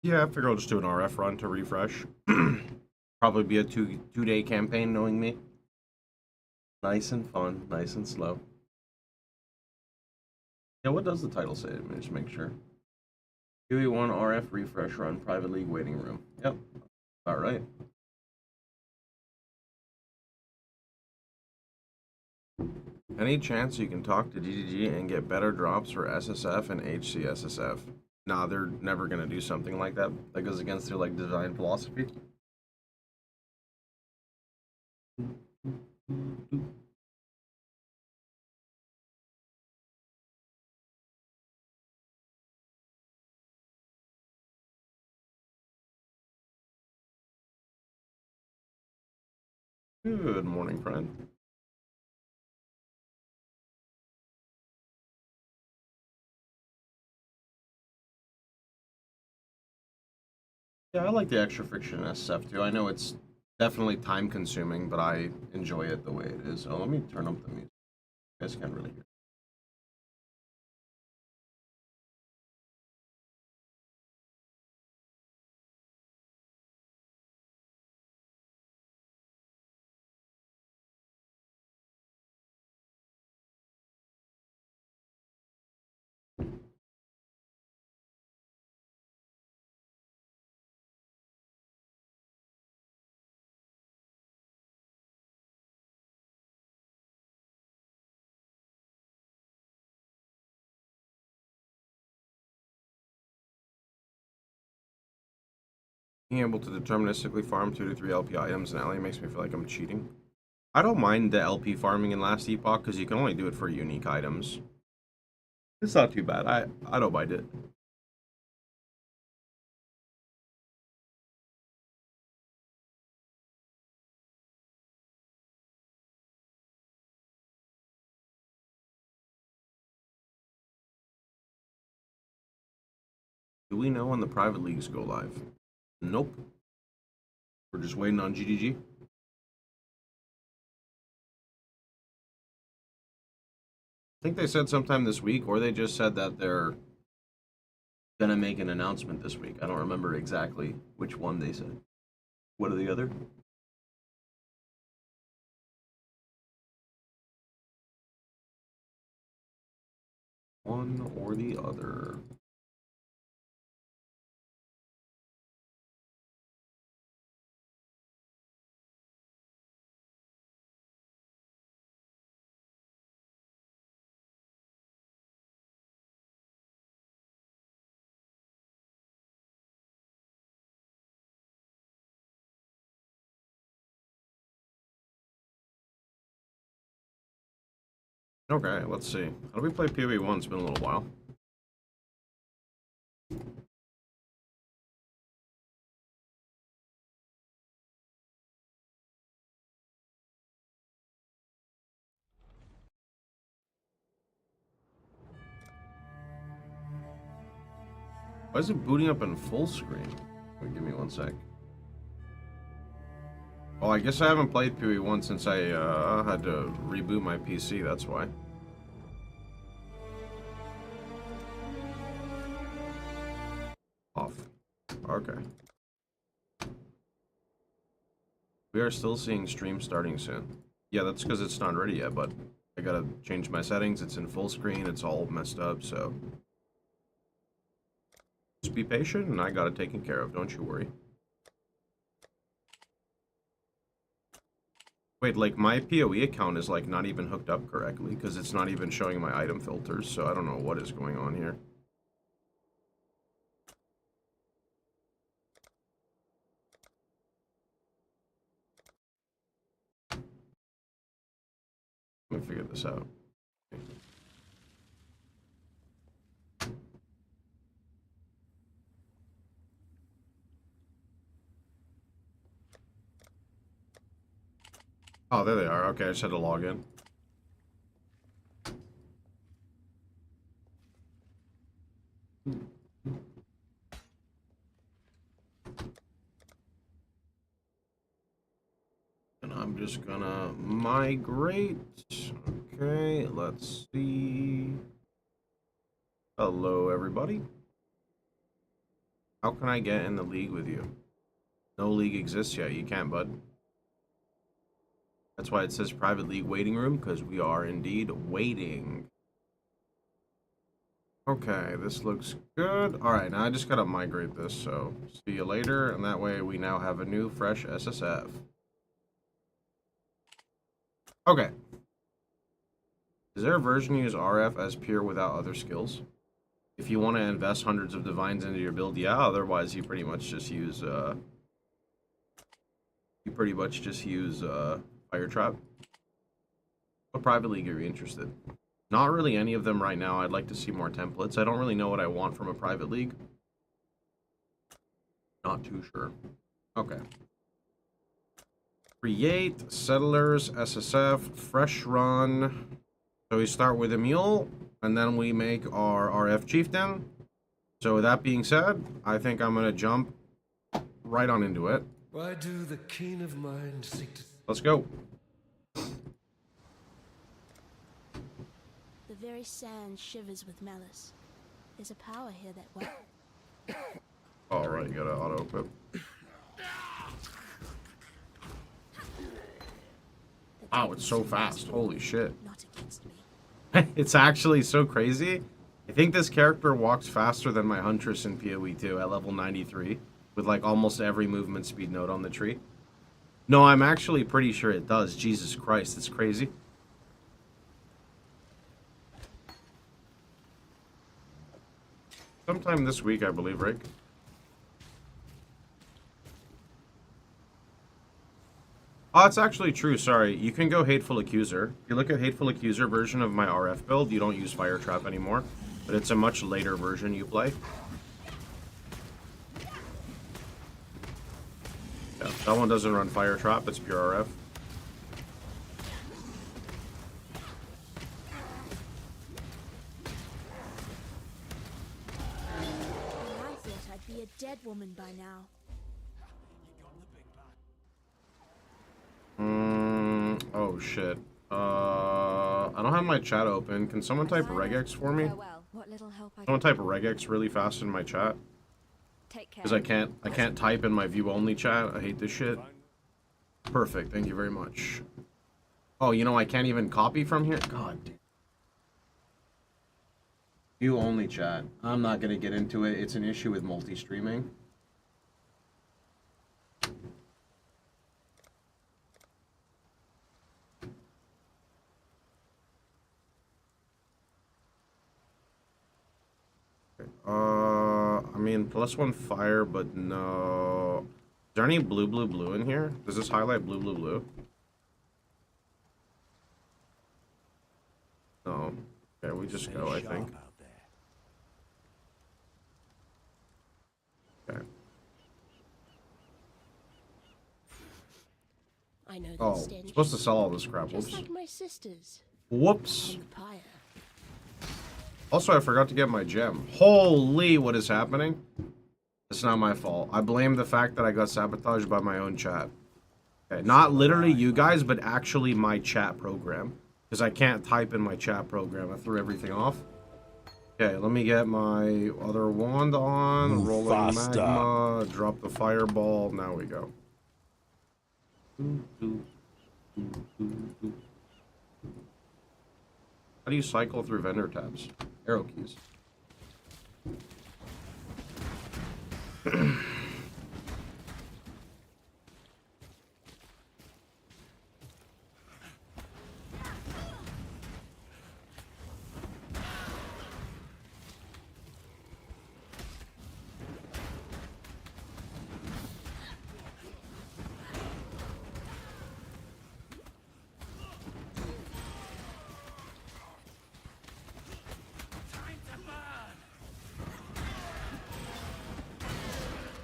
Yeah, I figure I'll just do an RF run to refresh. Probably be a two-day campaign, knowing me. Nice and fun, nice and slow. Yeah, what does the title say? Let me just make sure. POE1 RF refresh run, private league waiting room. Yep, about right. Any chance you can talk to GGG and get better drops for SSF and HCSSF? Nah, they're never gonna do something like that. That goes against their like design philosophy. Good morning, friend. Yeah, I like the extra friction in SF too. I know it's definitely time consuming, but I enjoy it the way it is. So let me turn up the music. You guys can't really hear. Being able to deterministically farm 2 to 3 LP items in alley makes me feel like I'm cheating. I don't mind the LP farming in Last Epoch because you can only do it for unique items. It's not too bad. I don't mind it. Do we know when the private leagues go live? Nope. We're just waiting on GGG. I think they said sometime this week, or they just said that they're gonna make an announcement this week. I don't remember exactly which one they said. What are the other? One or the other. Okay, let's see. How do we play POE1? It's been a little while. Why is it booting up in full screen? Wait, give me one sec. Well, I guess I haven't played POE1 since I had to reboot my PC, that's why. Off. Okay. We are still seeing stream starting soon. Yeah, that's because it's not ready yet, but I gotta change my settings. It's in full screen, it's all messed up, so just be patient and I got it taken care of, don't you worry. Wait, like my PoE account is like not even hooked up correctly because it's not even showing my item filters, so I don't know what is going on here. Let me figure this out. Oh, there they are. Okay, I just had to log in. And I'm just gonna migrate. Okay, let's see. Hello, everybody. How can I get in the league with you? No league exists yet. You can't, bud. That's why it says private league waiting room, because we are indeed waiting. Okay, this looks good. Alright, now I just gotta migrate this, so see you later, and that way we now have a new, fresh SSF. Okay. Is there a version use RF as pure without other skills? If you want to invest hundreds of divines into your build, yeah, otherwise you pretty much just use, Fire Trap. What private league are you interested? Not really any of them right now. I'd like to see more templates. I don't really know what I want from a private league. Not too sure. Okay. Create, Settlers, SSF, Fresh Run. So we start with a mule, and then we make our RF Chieftain. So with that being said, I think I'm going to jump right on into it. Why do the keen of mind seek to... Let's go. The very sand shivers with malice. There's a power here that Alright, you gotta auto-equip. Wow, it's so fast. Holy shit. not against me. It's actually so crazy. I think this character walks faster than my Huntress in POE2 at level 93, with like almost every movement speed note on the tree. No, I'm actually pretty sure it does. Jesus Christ, it's crazy. Sometime this week, I believe, Rick. Oh, it's actually true, sorry. You can go Hateful Accuser. If you look at Hateful Accuser version of my RF build, you don't use Fire Trap anymore. But it's a much later version you play. Yeah, that one doesn't run Fire Trap, it's pure RF. I thought I'd be a dead woman by now. Oh shit. I don't have my chat open. Can someone type regex for me? Someone type regex really fast in my chat. Because I can't type in my view only chat. I hate this shit. Perfect, thank you very much. Oh, you know I can't even copy from here? God damn. View only chat. I'm not gonna get into it. It's an issue with multi-streaming. I mean, +1 fire, but no. Is there any blue in here? Does this highlight blue? No. Okay, we just go, I think. Okay. I know Oh, I'm supposed to sell all this crap. Just Whoops. like my sisters. Whoops. Empire. Also, I forgot to get my gem. Holy, what is happening? It's not my fault. I blame the fact that I got sabotaged by my own chat. Okay, not literally you guys, but actually my chat program. Because I can't type in my chat program. I threw everything off. Okay, let me get my other wand on. Rolling magma. Drop the fireball. Now we go. How do you cycle through vendor tabs? Arrow keys.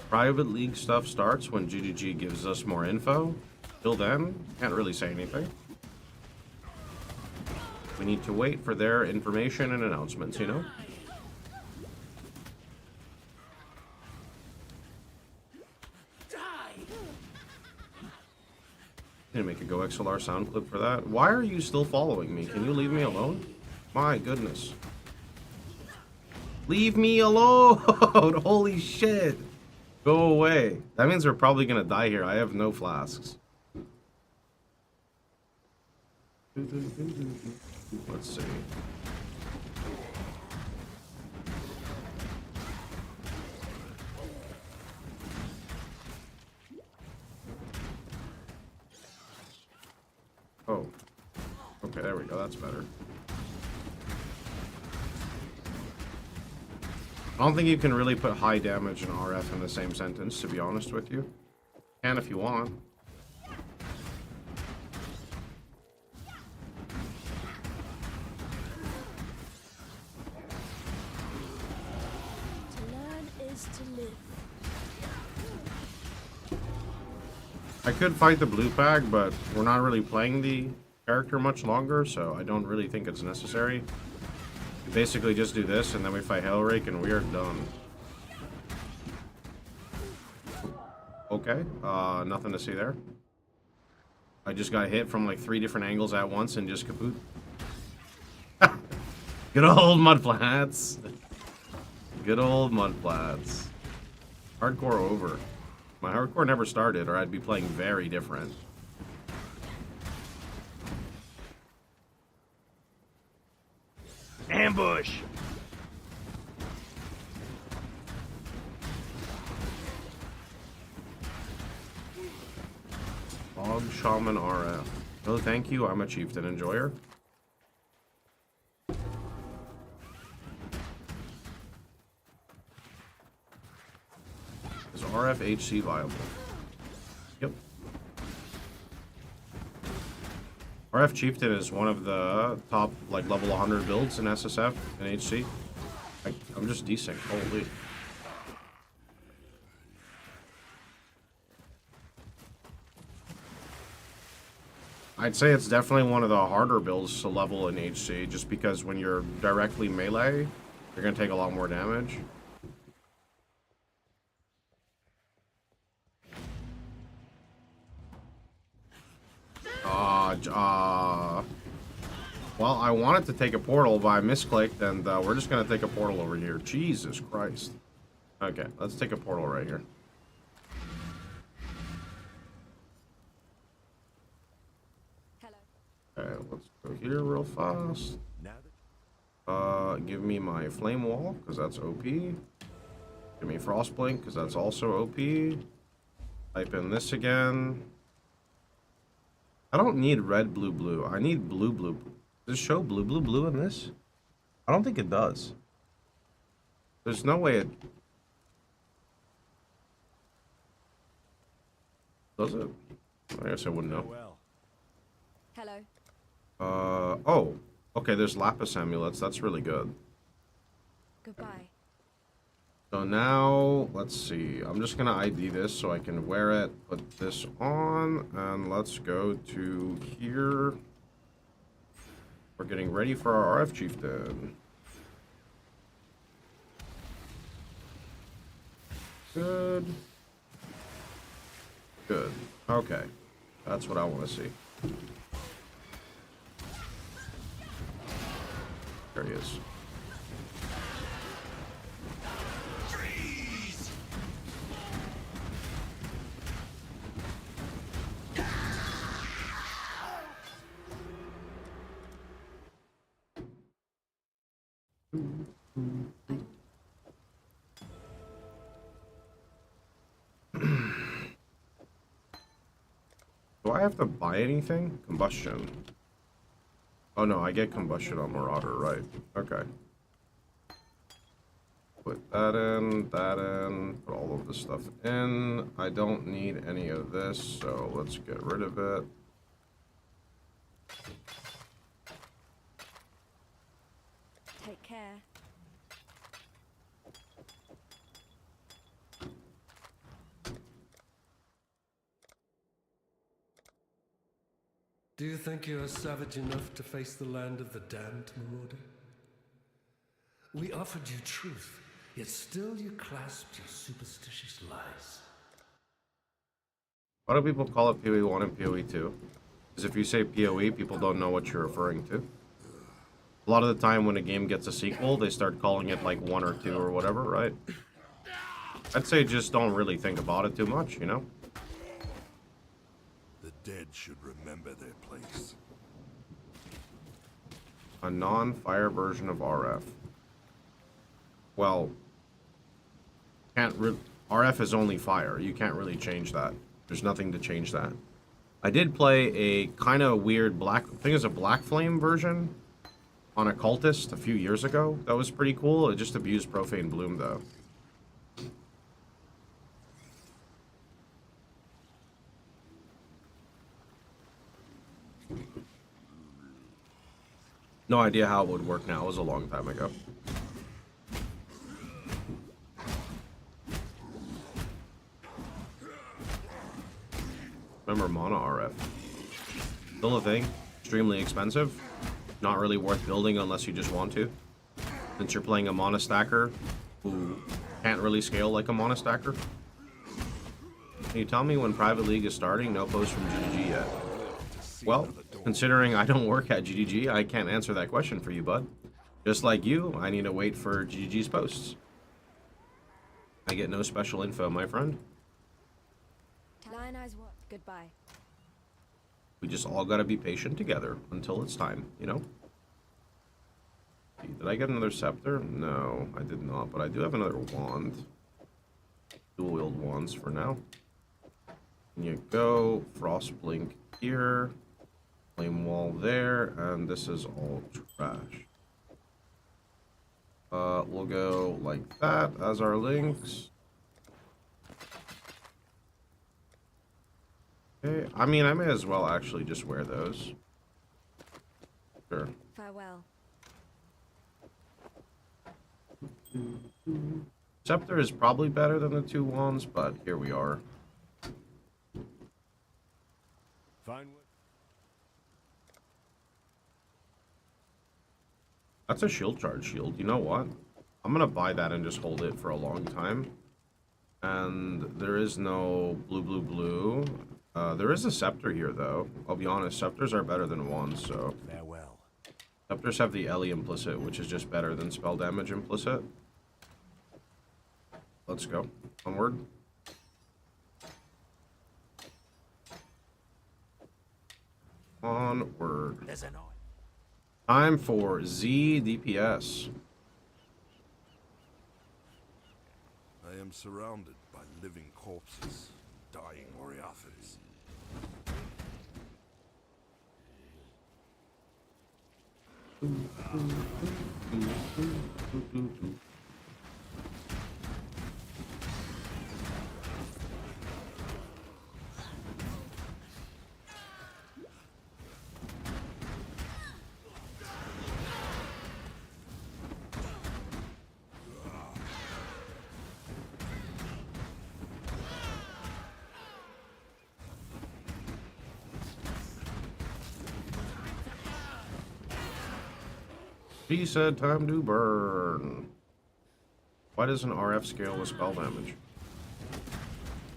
Private league stuff starts when GGG gives us more info. Till then, can't really say anything. We need to wait for their information and announcements, you know? Gonna make a Go XLR sound clip for that. Why are you still following me? Can you leave me alone? My goodness. Leave me alone! Holy shit! Go away. That means we're probably gonna die here. I have no flasks. Let's see. Oh. Okay, there we go. That's better. I don't think you can really put high damage and RF in the same sentence, to be honest with you. You can if you want. To learn is to live. I could fight the blue pack, but we're not really playing the character much longer, so I don't really think it's necessary. We basically just do this, and then we fight Hellrake, and we are done. Okay, nothing to see there. I just got hit from like 3 different angles at once and just kaput. Good old Mudflats. Good old Mudflats. Hardcore over. My hardcore never started, or I'd be playing very different. Ambush! Fog Shaman RF. No, thank you. I'm a chieftain enjoyer. Is RF HC viable? Yep. RF Chieftain is one of the top, like, level 100 builds in SSF and HC. I'm just desync. Holy. I'd say it's definitely one of the harder builds to level in HC, just because when you're directly melee, you're going to take a lot more damage. Well, I wanted to take a portal, but I misclicked, and we're just going to take a portal over here. Jesus Christ. Okay, let's take a portal right here. Okay, let's go here real fast. Give me my Flame Wall, because that's OP. Give me Frostblink, because that's also OP. Type in this again. I don't need red, blue, blue. I need blue, blue. Does it show blue, blue, blue in this? I don't think it does. There's no way it... Does it? I guess I wouldn't know. Hello. Oh. Okay, there's Lapis Amulets. That's really good. Goodbye. So now, let's see. I'm just going to ID this so I can wear it, put this on, and let's go to here. We're getting ready for our RF Chieftain. Good. Good. Okay. That's what I want to see. There he is. Do I have to buy anything? Combustion. Oh no, I get combustion on Marauder, right. Okay. Put that in, put all of this stuff in. I don't need any of this, so let's get rid of it. Take care. Do you think you are savage enough to face the land of the damned, Marauder? We offered you truth, yet still you clasped your superstitious lies. Why do people call it POE1 and POE2? Because if you say POE, people don't know what you're referring to. A lot of the time when a game gets a sequel, they start calling it like 1 or 2 or whatever, right? I'd say just don't really think about it too much, you know? The dead should remember their place. A non-fire version of RF. Well, RF is only fire. You can't really change that. There's nothing to change that. I did play a kind of weird I think it's a Black Flame version on Occultist a few years ago. That was pretty cool. It just abused Profane Bloom, though. No idea how it would work now. It was a long time ago. Remember Mana RF. Still a thing. Extremely expensive. Not really worth building unless you just want to. Since you're playing a Mana stacker who can't really scale like a Mana stacker. Can you tell me when Private League is starting? No post from GDG yet. Well, considering I don't work at GDG, I can't answer that question for you, bud. Just like you, I need to wait for GDG's posts. I get no special info, my friend. Lion Eyes, what? Goodbye. We just all gotta be patient together until it's time, you know? Did I get another scepter? No, I did not, but I do have another wand. Dual-wield wands for now. And you go, Frost Blink here, Flame Wall there, and this is all trash. We'll go like that as our links. Okay, I mean, I may as well actually just wear those. Sure. Farewell. Scepter is probably better than the two wands, but here we are. Fine. That's a shield charge shield. You know what? I'm gonna buy that and just hold it for a long time. And there is no blue. There is a scepter here, though. I'll be honest, scepters are better than wands, so... Farewell. Scepters have the Ellie implicit, which is just better than spell damage implicit. Let's go. Onward. Onward. There's an Time for Z DPS. I am surrounded by living corpses, dying Oriathas. He said time to burn. Why doesn't RF scale with spell damage?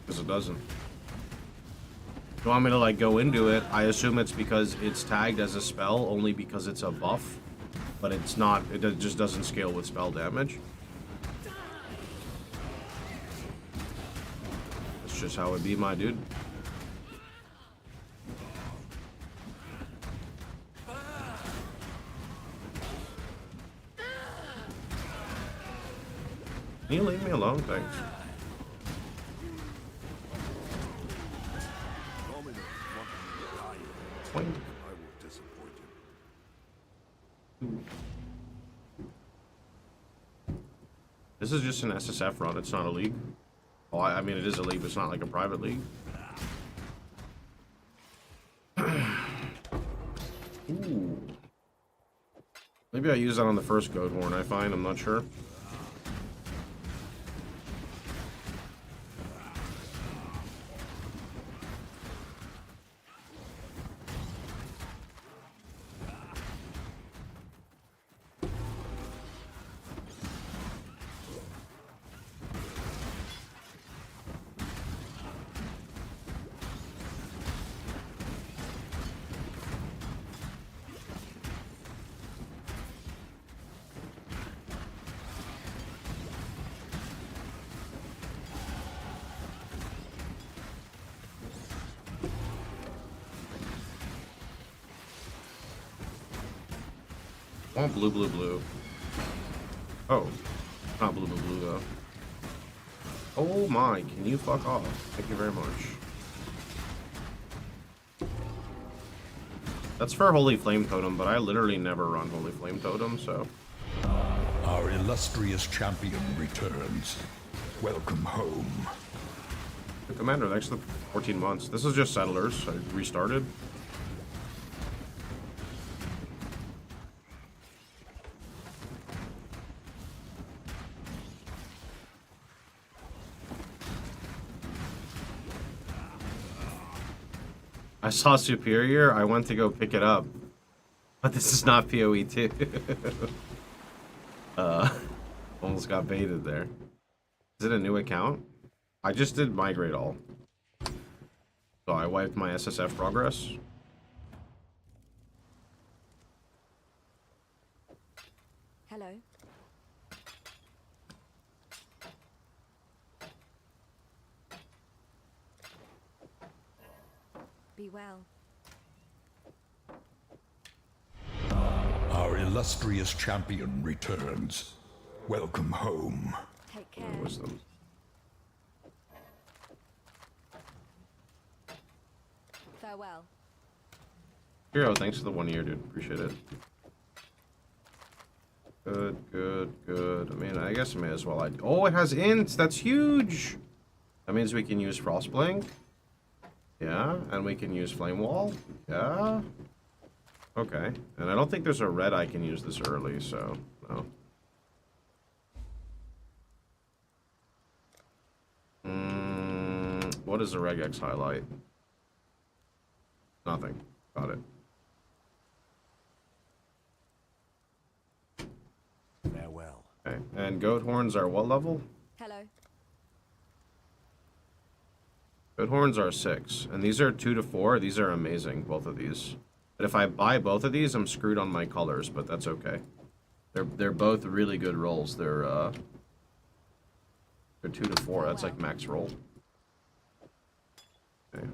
Because it doesn't. You want me to like go into it? I assume it's because it's tagged as a spell only because it's a buff, but it's not. It just doesn't scale with spell damage. That's just how it be, my dude. Can you leave me alone? Thanks. I will disappoint you. This is just an SSF run. It's not a league. Well, I mean, it is a league, but it's not like a private league. Ooh. Maybe I use that on the first Goat Horn I find. I'm not sure. I want blue, blue, blue. Oh, not blue, blue, blue though. Oh my, can you fuck off? Thank you very much. That's for Holy Flame Totem, but I literally never run Holy Flame Totem, so. Our illustrious champion returns. Welcome home. The Commander, thanks for the 14 months. This is just Settlers. I restarted. I saw Superior, I went to go pick it up. But this is not POE2. Almost got baited there. Is it a new account? I just did migrate all. So I wiped my SSF progress. Hello. Be well. Our illustrious champion returns. Welcome home. Take care. Wisdom. Farewell. Hero, thanks for the 1 year, dude. Appreciate it. Good, good, good. I mean, I guess I may as well. Oh, it has ints. That's huge. That means we can use Frostblink. Yeah, and we can use Flame Wall. Yeah. Okay. And I don't think there's a red I can use this early, so no. What is the regex highlight? Nothing. Got it. Farewell. Okay. And goat horns are what level? Hello. Goat horns are 6, and these are 2 to 4. These are amazing, both of these. But if I buy both of these, I'm screwed on my colors, but that's okay. They're both really good rolls. They're 2 to 4. That's like max roll. Okay.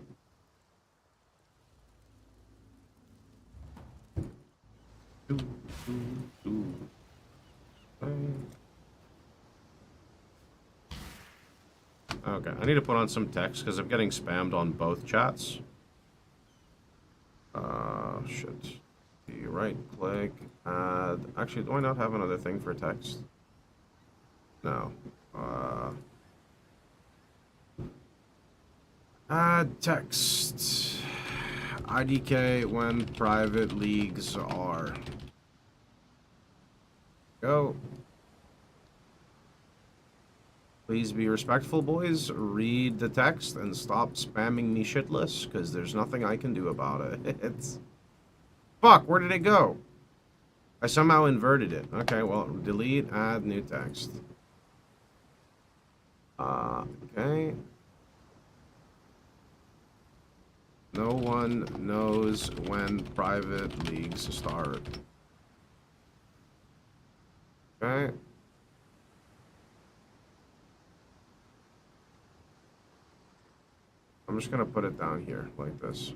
Okay, I need to put on some text because I'm getting spammed on both chats. Shit. Right click, add. Actually, do I not have another thing for text? No. Add text. IDK when private leagues are. Go. Please be respectful, boys. Read the text and stop spamming me shitless, because there's nothing I can do about it. It's... Fuck, where did it go? I somehow inverted it. Okay, well, delete, add new text. Okay. No one knows when private leagues start. Okay. I'm just gonna put it down here, like this.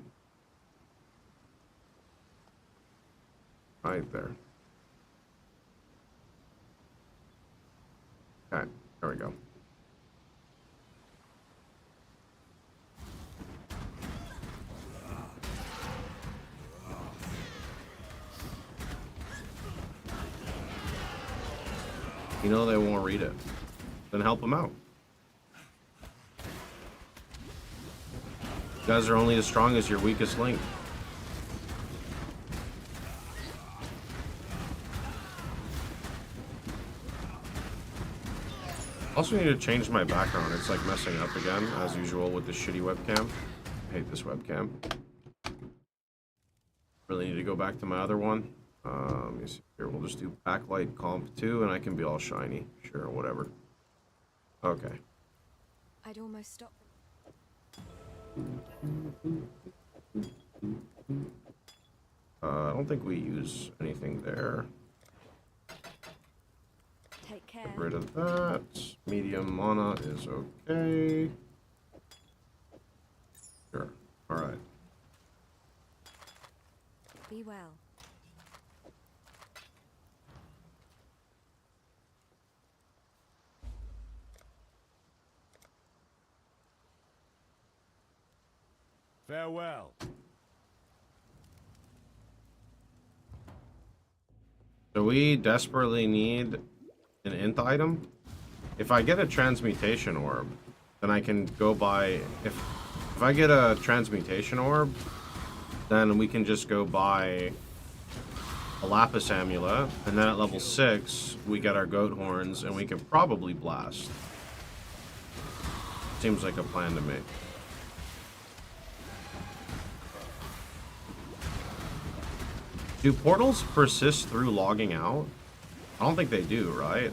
Right there. Okay, there we go. You know they won't read it. Then help them out. You guys are only as strong as your weakest link. Also need to change my background. It's like messing up again, as usual with this shitty webcam. I hate this webcam. Really need to go back to my other one. Let me see here. We'll just do backlight comp 2 and I can be all shiny. Sure, whatever. Okay. I'd almost stop. I don't think we use anything there. Take care. Get rid of that. Medium mana is okay. Sure. Alright. Be well. Farewell. So we desperately need an int item. If I get a transmutation orb, then I can go buy... If I get a transmutation orb, then we can just go buy a lapis amulet, and then at level 6, we get our goat horns, and we can probably blast. Seems like a plan to me. Do portals persist through logging out? I don't think they do, right?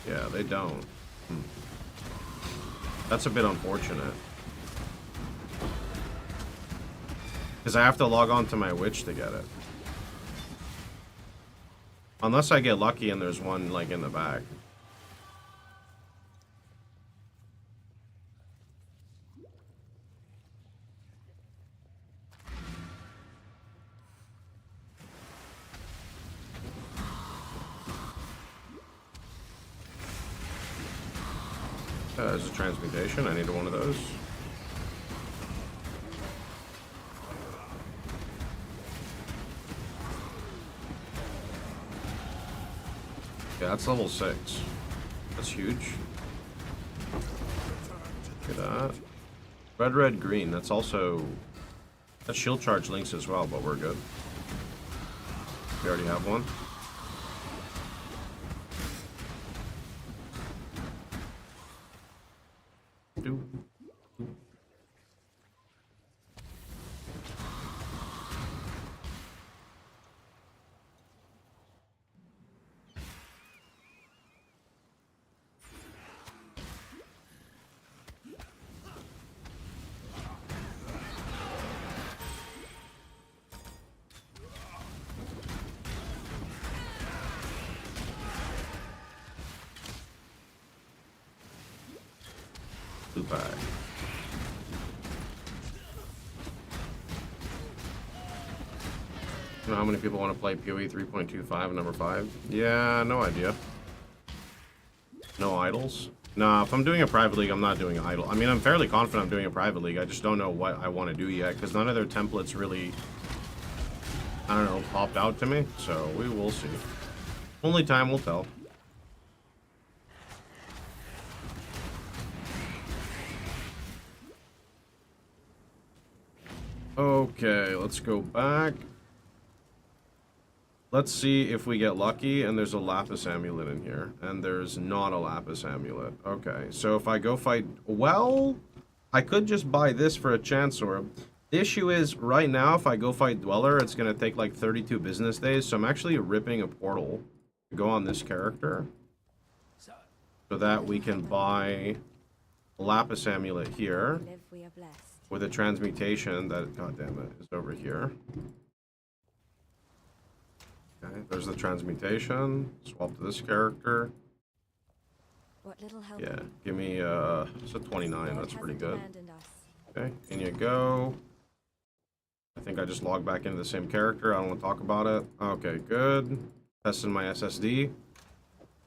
Yeah, they don't. That's a bit unfortunate. Because I have to log on to my witch to get it. Unless I get lucky and there's one, like, in the back. There's a transmutation. I need one of those. Yeah, that's level 6. That's huge. Look at that. Red, red, green. That's also... That's shield charge links as well, but we're good. We already have one. Blue bag. You know how many people want to play POE 3.25 number 5? Yeah, no idea. No idols? Nah, if I'm doing a private league, I'm not doing idol. I mean, I'm fairly confident I'm doing a private league. I just don't know what I want to do yet, because none of their templates really, I don't know, popped out to me. So we will see. Only time will tell. Okay, let's go back. Let's see if we get lucky, and there's a lapis amulet in here. And there's not a lapis amulet. Okay, so if I go fight... Well, I could just buy this for a chance orb. The issue is, right now, if I go fight Dweller, it's going to take like 32 business days. So I'm actually ripping a portal to go on this character. So that we can buy a lapis amulet here. Live, we are blessed. With a transmutation that, god damn it, is over here. Okay, there's the transmutation. Swap to this character. What little help? Yeah, give me it's a 29, God that's pretty hasn't good. abandoned us. Okay, in you go. I think I just logged back into the same character. I don't want to talk about it. Okay, good. Testing my SSD.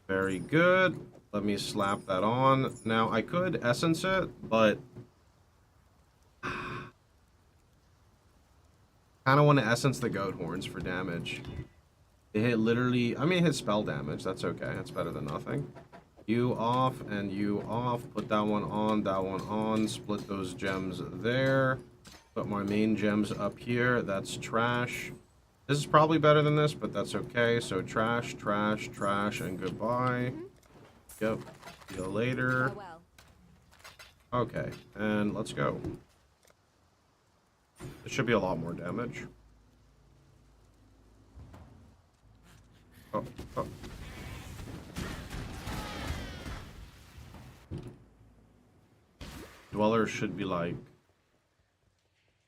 Very good. Let me slap that on. Now, I could essence it, but kind of want to essence the goat horns for damage. It hit literally, I mean, it hit spell damage. That's okay. That's better than nothing. You off and you off. Put that one on. Split those gems there. Put my main gems up here. That's trash. This is probably better than this, but that's okay. So trash, trash, trash, and goodbye. Yep. See you later. Farewell. Okay, and let's go. It should be a lot more damage. Oh, oh. Dweller should be like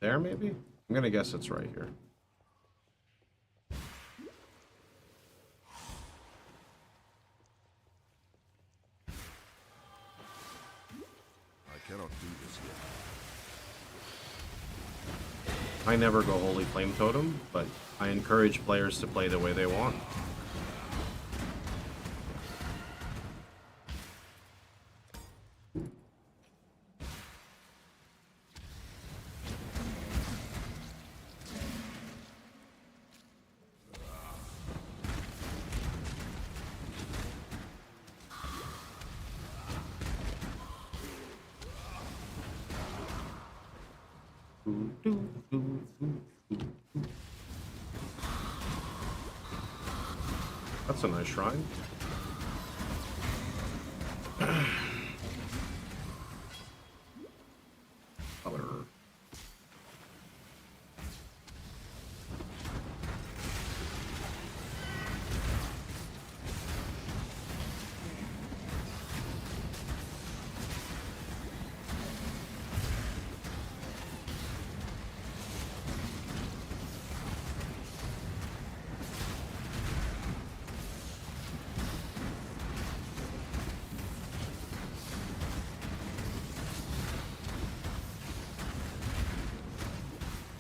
there, maybe? I'm gonna guess it's right here. I cannot do this yet. I never go Holy Flame Totem, but I encourage players to play the way they want. That's a nice shrine. Other.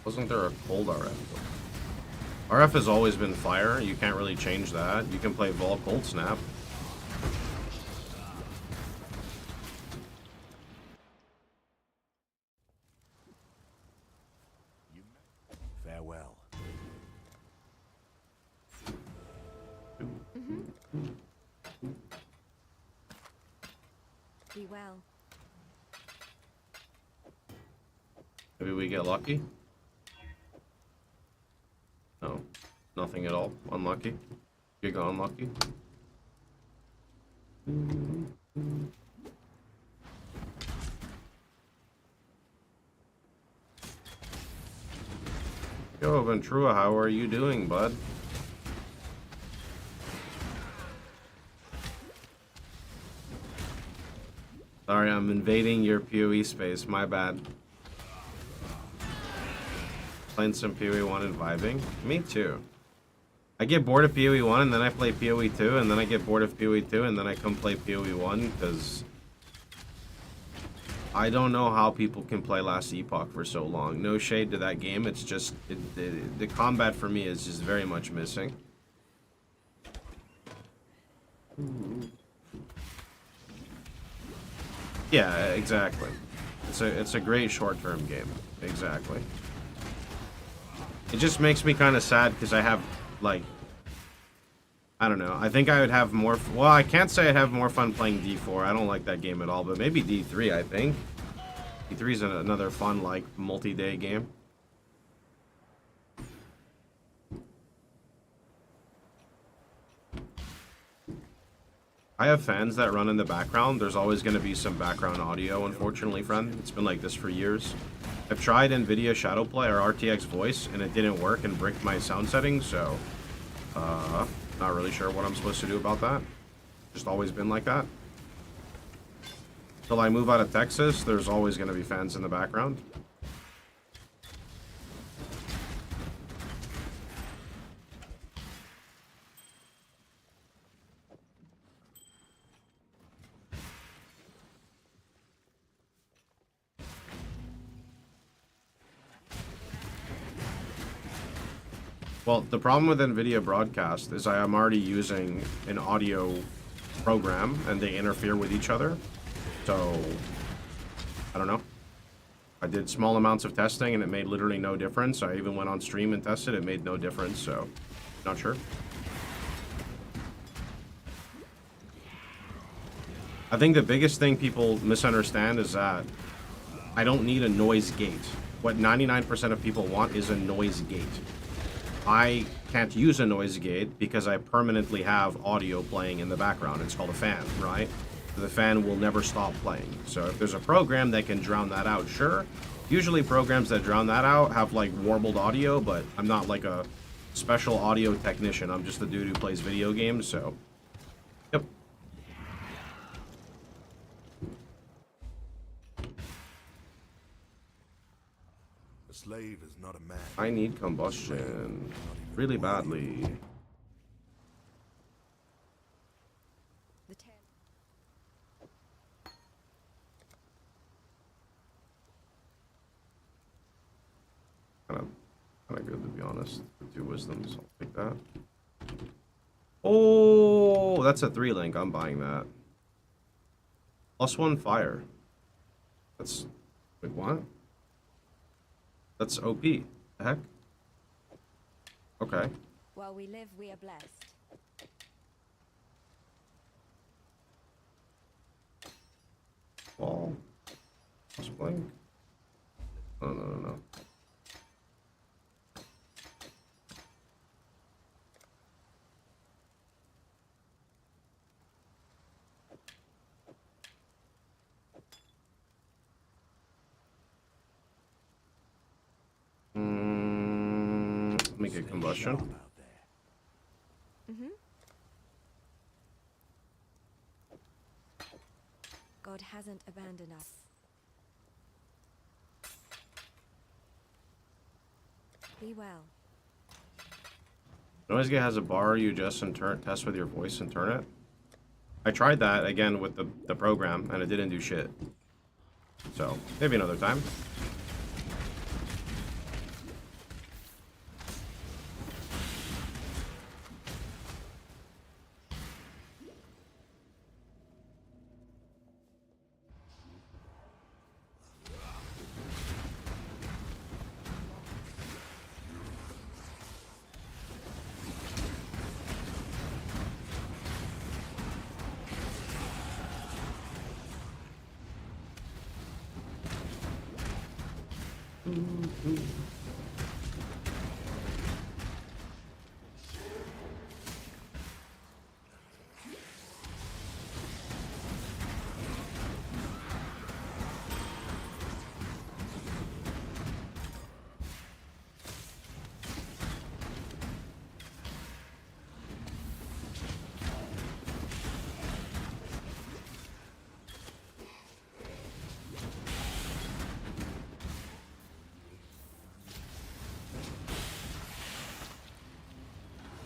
Wasn't there a cold RF? RF has always been fire. You can't really change that. You can play Vol Cold Snap. Farewell. Be well. Maybe we get lucky? No. Nothing at all. Unlucky. You go unlucky. Yo, Ventura, how are you doing, bud? Sorry, I'm invading your POE space. My bad. Playing some POE1 and vibing. Me too. I get bored of POE1 and then I play POE2 and then I get bored of POE2 and then I come play POE1 because I don't know how people can play Last Epoch for so long. No shade to that game. It's just the combat for me is just very much missing. Yeah, exactly. It's a great short-term game. Exactly. It just makes me kind of sad because I have, like, I don't know. I think I would have more... Well, I can't say I'd have more fun playing D4. I don't like that game at all, but maybe D3, I think. D3 is another fun, like, multi-day game. I have fans that run in the background. There's always going to be some background audio, unfortunately, friend. It's been like this for years. I've tried NVIDIA Shadowplay or RTX Voice, and it didn't work and bricked my sound settings, so... not really sure what I'm supposed to do about that. Just always been like that. Till I move out of Texas, there's always going to be fans in the background. Well, the problem with NVIDIA Broadcast is I am already using an audio program and they interfere with each other. So, I don't know. I did small amounts of testing and it made literally no difference. I even went on stream and tested. It made no difference, so not sure. I think the biggest thing people misunderstand is that I don't need a noise gate. What 99% of people want is a noise gate. I can't use a noise gate because I permanently have audio playing in the background. It's called a fan, right? The fan will never stop playing. So if there's a program that can drown that out, sure. Usually programs that drown that out have like warbled audio, but I'm not like a special audio technician. I'm just a dude who plays video games, so... Yep. A slave is not a man. I need combustion really badly. The tail. Kind of good, to be honest. The 2 wisdoms, I'll take that. Oh, that's a 3 link. I'm buying that. +1 fire. That's... Wait, what? That's OP. The heck? Okay. While we live, we are blessed. Wall. Just blink. No. syndicate combustion. Out there. God hasn't abandoned us. Be well. Noise gate has a bar you adjust and test with your voice and turn it. I tried that again with the program and it didn't do shit. So maybe another time.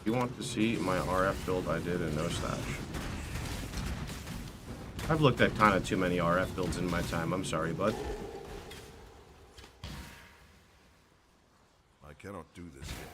You want to see my RF build I did in No Stash? I've looked at kind of too many RF builds in my time. I'm sorry, bud. I cannot do this yet.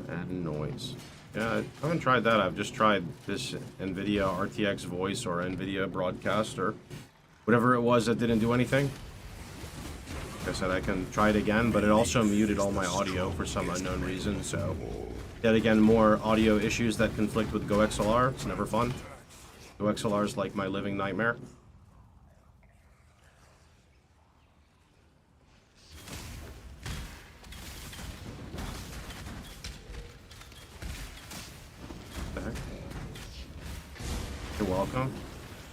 And noise. Yeah, I haven't tried that. I've just tried this NVIDIA RTX voice or NVIDIA broadcast or whatever it was that didn't do anything. Like I said, I can try it again, but it also muted all my audio for some unknown reason, so yet again, more audio issues that conflict with GoXLR. It's never fun. GoXLR is like my living nightmare. You're welcome.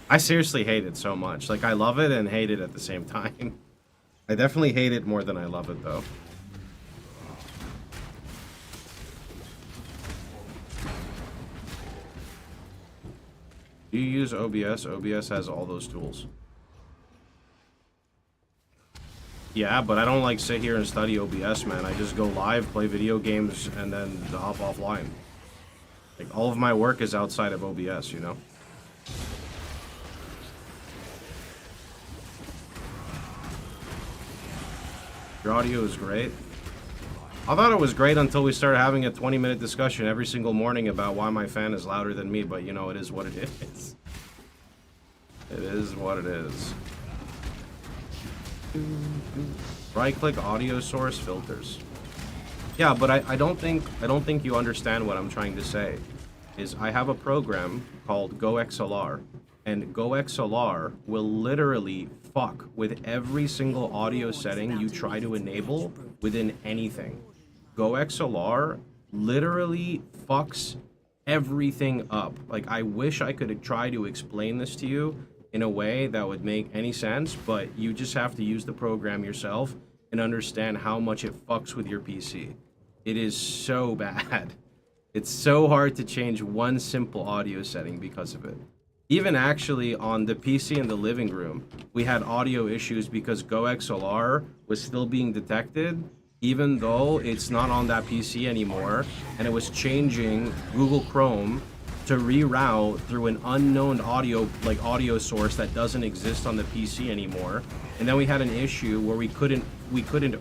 I seriously hate it so much. Like, I love it and hate it at the same time. I definitely hate it more than I love it, though. Do you use OBS? OBS has all those tools. Yeah, but I don't like sit here and study OBS, man. I just go live, play video games, and then hop offline. Like, all of my work is outside of OBS, you know? Your audio is great. I thought it was great until we started having a 20-minute discussion every single morning about why my fan is louder than me, but you know, it is what it is. It is what it is. Right-click audio source filters. Yeah, but I don't think you understand what I'm trying to say. Is I have a program called GoXLR, and GoXLR will literally fuck with every single audio setting you try to enable within anything. GoXLR literally fucks everything up. Like, I wish I could try to explain this to you in a way that would make any sense, but you just have to use the program yourself and understand how much it fucks with your PC. It is so bad. It's so hard to change one simple audio setting because of it. Even actually on the PC in the living room, we had audio issues because GoXLR was still being detected, even though it's not on that PC anymore, and it was changing Google Chrome to reroute through an unknown audio source that doesn't exist on the PC anymore. And then we had an issue where we couldn't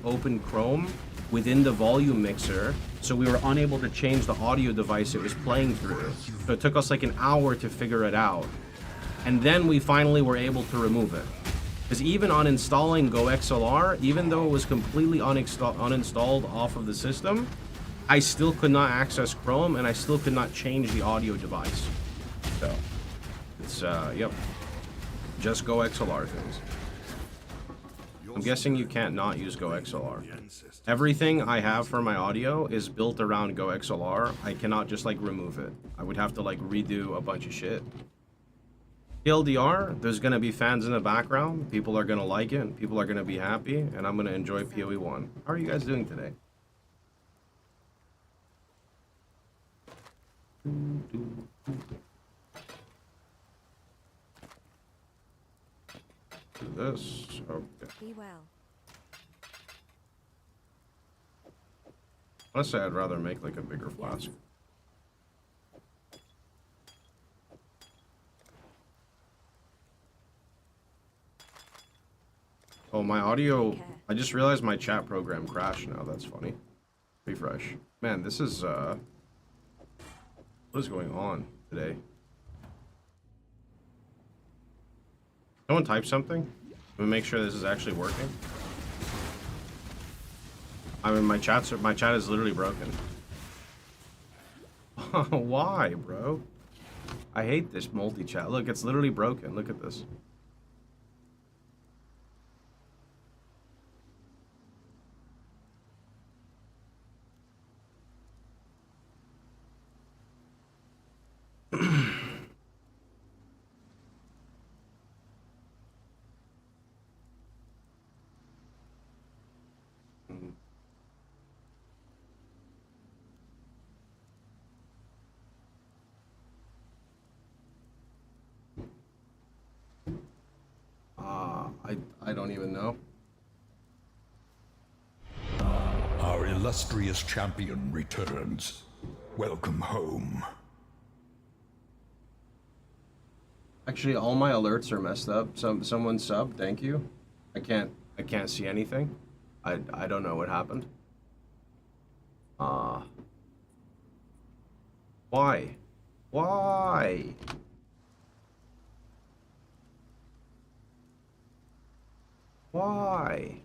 open Chrome within the volume mixer, so we were unable to change the audio device it was playing through. So it took us like an hour to figure it out. And then we finally were able to remove it. Because even on installing GoXLR, even though it was completely uninstalled off of the system, I still could not access Chrome, and I still could not change the audio device. So, it's, yep. Just GoXLR things. I'm guessing you can't not use GoXLR. Everything I have for my audio is built around GoXLR. I cannot just, like, remove it. I would have to, like, redo a bunch of shit. TLDR, there's going to be fans in the background. People are going to like it. People are going to be happy. And I'm going to enjoy POE1. How are you guys doing today? Do this. Okay. Be well. Honestly, I'd rather make like a bigger flask. Oh, my audio. I just realized my chat program crashed now. That's funny. Refresh. Man, this is, what is going on today? Someone type something? Let me make sure this is actually working. I mean, my chat is literally broken. Why, bro? I hate this multi-chat. Look, it's literally broken. Look at this. I don't even know. Our illustrious champion returns. Welcome home. Actually, all my alerts are messed up. Someone sub, thank you. I can't see anything. I don't know what happened. Why? Why? Why?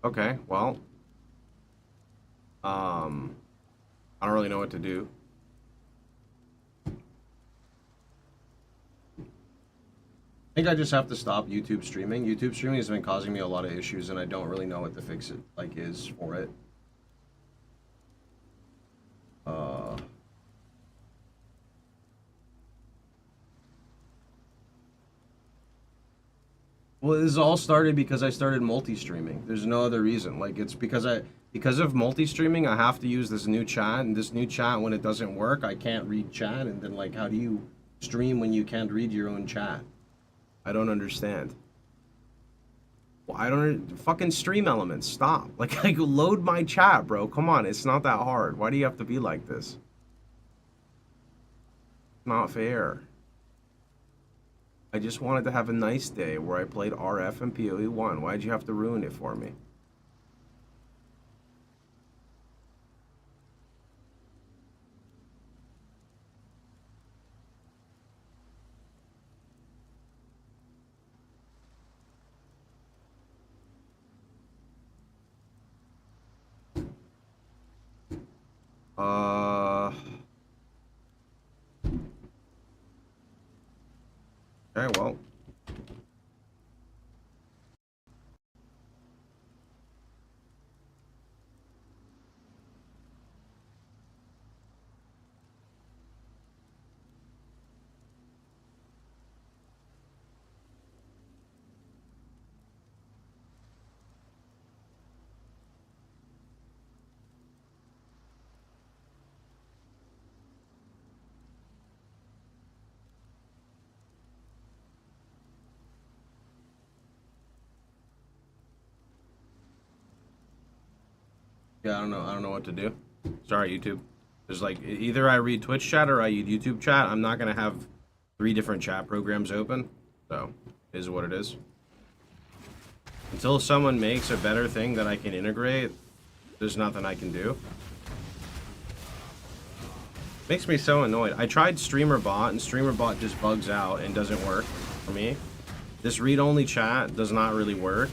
Okay, well, I don't really know what to do. I think I just have to stop YouTube streaming. YouTube streaming has been causing me a lot of issues, and I don't really know what the fix it is for it. Well, this all started because I started multi-streaming. There's no other reason. Like, it's because of multi-streaming, I have to use this new chat, and this new chat, when it doesn't work, I can't read chat, and then, like, how do you stream when you can't read your own chat? I don't understand. Well, I don't fucking stream elements. Stop. Like, load my chat, bro. Come on, it's not that hard. Why do you have to be like this? Not fair. I just wanted to have a nice day where I played RF and POE1. Why'd you have to ruin it for me? Okay, well. Yeah, I don't know what to do. Sorry, YouTube. There's like, either I read Twitch chat or I read YouTube chat. I'm not gonna have 3 different chat programs open. So, it is what it is. Until someone makes a better thing that I can integrate, there's nothing I can do. Makes me so annoyed. I tried Streamer Bot, and Streamer Bot just bugs out and doesn't work for me. This read-only chat does not really work.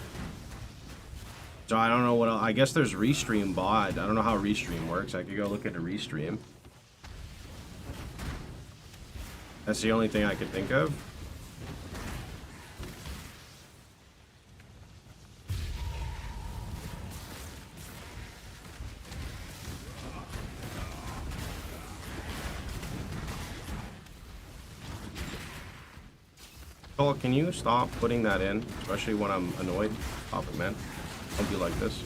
So I don't know what else. I guess there's Restream Bot. I don't know how Restream works. I could go look into Restream. That's the only thing I could think of. Cole, can you stop putting that in? Especially when I'm annoyed. Stop it, man. Don't be like this.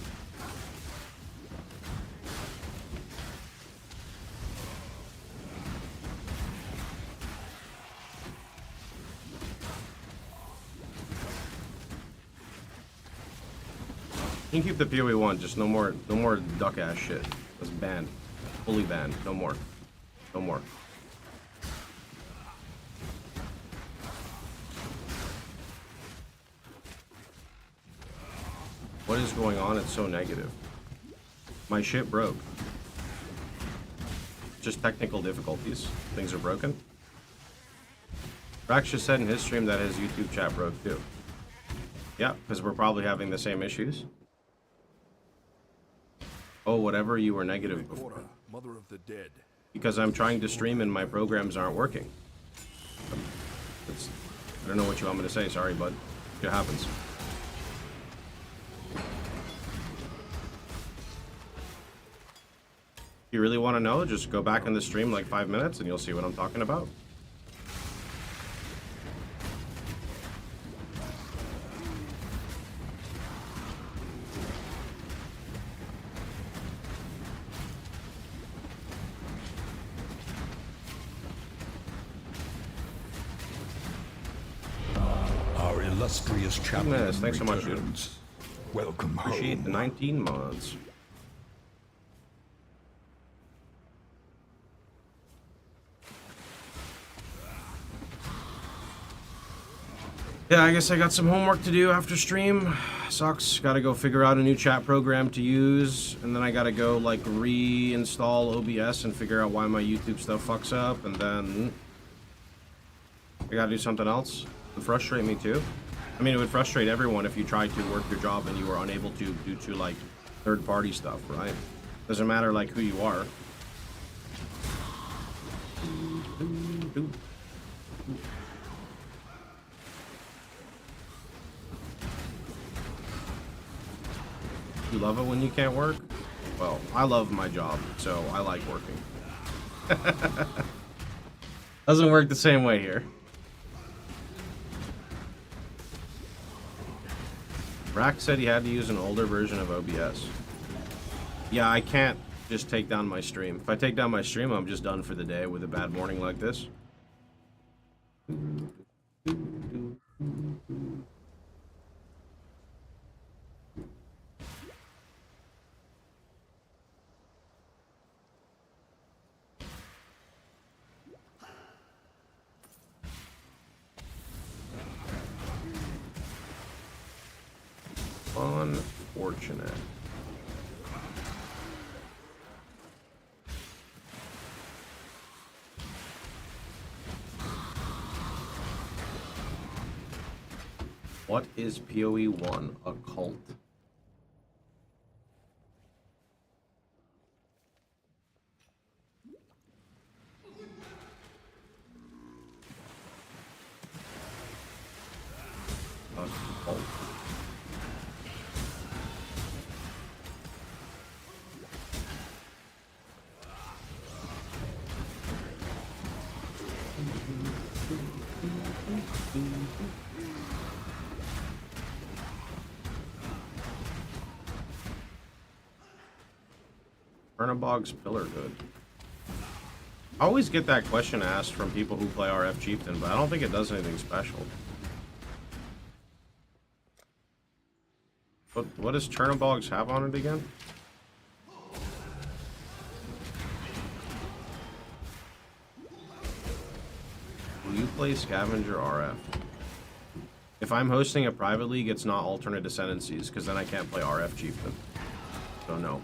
You can keep the POE1, just no more duck ass shit. That's banned. Fully banned. No more. No more. What is going on? It's so negative. My shit broke. Just technical difficulties. Things are broken. Rax just said in his stream that his YouTube chat broke too. Yeah, because we're probably having the same issues. Oh, whatever, you were negative before. Mother of the dead. Because I'm trying to stream and my programs aren't working. I don't know what you want me to say, sorry, but it happens. If you really want to know, just go back in the stream like 5 minutes and you'll see what I'm talking about. Our illustrious champion Thanks so much, dude. returns. Welcome Appreciate home. the 19 mods. Yeah, I guess I got some homework to do after stream. Sucks. Gotta go figure out a new chat program to use, and then I gotta go like reinstall OBS and figure out why my YouTube stuff fucks up, and then I gotta do something else. It would frustrate me too. I mean, it would frustrate everyone if you tried to work your job and you were unable to due to like third-party stuff, right? Doesn't matter like who you are. You love it when you can't work? Well, I love my job, so I like working. Doesn't work the same way here. Rack said he had to use an older version of OBS. Yeah, I can't just take down my stream. If I take down my stream, I'm just done for the day with a bad morning like this. Unfortunate. What is POE1? A cult? A cult. Chernobog's Pillar good. I always get that question asked from people who play RF Chieftain, but I don't think it does anything special. But what does Chernobog's have on it again? Will you play Scavenger RF? If I'm hosting a private league, it's not alternate ascendancies, because then I can't play RF Chieftain. So no.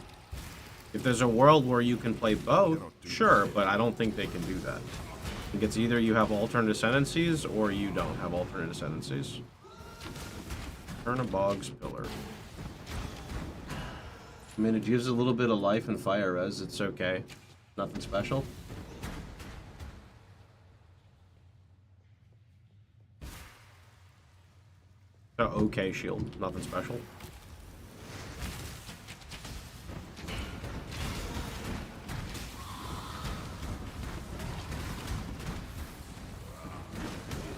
If there's a world where you can play both, sure, but I don't think they can do that. I think it's either you have alternate ascendancies or you don't have alternate ascendancies. Turn a Bog's Pillar. I mean, it gives a little bit of life and fire res. It's okay. Nothing special. Oh, okay shield. Nothing special.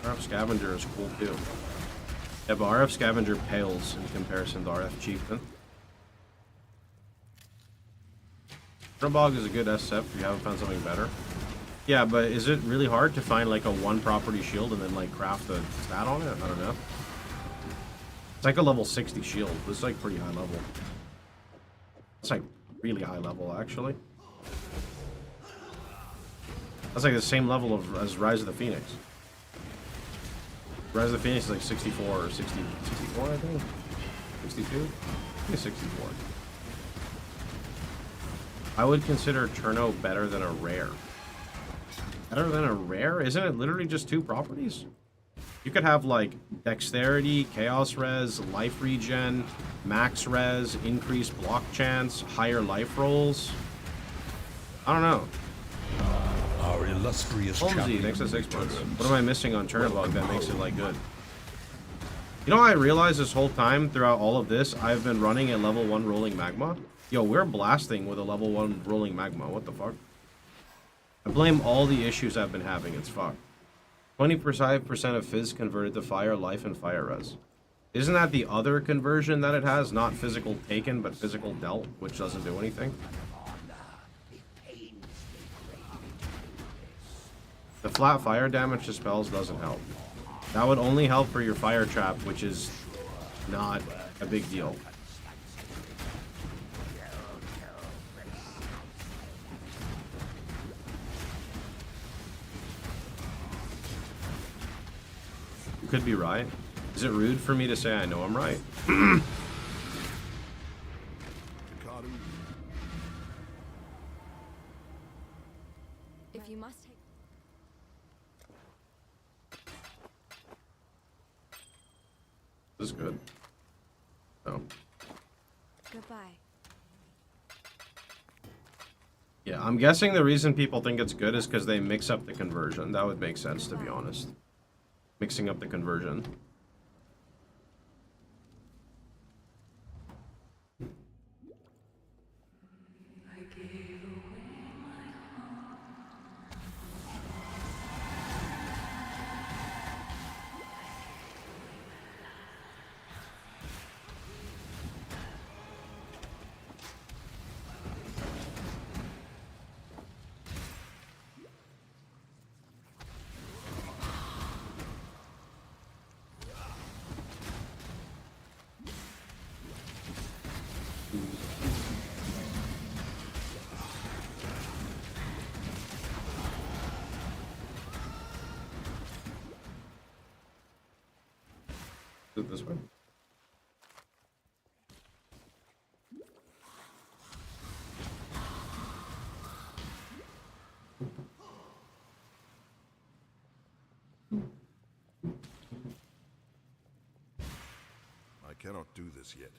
RF Scavenger is cool too. Yeah, but RF Scavenger pales in comparison to RF Chieftain. Bog is a good SF if you haven't found something better. Yeah, but is it really hard to find like a one property shield and then like craft a stat on it? I don't know. It's like a level 60 shield. This is like pretty high level. It's like really high level actually. That's like the same level as Rise of the Phoenix. Rise of the Phoenix is like 64 or 60, 64 I think? 62? I think it's 64. I would consider Turno better than a rare. Better than a rare? Isn't it literally just two properties? You could have like Dexterity, Chaos Res, Life Regen, Max Res, Increased Block Chance, higher life rolls. I don't know. Our illustrious Holmesy, champion next to 6 months. returns. What am I missing on Turnabog that makes it like good? You know, I realized this whole time throughout all of this, I've been running a level 1 rolling magma. Yo, we're blasting with a level 1 rolling magma. What the fuck? I blame all the issues I've been having. It's fucked. 25% of Fizz converted to fire, life, and fire res. Isn't that the other conversion that it has? Not physical taken, but physical dealt, which doesn't do anything. The flat fire damage to spells doesn't help. That would only help for your fire trap, which is not a big deal. You could be right. Is it rude for me to say I know I'm right? If you must take... This is good. Oh. Goodbye. Yeah, I'm guessing the reason people think it's good is because they mix up the conversion. That would make sense, to be honest. Mixing up the conversion. It this way. I cannot do this yet.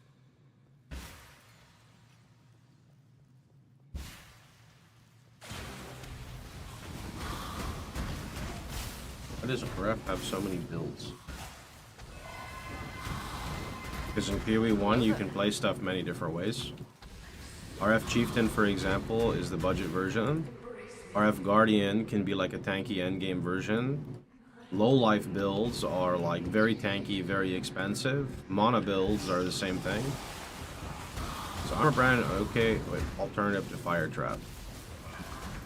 Why does RF have so many builds? Because in POE1 you can play stuff many different ways. RF Chieftain, for example, is the budget version. RF Guardian can be like a tanky endgame version. Low life builds are like very tanky, very expensive. Mana builds are the same thing. So Armor Brand, okay, wait, alternative to Fire Trap.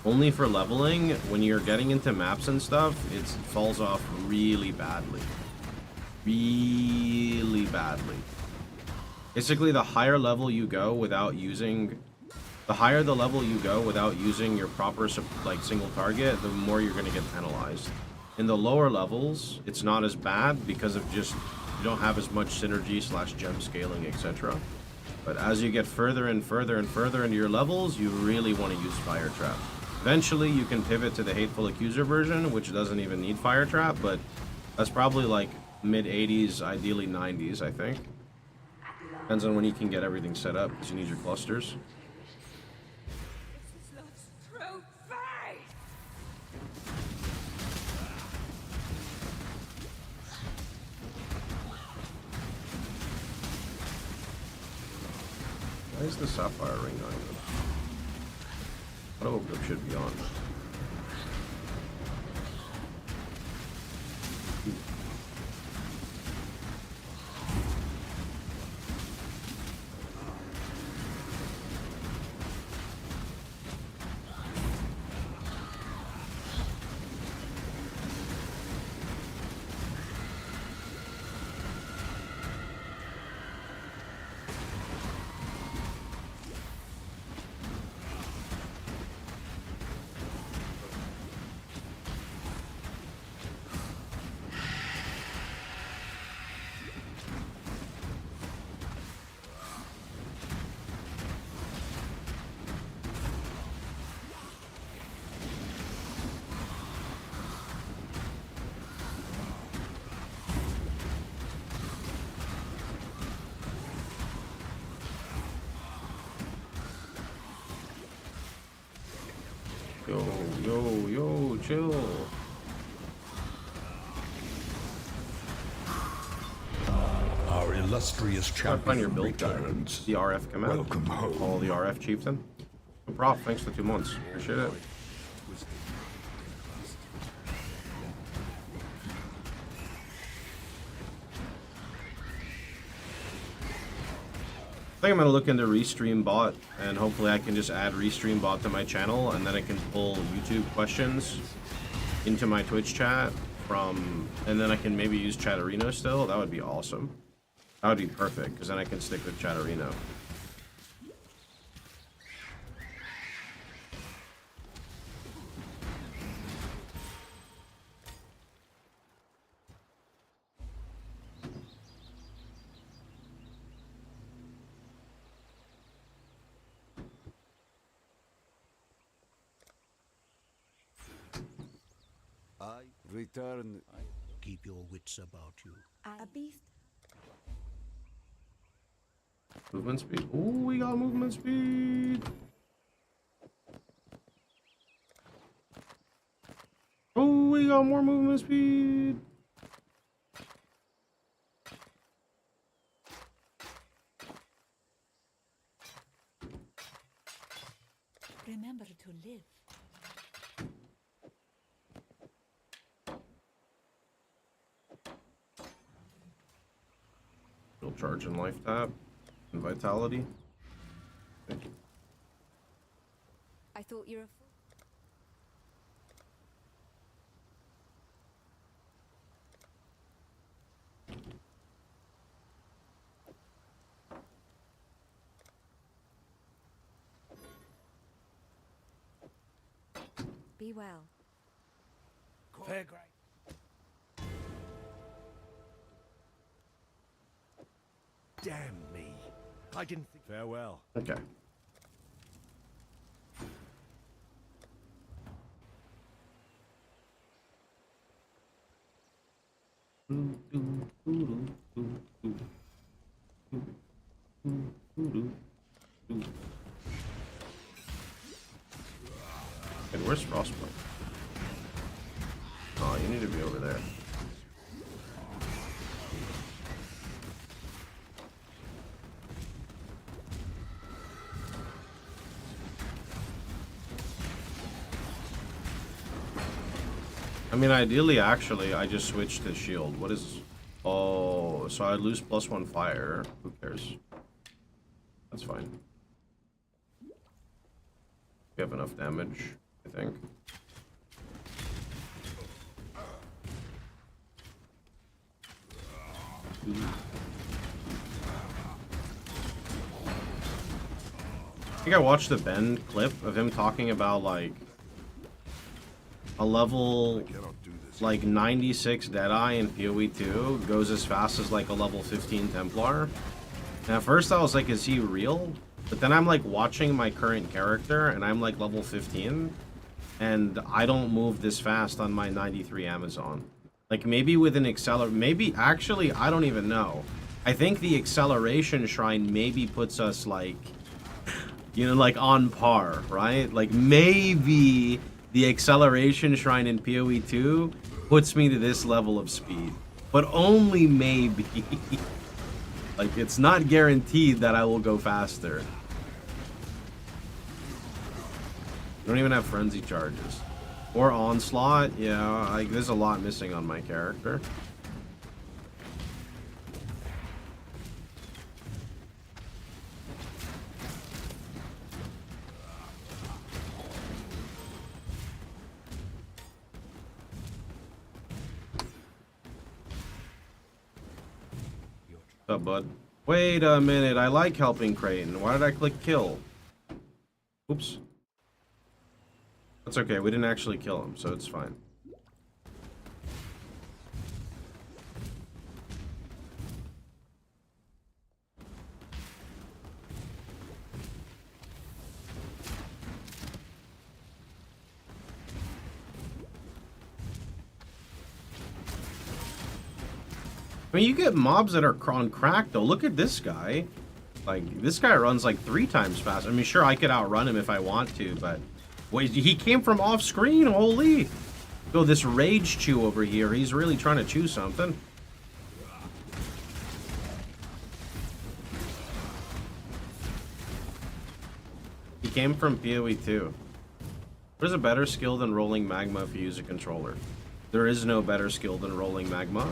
Only for leveling, when you're getting into maps and stuff, it falls off really badly. Really badly. Basically, the higher level you go without using... The higher the level you go without using your proper, like, single target, the more you're going to get penalized. in the lower levels, it's not as bad because of just you don't have as much synergy / gem scaling, etc. But as you get further and further and further into your levels, you really want to use Fire Trap. Eventually, you can pivot to the Hateful Accuser version, which doesn't even need Fire Trap, but that's probably like mid-80s, ideally 90s, I think. Depends on when you can get everything set up, because you need your clusters. Why is the Sapphire Ring not even? Auto grip should be on. Yo, chill. Our illustrious Find your champion build guide. returns. The RF command. Welcome home. Follow the RF chieftain. Prof, thanks for 2 months. Appreciate it. I think I'm gonna look into Restream Bot, and hopefully I can just add Restream Bot to my channel, and then I can pull YouTube questions into my Twitch chat and then I can maybe use Chatterino still. That would be awesome. That would be perfect, because then I can stick with Chatterino. I return. Keep your wits about you. A beast. Movement speed. Ooh, we got movement speed. Oh, we got more movement speed. Remember to live. Still charging life tap and vitality. Thank you. I thought you were a fool. Be well. Fair great. Damn me. I didn't think. Farewell. Okay. And where's Frostpoint? Oh, you need to be over there. I mean, ideally, actually, I just switched to shield. What is... Oh, so I lose +1 fire. Who cares? That's fine. We have enough damage, I think. I think I watched the Ben clip of him talking about, like, a level... I cannot do this like 96 Deadeye in POE2 goes as fast as like a level 15 Templar. And at first I was like, is he real? But then I'm like watching my current character and I'm like level 15 and I don't move this fast on my 93 Amazon. Like maybe with an maybe actually, I don't even know. I think the acceleration shrine maybe puts us like, you know, like on par, right? Like maybe the acceleration shrine in POE2 puts me to this level of speed, but only maybe. Like it's not guaranteed that I will go faster. Don't even have frenzy charges or onslaught. Yeah, like there's a lot missing on my character. What's up, bud? Wait a minute, I like helping Creighton. Why did I click kill? Oops. That's okay, we didn't actually kill him, so it's fine. I mean, you get mobs that are on crack, though. Look at this guy. Like, this guy runs like 3 times faster. I mean, sure, I could outrun him if I want to, but... Wait, he came from off-screen, holy! Yo, this Rage Chew over here, he's really trying to chew something. He came from POE 2. There's a better skill than rolling magma if you use a controller. There is no better skill than rolling magma.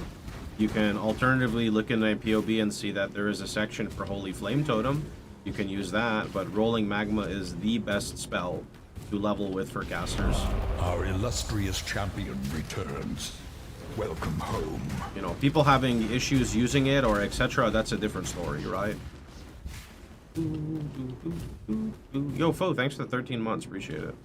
You can alternatively look in a POB and see that there is a section for Holy Flame Totem. You can use that, but rolling magma is the best spell to level with for casters. Our illustrious champion returns. Welcome home. You know, people having issues using it or etc., that's a different story, right? Yo, Fo, thanks for the 13 months. Appreciate it.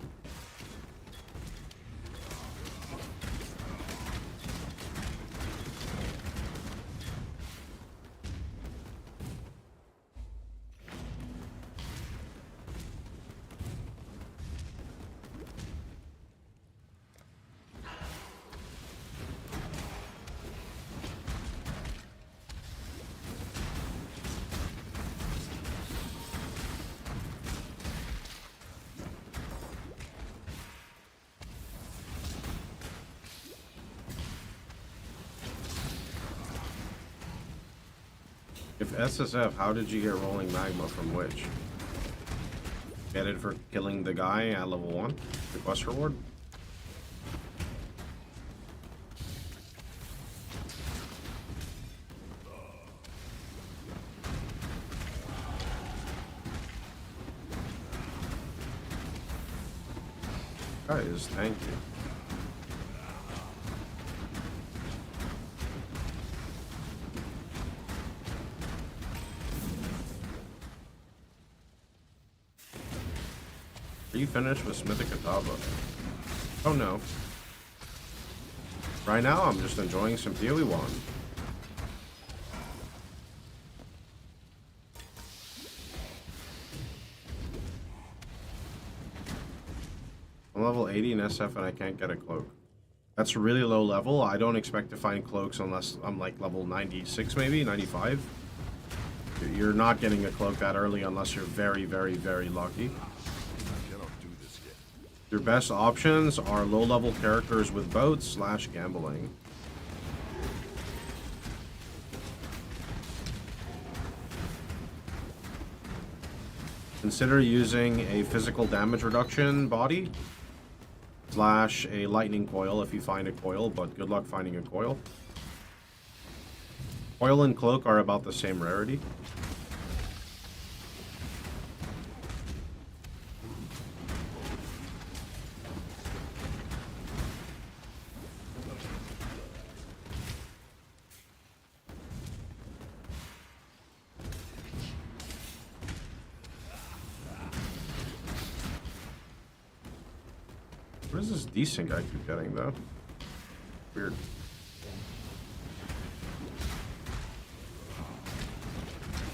If SSF, how did you get rolling magma from which? Get it for killing the guy at level 1? The quest reward? Guys, thank you. Are you finished with Smithic Kataba? Oh no. Right now I'm just enjoying some POE1. I'm level 80 in SF and I can't get a cloak. That's really low level. I don't expect to find cloaks unless I'm like level 96 maybe, 95. You're not getting a cloak that early unless you're very, very, very lucky. Your best options are low-level characters with boats / gambling. Consider using a physical damage reduction body / a lightning coil if you find a coil, but good luck finding a coil. Coil and cloak are about the same rarity. What is this desync I keep getting, though? Weird.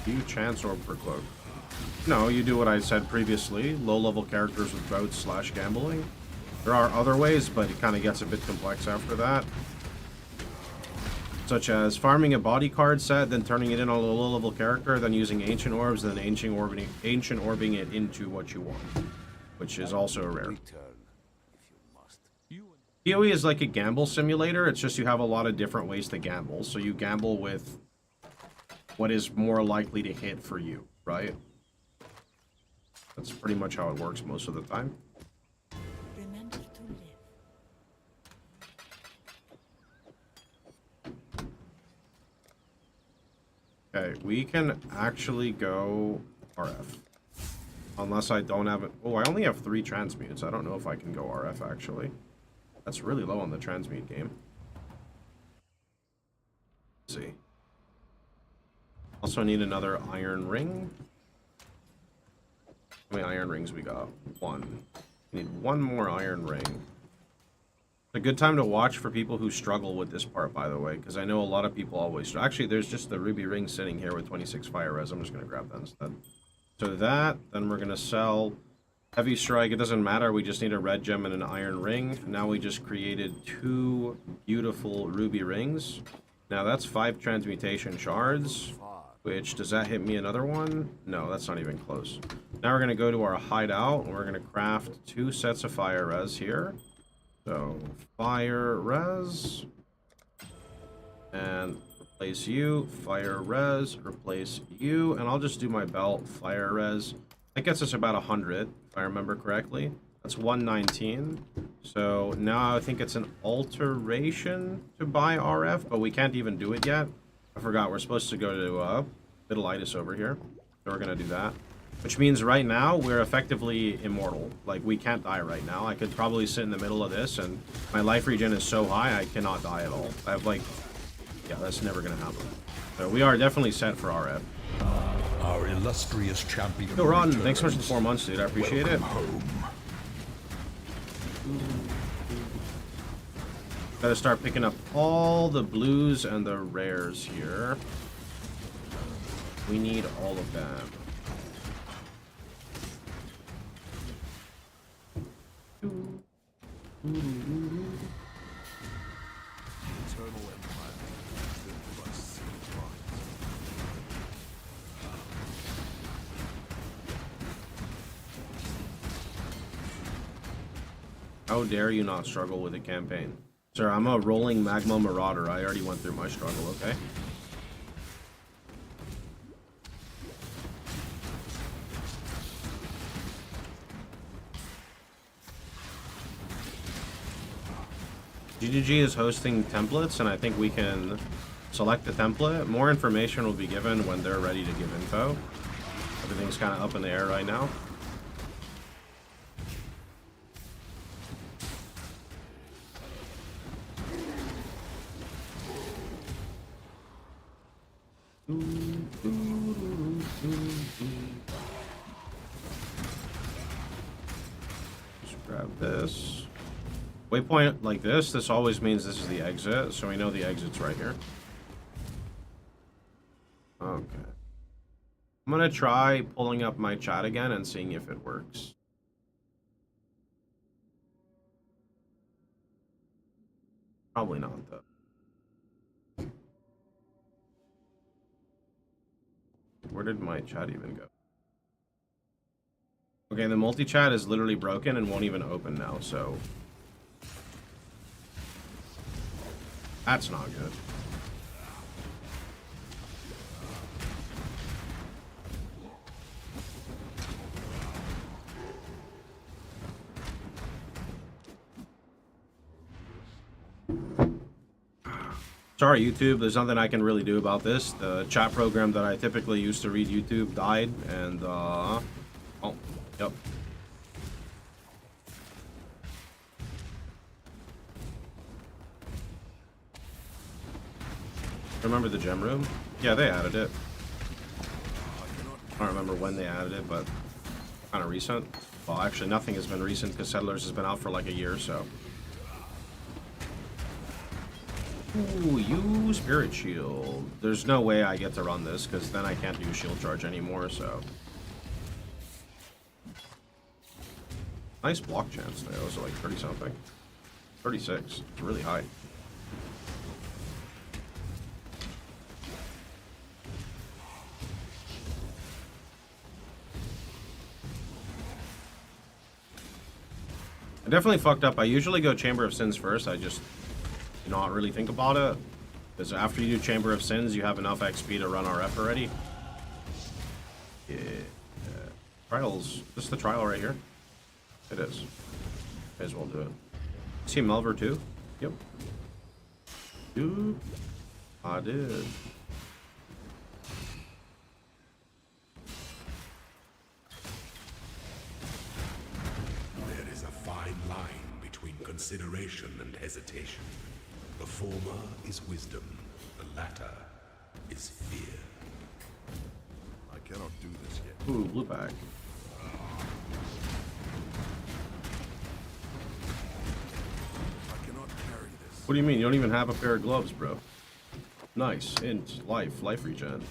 Do you chance orb for cloak? No, you do what I said previously. Low-level characters with boats / gambling. There are other ways, but it kind of gets a bit complex after that. Such as farming a body card set, then turning it in on a low-level character, then using ancient orbs, then ancient orbing it into what you want, which is also rare. POE is like a gamble simulator. It's just you have a lot of different ways to gamble. So you gamble with what is more likely to hit for you, right? That's pretty much how it works most of the time. Remember to live. Okay, we can actually go RF. Unless I don't have it. Oh, I only have 3 transmutes. I don't know if I can go RF, actually. That's really low on the transmute game. Let's see. Also need another iron ring. How many iron rings we got? 1. We need 1 more iron ring. It's a good time to watch for people who struggle with this part, by the way, because I know a lot of people always... Actually, there's just the ruby ring sitting here with 26 fire res. I'm just going to grab that instead. So that, then we're going to sell heavy strike. It doesn't matter. We just need a red gem and an iron ring. Now we just created 2 beautiful ruby rings. Now that's 5 transmutation shards. Which, does that hit me another one? No, that's not even close. Now we're going to go to our hideout, and we're going to craft 2 sets of fire res here. So, fire res. And replace you. Fire res. Replace you. And I'll just do my belt. Fire res. That gets us about 100, if I remember correctly. That's 119. So, now I think it's an alteration to buy RF, but we can't even do it yet. I forgot, we're supposed to go to Vitalitis over here. So we're going to do that. Which means right now, we're effectively immortal. Like, we can't die right now. I could probably sit in the middle of this, and my life regen is so high, I cannot die at all. I have, like... Yeah, that's never going to happen. So we are definitely set for RF. Our illustrious champion. Yo, Ron, thanks so much for the 4 months, dude. I appreciate it. Home. Gotta start picking up all the blues and the rares here. We need all of them. Eternal Empire. Built by sealed minds. How dare you not struggle with a campaign? Sir, I'm a rolling magma marauder. I already went through my struggle, okay? GGG is hosting templates, and I think we can select the template. More information will be given when they're ready to give info. Everything's kind of up in the air right now. Just grab this. Waypoint like this always means this is the exit, so we know the exit's right here. Okay. I'm gonna try pulling up my chat again and seeing if it works. Probably not, though. Where did my chat even go? Okay, the multi-chat is literally broken and won't even open now, so... That's not good. Sorry, YouTube. There's nothing I can really do about this. The chat program that I typically use to read YouTube died, and, oh, yep. Remember the gem room? Yeah, they added it. I don't remember when they added it, but kind of recent. Well, actually, nothing has been recent because Settlers has been out for like a year, so. Ooh, you Spirit Shield. There's no way I get to run this, because then I can't do Shield Charge anymore, so... Nice block chance there. Those are like 30-something. 36. It's really high. I definitely fucked up. I usually go Chamber of Sins first. I just do not really think about it. Because after you do Chamber of Sins, you have enough XP to run RF already. Yeah. Trials. This is the trial right here? It is. May as well do it. See Melver too? Yep. Dude. I did. There is a fine line between consideration and hesitation. The former is wisdom, the latter is fear. I cannot do this yet. Ooh, blue pack. I cannot carry this. What do you mean? You don't even have a pair of gloves, bro. Nice. Int. Life regen.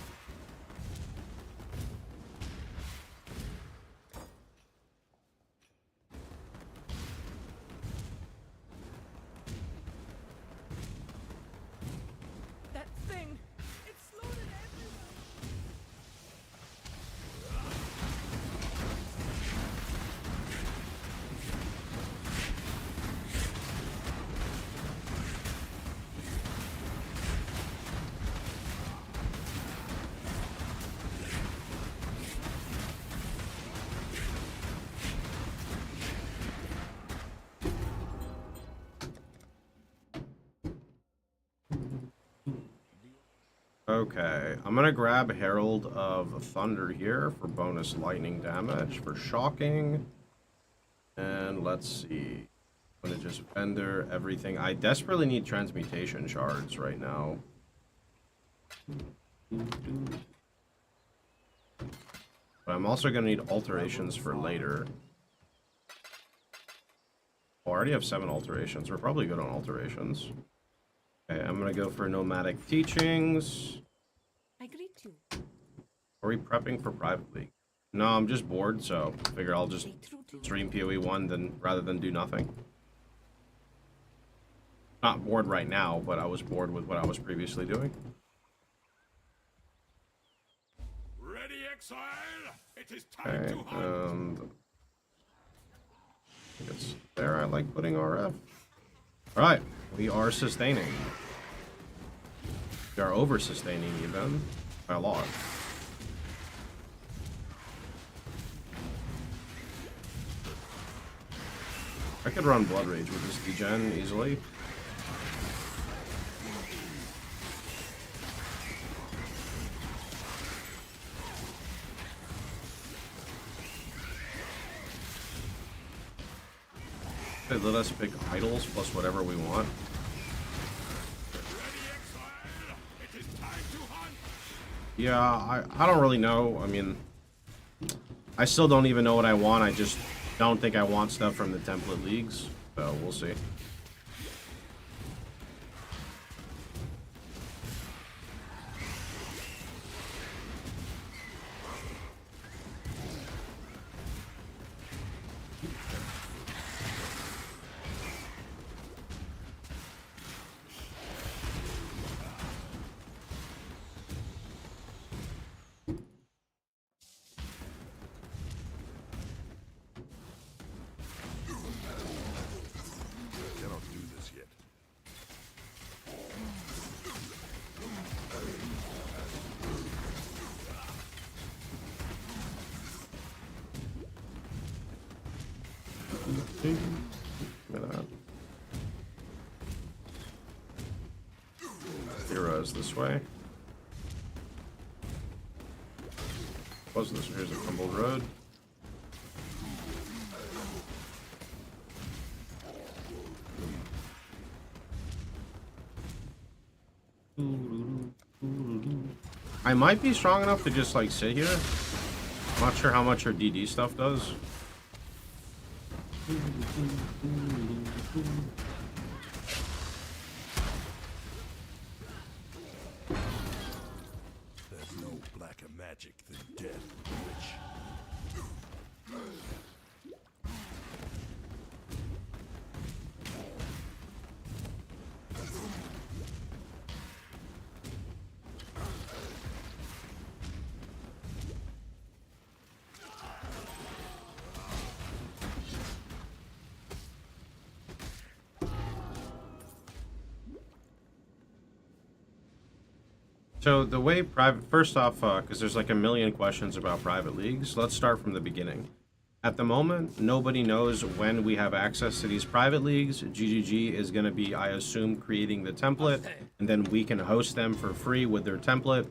That thing! It's loaded everywhere! Okay, I'm gonna grab Herald of Thunder here for bonus lightning damage, for shocking. And let's see. I'm gonna just vendor everything. I desperately need transmutation shards right now. But I'm also gonna need alterations for later. Oh, I already have 7 alterations. We're probably good on alterations. Okay, I'm gonna go for nomadic teachings. I greet you. Are we prepping for private league? No, I'm just bored, so I figure I'll just Stay true to stream POE1 then rather than do nothing. Not bored right now, but I was bored with what I was previously doing. Ready, exile! It is Okay, time to hunt! I think it's there. I like putting RF. Alright, we are sustaining. We are over sustaining even by a lot. I could run Blood Rage with this degen easily. They let us pick idols plus whatever we want. Yeah, I don't really know. I mean, I still don't even know what I want. I just don't think I want stuff from the template leagues. So we'll see. Cannot do this yet. Give me that. Heroes this way. Was this? Here's a crumbled road. I might be strong enough to just like sit here. I'm not sure how much her DD stuff does. magic than death, Lich. So the way private, first off, because there's like a million questions about private leagues, let's start from the beginning. At the moment, nobody knows when we have access to these private leagues. GGG is going to be, I assume, creating the template, and then we can host them for free with their template.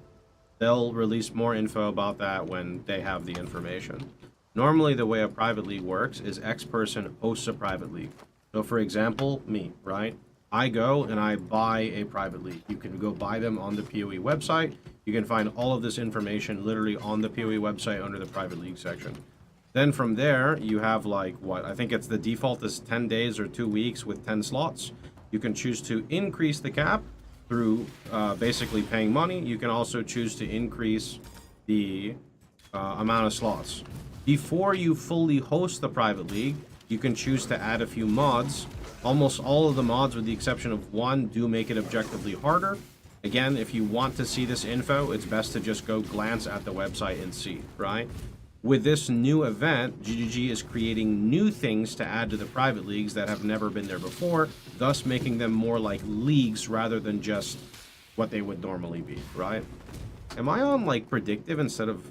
They'll release more info about that when they have the information. Normally, the way a private league works is X person hosts a private league. So, for example, me, right? I go and I buy a private league. You can go buy them on the POE website. You can find all of this information literally on the POE website under the private league section. Then from there, you have like what? I think it's the default is 10 days or 2 weeks with 10 slots. You can choose to increase the cap through basically paying money. You can also choose to increase the amount of slots. Before you fully host the private league, you can choose to add a few mods. Almost all of the mods, with the exception of one, do make it objectively harder. Again, if you want to see this info, it's best to just go glance at the website and see, right? With this new event, GGG is creating new things to add to the private leagues that have never been there before, thus making them more like leagues rather than just what they would normally be, right? Am I on, like, predictive instead of...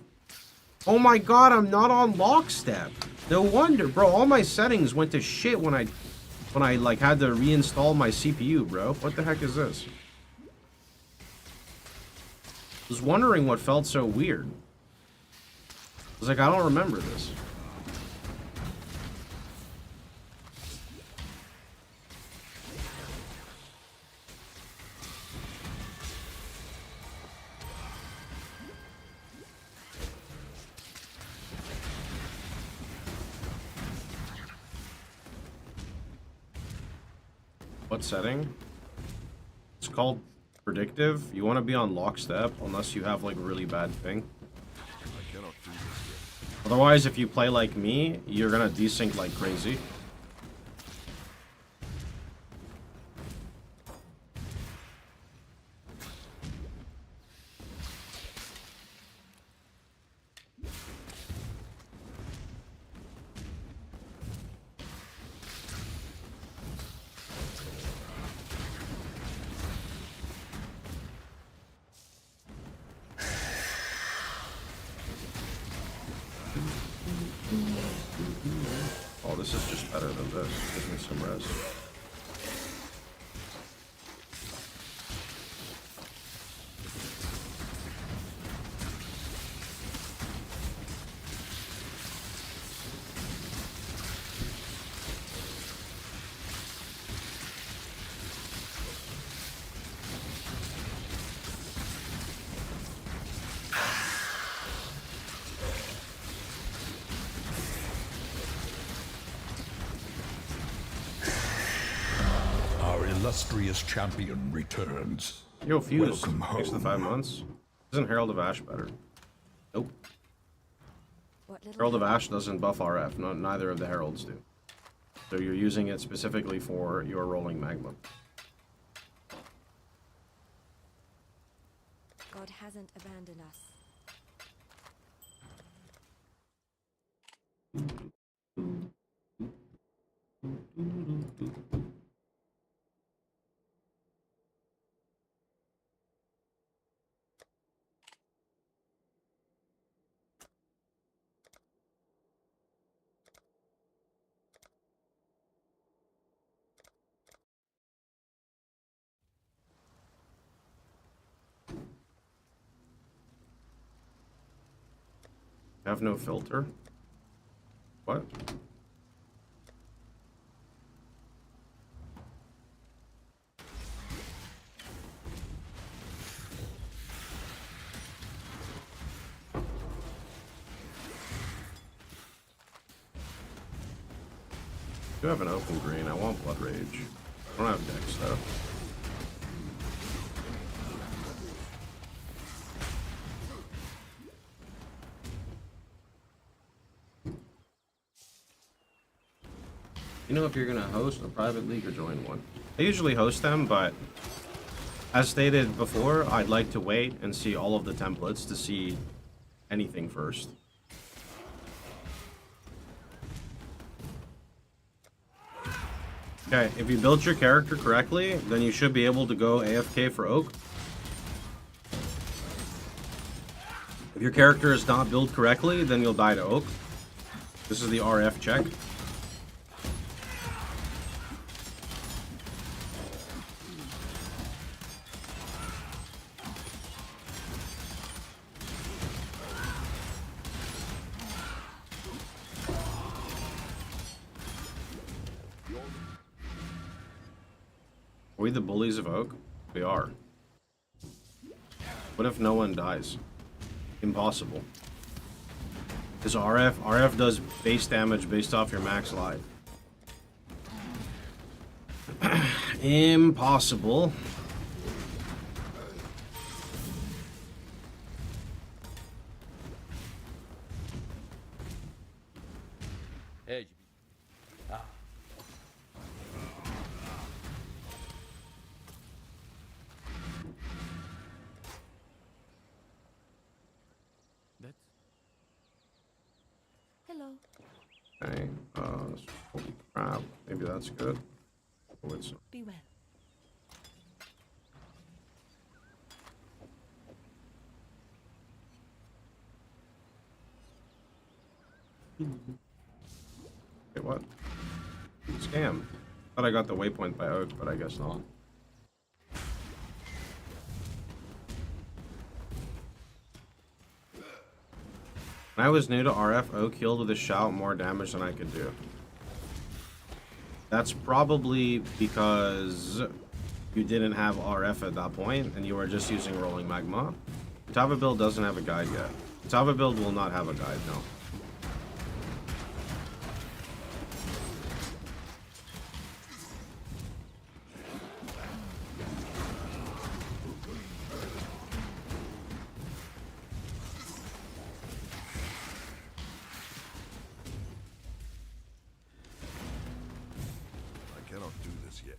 Oh my god, I'm not on lockstep! No wonder, bro, all my settings went to shit when I like had to reinstall my CPU, bro. What the heck is this? I was wondering what felt so weird. I was like, I don't remember this. What setting? It's called predictive. You want to be on lockstep unless you have like really bad ping. I cannot do this yet. Otherwise, if you play like me, you're gonna desync like crazy. Oh, this is just better than this. Give me some rest. Illustrious champion returns. Yo, Fuse. Welcome Thanks to the 5 months. Isn't Herald of Ash better? Nope. Herald of Ash doesn't buff RF. No, neither of the Heralds do. So you're using it specifically for your rolling magma. God hasn't abandoned us. Have no filter? What? I do have an open green. I want Blood Rage. I don't have Dex though. You know if you're gonna host a private league or join one. I usually host them, but as stated before, I'd like to wait and see all of the templates to see anything first. Okay, if you built your character correctly, then you should be able to go AFK for Oak. If your character is not built correctly, then you'll die to Oak. This is the RF check. Are we the bullies of Oak? We are. What if no one dies? Impossible. Because RF does base damage based off your max life. Impossible. Hello. Okay, holy crap. Maybe that's good. Oh, it's... Be well. Wait, what? Scam. Thought I got the waypoint by Oak, but I guess not. When I was new to RF, Oak healed with a shout more damage than I could do. That's probably because you didn't have RF at that point, and you were just using Rolling Magma. Tava build doesn't have a guide yet. Tava build will not have a guide, no. I cannot do this yet.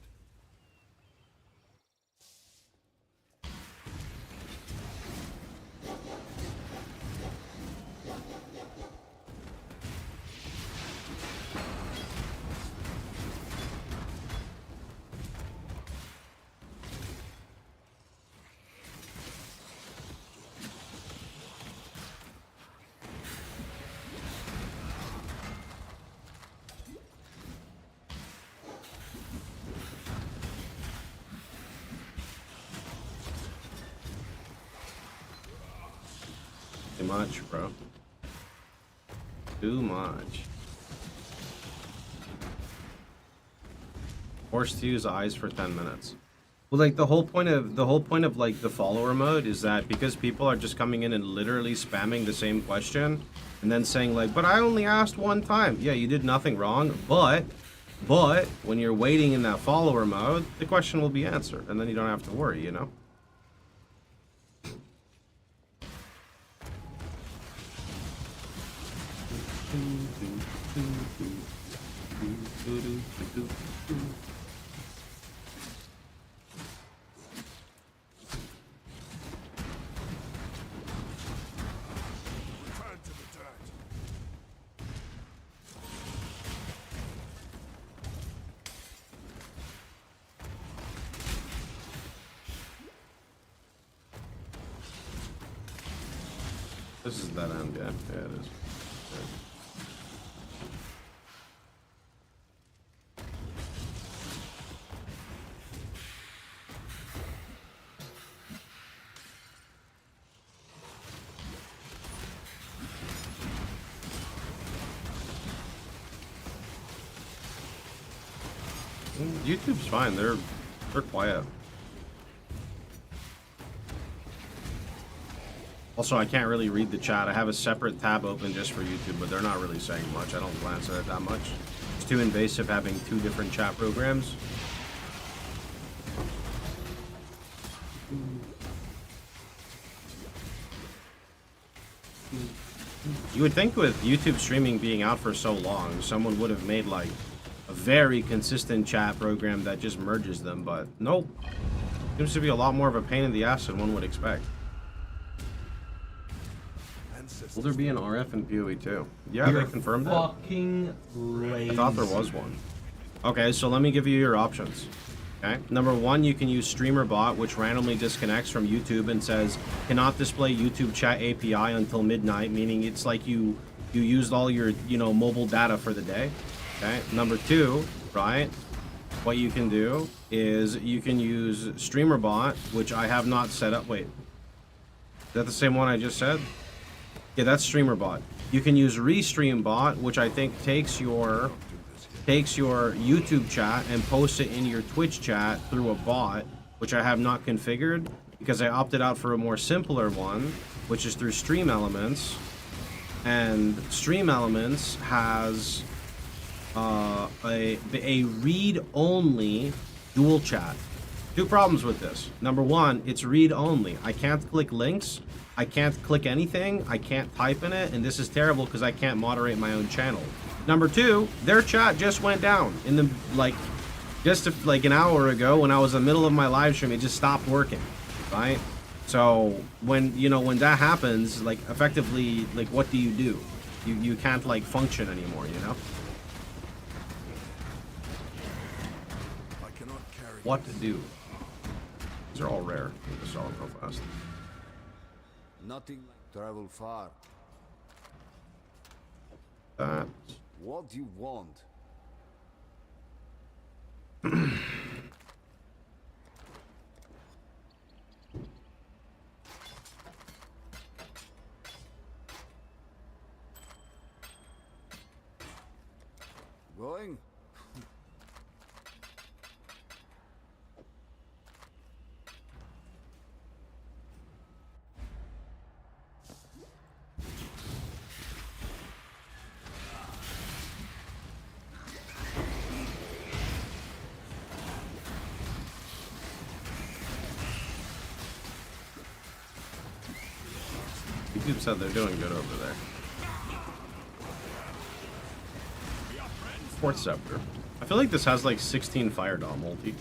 Too much, bro. Too much. Forced to use eyes for 10 minutes. Well, like the whole point of like the follower mode is that because people are just coming in and literally spamming the same question and then saying like, but I only asked one time. Yeah, you did nothing wrong, but when you're waiting in that follower mode, the question will be answered and then you don't have to worry, you know? Return to the dirt. This is that end, yeah. Yeah, it is. YouTube's fine. They're quiet. Also, I can't really read the chat. I have a separate tab open just for YouTube, but they're not really saying much. I don't glance at it that much. It's too invasive having two different chat programs. You would think with YouTube streaming being out for so long, someone would have made like a very consistent chat program that just merges them, but nope. Seems to be a lot more of a pain in the ass than one would expect. Will there be an RF in POE2? Yeah, they confirmed it. Fucking lazy. I thought there was one. Okay, so let me give you your options. Okay, number one, you can use Streamer Bot, which randomly disconnects from YouTube and says cannot display YouTube chat API until midnight, meaning it's like you used all your mobile data for the day. Okay, number two, right? What you can do is you can use Streamer Bot, which I have not set up. Wait, is that the same one I just said? Yeah, that's Streamer Bot. You can use Restream Bot, which I think takes your YouTube chat and posts it in your Twitch chat through a bot, which I have not configured because I opted out for a more simpler one, which is through Stream Elements. And Stream Elements has a read-only dual chat. Two problems with this. Number one, it's read-only. I can't click links. I can't click anything. I can't type in it, and this is terrible because I can't moderate my own channel. Number two, their chat just went down in the just an hour ago when I was in the middle of my live stream. It just stopped working, right? So when that happens, effectively, what do? You can't function anymore, I cannot carry What to do? These are all rare. Just saw them real fast. Nothing like travel far. What do you want? Going? YouTube said they're doing good over there. Fourth Scepter. I feel like this has 16 Fire Dom multi.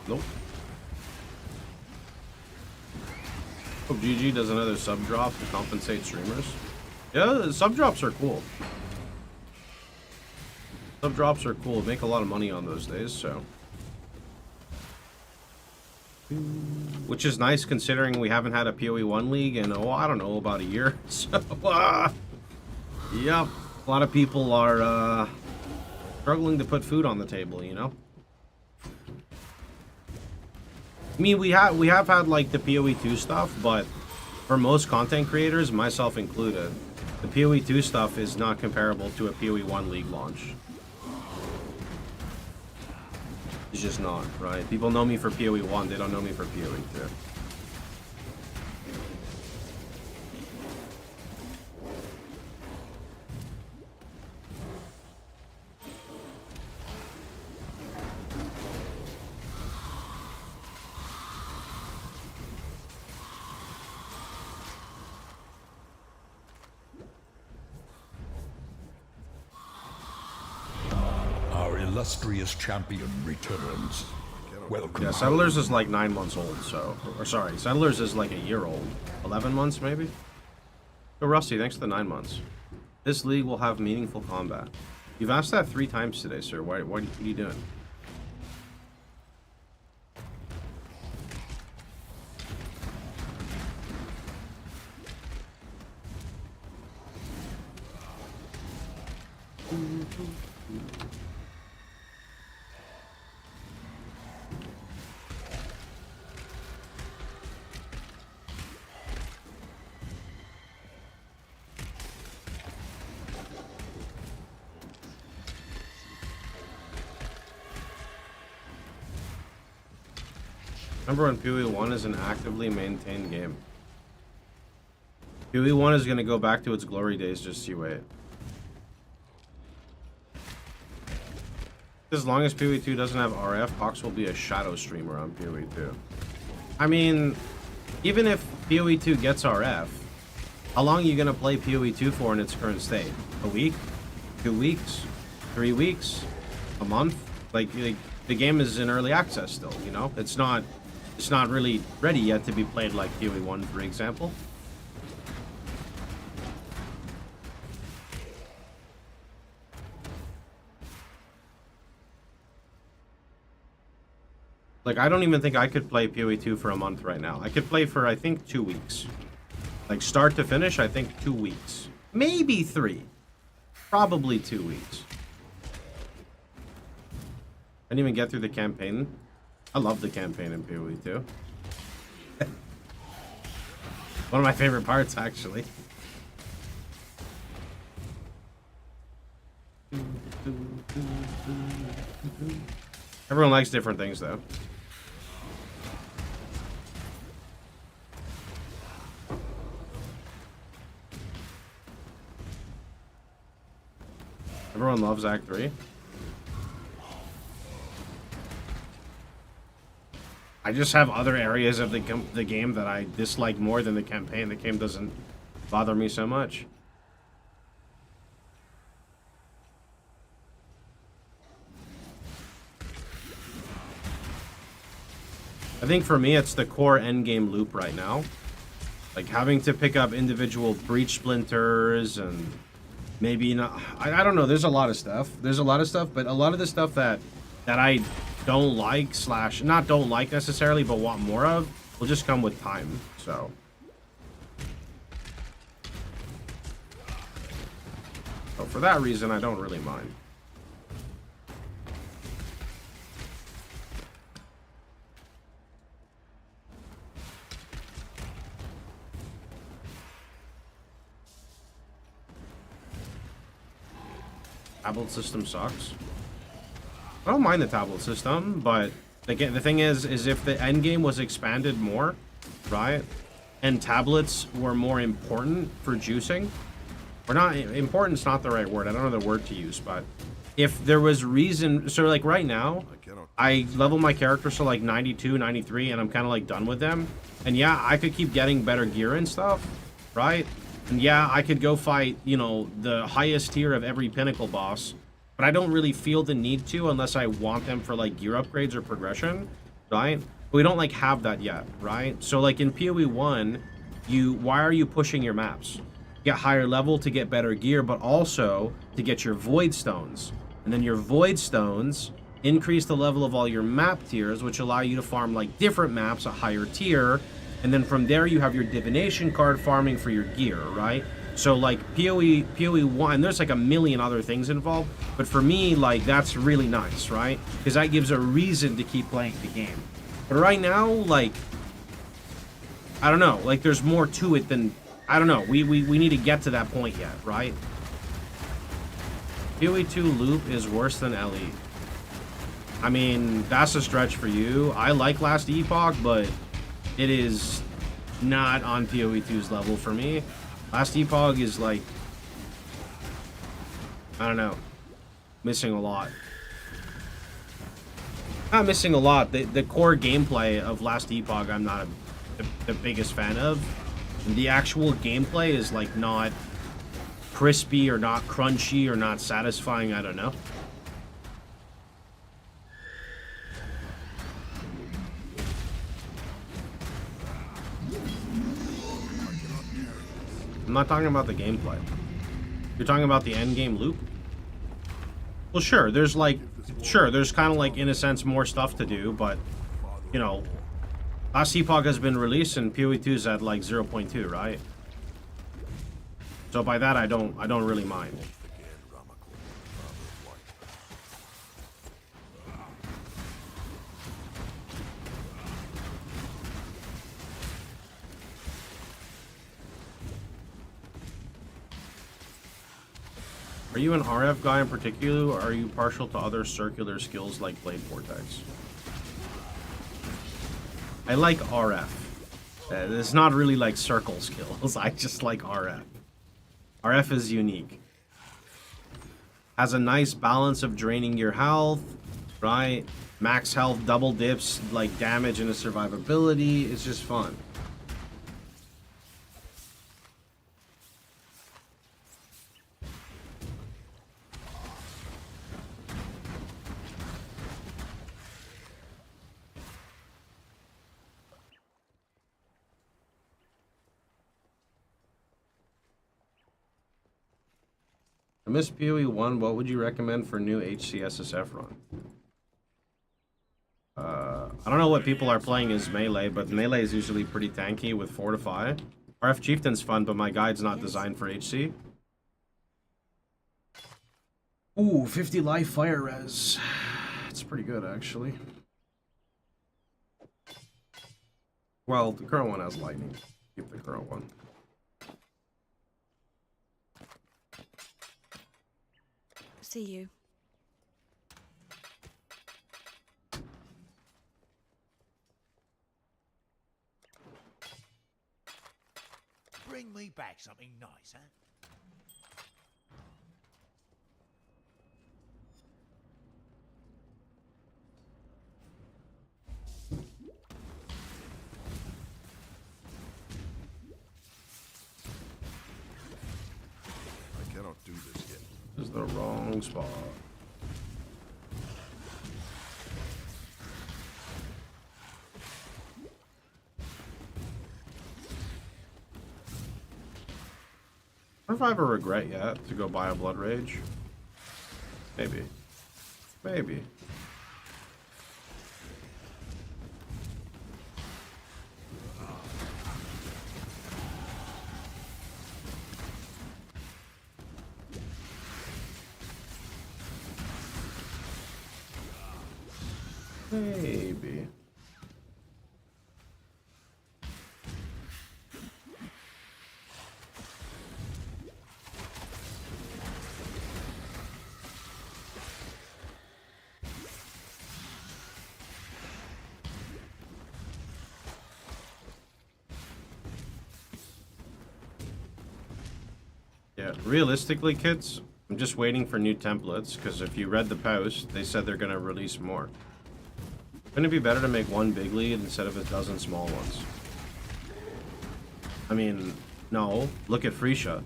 Nope. Hope GG does another sub drop to compensate streamers. Yeah, sub drops are cool. Sub drops are cool. Make a lot of money on those days, so. Which is nice considering we haven't had a POE1 league in, I don't know, about a year. So, yep. A lot of people are struggling to put food on the table, I mean, we have had the POE2 stuff, but for most content creators, myself included, the POE2 stuff is not comparable to a POE1 league launch. It's just not, right? People know me for POE1, they don't know me for POE2. Illustrious champion returns. Welcome. Yeah, Settlers is 9 months old, so... Or sorry, Settlers is a year old. 11 months, maybe? Oh, Rusty, thanks for the 9 months. This league will have meaningful combat. You've asked that 3 times today, sir. What are you doing? Remember when POE1 is an actively maintained game. POE1 is going to go back to its glory days, just you wait. As long as POE2 doesn't have RF, Hawks will be a shadow streamer on POE2. I mean, even if POE2 gets RF, how long are you going to play POE2 for in its current state? A week? 2 weeks? 3 weeks? a month. Like the game is in early access still, you know? It's not really ready yet to be played like POE1, for example. Like, I don't even think I could play POE2 for a month right now. I could play for, I think, 2 weeks. Like, start to finish, I think 2 weeks. Maybe 3. Probably 2 weeks. I didn't even get through the campaign. I love the campaign in POE2. One of my favorite parts, actually. Everyone likes different things, though. Everyone loves Act 3. I just have other areas of the game that I dislike more than the campaign. The game doesn't bother me so much. I think for me, it's the core endgame loop right now. Like having to pick up individual breach splinters and maybe not. I don't know. There's a lot of stuff. There's a lot of stuff, but a lot of the stuff that I don't like / not don't like necessarily, but want more of will just come with time. So. So for that reason, I don't really mind. Tablet system sucks. I don't mind the tablet system, but again, the thing is if the end game was expanded more, right, and tablets were more important for juicing, or not, important's not the right word. I don't know the word to use, but if there was reason, so like right now, I level my characters to like 92, 93, and I'm kind of like done with them. And yeah, I could keep getting better gear and stuff, right? And yeah, I could go fight, you know, the highest tier of every pinnacle boss, but I don't really feel the need to unless I want them for like gear upgrades or progression, right? But we don't like have that yet, right? So like in POE1, why are you pushing your maps? Get higher level to get better gear, but also to get your void stones. And then your void stones increase the level of all your map tiers, which allow you to farm like different maps a higher tier. And then from there, you have your divination card farming for your gear, right? So like POE1, there's like a million other things involved. But for me, like that's really nice, right? Because that gives a reason to keep playing the game. But right now, like, I don't know. Like there's more to it than, I don't know. We need to get to that point yet, right? POE2 loop is worse than LE. I mean, that's a stretch for you. I like Last Epoch, but it is not on POE2's level for me. Last Epoch is like, I don't know, missing a lot. Not missing a lot. The core gameplay of Last Epoch I'm not the biggest fan of. The actual gameplay is like not crispy or not crunchy or not satisfying. I don't know. I'm not talking about the gameplay. You're talking about the end game loop? Well, sure, there's like, there's kind of like, in a sense, more stuff to do, but, you know, Last Epoch has been released and POE2's at like 0.2, right? So by that, I don't really mind. Are you an RF guy in particular, or are you partial to other circular skills like Blade Vortex? I like RF. It's not really like circle skills. I just like RF. RF is unique. Has a nice balance of draining your health, right? Max health, double dips, like damage and a survivability. It's just fun. miss POE1. What would you recommend for new HCSSF run? I don't know what people are playing as melee, but melee is usually pretty tanky with Fortify. RF Chieftain's fun, but my guide's not designed for HC. Ooh, 50 life fire res. It's pretty good, actually. Well, the current one has lightning. Keep the current one. See you. Bring me back something nice, huh? I cannot do this yet. This is the wrong spot. I don't know if I have a regret yet to go buy a Blood Rage. Maybe. Maybe. Maybe. Yeah, realistically, kids, I'm just waiting for new templates, because if you read the post, they said they're going to release more. Wouldn't it be better to make one big lead instead of a dozen small ones? I mean, no. Look at Freesia.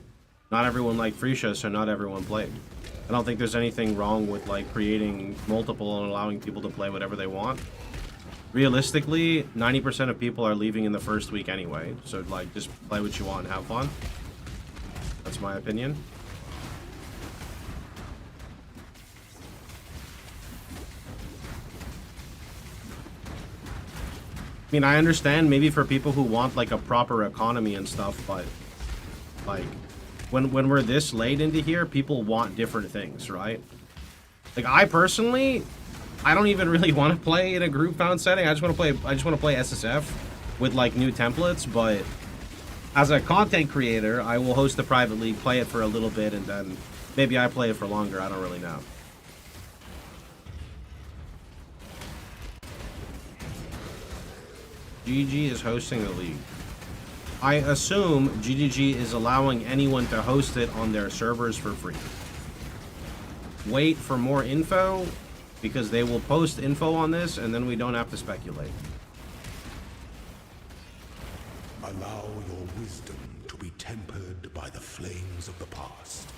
Not everyone liked Freesia, so not everyone played. I don't think there's anything wrong with, like, creating multiple and allowing people to play whatever they want. Realistically, 90% of people are leaving in the first week anyway, so, like, just play what you want and have fun. That's my opinion. I mean, I understand maybe for people who want like a proper economy and stuff, but like when we're this late into here, people want different things, right? Like I personally, I don't even really want to play in a group found setting. I just want to play SSF with like new templates, but as a content creator, I will host a private league, play it for a little bit, and then maybe I play it for longer. I don't really know. GG is hosting the league. I assume GGG is allowing anyone to host it on their servers for free. Wait for more info, because they will post info on this, and then we don't have to speculate. Allow your wisdom to be tempered by the flames of the past.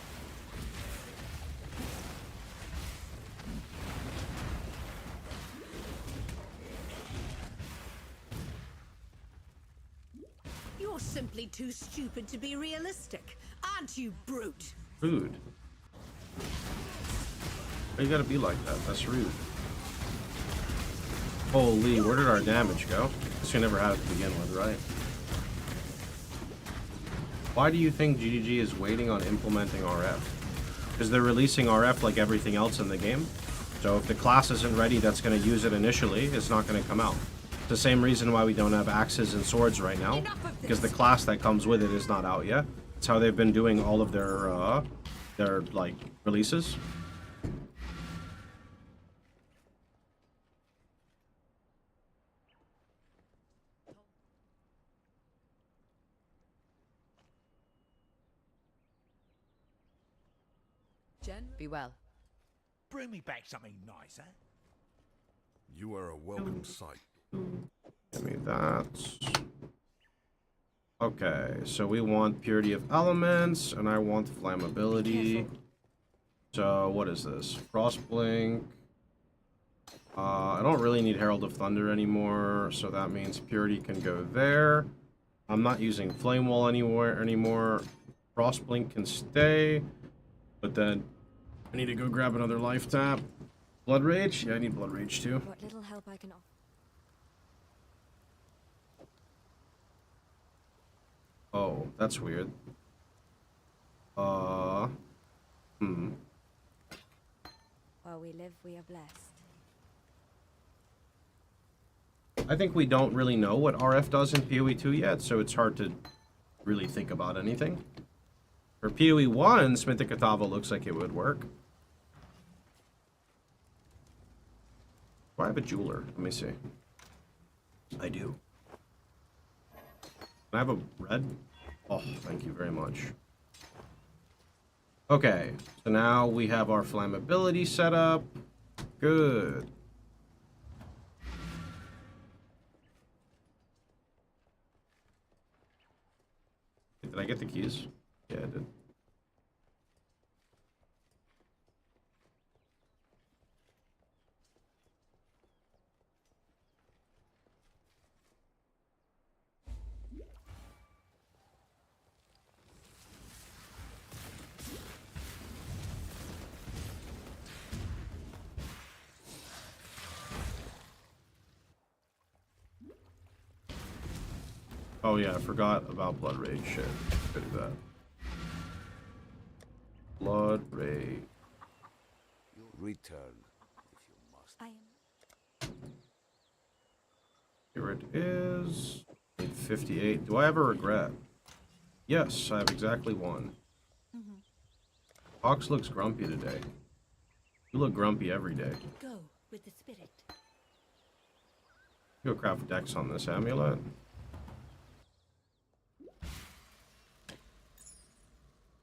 You're simply too stupid to be realistic, aren't you, brute? Rude. Why you gotta be like that? That's rude. Holy, where did our damage go? Guess we never had it to begin with, right? Why do you think GGG is waiting on implementing RF? Because they're releasing RF like everything else in the game. So if the class isn't ready that's going to use it initially, it's not going to come out. It's the same reason why we don't have axes and swords right now. Because the class that comes with it is not out yet. It's how they've been doing all of their like, releases. Be well. Bring me back something nice, huh? You are a welcome sight. Give me that. Okay, so we want purity of elements, and I want flammability. So what is this? Frostblink. I don't really need Herald of Thunder anymore, so that means purity can go there. I'm not using Flame Wall anymore. Frostblink can stay. But then I need to go grab another life tap. Blood Rage? Yeah, I need Blood Rage too. What little help I can offer. Oh, that's weird. While we live, we are blessed. I think we don't really know what RF does in POE2 yet, so it's hard to really think about anything. For POE1, Smith and Catava looks like it would work. Do I have a jeweler? Let me see. I do. Can I have a red? Oh, thank you very much. Okay, so now we have our flammability set up. Good. Did I get the keys? Yeah, I did. Oh yeah, I forgot about Blood Rage. Shit, could do that. Blood Rage. Return if you must. I am. Here it is. 858. Do I have a regret? Yes, I have exactly one. Hawks looks grumpy today. You look grumpy every day. Go with the spirit. Go craft Dex on this amulet.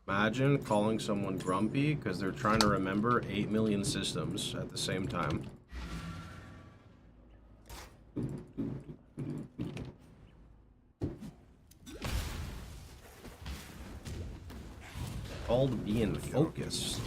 Imagine calling someone grumpy because they're trying to remember 8 million systems at the same time. Called being focused.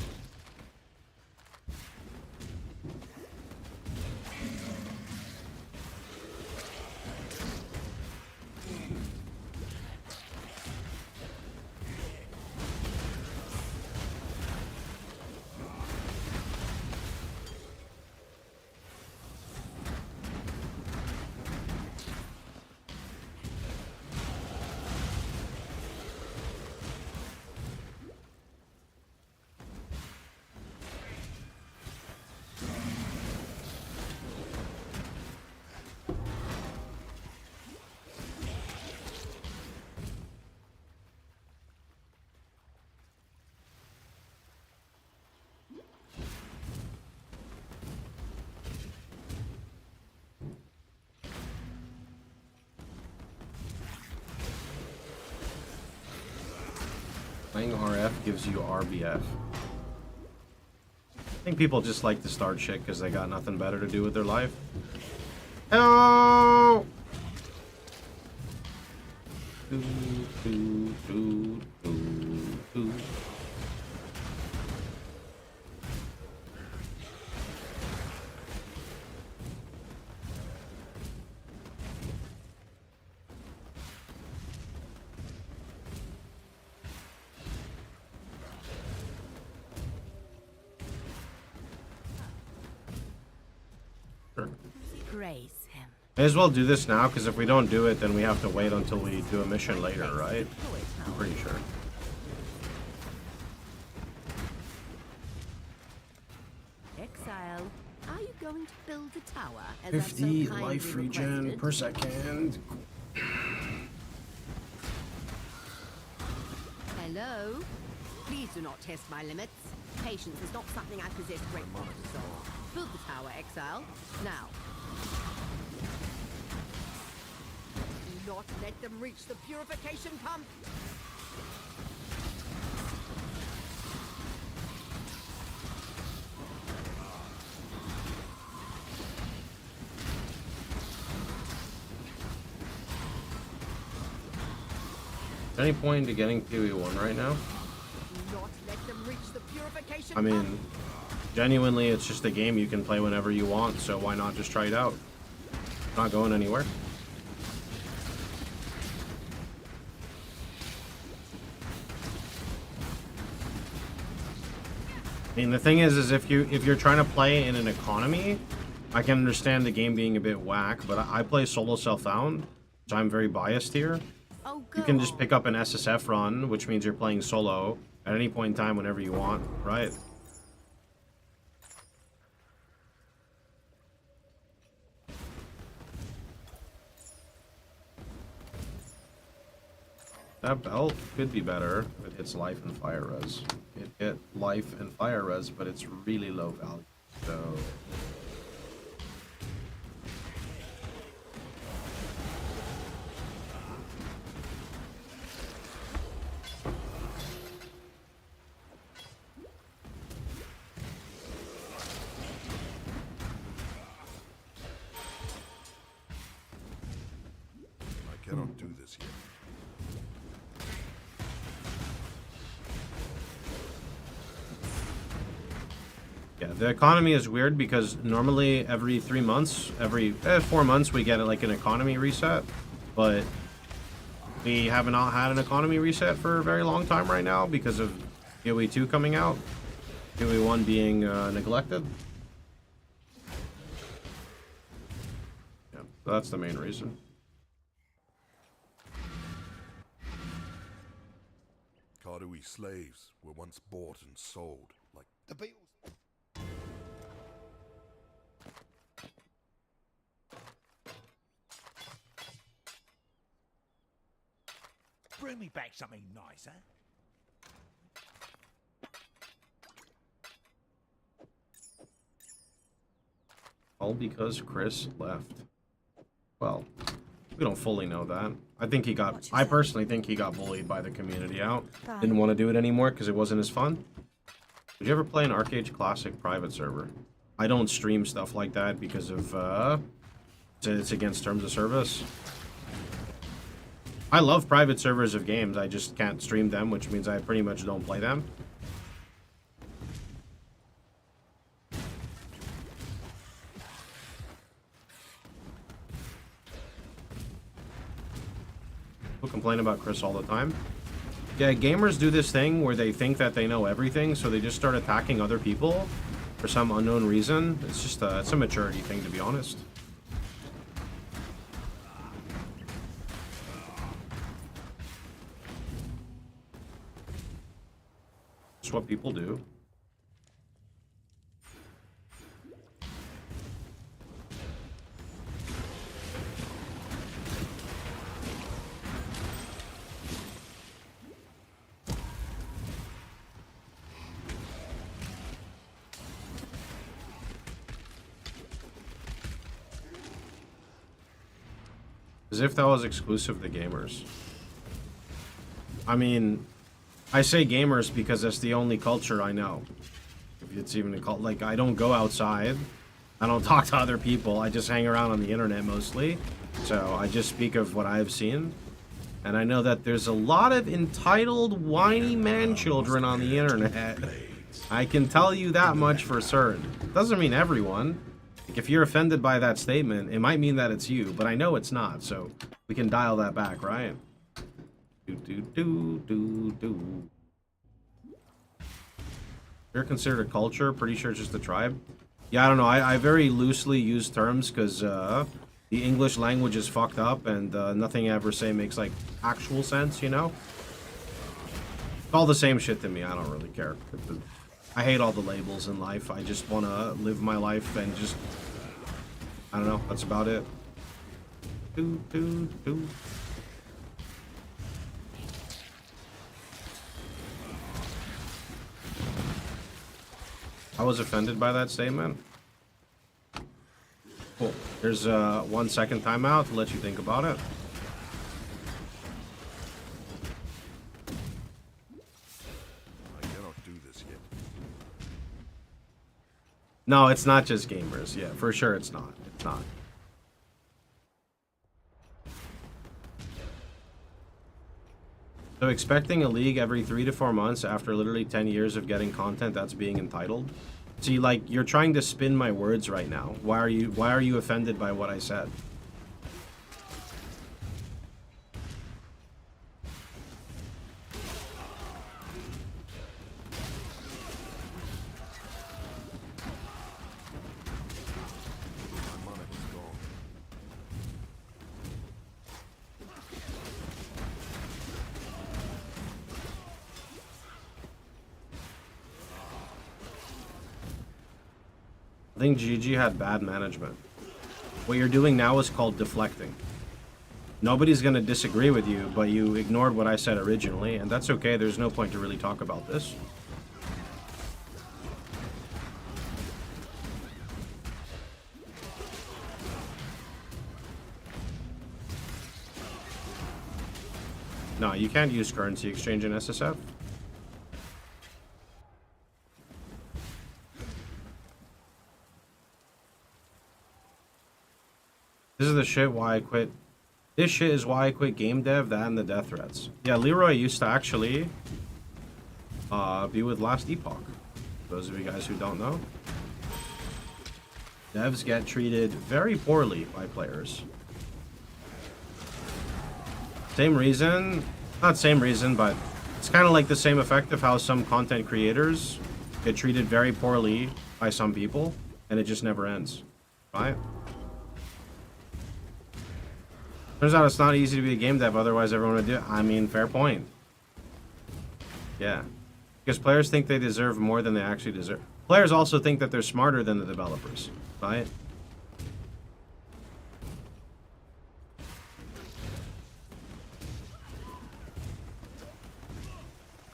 Playing RF gives you RBF. I think people just like to start shit because they got nothing better to do with their life. Hello! Do, do, do, do, do. Praise him. May as well do this now, because if we don't do it, then we have to wait until we do a mission later, right? I'm pretty sure. Exile, are you going to build a tower? As 50 I've so life kindly regen requested? per second. Hello? Please do not test my limits. Patience is not something I possess great quantities of. Build the tower, Exile. Now. Do not let them reach the purification pump. Any point to getting POE1 right now? Do not let them reach the purification I mean, genuinely, it's just a game you can play whenever you want, so why not just try it out? It's not going anywhere. mean, the thing is if you're trying to play in an economy, I can understand the game being a bit whack, but I play solo self-found, so I'm very biased here. Oh, You can just pick up an SSF run, which means you're playing solo at any point in time whenever you want, right? That belt could be better if it hits life and fire res. It hit life and fire res, but it's really low value, so... I cannot do this yet. Yeah, the economy is weird because normally every 3 months, every 4 months, we get like an economy reset, but we have not had an economy reset for a very long time right now because of POE2 coming out, POE1 being neglected. Yeah, so that's the main reason. Kardui slaves were once bought and sold like the Beatles. Bring me back something nicer. All because Chris left. Well, we don't fully know that. I personally think he got bullied by the community out. Bye. Didn't want to do it anymore because it wasn't as fun. Did you ever play an Arcade Classic private server? I don't stream stuff like that because of, it's against terms of service. I love private servers of games, I just can't stream them, which means I pretty much don't play them. People complain about Chris all the time. Yeah, gamers do this thing where they think that they know everything, so they just start attacking other people for some unknown reason. It's just it's a maturity thing, to be honest. It's what people do. As if that was exclusive to gamers. I mean, I say gamers because that's the only culture I know. If it's even a cult, like, I don't go outside. I don't talk to other people. I just hang around on the internet mostly. So I just speak of what I've seen. And I know that there's a lot of entitled, whiny man-children on the internet. I can tell you that much for certain. Doesn't mean everyone. Like, if you're offended by that statement, it might mean that it's you, but I know it's not, so we can dial that back, right? You're considered a culture? Pretty sure it's just a tribe. Yeah, I don't know. I very loosely use terms because the English language is fucked up and nothing I ever say makes, like, actual sense, you know? It's all the same shit to me. I don't really care. I hate all the labels in life. I just want to live my life and just... I don't know. That's about it. I was offended by that statement. Cool. There's 1 second timeout to let you think about it. I cannot do this yet. No, it's not just gamers. Yeah, for sure it's not. It's not. So expecting a league every 3 to 4 months after literally 10 years of getting content that's being entitled. See, like, you're trying to spin my words right now. Why are you offended by what I said? I think GG had bad management. What you're doing now is called deflecting. Nobody's going to disagree with you, but you ignored what I said originally, and that's okay. There's no point to really talk about this. No, you can't use currency exchange in SSF. This is the shit why I quit. This shit is why I quit game dev, that and the death threats. Yeah, Leroy used to actually be with Last Epoch. Those of you guys who don't know. Devs get treated very poorly by players. Same reason, not same reason, but it's kind of like the same effect of how some content creators get treated very poorly by some people, and it just never ends, right? Turns out it's not easy to be a game dev, otherwise everyone would do it. I mean, fair point. Yeah. Because players think they deserve more than they actually deserve. Players also think that they're smarter than the developers, right?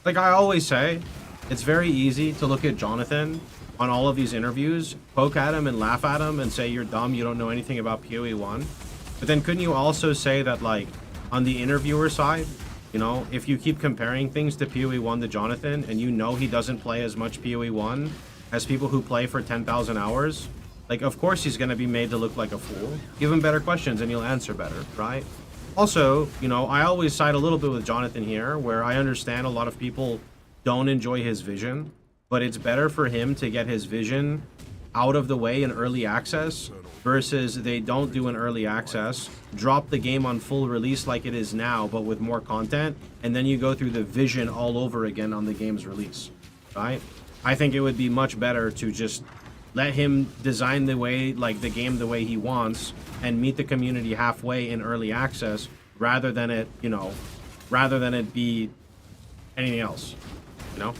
Like I always say, it's very easy to look at Jonathan on all of these interviews, poke at him and laugh at him and say you're dumb, you don't know anything about POE1. But then couldn't you also say that, like, on the interviewer side, you know, if you keep comparing things to POE1 to Jonathan and you know he doesn't play as much POE1 as people who play for 10,000 hours, like, of course he's going to be made to look like a fool. Give him better questions and he'll answer better, right? Also, you know, I always side a little bit with Jonathan here, where I understand a lot of people don't enjoy his vision, but it's better for him to get his vision out of the way in early access versus they don't do an early access, drop the game on full release like it is now, but with more content, and then you go through the vision all over again on the game's release, right? I think it would be much better to just let him design the way, like the game the way he wants, and meet the community halfway in early access, rather than it, you know, rather than it be anything else, you know?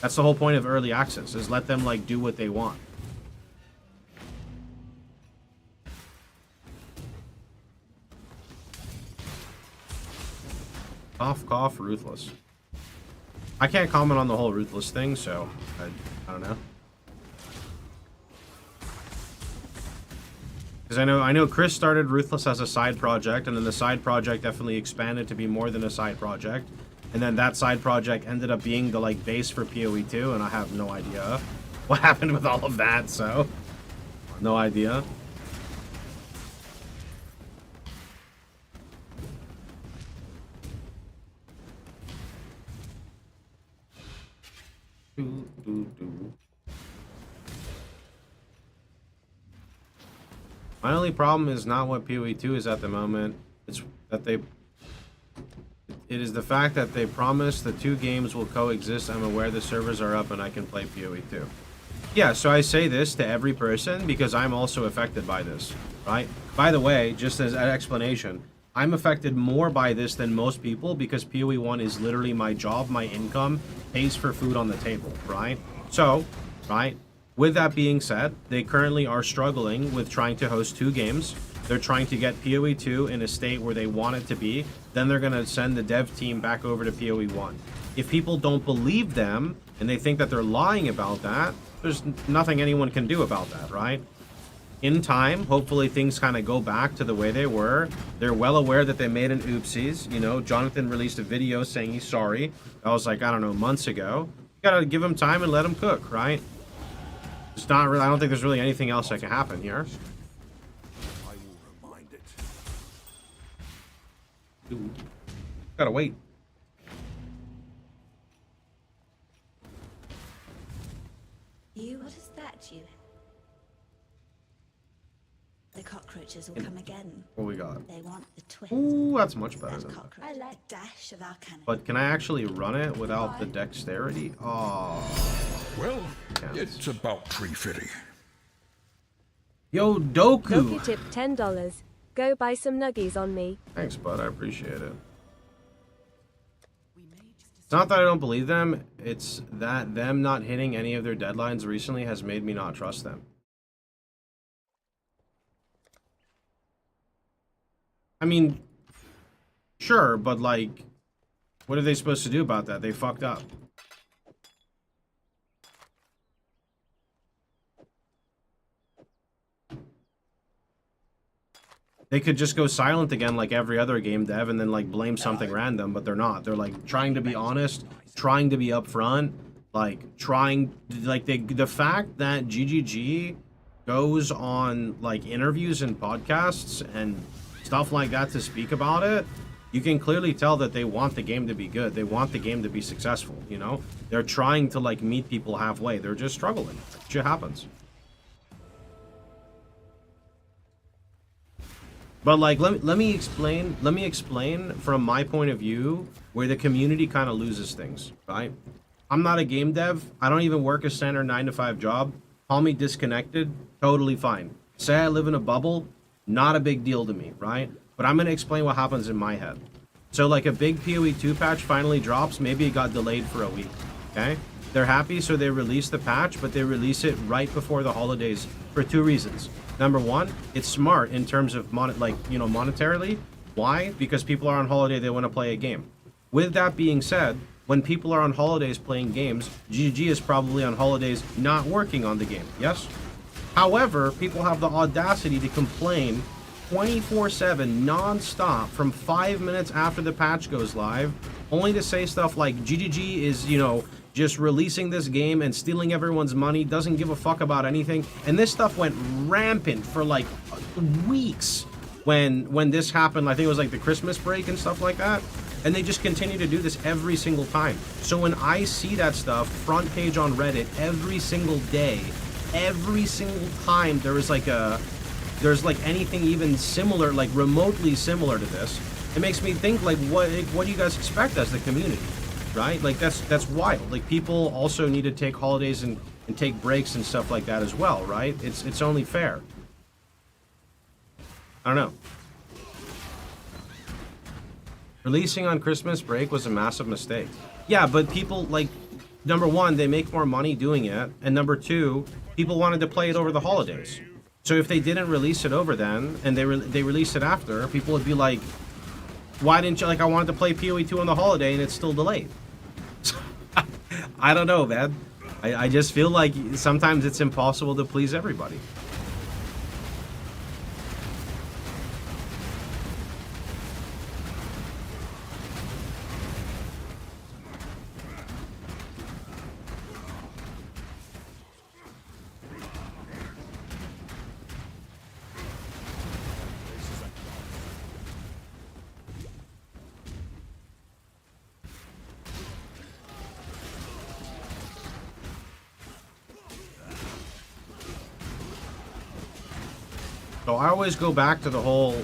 That's the whole point of early access, is let them, like, do what they want. Cough, cough, ruthless. I can't comment on the whole ruthless thing, so I don't know. Because I know Chris started Ruthless as a side project, and then the side project definitely expanded to be more than a side project. And then that side project ended up being the, like, base for POE2, and I have no idea what happened with all of that, so no idea. My only problem is not what POE2 is at the moment. It's that it is the fact that they promise the two games will coexist. I'm aware the servers are up and I can play POE2. Yeah, so I say this to every person because I'm also affected by this, right? By the way, just as an explanation, I'm affected more by this than most people because POE1 is literally my job, my income, pays for food on the table, right? So, right, with that being said, they currently are struggling with trying to host two games. They're trying to get POE2 in a state where they want it to be. Then they're going to send the dev team back over to POE1. If people don't believe them and they think that they're lying about that, there's nothing anyone can do about that, right? In time, hopefully things kind of go back to the way they were. They're well aware that they made an oopsies. You know, Jonathan released a video saying he's sorry. That was like, I don't know, months ago. You gotta give him time and let him cook, right? It's not really, I don't think there's really anything else that can happen here. I will remind it. Ooh. Gotta wait. What is that, you? The cockroaches will come again. What we got? They want the twist. Ooh, that's much better than that. Cockroach. I like dash of arcana. But can I actually run it without the dexterity? Oh. Well, it's about tree fitting. Yo, Doku! Doku tip $10. Go buy some nuggies on me. Thanks, bud. I appreciate it. It's not that I don't believe them. It's that them not hitting any of their deadlines recently has made me not trust them. I mean, sure, but like, what are they supposed to do about that? They fucked up. They could just go silent again like every other game dev and then like blame something random, but they're not. They're like trying to be honest, trying to be upfront, like trying like the fact that GGG goes on like interviews and podcasts and stuff like that to speak about it, you can clearly tell that they want the game to be good. They want the game to be successful, you know? They're trying to like meet people halfway. They're just struggling. Shit happens. But like, let me explain from my point of view where the community kind of loses things, right? I'm not a game dev. I don't even work a standard 9-to-5 job. Call me disconnected, totally fine. Say I live in a bubble, not a big deal to me, right? But I'm gonna explain what happens in my head. So like a big POE2 patch finally drops, maybe it got delayed for a week, okay? They're happy, so they release the patch, but they release it right before the holidays for 2 reasons. Number one, it's smart in terms of monetarily. Why? Because people are on holiday, they want to play a game. With that being said, when people are on holidays playing games, GG is probably on holidays not working on the game, yes? However, people have the audacity to complain 24/7 non-stop from 5 minutes after the patch goes live, only to say stuff like GGG is, just releasing this game and stealing everyone's money, doesn't give a fuck about anything. And this stuff went rampant for like weeks when this happened. I think it was like the Christmas break and stuff like that. And they just continue to do this every single time. So when I see that stuff front page on Reddit every single day, every single time there's like anything even similar, like remotely similar to this, it makes me think like, what do you guys expect as the community? Right? Like that's wild. Like people also need to take holidays and take breaks and stuff like that as well, right? It's only fair. I don't know. Releasing on Christmas break was a massive mistake. Yeah, but people like, number one, they make more money doing it, and number two, people wanted to play it over the holidays. So if they didn't release it over then and they released it after, people would be like, why didn't you, like, I wanted to play POE2 on the holiday and it's still delayed. I don't know, man. I just feel like sometimes it's impossible to please everybody. So I always go back to the whole,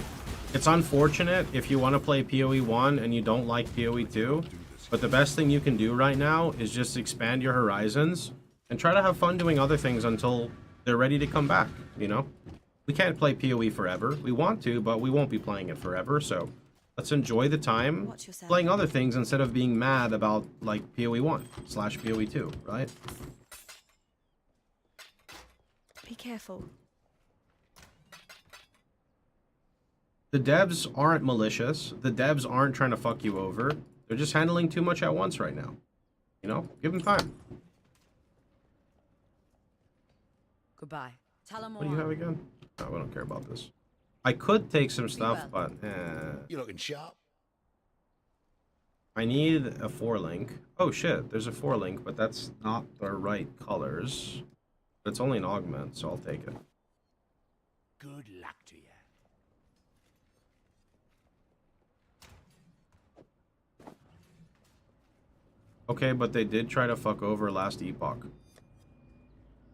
it's unfortunate if you want to play POE1 and you don't like POE2, but the best thing you can do right now is just expand your horizons and try to have fun doing other things until they're ready to come back, you know? We can't play POE forever. We want to, but we won't be playing it forever, so let's enjoy the time playing other things instead of being mad about, like, POE1/POE2, right? Be careful. The devs aren't malicious. The devs aren't trying to fuck you over. They're just handling too much at once right now. You know? Give them time. Goodbye. What do you have again? No, we don't care about this. I could take some stuff, but You looking sharp? I need a 4-link. Oh shit, there's a 4-link, but that's not the right colors. But it's only an augment, so I'll take it. Good luck to you. Okay, but they did try to fuck over last epoch.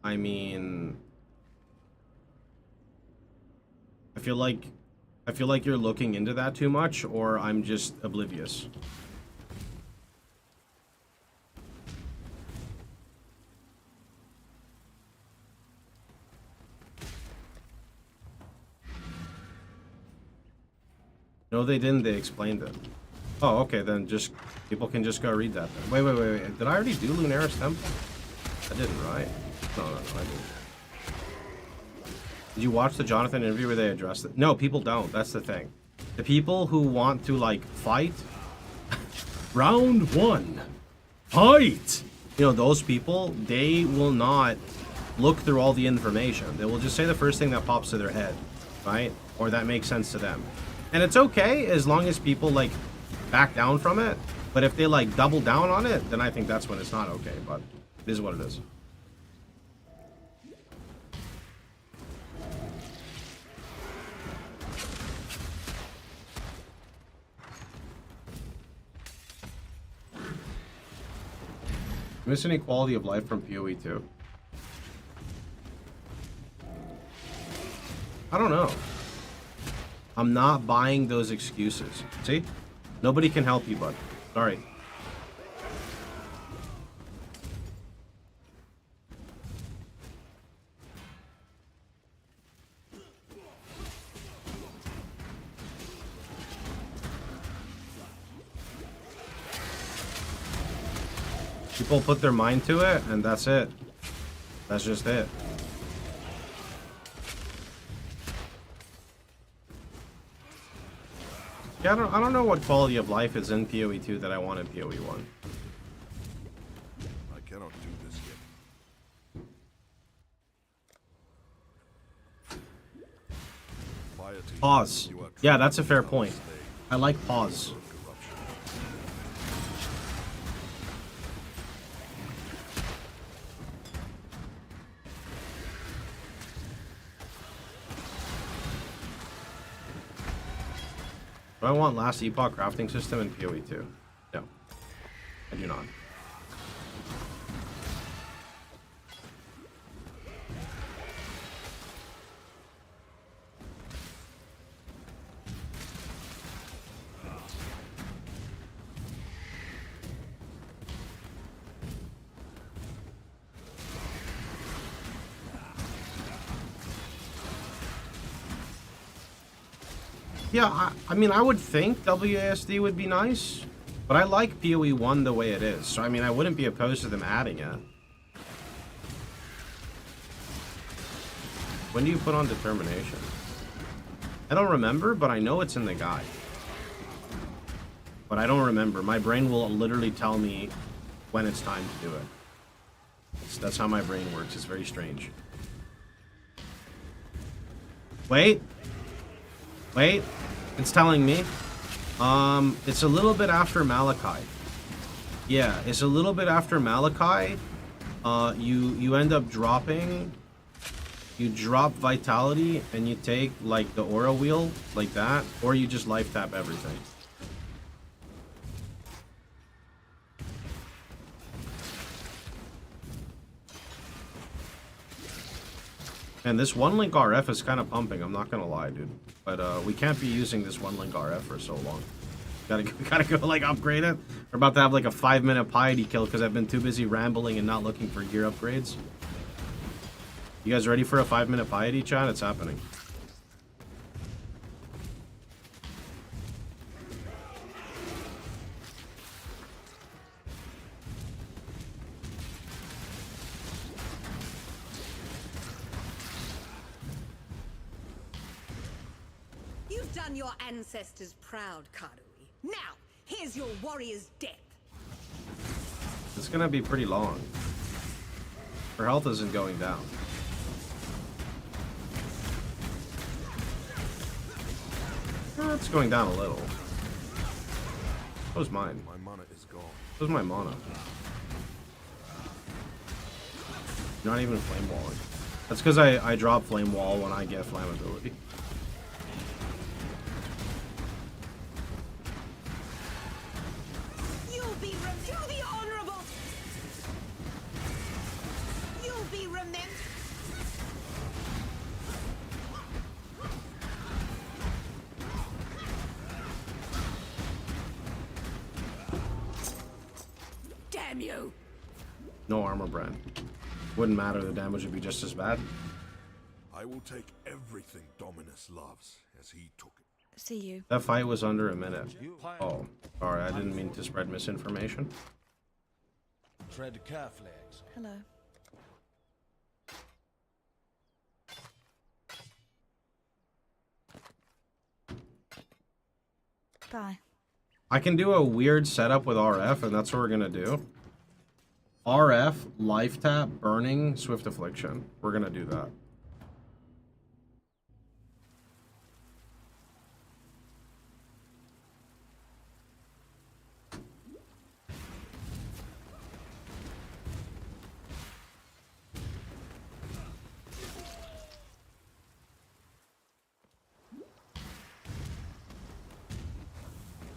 I mean, I feel like you're looking into that too much, or I'm just oblivious. No, they didn't. They explained it. Oh, okay, then just people can just go read that then. Wait. Did I already do Lunaris Temple? I didn't, right? No, I didn't. Did you watch the Jonathan interview where they addressed it? No, people don't. That's the thing. The people who want to, like, fight. Round 1. Fight! You know, those people, they will not look through all the information. They will just say the first thing that pops to their head, right? Or that makes sense to them. And it's okay as long as people, like, back down from it. But if they, like, double down on it, then I think that's when it's not okay. But it is what it is. Miss any quality of life from POE2? I don't know. I'm not buying those excuses. See? Nobody can help you, bud. Sorry. People put their mind to it, and that's it. That's just it. Yeah, I don't know what quality of life is in POE2 that I want in POE1. I cannot do this yet. Piety, Pause. you are Yeah, truly that's a fair without point. mistake. I like pause. Corruption. Do I want last epoch crafting system in POE2? No. I do not. Yeah, I mean, I would think WASD would be nice, but I like POE1 the way it is, so I mean, I wouldn't be opposed to them adding it. When do you put on determination? I don't remember, but I know it's in the guide. But I don't remember. My brain will literally tell me when it's time to do it. That's how my brain works. It's very strange. Wait. Wait. It's telling me. It's a little bit after Malachi. Yeah, it's a little bit after Malachi. You end up dropping. You drop vitality and you take like the aura wheel like that, or you just life tap everything. And this one link RF is kind of pumping, I'm not gonna lie, dude. But we can't be using this one link RF for so long. We gotta go like upgrade it. We're about to have like a 5-minute piety kill because I've been too busy rambling and not looking for gear upgrades. You guys ready for a 5-minute piety, chat? It's happening. You've done your ancestors proud, Kadui. Now, here's your warrior's death. It's gonna be pretty long. Her health isn't going down. It's going down a little. So's mine. My mana is gone. So's my mana. Not even flame walling. That's because I drop flame wall when I get flammability. You'll be to the honorable. You'll be remembered. Damn you! No armor brand. Wouldn't matter, the damage would be just as bad. I will take everything Dominus loves, as he took it. See you. That fight was under a minute. Oh, sorry, I didn't mean to spread misinformation. Tread carefully, Icicle. Hello. Bye. I can do a weird setup with RF, and that's what we're gonna do. RF, life tap, burning, swift affliction. We're gonna do that.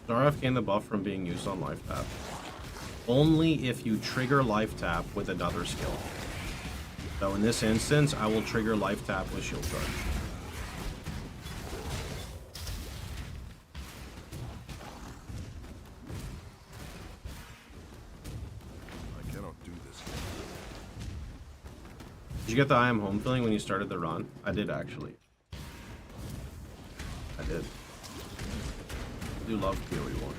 RF gain the buff from being used on life tap. Only if you trigger life tap with another skill. So in this instance, I will trigger life tap with shield charge. I cannot do this. Did you get the I am home feeling when you started the run? I did actually. I did. I do love POE1.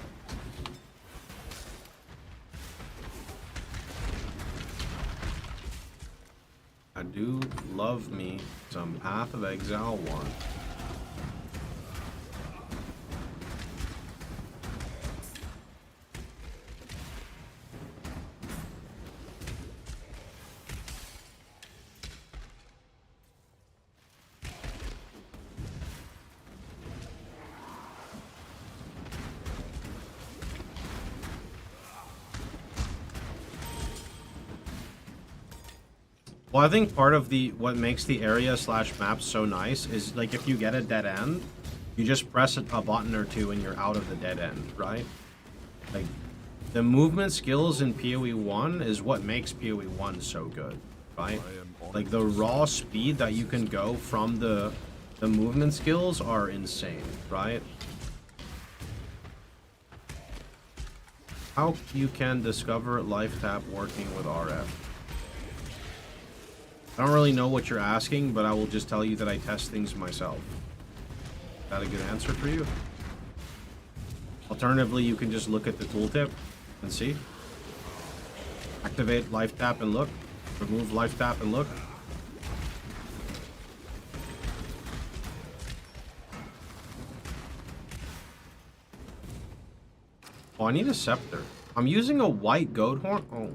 I do love me some Path of Exile 1. Well, I think part of what makes the area / map so nice is like if you get a dead end, you just press a button or two and you're out of the dead end, right? Like the movement skills in POE1 is what makes POE1 so good, right? Like the raw speed that you can go from the movement skills are insane, right? How you can discover life tap working with RF. I don't really know what you're asking, but I will just tell you that I test things myself. Is that a good answer for you? Alternatively, you can just look at the tooltip and see. Activate life tap and look. Remove life tap and look. Oh, I need a scepter. I'm using a white goat horn. Oh.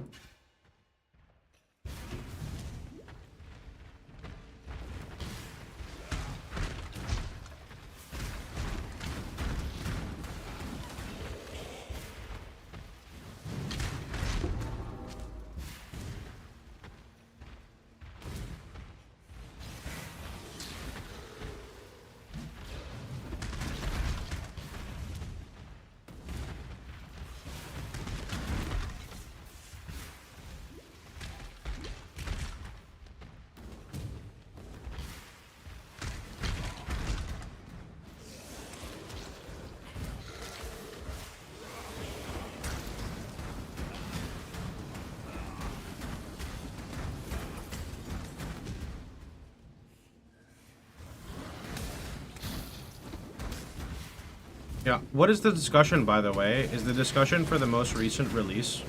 Yeah, what is the discussion, by the way? Is the discussion for the most recent release?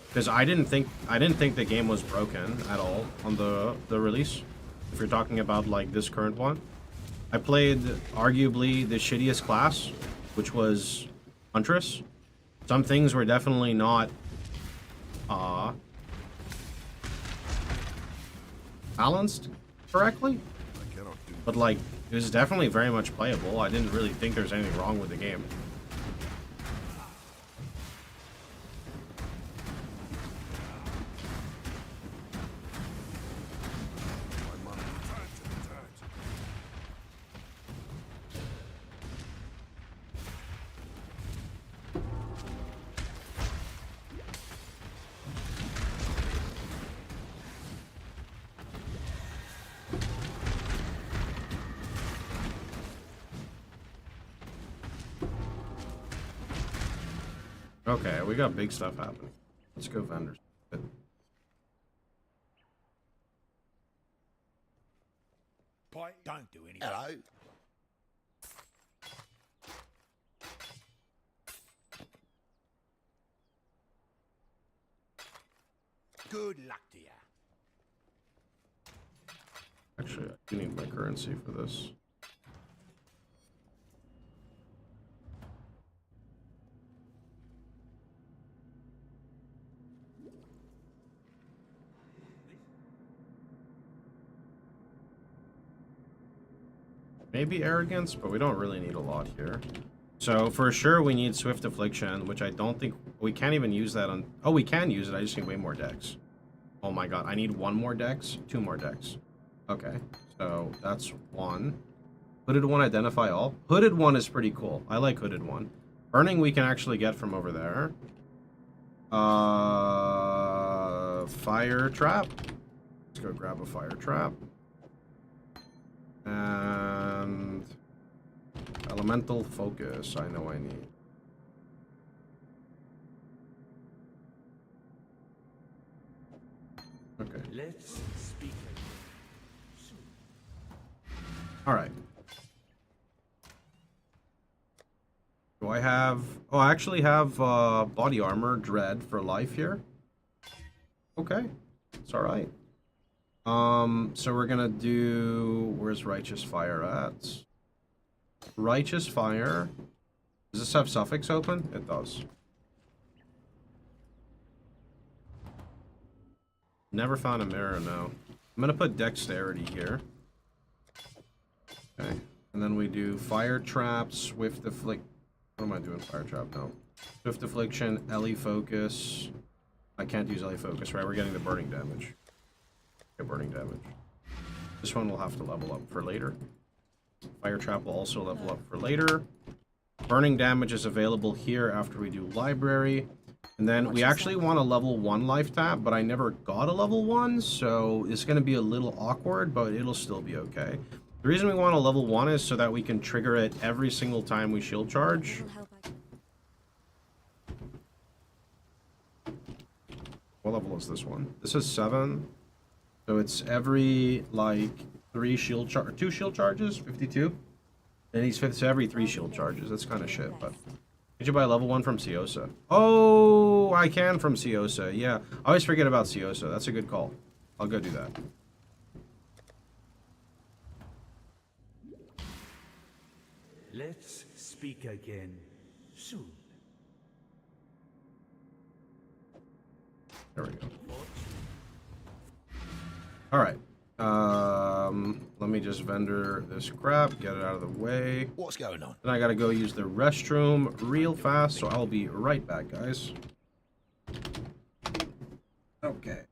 Because I didn't think the game was broken at all on the release. If you're talking about like this current one, I played arguably the shittiest class, which was Huntress. Some things were definitely not balanced correctly, but like it was definitely very much playable. I didn't really think there's anything wrong with the game. Okay, we got big stuff happening. Let's go vendors. Don't do anything. Hello. Good luck to you. Actually, I do need my currency for this. maybe arrogance, but we don't really need a lot here. So for sure we need Swift Affliction, which I don't think we can't even use that on. Oh, we can use it. I just need way more decks. Oh my god, I need 1 more dex, 2 more decks. Okay, so that's 1. Hooded 1, identify all. Hooded 1 is pretty cool. I like Hooded 1. Burning we can actually get from over there. Fire Trap. Let's go grab a Fire Trap. And Elemental Focus, I know I need. Okay. Let's speak. Alright. Do I have... Oh, I actually have body armor, dread for life here. Okay. It's alright. So we're gonna do... Where's Righteous Fire at? Righteous Fire. Does this have suffix open? It does. Never found a mirror, no. I'm gonna put Dexterity here. Okay. And then we do Fire Trap, Swift Afflict... What am I doing? Fire Trap? No. Swift Affliction, Ellie Focus. I can't use Ellie Focus, right? We're getting the burning damage. Okay, burning damage. This one will have to level up for later. Fire Trap will also level up for later. Burning damage is available here after we do Library. And then we actually want a level 1 life tap, but I never got a level 1, so it's going to be a little awkward, but it'll still be okay. The reason we want a level 1 is so that we can trigger it every single time we shield charge. What level is this one? This is 7. So it's every, like, 2 shield charges? 52? And he's 5th, so every 3 shield charges. That's kind of shit, but... Did you buy level 1 from Ciosa? Oh, I can from Ciosa, yeah. I always forget about Ciosa. That's a good call. I'll go do that. Let's speak again soon. There we go. Alright. Let me just vendor this crap, get it out of the way. What's going on? Then I gotta go use the restroom real fast, so I'll be right back, guys. Okay.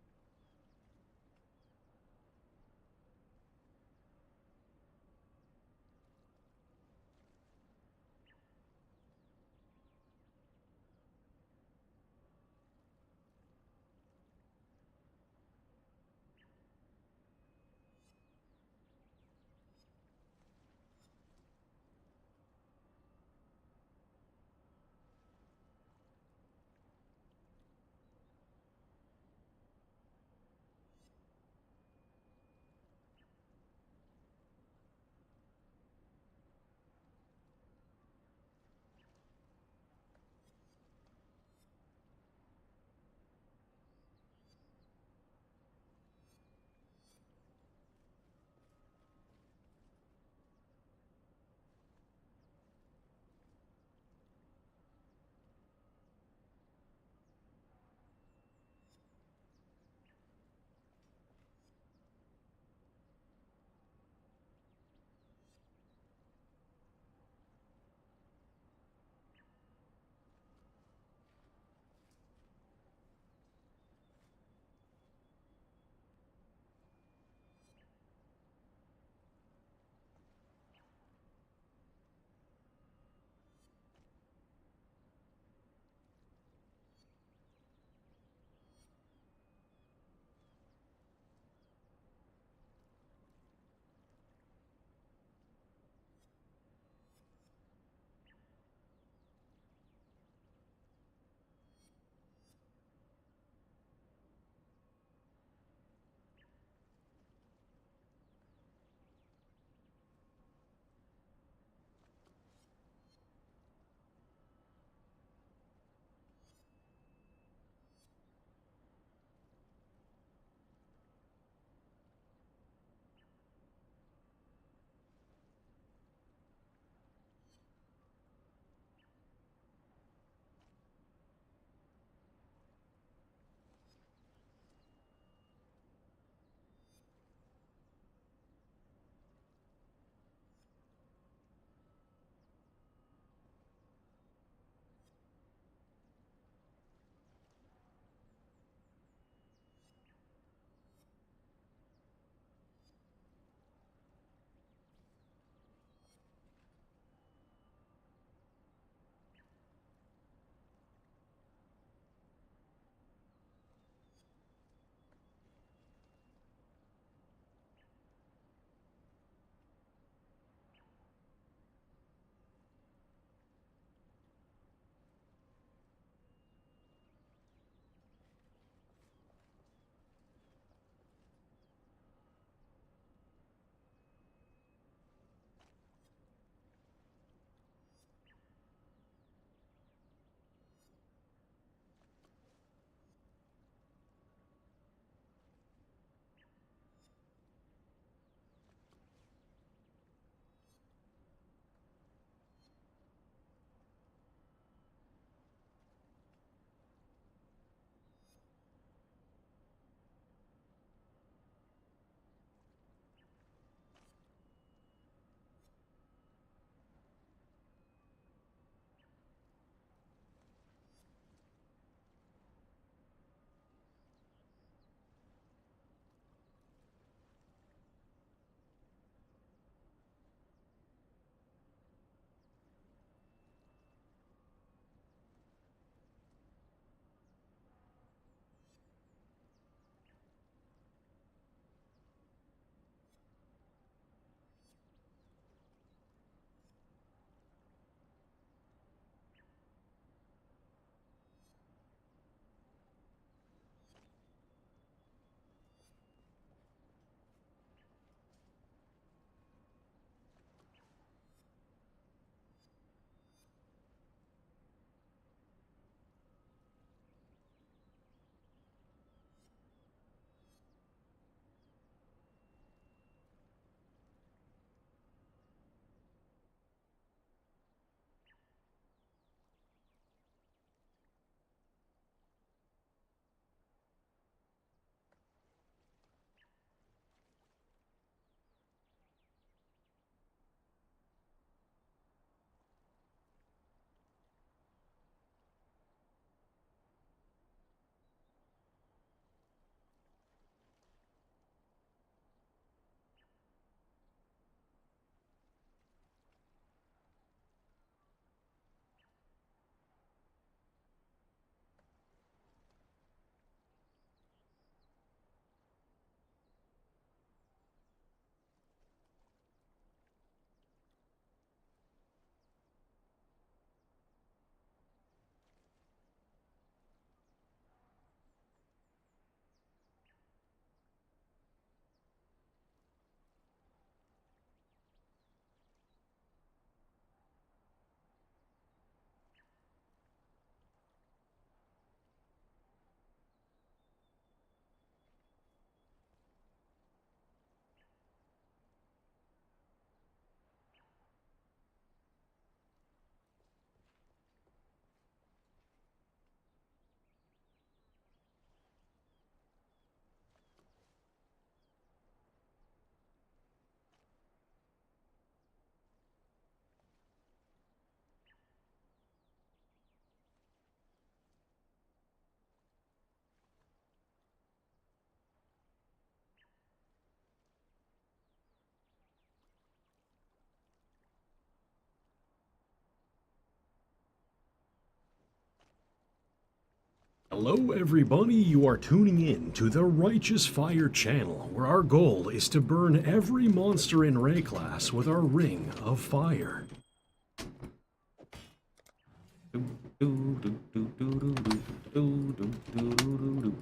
Hello everybody, you are tuning in to the Righteous Fire channel, where our goal is to burn every monster in Ray class with our Ring of Fire.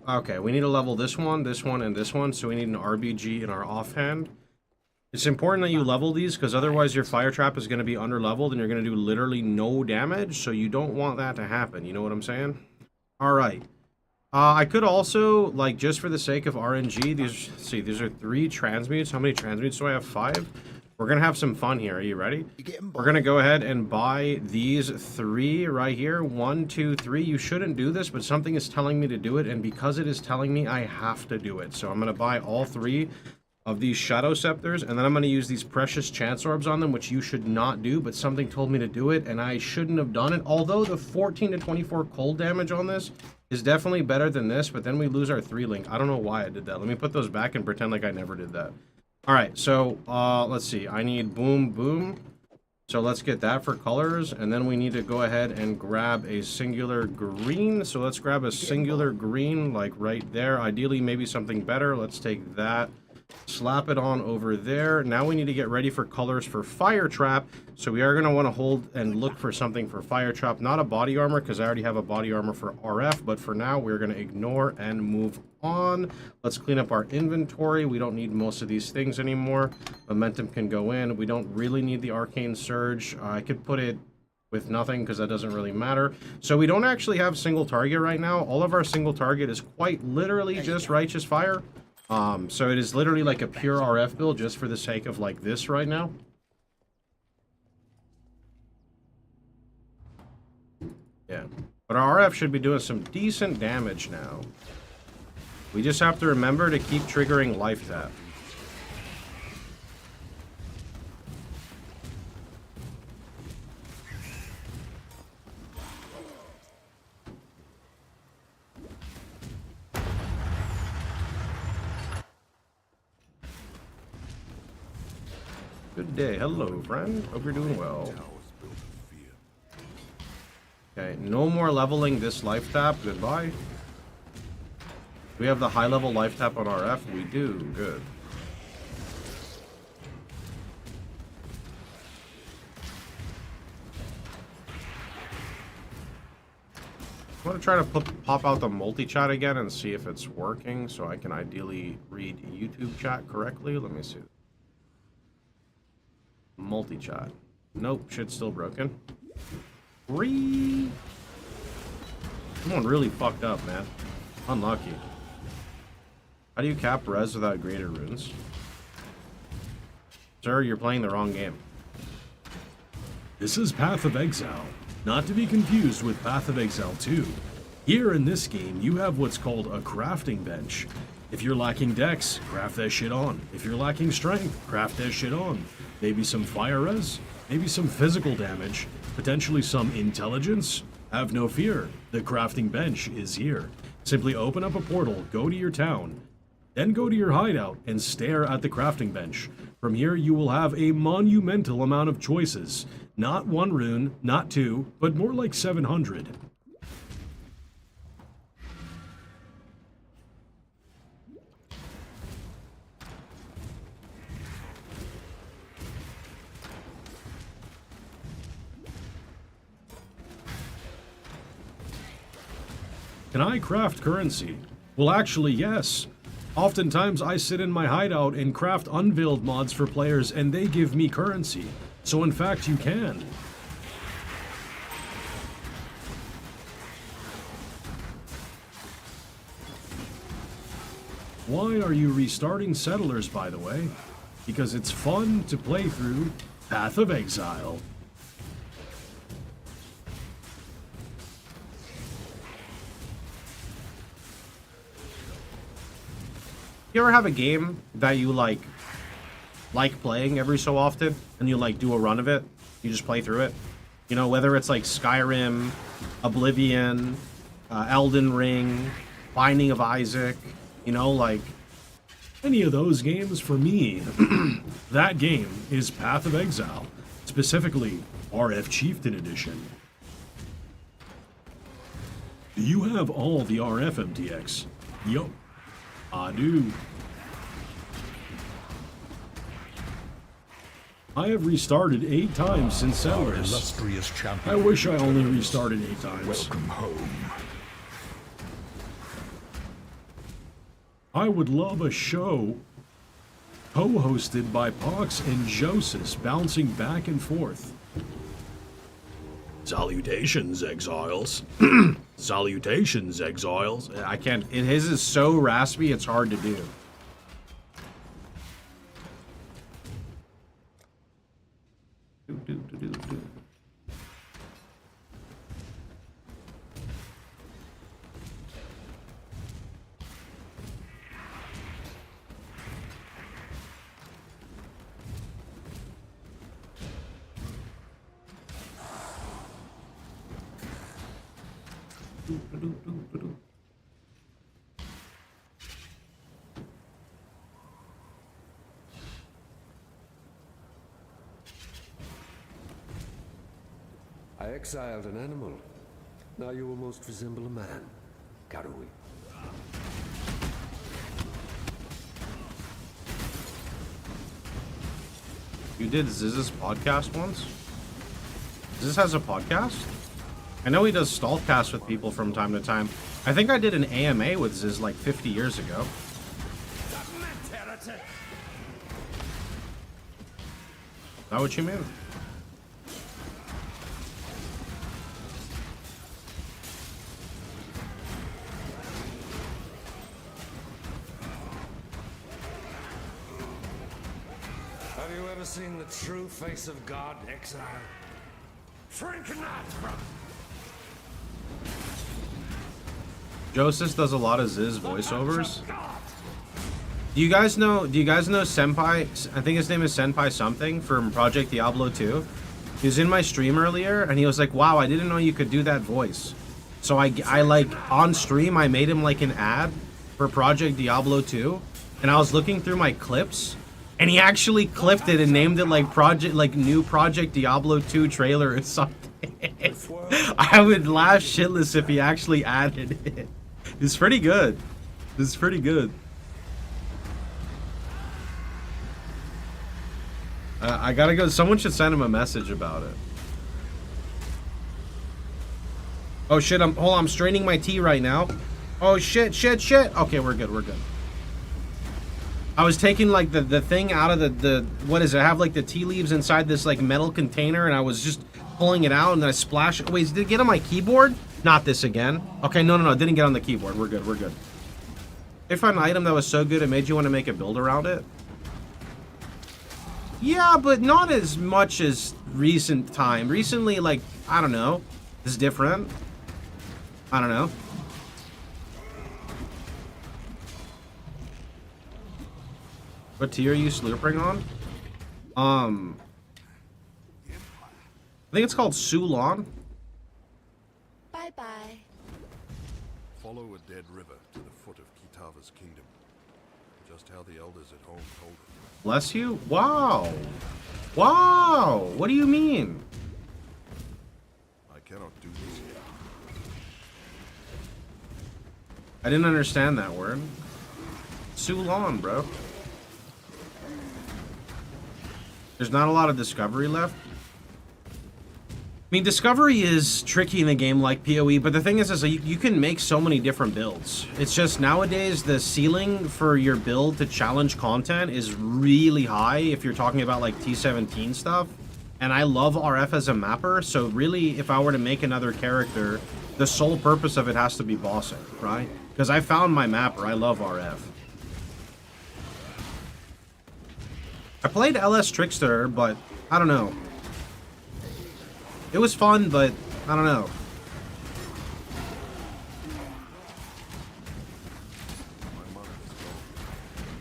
Okay, we need to level this one, and this one, so we need an RBG in our offhand. It's important that you level these, because otherwise your fire trap is going to be under-leveled, and you're going to do literally no damage, so you don't want that to happen, you know what I'm saying? Alright. I could also, like, just for the sake of RNG, these are 3 transmutes. How many transmutes do I have? 5? We're going to have some fun here. Are you ready? We're going to go ahead and buy these 3 right here. 1, 2, 3. You shouldn't do this, but something is telling me to do it, and because it is telling me, I have to do it. So I'm going to buy all 3 of these Shadow Scepters, and then I'm going to use these Precious Chance Orbs on them, which you should not do, but something told me to do it, and I shouldn't have done it. Although the 14 to 24 cold damage on this is definitely better than this, but then we lose our 3-link. I don't know why I did that. Let me put those back and pretend like I never did that. Alright, so, let's see. I need Boom Boom. So let's get that for colors, and then we need to go ahead and grab a singular green. So let's grab a singular green, like right there. Ideally, maybe something better. Let's take that. Slap it on over there. Now we need to get ready for colors for Fire Trap. So we are going to want to hold and look for something for Fire Trap. Not a body armor, because I already have a body armor for RF. But for now, we're going to ignore and move on. Let's clean up our inventory. We don't need most of these things anymore. Momentum can go in. We don't really need the Arcane Surge. I could put it with nothing, because that doesn't really matter. So we don't actually have single target right now. All of our single target is quite literally just Righteous Fire. So it is literally like a pure RF build just for the sake of like this right now. Yeah. But our RF should be doing some decent damage now. We just have to remember to keep triggering Life Tap. Good day. Hello, friend. Hope you're doing well. Okay, no more leveling this life tap. Goodbye. We have the high level life tap on RF. We do. Good. I'm going to try to pop out the multi-chat again and see if it's working so I can ideally read YouTube chat correctly. Let me see. Multi-chat. Nope, shit's still broken. Someone really fucked up, man. Unlucky. How do you cap res without greater runes? Sir, you're playing the wrong game. This is Path of Exile, not to be confused with Path of Exile 2. Here in this game, you have what's called a crafting bench. If you're lacking dex, craft that shit on. If you're lacking strength, craft that shit on. Maybe some fire res, maybe some physical damage, potentially some intelligence. Have no fear, the crafting bench is here. Simply open up a portal, go to your town, then go to your hideout and stare at the crafting bench. From here you will have a monumental amount of choices. Not 1 rune, not 2, but more like 700. Can I craft currency? Well, actually, yes. Oftentimes, I sit in my hideout and craft unveiled mods for players, and they give me currency. So, in fact, you can. Why are you restarting Settlers, by the way? Because it's fun to play through Path of Exile. You ever have a game that you like playing every so often, and you like do a run of it? You just play through it. You know, whether it's like Skyrim, Oblivion, Elden Ring, Binding of Isaac. You know, like any of those games for me. That game is Path of Exile, specifically RF Chieftain Edition. Do Do you have all the RF MTX? Yup, I do. I have restarted 8 times since Settlers. Illustrious champion. I wish I only restarted 8 times. Welcome home. I would love a show co-hosted by Pox and Josis bouncing back and forth. Salutations, exiles. Salutations, exiles. I can't. His is so raspy, it's hard to do. I exiled an animal. Now you almost resemble a man, Karui. You did Ziz's podcast once? Ziz has a podcast? I know he does Staltcasts with people from time to time. I think I did an AMA with Ziz like 50 years ago. Is that what you mean? Have you ever seen the true face of God, exile? Shrink not from. Josis does a lot of Ziz voiceovers. Do you guys know Senpai? I think his name is Senpai something from Project Diablo 2. He was in my stream earlier and he was like, "Wow, I didn't know you could do that voice." So I like on stream I made him like an ad for Project Diablo 2, and I was looking through my clips and he actually clipped it and named it like new Project Diablo 2 trailer or something. I would laugh shitless if he actually added it. It's pretty good. It's pretty good. I gotta go. Someone should send him a message about it. Oh shit! Hold on. I'm straining my tea right now. Oh shit! Okay, we're good. We're good. I was taking like the thing out of the what is it? I have like the tea leaves inside this like metal container, and I was just pulling it out, and then I splashed it. Wait, did it get on my keyboard? Not this again. Okay, no, it didn't get on the keyboard. We're good. We're good. If an item that was so good it made you want to make a build around it. Yeah, but not as much as recent time. Recently, like, I don't know. It's different. I don't know. What tier are you slurping on? I think it's called Sulon. Bye-bye. Follow a dead river to the foot of Kitava's kingdom. Just how the elders at home told it. Bless you? Wow. Wow. What do you mean? I cannot do this here. I didn't understand that word. Sulon, bro. There's not a lot of discovery left. I mean, discovery is tricky in a game like PoE, but the thing is you can make so many different builds. It's just nowadays the ceiling for your build to challenge content is really high if you're talking about like T17 stuff. And I love RF as a mapper, so really if I were to make another character, the sole purpose of it has to be bossing, right? Because I found my mapper. I love RF. I played LS Trickster, but I don't know. It was fun, but I don't know.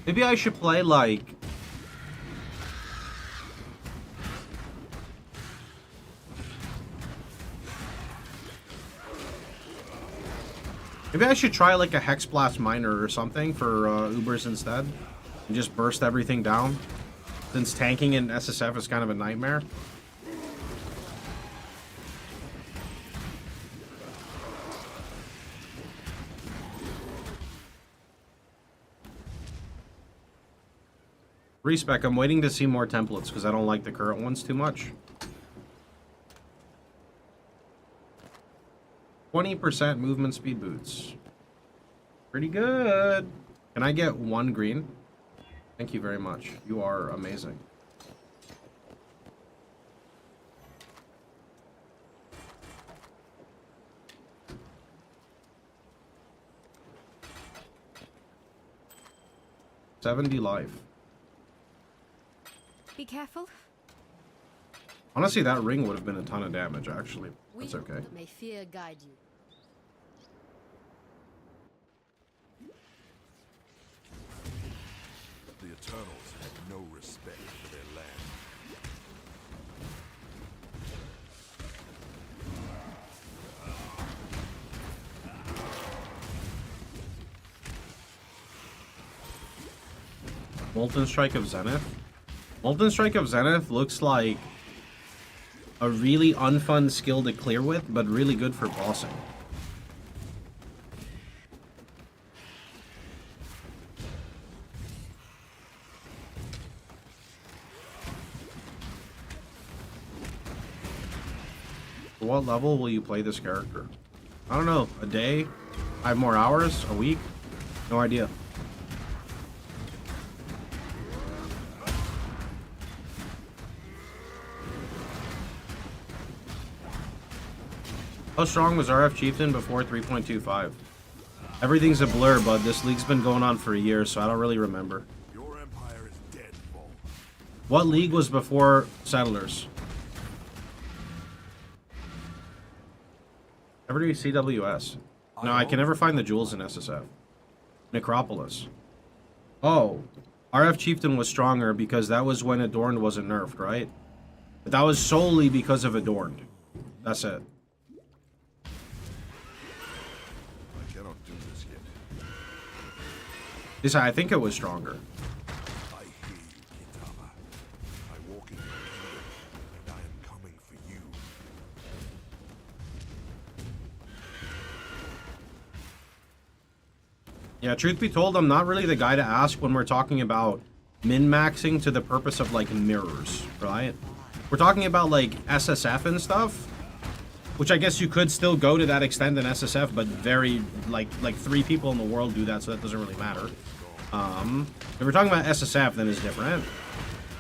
Maybe I should play like... Maybe I should try like a Hex Blast Miner or something for Ubers instead. And just burst everything down. Since tanking in SSF is kind of a nightmare. Respec, I'm waiting to see more templates because I don't like the current ones too much. 20% movement speed boots. Pretty good. Can I get 1 green? Thank you very much. You are amazing. $70 life. Be careful. Honestly, that ring would have been a ton of damage, actually. That's okay. May fear guide you. The Eternals had no respect for their land. Molten Strike of Zenith? Molten Strike of Zenith looks like a really unfun skill to clear with, but really good for bossing. What level will you play this character? I don't know. A day? 5 more hours? A week? No idea. How strong was RF Chieftain before 3.25? Everything's a blur, bud. This league's been going on for a year, so I don't really remember. Your empire is dead, Vol. What league was before Settlers? Ever do CWS? No, I can never find the jewels in SSF. Necropolis. Oh. RF Chieftain was stronger because that was when Adorned wasn't nerfed, right? But that was solely because of Adorned. That's it. I cannot do this yet. Yes, I think it was stronger. I hear you, Kitava. I walk in your kingdom, and I am coming for you. Yeah, truth be told, I'm not really the guy to ask when we're talking about min-maxing to the purpose of, like, mirrors, right? We're talking about, like, SSF and stuff, which I guess you could still go to that extent in SSF, but very, like 3 people in the world do that, so that doesn't really matter. If we're talking about SSF, then it's different.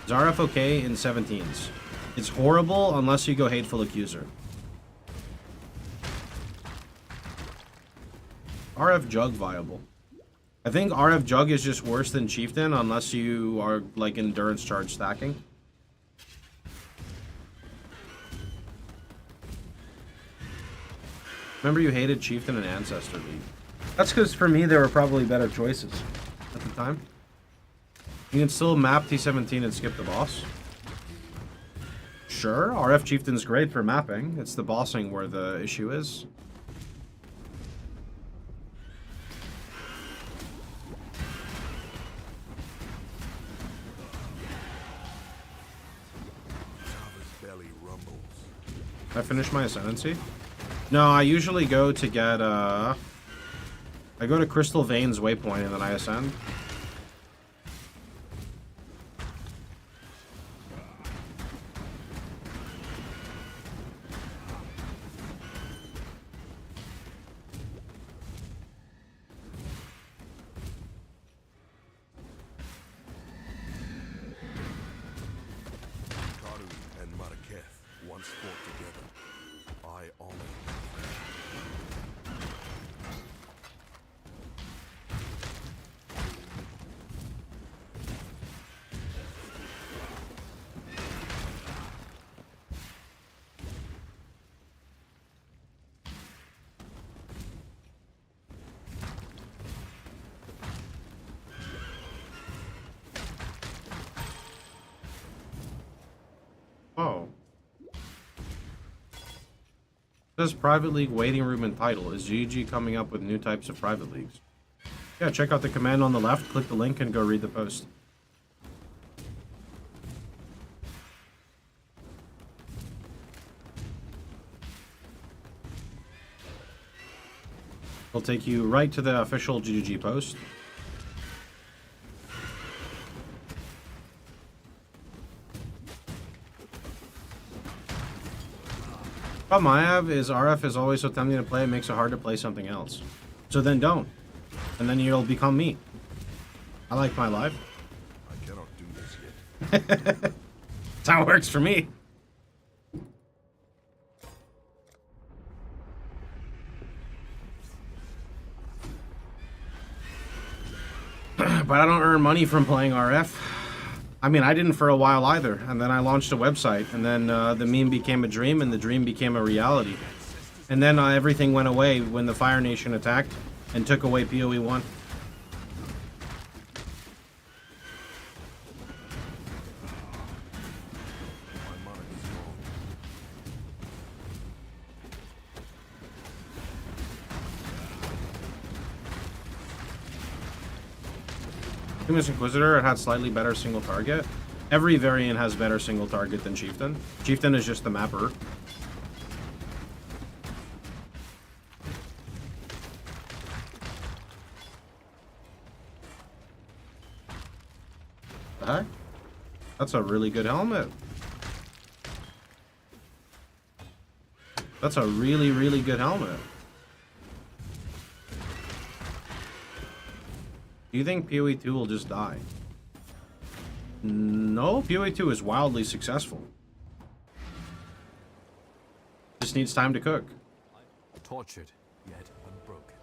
Is RF okay in 17s? It's horrible unless you go Hateful Accuser. RF Jug viable. I think RF Jug is just worse than Chieftain unless you are, like, endurance charge stacking. Remember you hated Chieftain and Ancestor League. That's because for me there were probably better choices at the time. You can still map T17 and skip the boss. Sure, RF Chieftain's great for mapping. It's the bossing where the issue is. I finished my Ascendancy? No, I usually go to get, I go to Crystal Veins Waypoint and then I ascend. Oh. Says private league waiting room and title. Is GG coming up with new types of private leagues? Yeah, check out the command on the left, click the link, and go read the post. It'll take you right to the official GG post. Problem I have is RF is always so tempting to play, it makes it hard to play something else. So then don't. And then you'll become me. I like my life. I cannot do this yet. That's how it works for me. But I don't earn money from playing RF. I mean, I didn't for a while either. And then I launched a website. And then the meme became a dream, and the dream became a reality. And then everything went away when the Fire Nation attacked and took away POE1. Human's Inquisitor, it had slightly better single target. Every variant has better single target than Chieftain. Chieftain is just the mapper. The heck? That's a really good helmet. That's a really, really good helmet. Do you think POE2 will just die? No, POE2 is wildly successful. Just needs time to cook. Tortured, yet unbroken.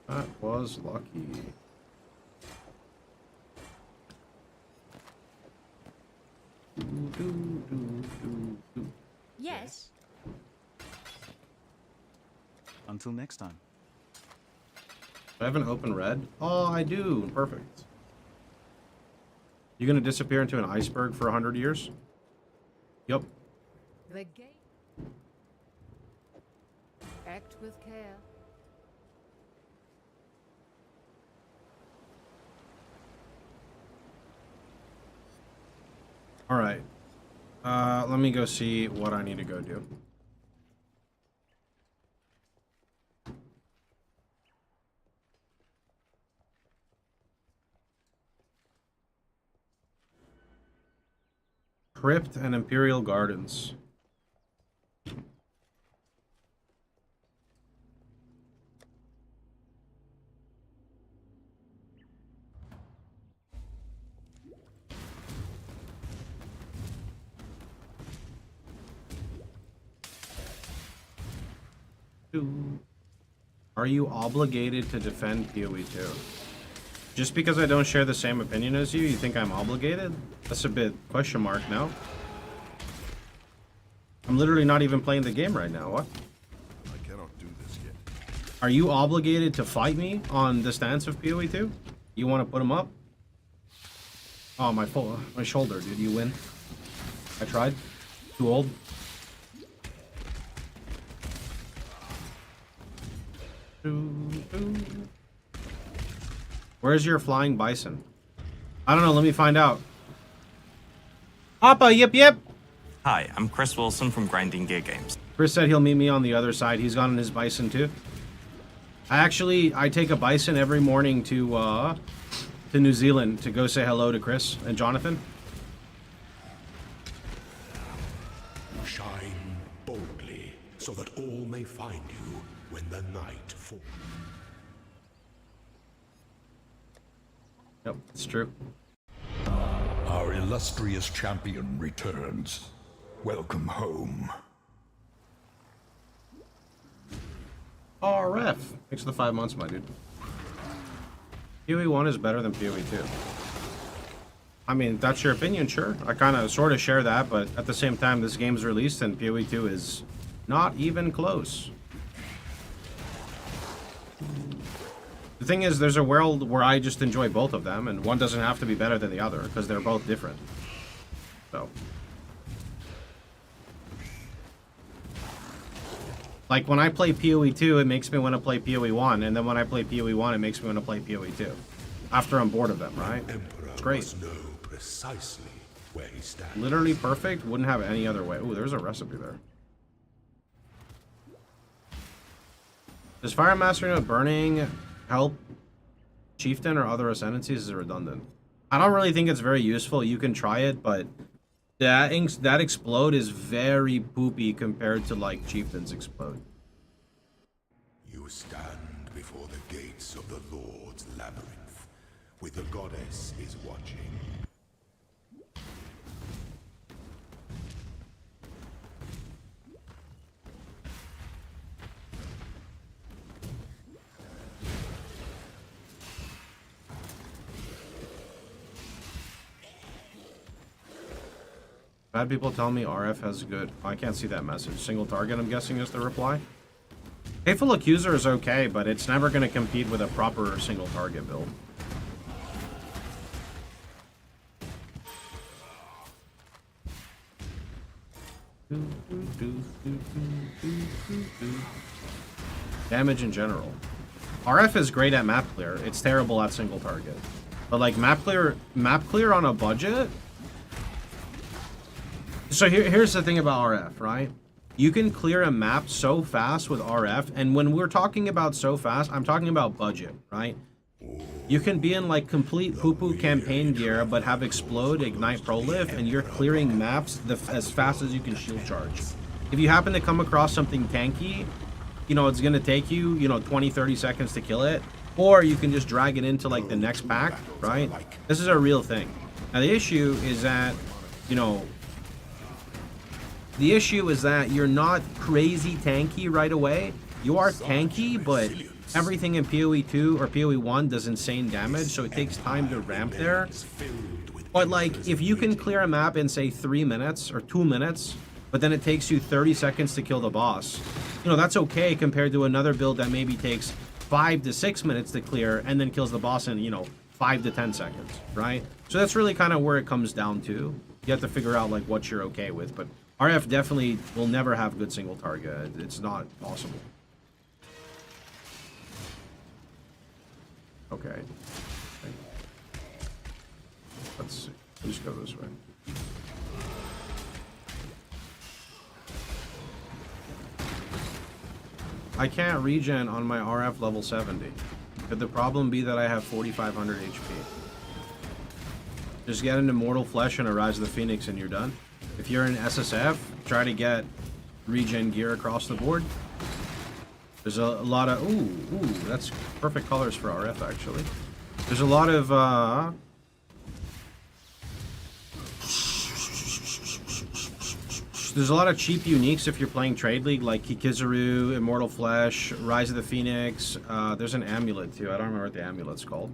That was lucky. Yes. Until next time. I have an open red. Oh, I do. Perfect. You gonna disappear into an iceberg for 100 years? Yep. The gate. Act with care. All right. Let me go see what I need to go do. Crypt and Imperial Gardens. Are you obligated to defend POE2? Just because I don't share the same opinion as you, you think I'm obligated? That's a bit question mark now. I'm literally not even playing the game right now. What? I cannot do this yet. Are you obligated to fight me on the stance of POE2? You want to put him up? Oh, my shoulder, dude. You win. I tried. Too old. Where's your flying bison? I don't know. Let me find out. Appa, yip yip. Hi, I'm Chris Wilson from Grinding Gear Games. Chris said he'll meet me on the other side. He's gone on his bison too. I take a bison every morning to New Zealand to go say hello to Chris and Jonathan. Shine boldly so that all may find you when the night falls. Yep, it's true. Our illustrious champion returns. Welcome home. RF. Thanks for the 5 months, my dude. POE1 is better than POE2. I mean, that's your opinion, sure. I kind of sort of share that, but at the same time, this game's released and POE2 is not even close. The thing is, there's a world where I just enjoy both of them, and one doesn't have to be better than the other, because they're both different. So. Like, when I play POE2, it makes me want to play POE1, and then when I play POE1, it makes me want to play POE2. After I'm bored of them, right? It's great. Must know precisely where he stands. Literally perfect. Wouldn't have any other way. Ooh, there's a recipe there. Does Fire Mastering of Burning help Chieftain or other Ascendancies? Is it redundant? I don't really think it's very useful. You can try it, but that Explode is very poopy compared to, like, Chieftain's Explode. You stand before the gates of the Lord's labyrinth, where the goddess is watching. Bad people tell me RF has good... I can't see that message. Single target, I'm guessing, is the reply. Hateful Accuser is okay, but it's never going to compete with a proper single target build. Damage in general. RF is great at map clear. It's terrible at single target. But like map clear on a budget. So here's the thing about RF, right? You can clear a map so fast with RF, and when we're talking about so fast, I'm talking about budget, right? You can be in like complete poo-poo campaign gear, but have Explode, Ignite, Prolift, and you're clearing maps as fast as you can shield charge. If you happen to come across something tanky, you know, it's gonna take you, you know, 20-30 seconds to kill it, or you can just drag it into like the next pack, right? This is a real thing. Now the issue is that, you know, the issue is that you're not crazy tanky right away. You are tanky, but everything in POE2 or POE1 does insane damage, so it takes time to ramp there. But like, if you can clear a map in, say, 3 minutes or 2 minutes, but then it takes you 30 seconds to kill the boss, you know, that's okay compared to another build that maybe takes 5 to 6 minutes to clear and then kills the boss in, you know, 5 to 10 seconds, right? So that's really kind of where it comes down to. You have to figure out like what you're okay with, but RF definitely will never have good single target. It's not possible. Okay. Let's see. Let's go this way. I can't regen on my RF level 70. Could the problem be that I have 4,500 HP? Just get into Mortal Flesh and a Rise of the Phoenix and you're done. If you're in SSF, try to get regen gear across the board. There's a lot of... Ooh, that's perfect colors for RF, actually. There's a lot of... There's a lot of cheap uniques if you're playing Trade League, like Kikizaru, Immortal Flesh, Rise of the Phoenix. There's an amulet, too. I don't remember what the amulet's called.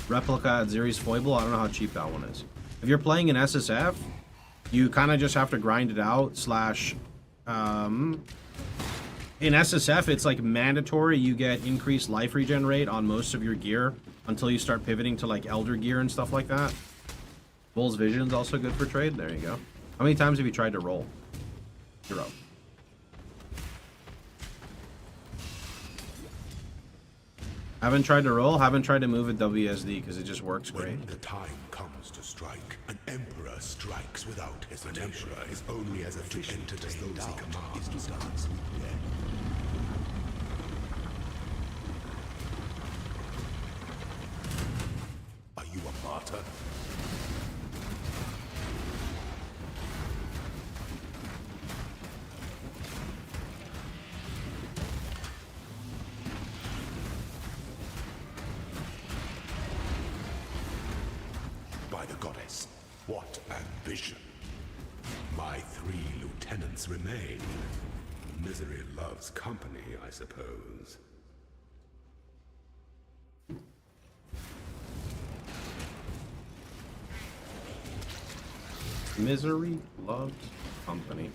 Replica at Zeri's Foible. I don't know how cheap that one is. If you're playing in SSF, you kind of just have to grind it out, slash... in SSF, it's like mandatory you get increased life regen rate on most of your gear until you start pivoting to like Elder gear and stuff like that. Bull's Vision's also good for trade. There you go. How many times have you tried to roll? 0. Haven't tried to roll, haven't tried to move at WSD because it just works great. When the time comes to strike, an emperor strikes without hesitation. An emperor is only as efficient as those he commands to dance. Are you a martyr? By the goddess, what ambition! My 3 lieutenants remain. Misery loves company, I suppose. Misery loves company.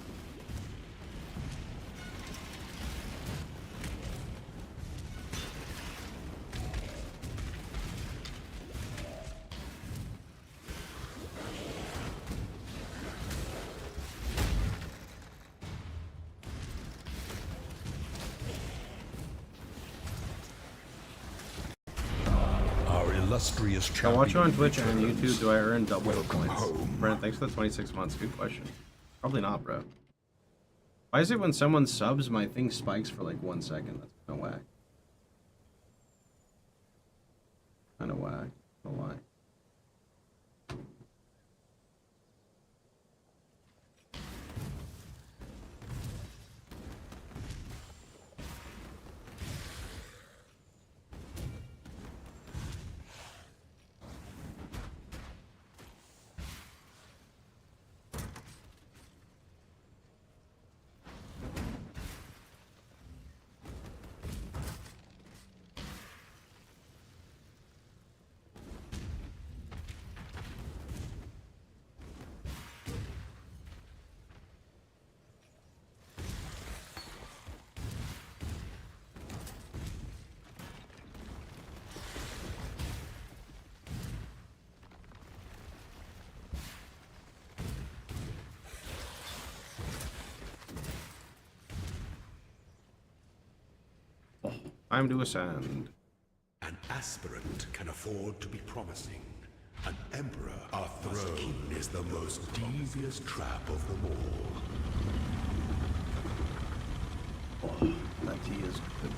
Illustrious I champion. watch you on Twitch and YouTube. Do I earn double the Welcome points? home. Brent, thanks for the 26 months. Good question. Probably not, bro. Why is it when someone subs, my thing spikes for like 1 second? That's kind of whack. Kind of whack. I don't know why. Time to ascend. An aspirant can afford to be promising. An emperor, our throne, is the most devious trap of them all. Oh, that tea is good.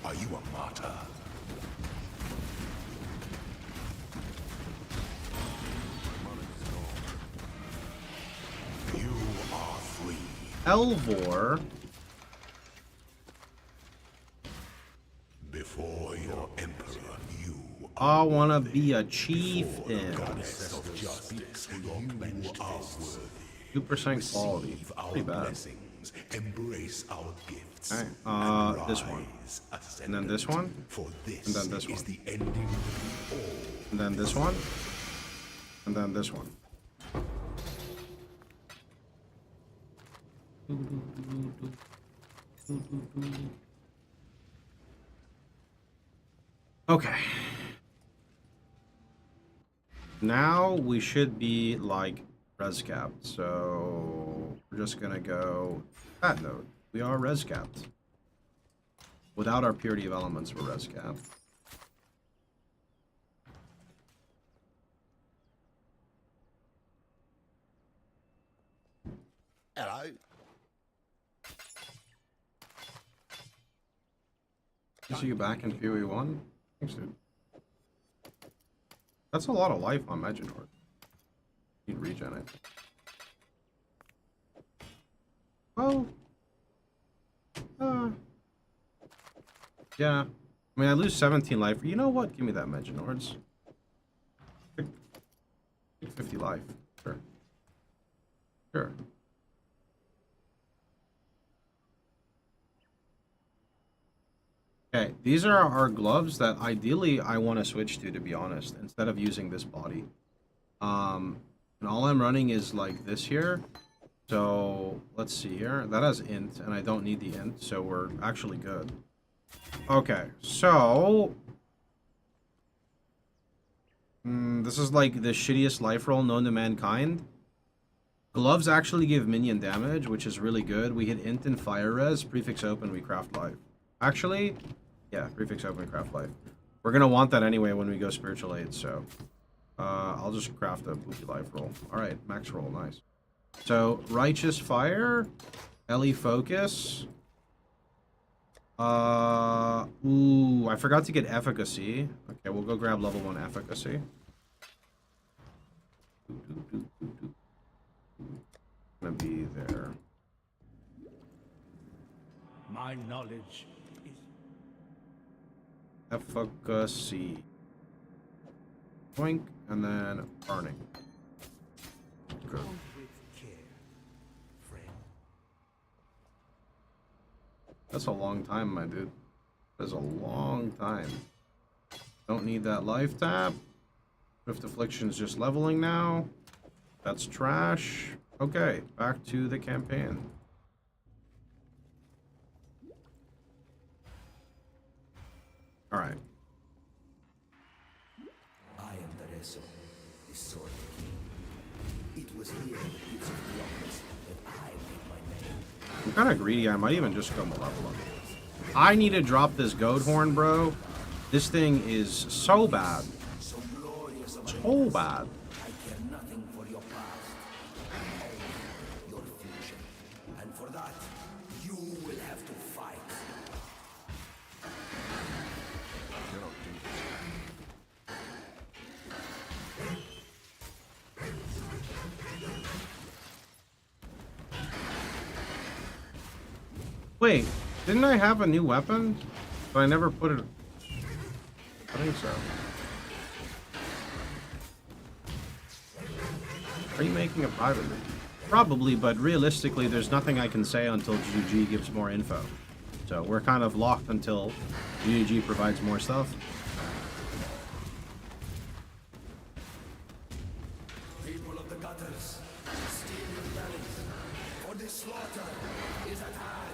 Are you a martyr? You are free. Elvor. Before your emperor, you I wanna be a chieftain. goddess of justice. You are worthy. 2% quality. Receive our Pretty bad. blessings. Embrace our gifts. Alright, and this one. rise, And then this one. For this And then this is one. the ending of all. And then this one. And then this one. Okay. Now we should be like res capped, so we're just gonna go that node. We are res capped. Without our purity of elements, we're res capped. Hello. See you back in POE1? Thanks, dude. That's a lot of life on Maginord. Need regen, I think. Well, yeah. I mean, I lose 17 life. You know what? Give me that Maginord's. 50 life. Sure. Sure. Okay, these are our gloves that ideally I want to switch to be honest, instead of using this body. And all I'm running is like this here. So let's see here. That has int, and I don't need the int, so we're actually good. Okay, so this is like the shittiest life roll known to mankind. Gloves actually give minion damage, which is really good. We hit int and fire res, prefix open, we craft life. Actually, yeah, prefix open, craft life. We're gonna want that anyway when we go spiritual aid, so I'll just craft a poopy life roll. All right, max roll, nice. So righteous fire, LE focus. Ooh, I forgot to get efficacy. Okay, we'll go grab level 1 efficacy. Gonna be there. My knowledge is Efficacy. Boink, and then burning. Good. with care, friend. That's a long time, my dude. That's a long time. Don't need that life tap. Swift Affliction's just leveling now. That's trash. Okay, back to the campaign. Alright. I am Tereso, the Sword King. It was here in the pits of Blockers that I made my name. I'm kind of greedy. I might even just go malevolent. I need to drop this goat horn, bro. This thing is so bad. So glorious of So bad. I care nothing for your past. Only your future. And for that, you will have to fight. Wait, didn't I have a new weapon? But I never put it... I think so. Are you making a private league? Probably, but realistically, there's nothing I can say until GG gives more info. So we're kind of locked until GG provides more stuff. People of the gutters, steel your bellies, for the slaughter is at hand.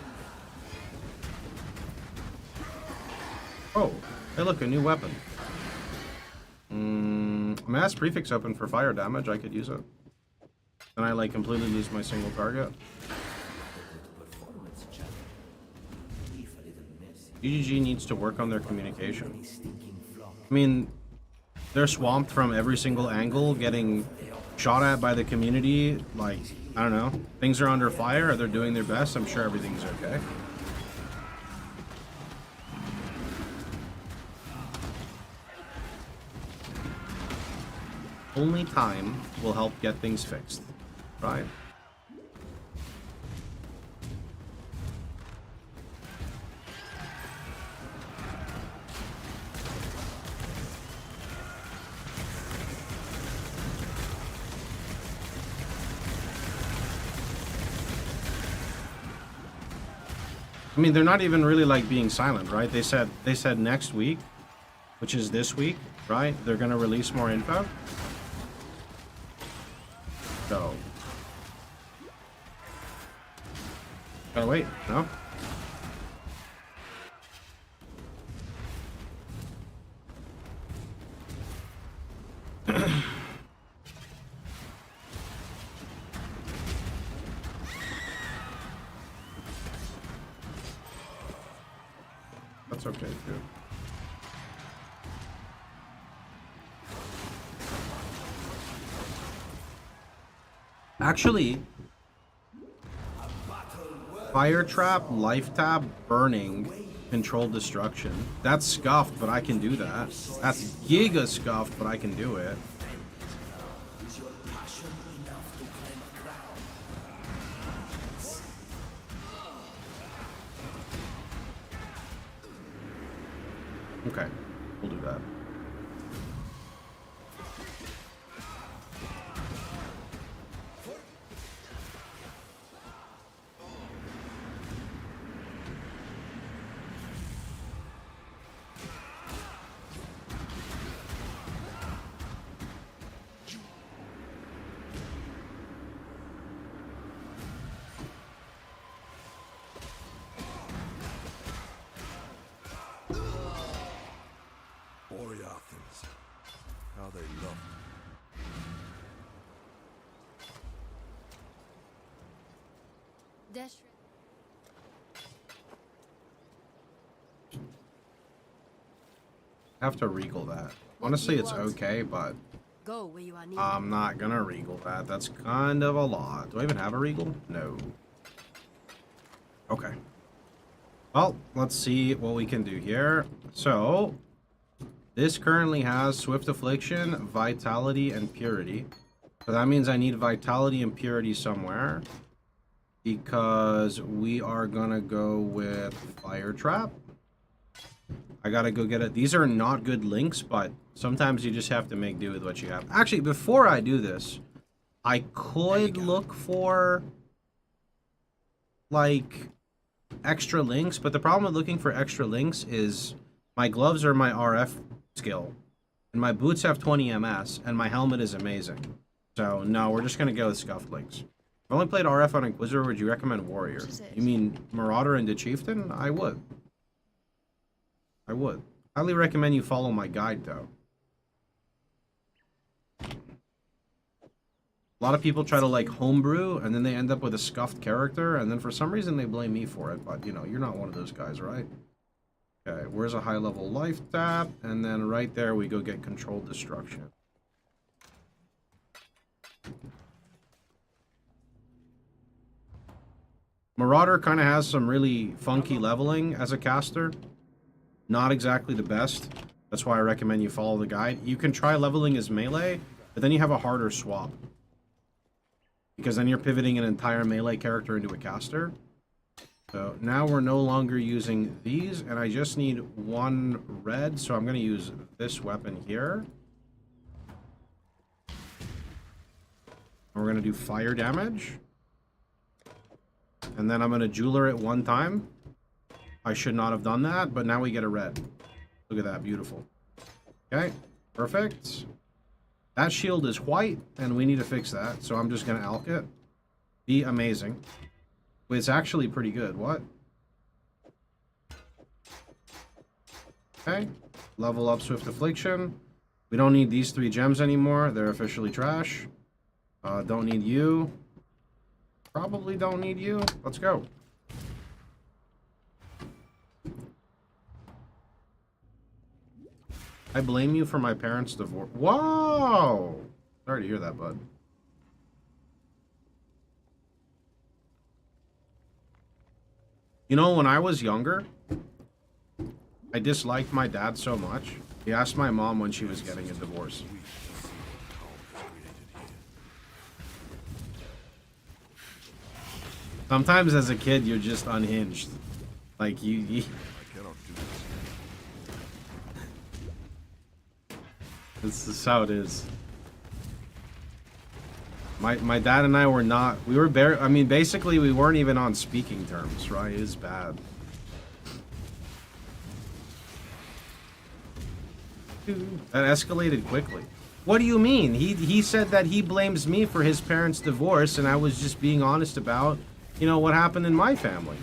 Oh, hey look, a new weapon. Mass prefix open for fire damage, I could use it. Then I like completely lose my single target. GGG needs to work on their communication. I mean, they're swamped from every single angle, getting shot at by the community. Like, I don't know. Things are under fire, they're doing their best. I'm sure everything's okay. Only time will help get things fixed, right? I mean, they're not even really like being silent, right? They said next week, which is this week, right? They're gonna release more info. So, gotta wait, no? That's okay, too. Actually, fire trap, life tab, burning, controlled destruction. That's scuffed, but I can do that. That's giga scuffed, but I can do it. Okay, we'll do that. Boreathans. How they love me. Dash. I have to regal that. Honestly, it's okay, but Go where you are needed. I'm not gonna regal that. That's kind of a lot. Do I even have a regal? No. Okay. Well, let's see what we can do here. So, this currently has Swift Affliction, Vitality, and Purity. So that means I need Vitality and Purity somewhere. Because we are gonna go with Fire Trap. I gotta go get it. These are not good links, but sometimes you just have to make do with what you have. Actually, before I do this, I could look for, like, extra links, but the problem with looking for extra links is my gloves are my RF skill, and my boots have 20 MS, and my helmet is amazing. So, no, we're just gonna go with scuffed links. I've only played RF on Inquisitor. Would you recommend Warrior? You mean Marauder into Chieftain? I would. I would. Highly recommend you follow my guide, though. A lot of people try to, like, homebrew, and then they end up with a scuffed character, and then for some reason they blame me for it, but, you know, you're not one of those guys, right? Okay, where's a high level life tap? And then right there we go get controlled destruction. Marauder kind of has some really funky leveling as a caster. Not exactly the best. That's why I recommend you follow the guide. You can try leveling as melee, but then you have a harder swap. Because then you're pivoting an entire melee character into a caster. So now we're no longer using these, and I just need one red, so I'm going to use this weapon here. And we're going to do fire damage. And then I'm going to jeweler it one time. I should not have done that, but now we get a red. Look at that, beautiful. Okay, perfect. That shield is white, and we need to fix that, so I'm just going to alch it. Be amazing. It's actually pretty good. What? Okay. Level up Swift Affliction. We don't need these 3 gems anymore. They're officially trash. Don't need you. Probably don't need you. Let's go. I blame you for my parents' divorce. Whoa! Sorry to hear that, bud. You know, when I was younger, I disliked my dad so much. He asked my mom when she was getting a divorce. Sometimes as a kid, you're just unhinged. Like, you This is how it is. My dad and I were not, we were I mean, basically we weren't even on speaking terms, right? It was bad. That escalated quickly. What do you mean? He said that he blames me for his parents' divorce, and I was just being honest about, you know, what happened in my family.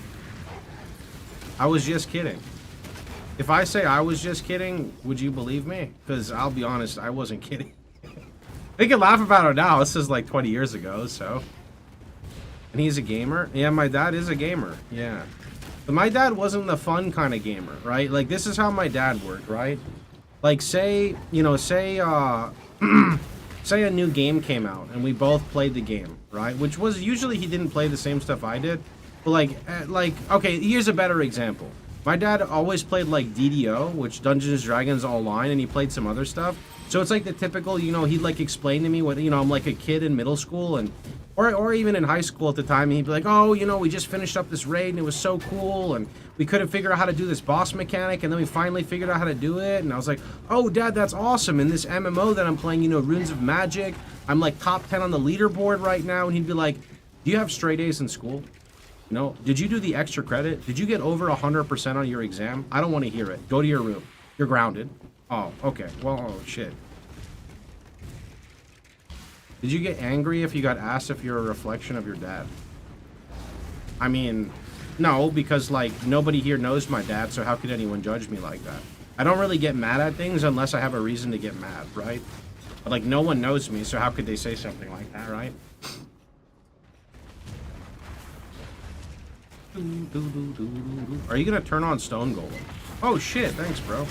I was just kidding. If I say I was just kidding, would you believe me? Because I'll be honest, I wasn't kidding. They can laugh about it now. This is like 20 years ago, so. And he's a gamer? Yeah, my dad is a gamer. Yeah. But my dad wasn't the fun kind of gamer, right? Like, this is how my dad worked, right? Like, say, you know, say a new game came out and we both played the game, right? Which was, usually he didn't play the same stuff I did. But like, okay, here's a better example. My dad always played like DDO, which Dungeons & Dragons Online, and he played some other stuff. So it's like the typical, you know, he'd like explain to me what, you know, I'm like a kid in middle school and or even in high school at the time, and he'd be like, oh, you know, we just finished up this raid and it was so cool and we couldn't figure out how to do this boss mechanic, and then we finally figured out how to do it. And I was like, oh, Dad, that's awesome. In this MMO that I'm playing, you know, Runes of Magic, I'm like top 10 on the leaderboard right now. And he'd be like, do you have straight A's in school? You know, did you do the extra credit? Did you get over 100% on your exam? I don't want to hear it. Go to your room. You're grounded. Oh, okay. Well, oh, shit. Did you get angry if you got asked if you're a reflection of your dad? I mean, no, because, like, nobody here knows my dad, so how could anyone judge me like that? I don't really get mad at things unless I have a reason to get mad, right? But, like, no one knows me, so how could they say something like that, right? Are you gonna turn on Stone Golem? Oh shit, thanks, bro.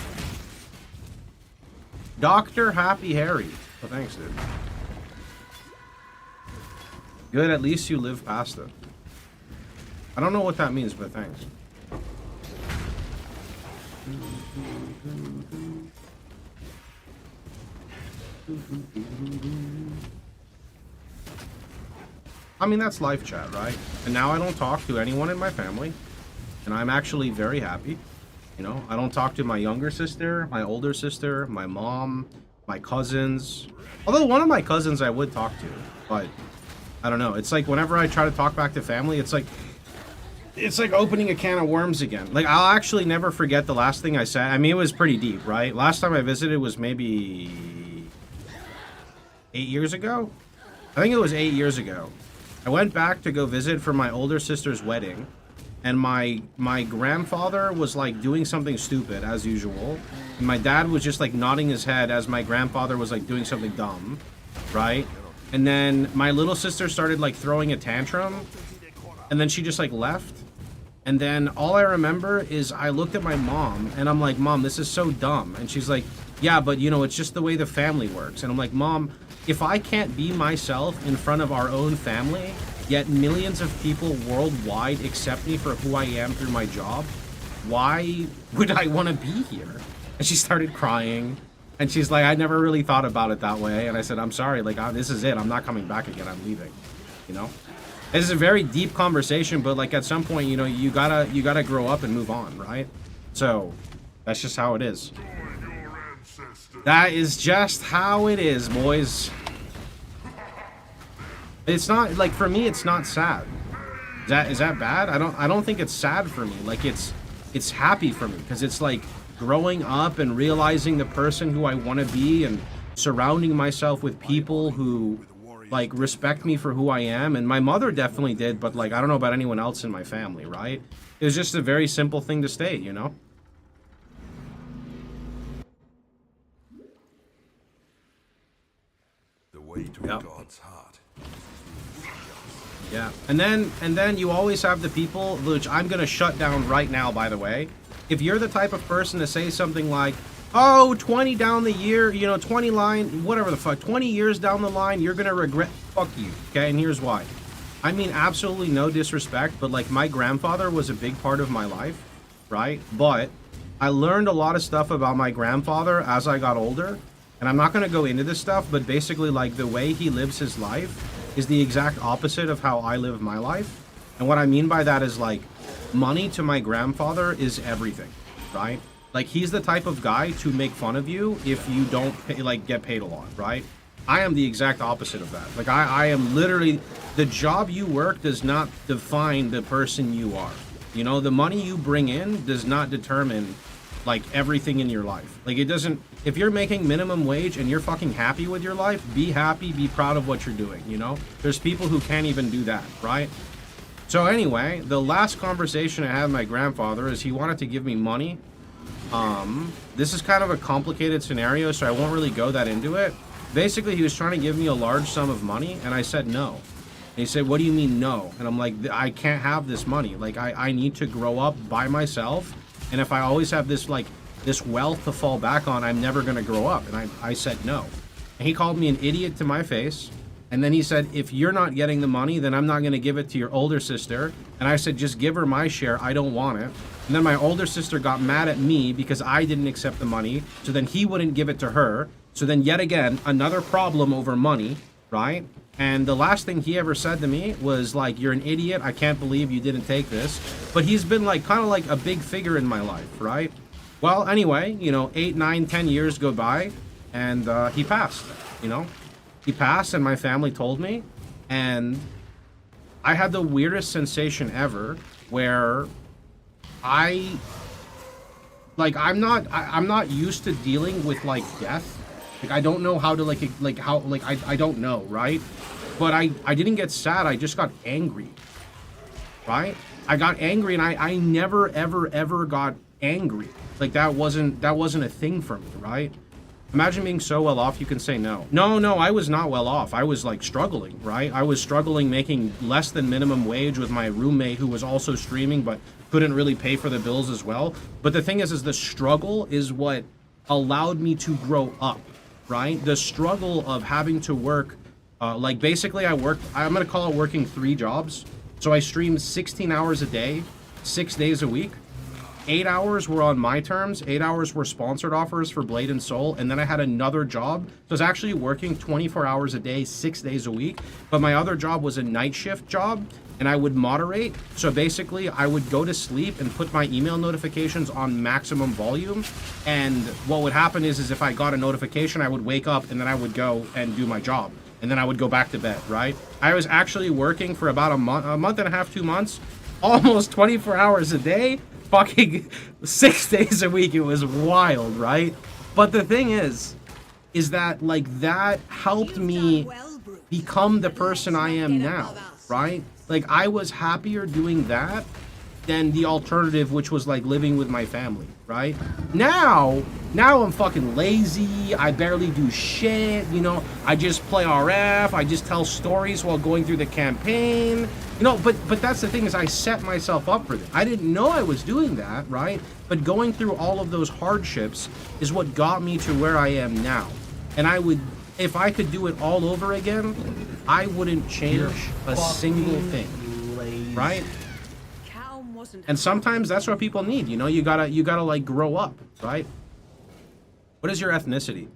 Dr. Happy Harry. Oh, thanks, dude. Good, at least you live past it. I don't know what that means, but thanks. I mean, that's life chat, right? And now I don't talk to anyone in my family. And I'm actually very happy. You know, I don't talk to my younger sister, my older sister, my mom, my cousins. Although one of my cousins I would talk to. But, I don't know. It's like whenever I try to talk back to family, it's like opening a can of worms again. Like, I'll actually never forget the last thing I said. I mean, it was pretty deep, right? Last time I visited was maybe 8 years ago? I think it was 8 years ago. I went back to go visit for my older sister's wedding, and my grandfather was like doing something stupid as usual. And my dad was just like nodding his head as my grandfather was like doing something dumb, right? And then my little sister started like throwing a tantrum, and then she just like left. And then all I remember is I looked at my mom and I'm like, Mom, this is so dumb. And she's like, yeah, but you know, it's just the way the family works. And I'm like, Mom, if I can't be myself in front of our own family, yet millions of people worldwide accept me for who I am through my job, why would I want to be here? And she started crying. And she's like, I never really thought about it that way. And I said, I'm sorry, like, this is it. I'm not coming back again. I'm leaving, you know? This is a very deep conversation, but like at some point, you know, you gotta grow up and move on, right? So that's just how it is. That is just how it is, boys. It's not like, for me, it's not sad. Is that bad? I don't think it's sad for me. Like it's happy for me because it's like growing up and realizing the person who I want to be and surrounding myself with people who like respect me for who I am. And my mother definitely did, but like I don't know about anyone else in my family, right? It was just a very simple thing to state, you know? The way to God's heart. Yeah. And then you always have the people, which I'm gonna shut down right now, by the way. If you're the type of person to say something like, oh, 20 down the year, you know, 20 line, whatever the fuck, 20 years down the line, you're gonna regret, fuck you, okay? And here's why. I mean, absolutely no disrespect, but like my grandfather was a big part of my life, right? But I learned a lot of stuff about my grandfather as I got older, and I'm not gonna go into this stuff, but basically like the way he lives his life is the exact opposite of how I live my life. And what I mean by that is like, money to my grandfather is everything, right? Like, he's the type of guy to make fun of you if you don't pay, like, get paid a lot, right? I am the exact opposite of that. Like, I am literally, the job you work does not define the person you are. You know, the money you bring in does not determine, like, everything in your life. Like, it doesn't, if you're making minimum wage and you're fucking happy with your life, be happy, be proud of what you're doing, you know? There's people who can't even do that, right? So anyway, the last conversation I had with my grandfather is he wanted to give me money. This is kind of a complicated scenario, so I won't really go that into it. Basically, he was trying to give me a large sum of money, and I said no. And he said, what do you mean no? And I'm like, I can't have this money. Like, I need to grow up by myself, and if I always have this, like, this wealth to fall back on, I'm never going to grow up. And I said no. And he called me an idiot to my face. And then he said, if you're not getting the money, then I'm not going to give it to your older sister. And I said, just give her my share. I don't want it. And then my older sister got mad at me because I didn't accept the money. So then he wouldn't give it to her. So then yet again, another problem over money, right? And the last thing he ever said to me was like, you're an idiot. I can't believe you didn't take this. But he's been like kind of like a big figure in my life, right? Well, anyway, you know, 8, 9, 10 years go by and he passed, you know? He passed and my family told me, and I had the weirdest sensation ever where I'm not used to dealing with like death. Like I don't know how to I don't know, right? But I didn't get sad, I just got angry. Right? I got angry and I never ever got angry. Like that wasn't a thing for me, right? Imagine being so well off you can say no. No, I was not well off. I was like struggling, right? I was struggling making less than minimum wage with my roommate who was also streaming but couldn't really pay for the bills as well. But the thing is the struggle is what allowed me to grow up, right? The struggle of having to work, like basically I'm gonna call it working 3 jobs. So I streamed 16 hours a day, 6 days a week. 8 hours were on my terms, 8 hours were sponsored offers for Blade and Soul, and then I had another job. So I was actually working 24 hours a day, 6 days a week, but my other job was a night shift job, and I would moderate. So basically, I would go to sleep and put my email notifications on maximum volume, and what would happen is if I got a notification, I would wake up, and then I would go and do my job, and then I would go back to bed, right? I was actually working for about a month and a half, 2 months, almost 24 hours a day, fucking 6 days a week. It was wild, right? But the thing is that like that helped me become the person I am now, right? Like I was happier doing that than the alternative, which was like living with my family, right? Now I'm fucking lazy. I barely do shit, you know. I just play RF. I just tell stories while going through the campaign, you know. But that's the thing, is I set myself up for this. I didn't know I was doing that, right? But going through all of those hardships is what got me to where I am now. And I would, if I could do it all over again, I wouldn't change a single thing, right? And sometimes that's what people need, you know. You gotta like grow up, right? What is your ethnicity?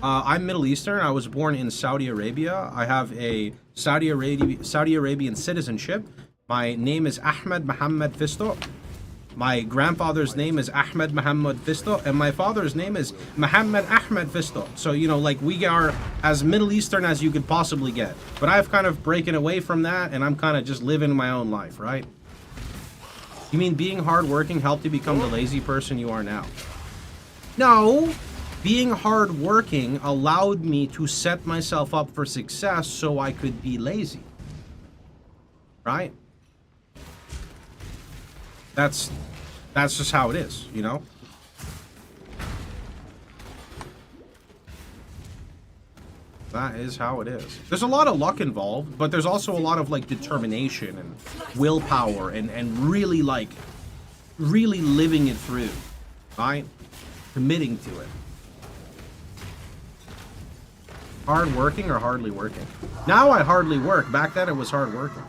I'm Middle Eastern. I was born in Saudi Arabia. I have a Saudi Arabian citizenship. My name is Ahmed Mohammed Fisto. My grandfather's name is Ahmed Mohammed Fisto, and my father's name is Mohammed Ahmed Fisto. So, you know, like, we are as Middle Eastern as you could possibly get. But I've kind of breaking away from that, and I'm kind of just living my own life, right? You mean being hardworking helped you become the lazy person you are now? No, being hardworking allowed me to set myself up for success so I could be lazy, right? That's just how it is, you know? That is how it is. There's a lot of luck involved, but there's also a lot of, like, determination and willpower and really, like, really living it through, right? Committing to it. Hard working or hardly working? Now I hardly work. Back then it was hard working.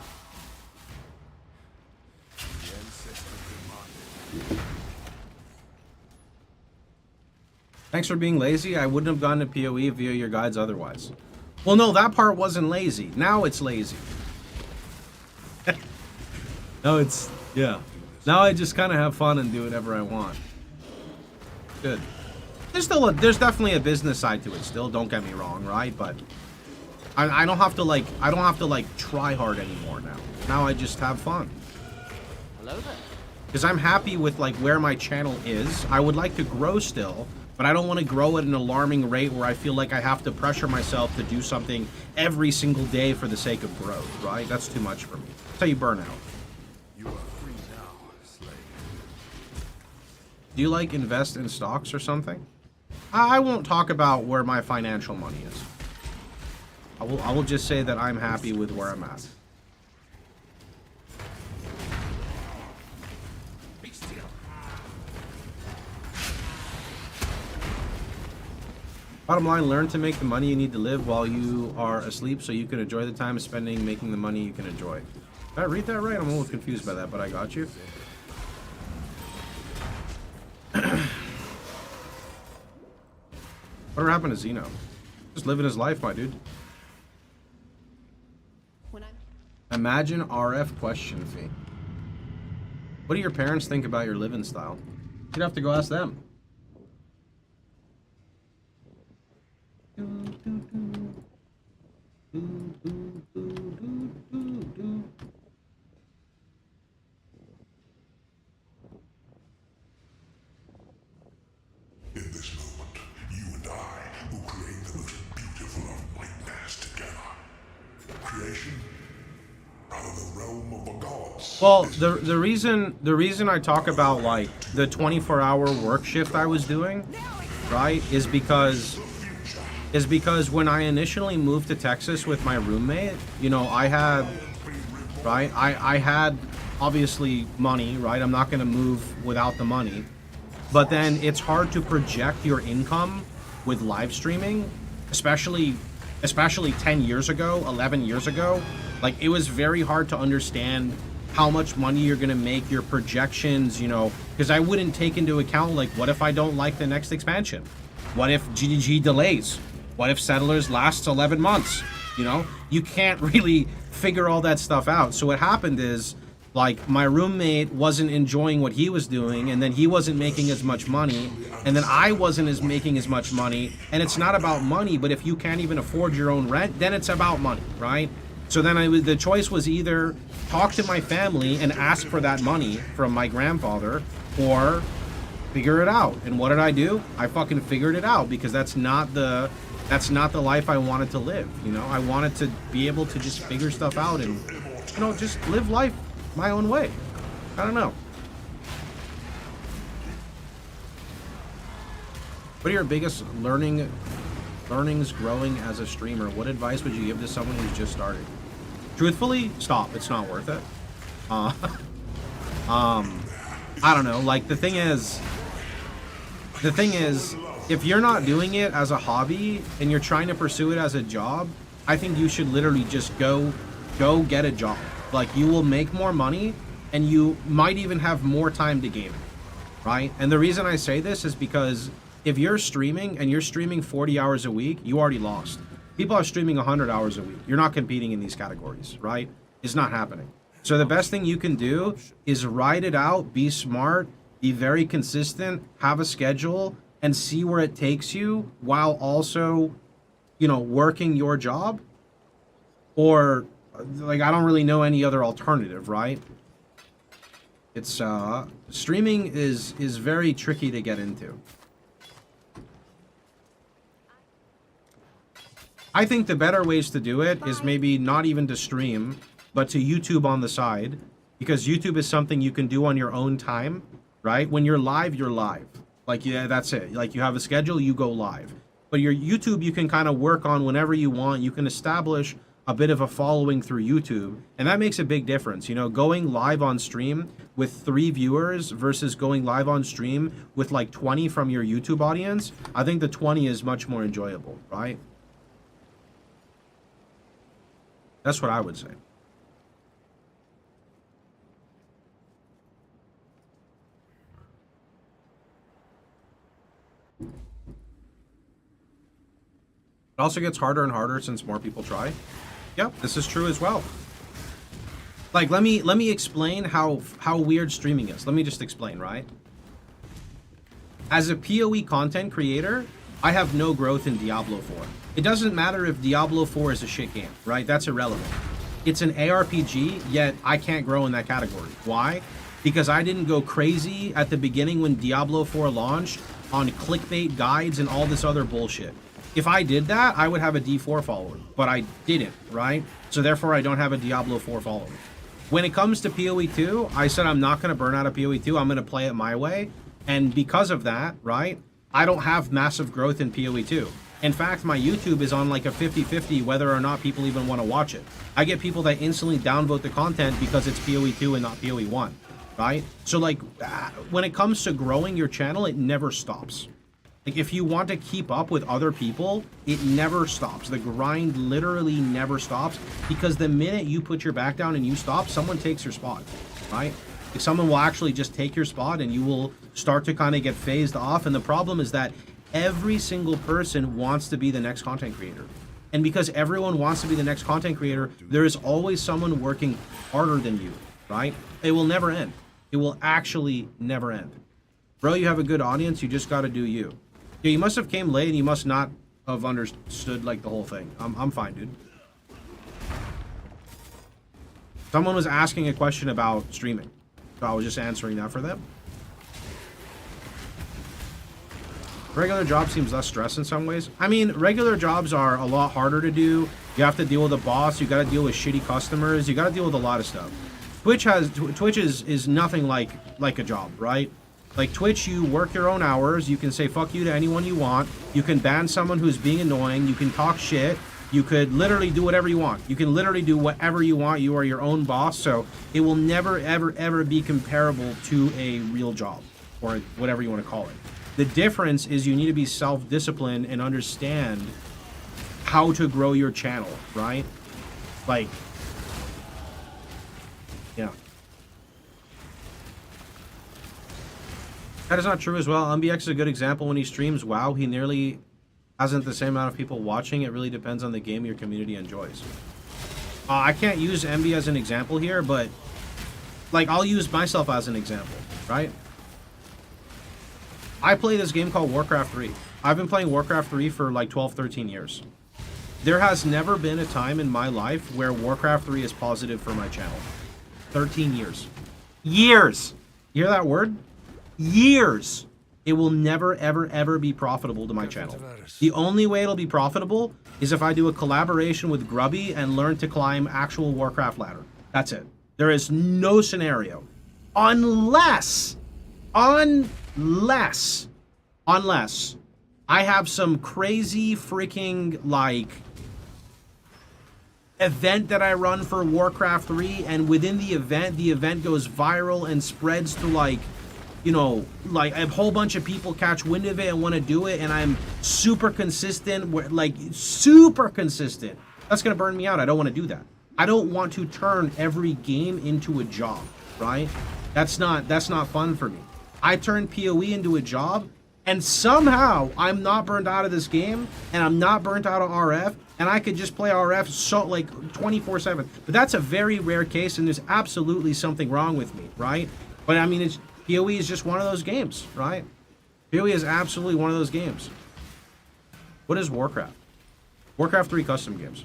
Thanks for being lazy. I wouldn't have gone to POE via your guides otherwise. Well, no, that part wasn't lazy. Now it's lazy. No, it's, yeah. Now I just kind of have fun and do whatever I want. Good. There's definitely a business side to it still, don't get me wrong, right? But I don't have to like try hard anymore now. Now I just have fun. Hello there. Because I'm happy with like where my channel is. I would like to grow still, but I don't want to grow at an alarming rate where I feel like I have to pressure myself to do something every single day for the sake of growth, right? That's too much for me. That's how you burn out. You are free now, slave. Do you like invest in stocks or something? I won't talk about where my financial money is. I will just say that I'm happy with where I'm at. Bottom line, learn to make the money you need to live while you are asleep so you can enjoy the time spending making the money you can enjoy. Did I read that right? I'm a little confused by that, but I got you. Whatever happened to Zeno? Just living his life, my dude. Imagine RF question fee. What do your parents think about your living style? You'd have to go ask them. In this moment, you and I will create the most beautiful of nightmares together. Creation, out of the realm of the gods. Well, the reason I talk about like the 24-hour work shift I was doing, right, is because when I initially moved to Texas with my roommate, you know, I had, right, I had obviously money, right? I'm not going to move without the money. But then it's hard to project your income with live streaming, especially 10 years ago, 11 years ago. Like, it was very hard to understand how much money you're going to make, your projections, you know, because I wouldn't take into account, like, what if I don't like the next expansion? What if GDG delays? What if Settlers lasts 11 months? You know, you can't really figure all that stuff out. So what happened is, like, my roommate wasn't enjoying what he was doing, and then he wasn't making as much money, and then I wasn't making as much money. And it's not about money, but if you can't even afford your own rent, then it's about money, right? So then the choice was either talk to my family and ask for that money from my grandfather, or figure it out. And what did I do? I fucking figured it out, because that's not the life I wanted to live. You know, I wanted to be able to just figure stuff out and, you know, just live life my own way. I don't know. What are your biggest learnings growing as a streamer? What advice would you give to someone who's just starting? Truthfully, stop. It's not worth it. I don't know. Like, the thing is, if you're not doing it as a hobby and you're trying to pursue it as a job, I think you should literally just go get a job. Like, you will make more money and you might even have more time to game, right? And the reason I say this is because if you're streaming and you're streaming 40 hours a week, you already lost. People are streaming 100 hours a week. You're not competing in these categories, right? It's not happening. So the best thing you can do is ride it out, be smart, be very consistent, have a schedule, and see where it takes you while also, you know, working your job. Or, like, I don't really know any other alternative, right? It's, streaming is very tricky to get into. I think the better ways to do it is maybe not even to stream, but to YouTube on the side, because YouTube is something you can do on your own time, right? When you're live, you're live. Like, yeah, that's it. Like, you have a schedule, you go live. But your YouTube, you can kind of work on whenever you want. You can establish a bit of a following through YouTube, and that makes a big difference. You know, going live on stream with 3 viewers versus going live on stream with like 20 from your YouTube audience, I think the 20 is much more enjoyable, right? That's what I would say. It also gets harder and harder since more people try. Yep, this is true as well. Like, let me explain how weird streaming is. Let me just explain, right? As a POE content creator, I have no growth in Diablo 4. It doesn't matter if Diablo 4 is a shit game, right? That's irrelevant. It's an ARPG, yet I can't grow in that category. Why? Because I didn't go crazy at the beginning when Diablo 4 launched on clickbait guides and all this other bullshit. If I did that, I would have a D4 following, but I didn't, right? So therefore, I don't have a Diablo 4 following. When it comes to PoE2, I said I'm not going to burn out of PoE2. I'm going to play it my way. And because of that, right, I don't have massive growth in PoE2. In fact, my YouTube is on like a 50-50 whether or not people even want to watch it. I get people that instantly downvote the content because it's PoE2 and not PoE1, right? So like, when it comes to growing your channel, it never stops. Like, if you want to keep up with other people, it never stops. The grind literally never stops, because the minute you put your back down and you stop, someone takes your spot, right? Like, someone will actually just take your spot and you will start to kind of get phased off. And the problem is that every single person wants to be the next content creator. And because everyone wants to be the next content creator, there is always someone working harder than you, right? It will never end. It will actually never end. Bro, you have a good audience. You just got to do you. Yeah, you must have came late and you must not have understood like the whole thing. I'm fine, dude. Someone was asking a question about streaming, so I was just answering that for them. Regular job seems less stress in some ways. I mean, regular jobs are a lot harder to do. You have to deal with a boss. You got to deal with shitty customers. You got to deal with a lot of stuff. Twitch is nothing like a job, right? Like, Twitch, you work your own hours. You can say fuck you to anyone you want. You can ban someone who's being annoying. You can talk shit. You could literally do whatever you want. You can literally do whatever you want. You are your own boss. So it will never, ever, ever be comparable to a real job, or whatever you want to call it. The difference is you need to be self-disciplined and understand how to grow your channel, right? Like, yeah. That is not true as well. MBX is a good example. When he streams WoW, he nearly hasn't the same amount of people watching. It really depends on the game your community enjoys. I can't use MB as an example here, but like, I'll use myself as an example, right? I play this game called Warcraft 3. I've been playing Warcraft 3 for like 12, 13 years. There has never been a time in my life where Warcraft 3 is positive for my channel. 13 years. Years! You hear that word? Years. It will never, ever, ever be profitable to my channel. The only way it'll be profitable is if I do a collaboration with Grubby and learn to climb actual Warcraft ladder. That's it. There is no scenario. Unless I have some crazy freaking, like, event that I run for Warcraft 3, and within the event goes viral and spreads to, like, you know, like a whole bunch of people catch wind of it and want to do it, and I'm super consistent, like super consistent. That's gonna burn me out. I don't want to do that. I don't want to turn every game into a job, right? That's not fun for me. I turn PoE into a job, and somehow I'm not burnt out of this game, and I'm not burnt out of RF, and I could just play RF so like 24/7. But that's a very rare case, and there's absolutely something wrong with me, right? But I mean, it's PoE is just one of those games, right? PoE is absolutely one of those games. What is Warcraft? Warcraft 3 custom games.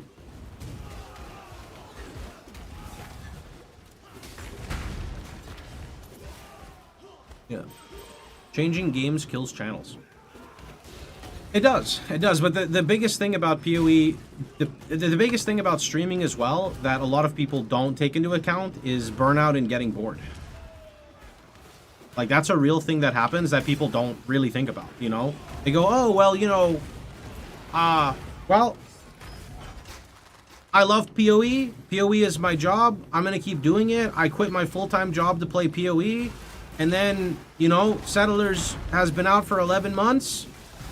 Yeah. Changing games kills channels. It does, but the biggest thing about PoE, the biggest thing about streaming as well, that a lot of people don't take into account is burnout and getting bored. Like, that's a real thing that happens that people don't really think about, you know? They go, oh, well, you know, well, I love PoE. PoE is my job. I'm going to keep doing it. I quit my full-time job to play PoE. And then, you know, Settlers has been out for 11 months.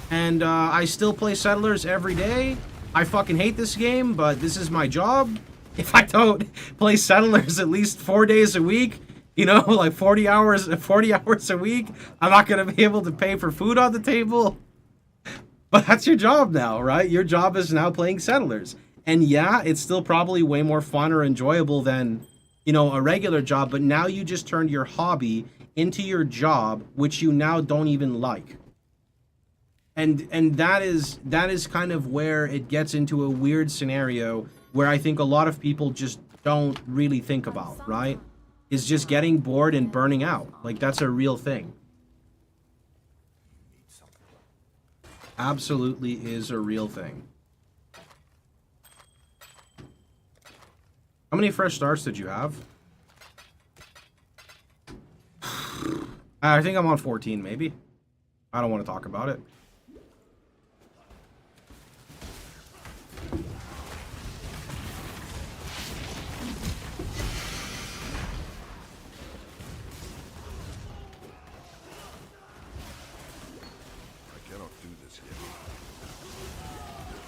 And I still play Settlers every day. I fucking hate this game, but this is my job. If I don't play Settlers at least 4 days a week, you know, like 40 hours a week, I'm not going to be able to pay for food on the table. But that's your job now, right? Your job is now playing Settlers. And yeah, it's still probably way more fun or enjoyable than, you know, a regular job. But now you just turned your hobby into your job, which you now don't even like. And that is kind of where it gets into a weird scenario where I think a lot of people just don't really think about, right? Is just getting bored and burning out. Like, that's a real thing. Absolutely is a real thing. How many fresh starts did you have? I think I'm on 14, maybe. I don't want to talk about it.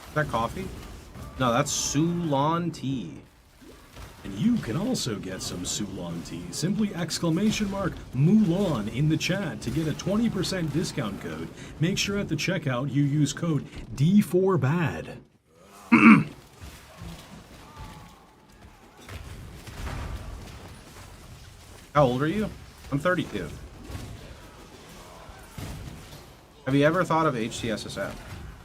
Is that coffee? No, that's Ceylon tea. And you can also get some Ceylon tea. Simply !Mulan in the chat to get a 20% discount code. Make sure at the checkout you use code D4BAD. How old are you? I'm 32. Have you ever thought of HCSSF?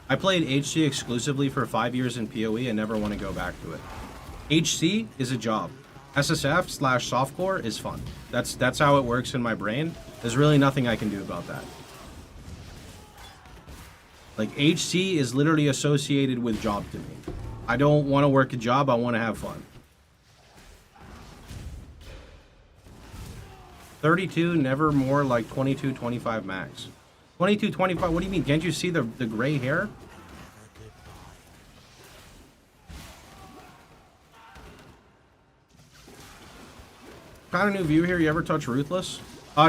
I played HC exclusively for 5 years in PoE and never want to go back to it. HC is a job. SSF/softcore is fun. That's how it works in my brain. There's really nothing I can do about that. Like, HC is literally associated with job to me. I don't want to work a job, I want to have fun. 32, never more like 22, 25 max. 22, 25, what do you mean? Can't you see the gray hair? Kind of new view here. You ever touch Ruthless?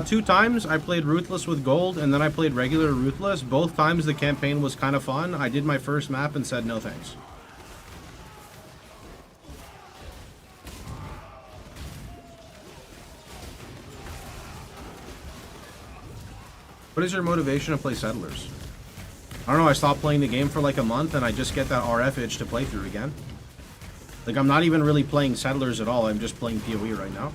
2 times. I played Ruthless with gold, and then I played regular Ruthless. Both times the campaign was kind of fun. I did my first map and said no thanks. What is your motivation to play Settlers? I don't know, I stopped playing the game for like a month and I just get that RF itch to play through again. Like, I'm not even really playing Settlers at all, I'm just playing PoE right now.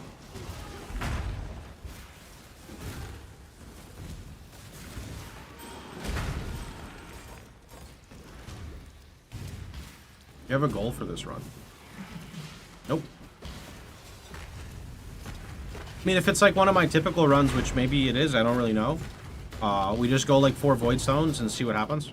You have a goal for this run? Nope. I mean, if it's like one of my typical runs, which maybe it is, I don't really know. We just go like 4 Void Stones and see what happens.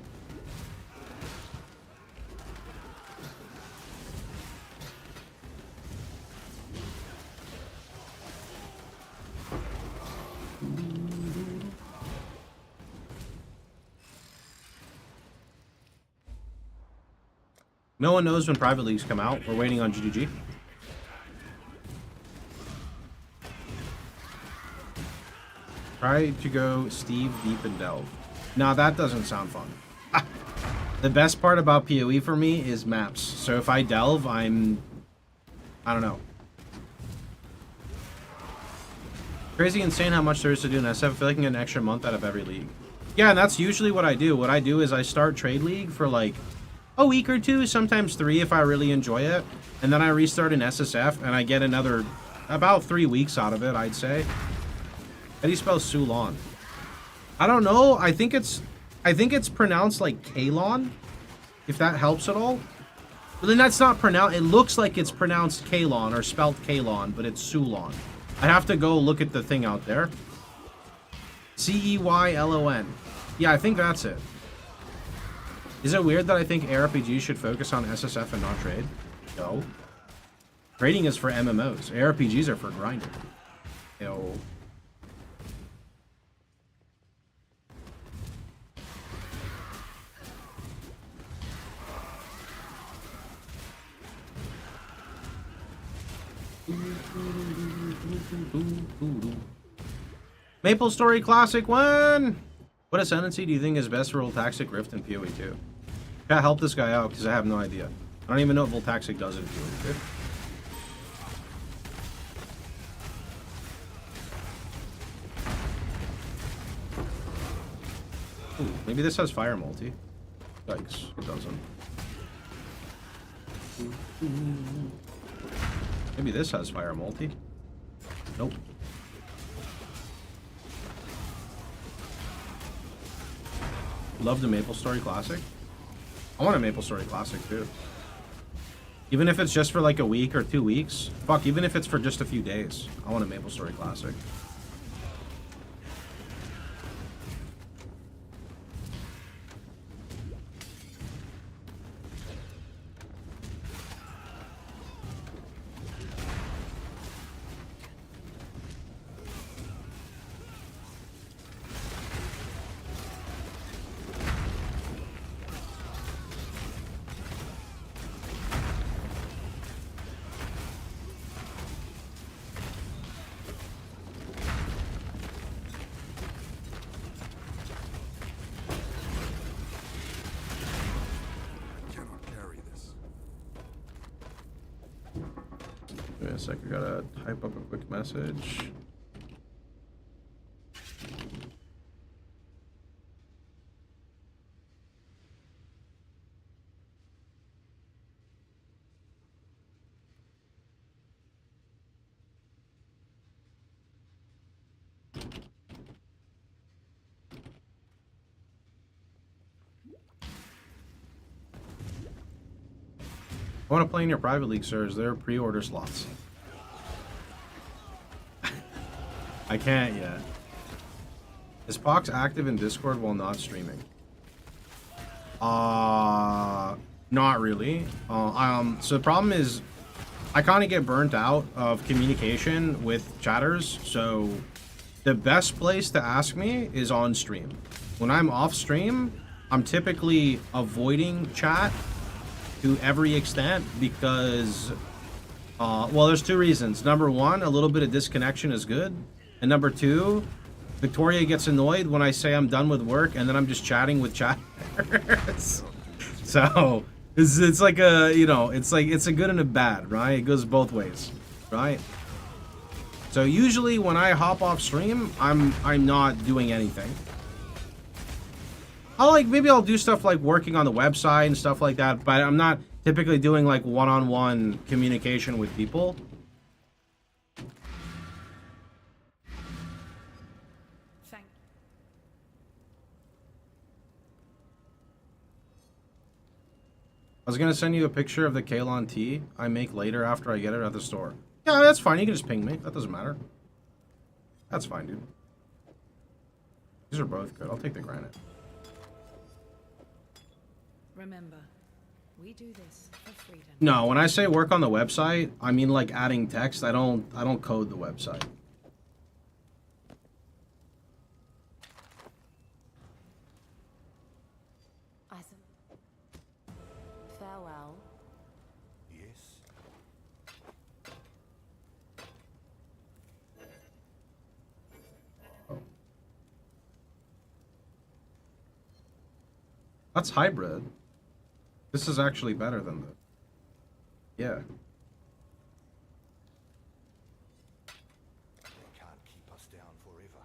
No one knows when private leagues come out. We're waiting on GGG. Try to go Steve deep and delve. Now that doesn't sound fun. The best part about PoE for me is maps. So if I delve, I don't know. Crazy insane how much there is to do in SF. I feel like I can get an extra month out of every league. Yeah, and that's usually what I do. What I do is I start Trade League for like a week or two, sometimes 3 if I really enjoy it. And then I restart in SSF and I get another about 3 weeks out of it, I'd say. How do you spell Sulon? I don't know. I think it's pronounced like Kalon, if that helps at all. But then that's not pronounced. It looks like it's pronounced Kalon or spelled Kalon, but it's Sulon. I have to go look at the thing out there. Ceylon. Yeah, I think that's it. Is it weird that I think ARPGs should focus on SSF and not trade? No. Trading is for MMOs. ARPGs are for grinding. Yo. Maple Story Classic 1! What ascendancy do you think is best for Voltaxic Rift in PoE2? Can't help this guy out because I have no idea. I don't even know what Voltaxic does in PoE2. Ooh, maybe this has fire multi. Yikes, it doesn't. Maybe this has fire multi. Nope. Love the Maple Story Classic. I want a Maple Story Classic too. Even if it's just for like a week or 2 weeks. Fuck, even if it's for just a few days. I want a Maple Story Classic. Wait a sec, I gotta type up a quick message. I want to play in your private league, sir. Is there pre-order slots? I can't yet. Is Pox active in Discord while not streaming? Not really. So the problem is I kind of get burnt out of communication with chatters. So the best place to ask me is on stream. When I'm off stream, I'm typically avoiding chat to every extent because, well, there's 2 reasons. Number 1, a little bit of disconnection is good. And number 2, Victoria gets annoyed when I say I'm done with work and then I'm just chatting with chatters. So it's like a, you know, it's a good and a bad, right? It goes both ways, right? So usually when I hop off stream, I'm not doing anything. Maybe I'll do stuff like working on the website and stuff like that, but I'm not typically doing like one-on-one communication with people. Thank I was gonna send you a picture of the Kalon tea I make later after I get it at the store. Yeah, that's fine. You can just ping me. That doesn't matter. That's fine, dude. These are both good. I'll take the granite. Remember, we do this for freedom. No, when I say work on the website, I mean like adding text. I don't code the website. Farewell. That's hybrid. This is actually better than the... Yeah. They can't keep us down forever.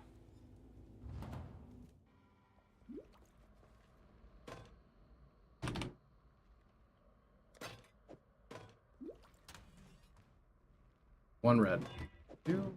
One red. Two.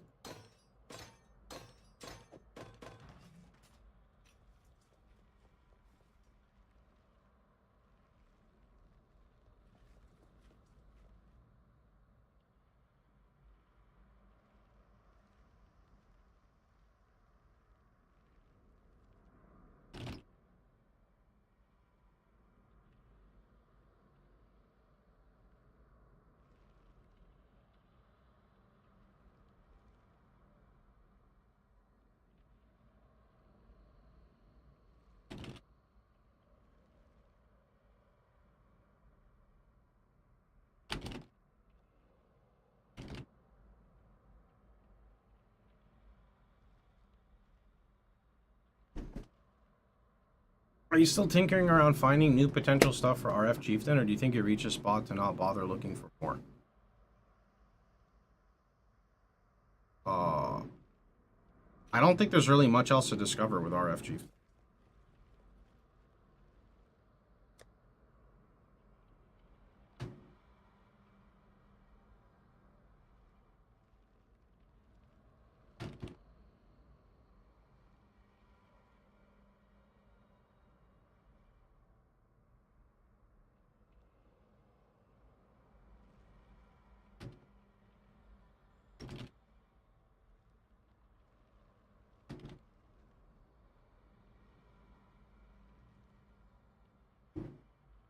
Are you still tinkering around finding new potential stuff for RF Chieftain, or do you think you reach a spot to not bother looking for more? I don't think there's really much else to discover with RF Chieftain.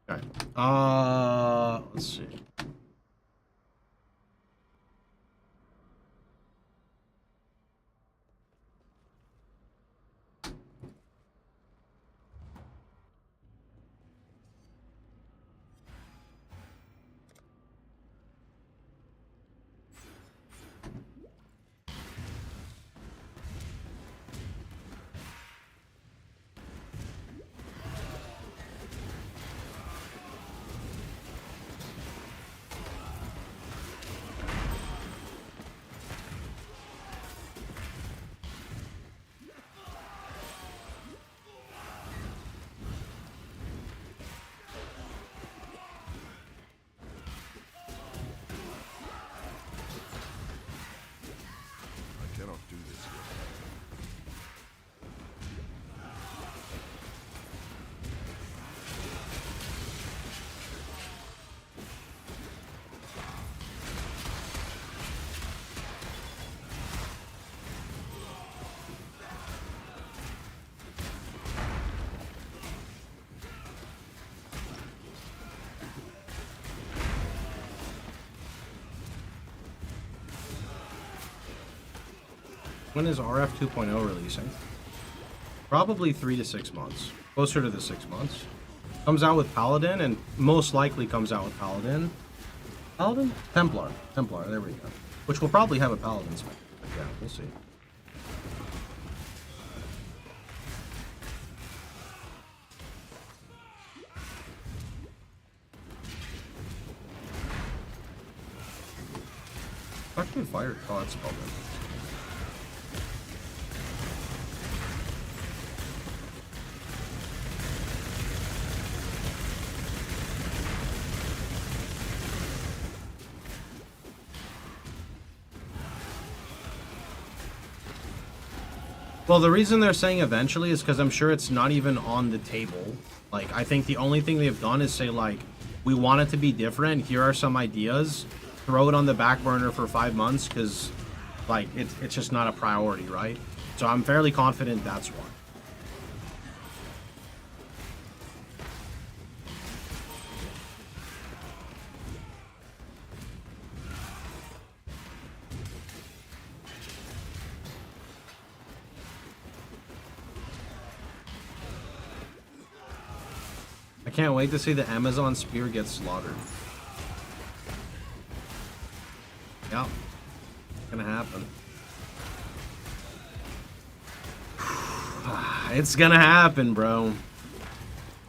Okay. Let's see. I cannot do this yet. When is RF 2.0 releasing? Probably 3 to 6 months. Closer to the 6 months. Comes out with Paladin, and most likely comes out with Paladin. Paladin? Templar. Templar, there we go. Which will probably have a Paladin spec. But yeah, we'll see. Actually fired. Oh, that's spelled in. Well, the reason they're saying eventually is because I'm sure it's not even on the table. Like, I think the only thing they've done is say, like, we want it to be different. Here are some ideas. Throw it on the back burner for 5 months because, like, it's just not a priority, right? So I'm fairly confident that's why. I can't wait to see the Amazon spear get slaughtered. Yeah, it's gonna happen. It's gonna happen, bro.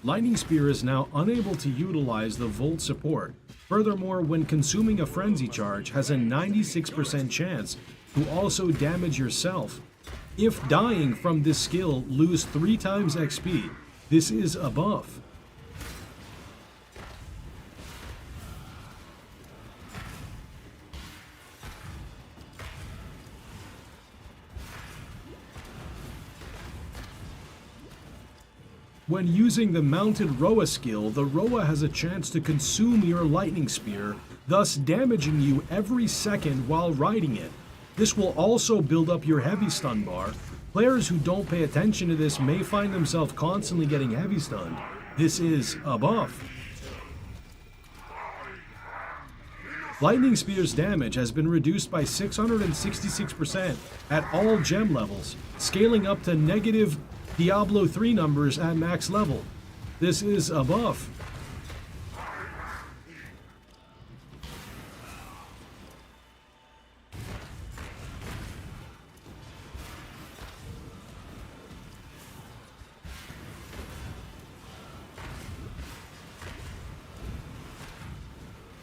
Lightning Spear is now unable to utilize the Volt support. Furthermore, when consuming a Frenzy Charge, has a 96% chance to also damage yourself. If dying from this skill, lose 3 times XP. This is a buff. When using the mounted Roa skill, the Roa has a chance to consume your Lightning Spear, thus damaging you every second while riding it. This will also build up your heavy stun bar. Players who don't pay attention to this may find themselves constantly getting heavy stunned. This is a buff. Lightning Spear's damage has been reduced by 666% at all gem levels, scaling up to negative Diablo 3 numbers at max level. This is a buff.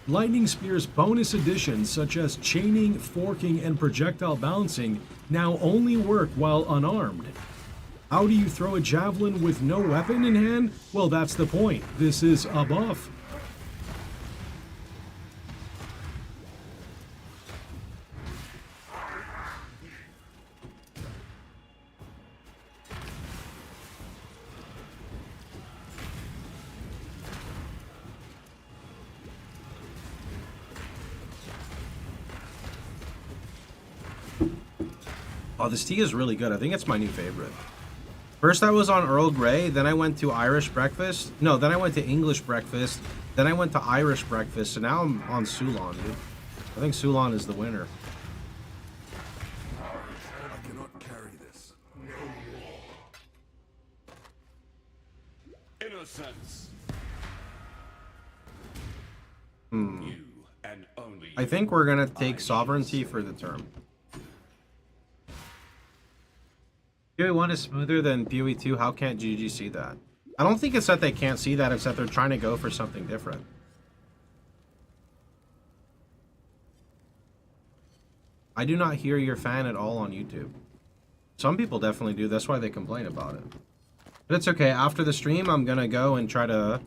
Lightning Spear's bonus additions such as chaining, forking, and projectile bouncing now only work while unarmed. How do you throw a javelin with no weapon in hand? Well, that's the point. This is a buff. Oh, this tea is really good. I think it's my new favorite. First I was on Earl Grey, then I went to Irish breakfast. No, then I went to English breakfast, then I went to Irish breakfast, so now I'm on Ceylon, dude. I think Ceylon is the winner. I cannot carry this. Innocence. I think we're gonna take sovereignty for the term. POE1 is smoother than POE2. How can't GG see that? I don't think it's that they can't see that, it's that they're trying to go for something different. I do not hear your fan at all on YouTube. Some people definitely do, that's why they complain about it. But it's okay, after the stream I'm gonna go and try to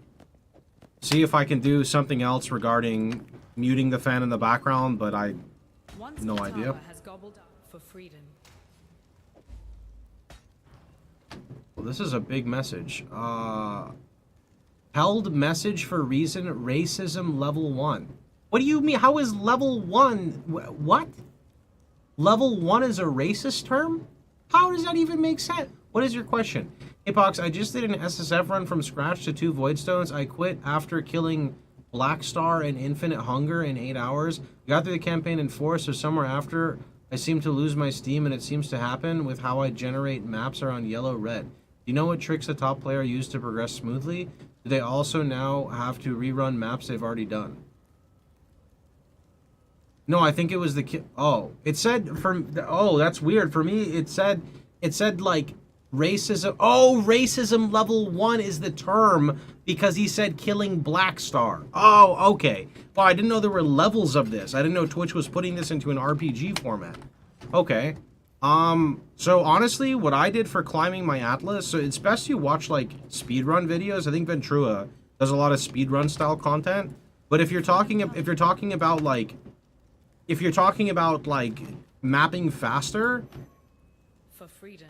see if I can do something else regarding muting the fan in the background, but I have no idea. Has gobbled up for freedom. Well, this is a big message. Held message for reason racism level 1. What do you mean? How is level 1? What? Level 1 is a racist term? How does that even make sense? What is your question? Hey, Pox, I just did an SSF run from scratch to 2 Voidstones. I quit after killing Black Star and Infinite Hunger in 8 hours. Got through the campaign in 4, so somewhere after, I seem to lose my steam, and it seems to happen with how I generate maps around yellow-red. Do you know what tricks a top player used to progress smoothly? Do they also now have to rerun maps they've already done? No, I think it was the oh, it said for oh, that's weird. For me, it said like racism. Oh, racism level 1 is the term because he said killing Black Star. Oh, okay. Well, I didn't know there were levels of this. I didn't know Twitch was putting this into an RPG format. Okay. So honestly, what I did for climbing my Atlas, so it's best you watch like speedrun videos. I think Ventura does a lot of speedrun style content. But if you're talking about like mapping faster, for freedom.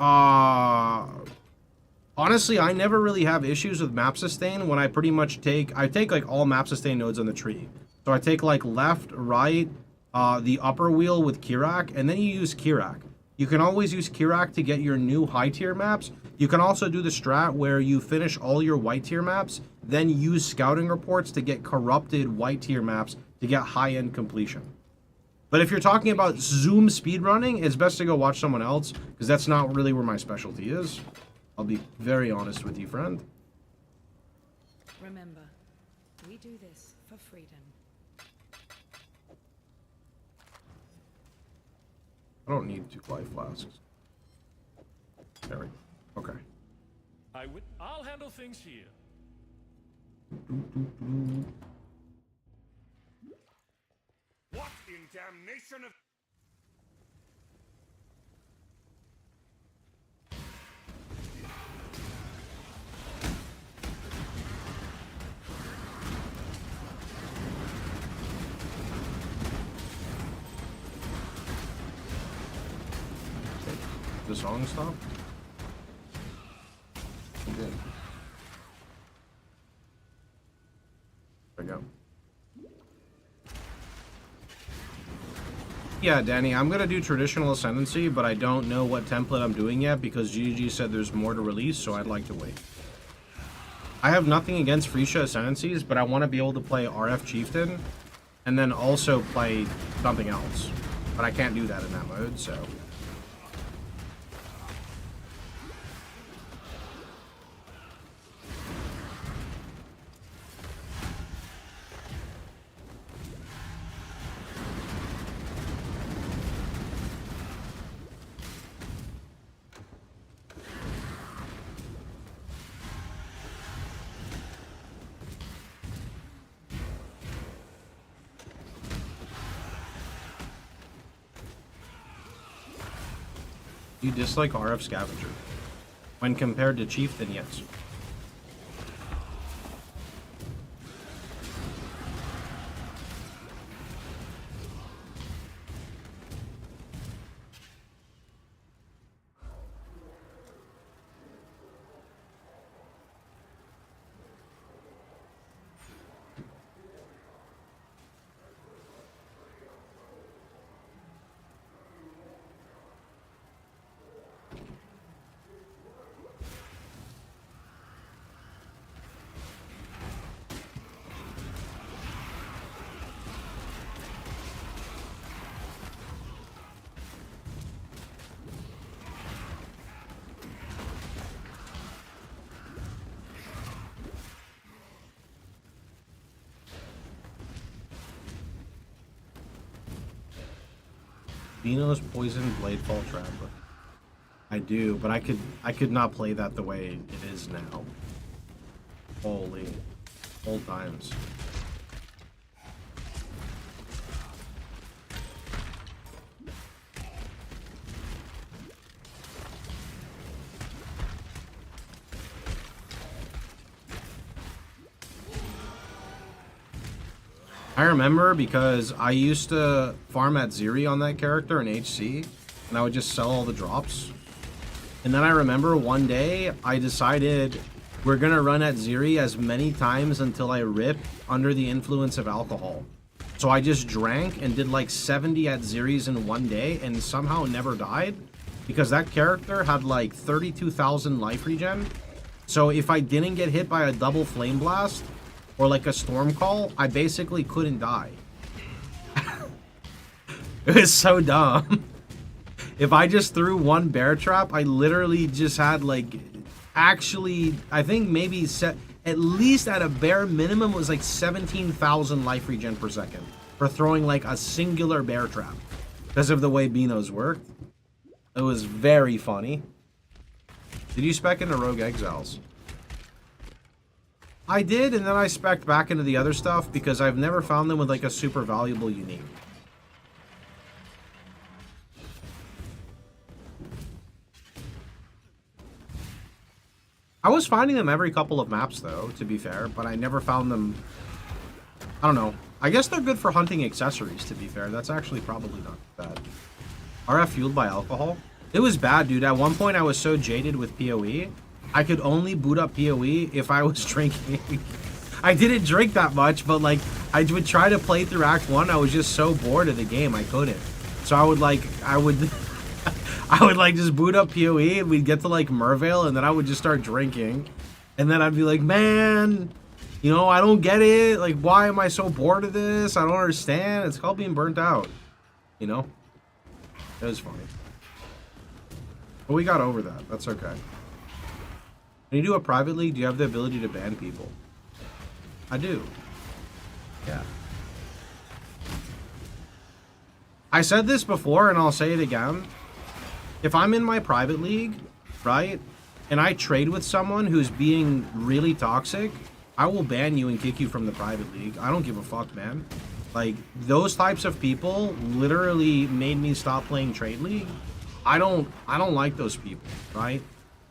Honestly, I never really have issues with map sustain when I pretty much take like all map sustain nodes on the tree. So I take like left, right, the upper wheel with Kirak, and then you use Kirak. You can always use Kirak to get your new high tier maps. You can also do the strat where you finish all your white tier maps, then use scouting reports to get corrupted white tier maps to get high end completion. But if you're talking about zoom speedrunning, it's best to go watch someone else, because that's not really where my specialty is. I'll be very honest with you, friend. Remember, we do this for freedom. I don't need 2 life flasks. There we go. Okay. I'll handle things here. What in damnation of... The song stop? It did. There we go. Yeah, Danny, I'm gonna do traditional ascendancy, but I don't know what template I'm doing yet because GG said there's more to release, so I'd like to wait. I have nothing against Freesia ascendancies, but I want to be able to play RF Chieftain and then also play something else. But I can't do that in that mode, so... You dislike RF Scavenger? When compared to Chieftain, yes. Dino's Poison Bladefall Traveler. I do, but I could not play that the way it is now. Holy. Old times. I remember because I used to farm at Zeri on that character in HC, and I would just sell all the drops. And then I remember one day I decided we're gonna run at Zeri as many times until I rip under the influence of alcohol. So I just drank and did like 70 at Zeri's in one day and somehow never died because that character had like 32,000 life regen. So if I didn't get hit by a double flame blast or like a storm call, I basically couldn't die. It was so dumb. If I just threw one bear trap, I literally just had like, actually, I think maybe at least at a bare minimum, it was like 17,000 life regen per second for throwing like a singular bear trap because of the way Beanos worked. It was very funny. Did you spec into Rogue Exiles? I did, and then I spec'd back into the other stuff because I've never found them with like a super valuable unique. I was finding them every couple of maps though, to be fair, but I never found them. I don't know. I guess they're good for hunting accessories, to be fair. That's actually probably not bad. RF fueled by alcohol? It was bad, dude. At one point I was so jaded with POE, I could only boot up POE if I was drinking. I didn't drink that much, but like, I would try to play through Act 1. I was just so bored of the game, I couldn't. So I would like, I would like just boot up POE and we'd get to like Mervale and then I would just start drinking. And then I'd be like, man, you know, I don't get it. Like, why am I so bored of this? I don't understand. It's called being burnt out. You know? It was funny. But we got over that. That's okay. When you do a private league, do you have the ability to ban people? I do. Yeah. I said this before and I'll say it again. If I'm in my private league, right, and I trade with someone who's being really toxic, I will ban you and kick you from the private league. I don't give a fuck, man. Like, those types of people literally made me stop playing Trade League. I don't like those people, right?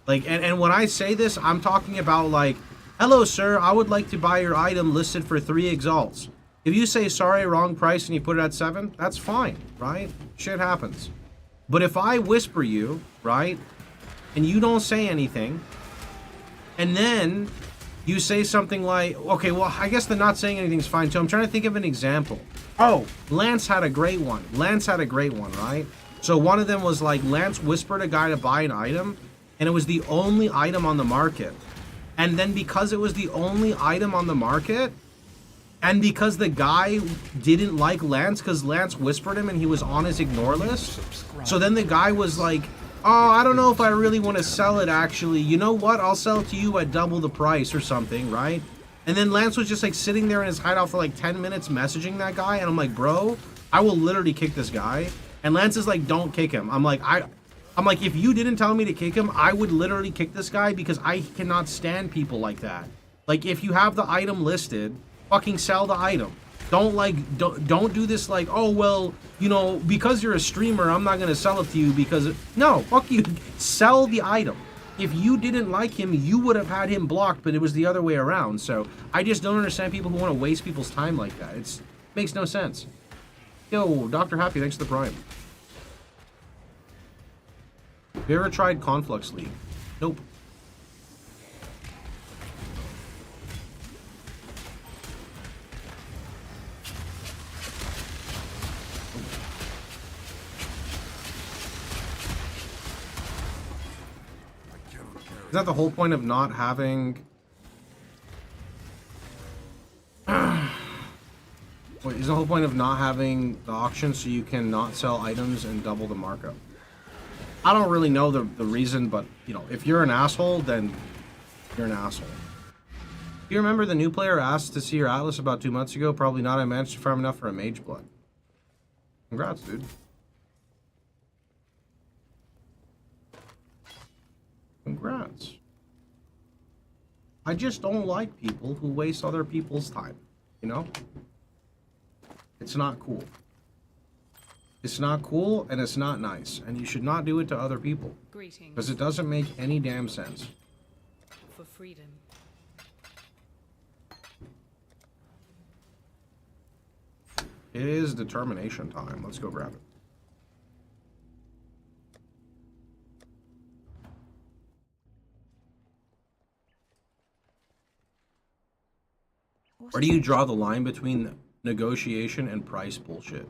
Like, and when I say this, I'm talking about like, hello, sir, I would like to buy your item listed for 3 exalts. If you say, sorry, wrong price, and you put it at 7, that's fine, right? Shit happens. But if I whisper you, right, and you don't say anything, and then you say something like, okay, well, I guess the not saying anything is fine too. I'm trying to think of an example. Oh, Lance had a great one. Lance had a great one, right? So one of them was like, Lance whispered a guy to buy an item, and it was the only item on the market. And then because it was the only item on the market, and because the guy didn't like Lance, because Lance whispered him and he was on his ignore list, so then the guy was like, oh, I don't know if I really want to sell it, actually. You know what? I'll sell it to you at double the price or something, right? And then Lance was just like sitting there in his hideout for like 10 minutes messaging that guy. And I'm like, bro, I will literally kick this guy. And Lance is like, don't kick him. I'm like, if you didn't tell me to kick him, I would literally kick this guy because I cannot stand people like that. Like, if you have the item listed, fucking sell the item. Don't do this like, oh, well, you know, because you're a streamer, I'm not going to sell it to you because... No, fuck you. Sell the item. If you didn't like him, you would have had him blocked, but it was the other way around. So I just don't understand people who want to waste people's time like that. It makes no sense. Yo, Dr. Happy, thanks for the prime. Have you ever tried Conflux League? Nope. Is that the whole point of not having... Wait, is the whole point of not having the auction so you can not sell items and double the markup? I don't really know the reason, but, you know, if you're an asshole, then you're an asshole. Do you remember the new player asked to see your Atlas about 2 months ago? Probably not. I managed to farm enough for a Mage Blood. Congrats, dude. Congrats. I just don't like people who waste other people's time, you know? It's not cool. It's not cool and it's not nice, and you should not do it to other people. Greetings. Because it doesn't make any damn sense. For freedom. It is determination time. Let's go grab it. Where do you draw the line between negotiation and price bullshit?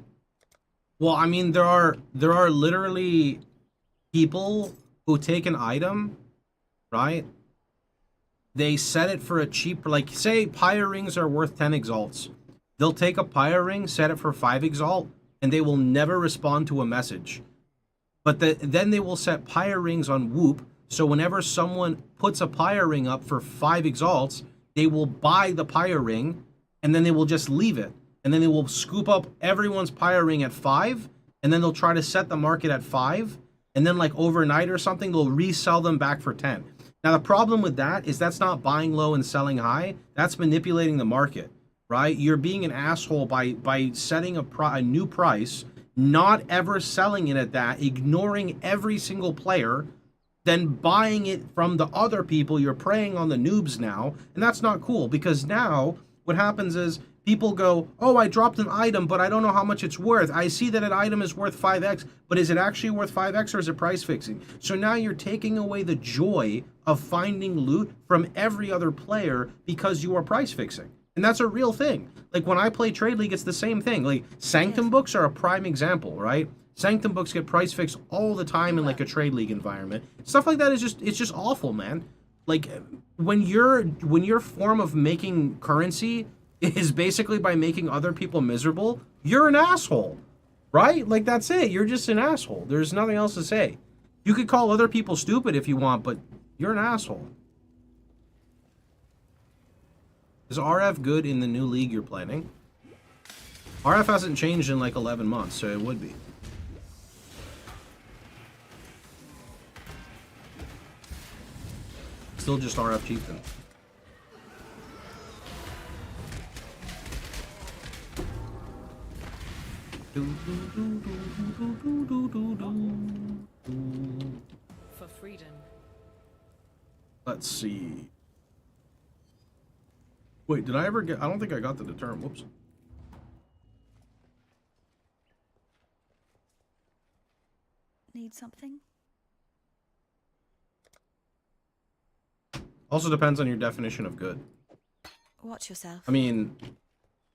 Well, I mean, there are literally people who take an item, right? They set it for a cheaper, like, say pyre rings are worth 10 exalts. They'll take a pyre ring, set it for 5 exalt, and they will never respond to a message. But then they will set pyre rings on Whoop, so whenever someone puts a pyre ring up for 5 exalts, they will buy the pyre ring, and then they will just leave it. And then they will scoop up everyone's pyre ring at 5, and then they'll try to set the market at 5, and then like overnight or something, they'll resell them back for 10. Now the problem with that is that's not buying low and selling high, that's manipulating the market, right? You're being an asshole by setting a new price, not ever selling it at that, ignoring every single player, then buying it from the other people. You're preying on the noobs now, and that's not cool, because now what happens is people go, oh, I dropped an item, but I don't know how much it's worth. I see that an item is worth 5x, but is it actually worth 5x or is it price fixing? So now you're taking away the joy of finding loot from every other player because you are price fixing. And that's a real thing. Like when I play Trade League, it's the same thing. Like Sanctum books are a prime example, right? Sanctum books get price fixed all the time in like a Trade League environment. Stuff like that is it's just awful, man. Like when your form of making currency is basically by making other people miserable, you're an asshole, right? Like that's it. You're just an asshole. There's nothing else to say. You could call other people stupid if you want, but you're an asshole. Is RF good in the new league you're planning? RF hasn't changed in like 11 months, so it would be. Still just RF Chieftain. For freedom. Let's see. Wait, did I ever get... I don't think I got to the term. Whoops. Need something? Also depends on your definition of good. Watch yourself. I mean,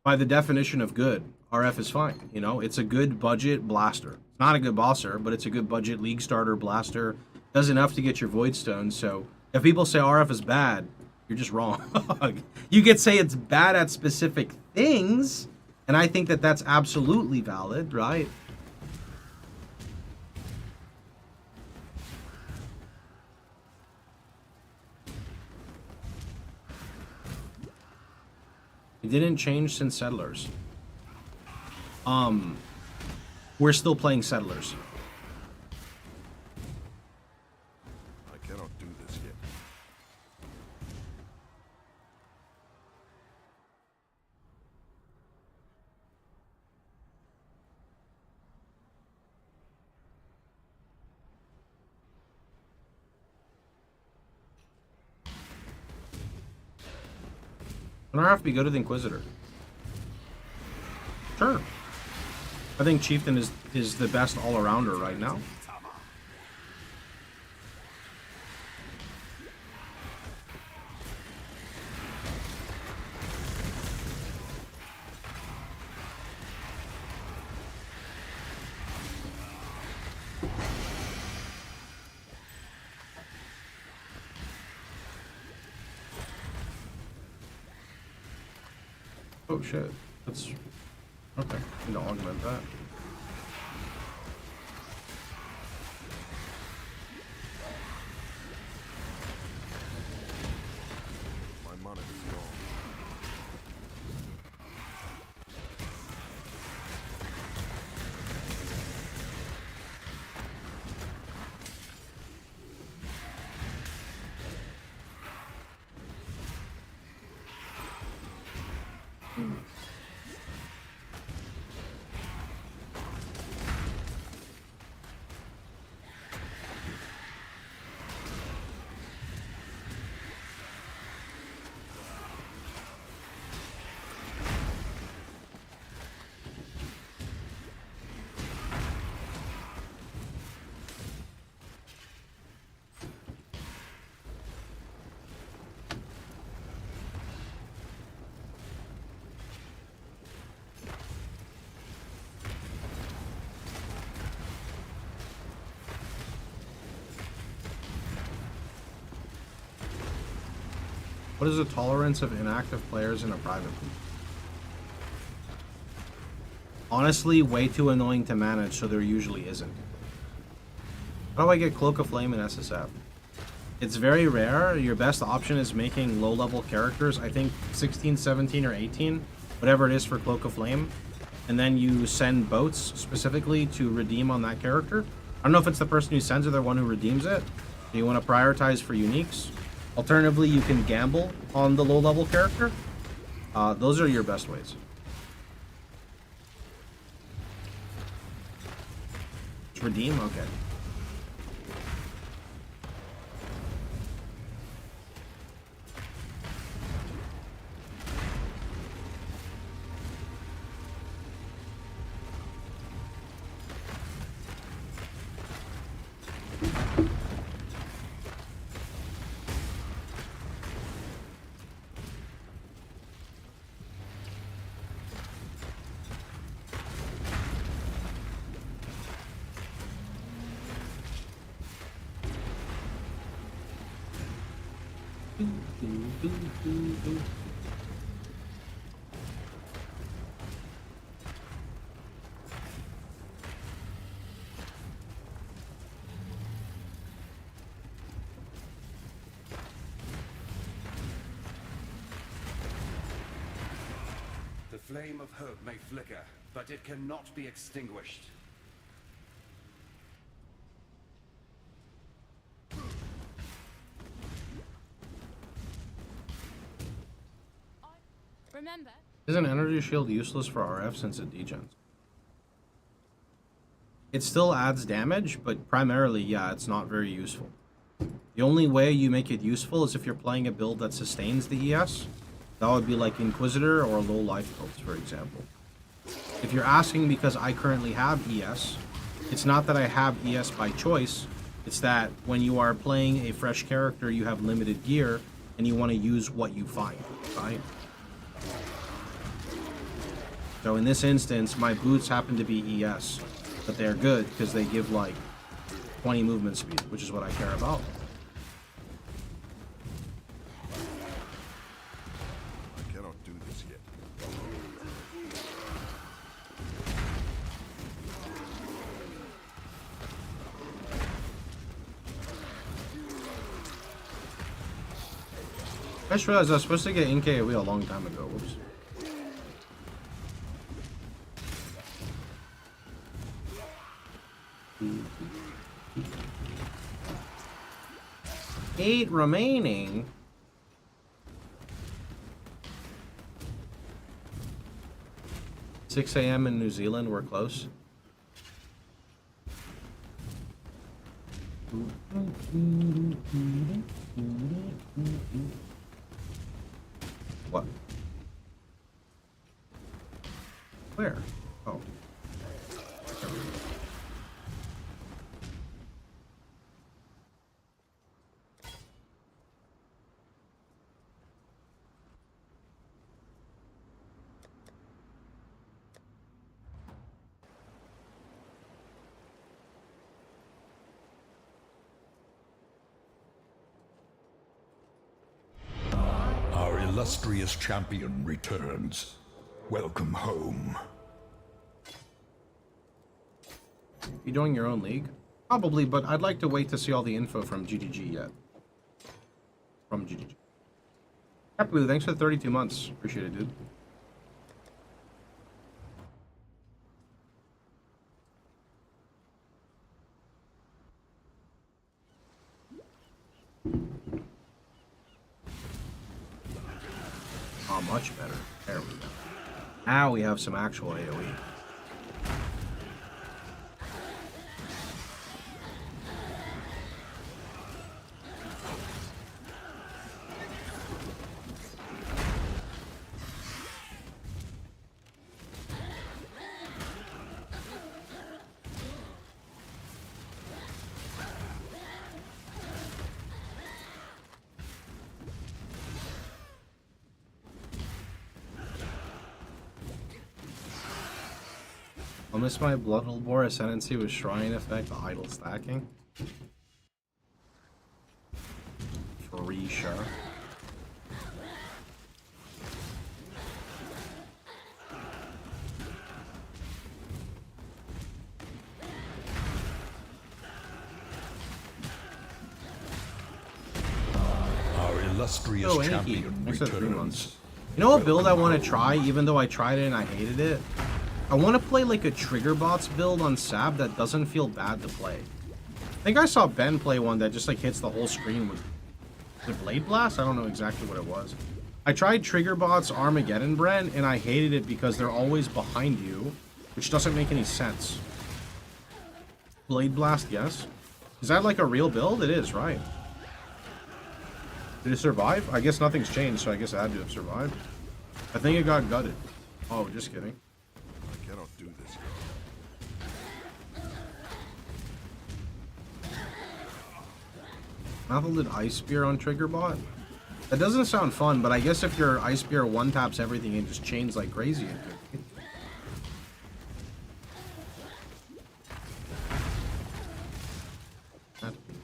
by the definition of good, RF is fine. You know, it's a good budget blaster. It's not a good bosser, but it's a good budget league starter blaster. Does enough to get your void stones. So if people say RF is bad, you're just wrong. You could say it's bad at specific things, and I think that that's absolutely valid, right? It didn't change since Settlers. We're still playing Settlers. I cannot do this yet. An RF be good at Inquisitor. Sure. I think Chieftain is the best all-arounder right now. Oh shit. That's okay. I'm gonna augment that. My mana is gone. What is the tolerance of inactive players in a private league? Honestly, way too annoying to manage, so there usually isn't. How do I get Cloak of Flame in SSF? It's very rare. Your best option is making low-level characters. I think 16, 17, or 18, whatever it is for Cloak of Flame. And then you send boats specifically to redeem on that character. I don't know if it's the person who sends or the one who redeems it. So you want to prioritize for uniques. Alternatively, you can gamble on the low-level character. Those are your best ways. Redeem? Okay. The flame of hope may flicker, but it cannot be extinguished. Remember, Is an energy shield useless for RF since it degens? It still adds damage, but primarily, yeah, it's not very useful. The only way you make it useful is if you're playing a build that sustains the ES. That would be like Inquisitor or low life builds, for example. If you're asking because I currently have ES, it's not that I have ES by choice. It's that when you are playing a fresh character, you have limited gear, and you want to use what you find, right? So in this instance, my boots happen to be ES, but they're good because they give like 20 movement speed, which is what I care about. I cannot do this yet. I just realized I was supposed to get NKOE a long time ago. Whoops. Eight remaining. $6 a.m. in New Zealand. We're close. What? Where? Oh. Our illustrious champion returns. Welcome home. You doing your own league? Probably, but I'd like to wait to see all the info from GGG yet. From GGG. Blue, thanks for 32 months. Appreciate it, dude. Oh, much better. There we go. Now we have some actual AoE. I'll miss my Bloodlbore Ascendancy with Shrine effect, idle stacking. For sure. Our illustrious champion Thanks for 3 returns. months. You know what build I want to try, even though I tried it and I hated it? I want to play like a Trigger Bots build on Sab that doesn't feel bad to play. I think I saw Ben play one that just like hits the whole screen with the Blade Blast. I don't know exactly what it was. I tried Trigger Bots Armageddon Brand and I hated it because they're always behind you, which doesn't make any sense. Blade Blast, yes. Is that like a real build? It is, right? Did it survive? I guess nothing's changed, so I guess it had to have survived. I think it got gutted. Oh, just kidding. I cannot do this yet. Mathel did Ice Spear on Trigger Bot? That doesn't sound fun, but I guess if your Ice Spear one-taps everything and just chains like crazy, it could. That'd be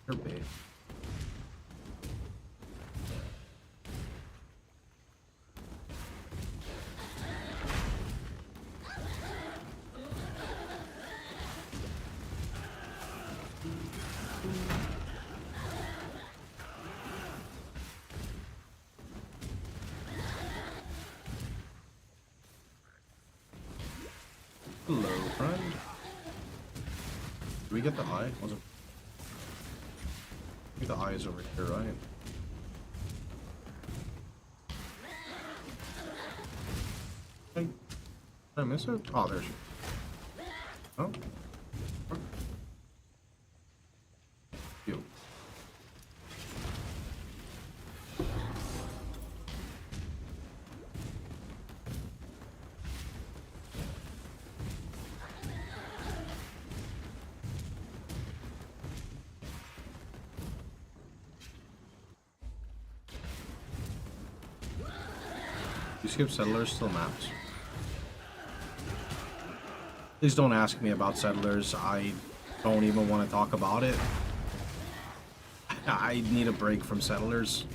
your bait. Hello, friend. Did we get the eye? Wasn't. I think the eye is over here, right? Did I miss it? Oh, there's. Oh. You skip Settlers, still maps. Please don't ask me about Settlers. I don't even want to talk about it. I need a break from Settlers.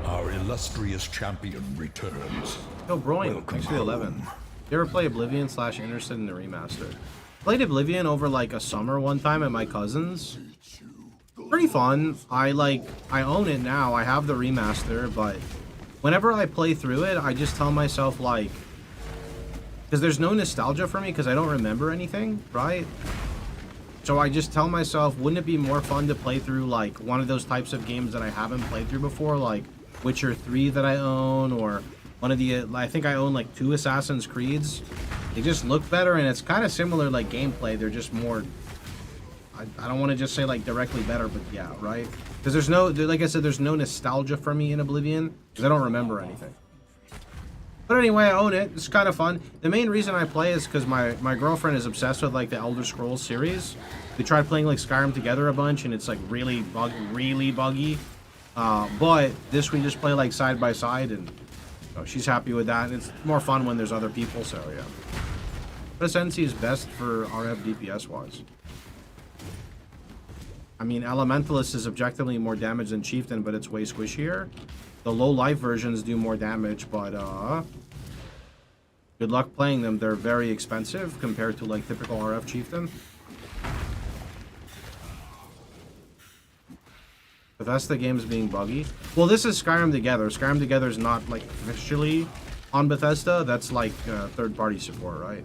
Our illustrious champion returns. Yo, Broin, Welcome thanks for the 11. home. You ever play Oblivion / interested in the remaster? Played Oblivion over like a summer one time at my cousin's. Pretty fun. I own it now. I have the remaster, but whenever I play through it, I just tell myself like, because there's no nostalgia for me because I don't remember anything, right? So I just tell myself, wouldn't it be more fun to play through like one of those types of games that I haven't played through before, like Witcher 3 that I own, or one of the, I think I own like 2 Assassin's Creeds. They just look better, and it's kind of similar like gameplay. They're just more, I don't want to just say like directly better, but yeah, right? Because there's no, like I said, there's no nostalgia for me in Oblivion because I don't remember anything. But anyway, I own it. It's kind of fun. The main reason I play is because my girlfriend is obsessed with like the Elder Scrolls series. We tried playing like Skyrim together a bunch, and it's like really buggy. But this we just play like side by side, and she's happy with that. And it's more fun when there's other people. So yeah. But Ascendancy is best for RF DPS wise. I mean, Elementalist is objectively more damage than Chieftain, but it's way squishier. The low life versions do more damage, but good luck playing them. They're very expensive compared to like typical RF Chieftain. Bethesda games being buggy. Well, this is Skyrim Together. Skyrim Together is not like officially on Bethesda. That's like third-party support, right?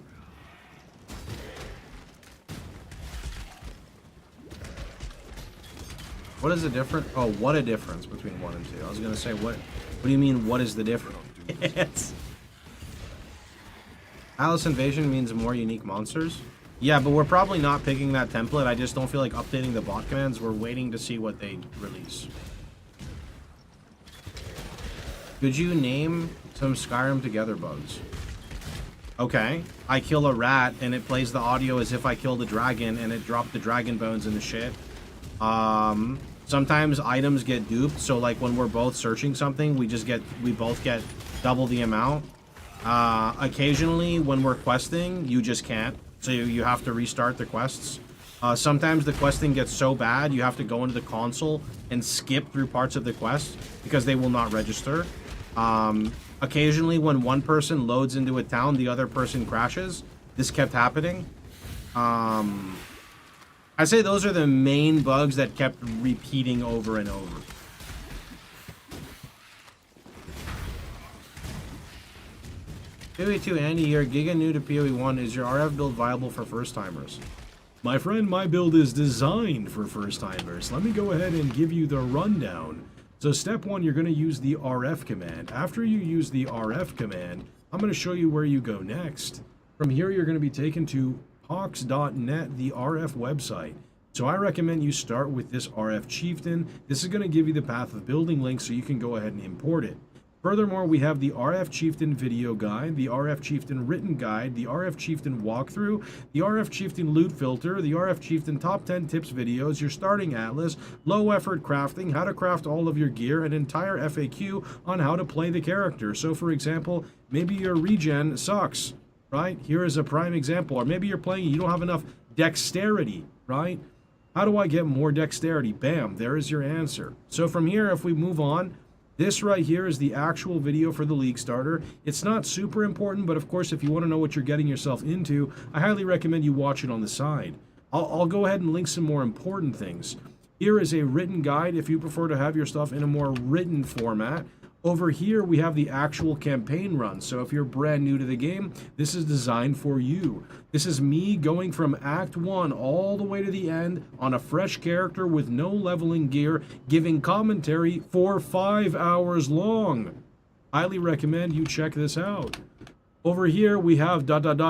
What is the difference? Oh, what a difference between 1 and 2. I was gonna say, what do you mean, what is the difference? Alice Invasion means more unique monsters. Yeah, but we're probably not picking that template. I just don't feel like updating the bot commands. We're waiting to see what they release. Could you name some Skyrim Together bugs? Okay, I kill a rat and it plays the audio as if I killed a dragon and it dropped the dragon bones in the shit. Sometimes items get duped, so like when we're both searching something, we both get double the amount. Occasionally when we're questing, you just can't, so you have to restart the quests. Sometimes the questing gets so bad, you have to go into the console and skip through parts of the quest because they will not register. Occasionally when one person loads into a town, the other person crashes. This kept happening. I'd say those are the main bugs that kept repeating over and over. POE2 Andy here, Giga new to POE1. Is your RF build viable for first-timers? My friend, my build is designed for first-timers. Let me go ahead and give you the rundown. So step 1, you're going to use the RF command. After you use the RF command, I'm going to show you where you go next. From here, you're going to be taken to Hawks.net, the RF website. So I recommend you start with this RF Chieftain. This is going to give you the path of building link so you can go ahead and import it. Furthermore, we have the RF Chieftain video guide, the RF Chieftain written guide, the RF Chieftain walkthrough, the RF Chieftain loot filter, the RF Chieftain top 10 tips videos, your starting atlas, low effort crafting, how to craft all of your gear, an entire FAQ on how to play the character. So for example, maybe your regen sucks. Right? Here is a prime example. Or maybe you're playing, you don't have enough dexterity, right? How do I get more dexterity? Bam, there is your answer. So from here, if we move on, this right here is the actual video for the League Starter. It's not super important, but of course, if you want to know what you're getting yourself into, I highly recommend you watch it on the side. I'll go ahead and link some more important things. Here is a written guide if you prefer to have your stuff in a more written format. Over here, we have the actual campaign run. So if you're brand new to the game, this is designed for you. This is me going from Act 1 all the way to the end on a fresh character with no leveling gear, giving commentary for 5 hours long. Highly recommend you check this out. Over here, we have ...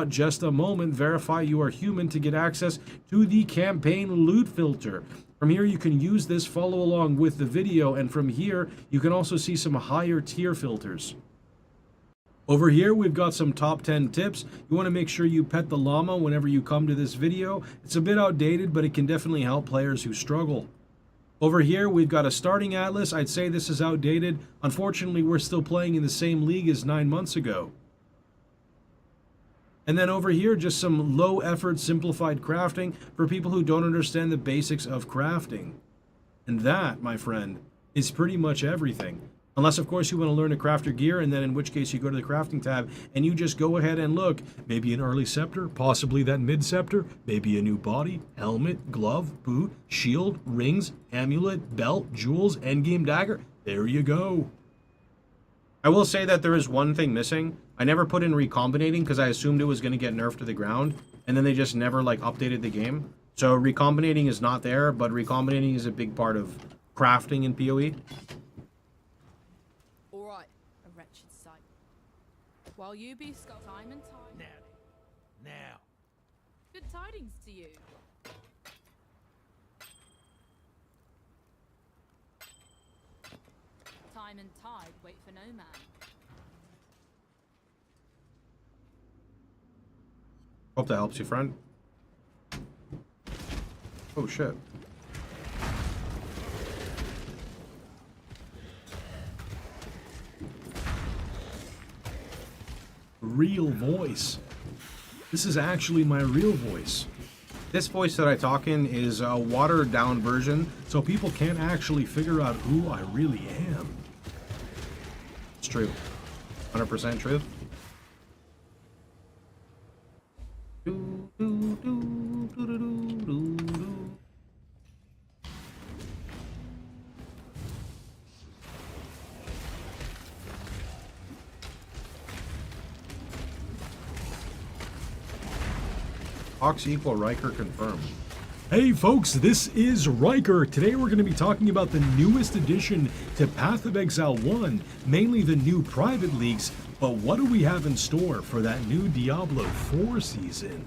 just a moment, verify you are human to get access to the campaign loot filter. From here, you can use this, follow along with the video, and from here, you can also see some higher tier filters. Over here, we've got some top 10 tips. You want to make sure you pet the llama whenever you come to this video. It's a bit outdated, but it can definitely help players who struggle. Over here, we've got a starting atlas. I'd say this is outdated. Unfortunately, we're still playing in the same league as 9 months ago. And then over here, just some low-effort, simplified crafting for people who don't understand the basics of crafting. And that, my friend, is pretty much everything. Unless, of course, you want to learn to craft your gear, and then in which case you go to the crafting tab, and you just go ahead and look. Maybe an early scepter, possibly that mid-scepter, maybe a new body, helmet, glove, boot, shield, rings, amulet, belt, jewels, endgame dagger. There you go. I will say that there is one thing missing. I never put in recombinating because I assumed it was going to get nerfed to the ground, and then they just never, like, updated the game. So recombinating is not there, but recombinating is a big part of crafting in PoE. Alright, a wretched sight. While you be skull time and time. Now. Good tidings to you. Time and tide wait for no man. Hope that helps you, friend. Oh, shit. Real voice. This is actually my real voice. This voice that I talk in is a watered down version, so people can't actually figure out who I really am. It's true. 100% true. Icicle Riker confirmed. Hey folks, this is Riker. Today we're going to be talking about the newest addition to Path of Exile 1, mainly the new private leagues, but what do we have in store for that new Diablo 4 season?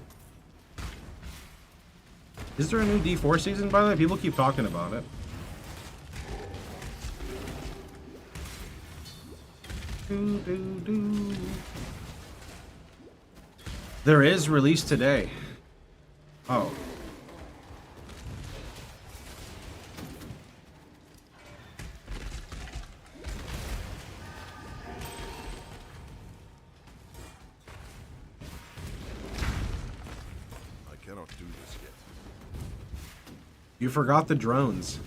Is there a new D4 season, by the way? People keep talking about it. There is released today. Oh. I cannot do this yet. You forgot the drones.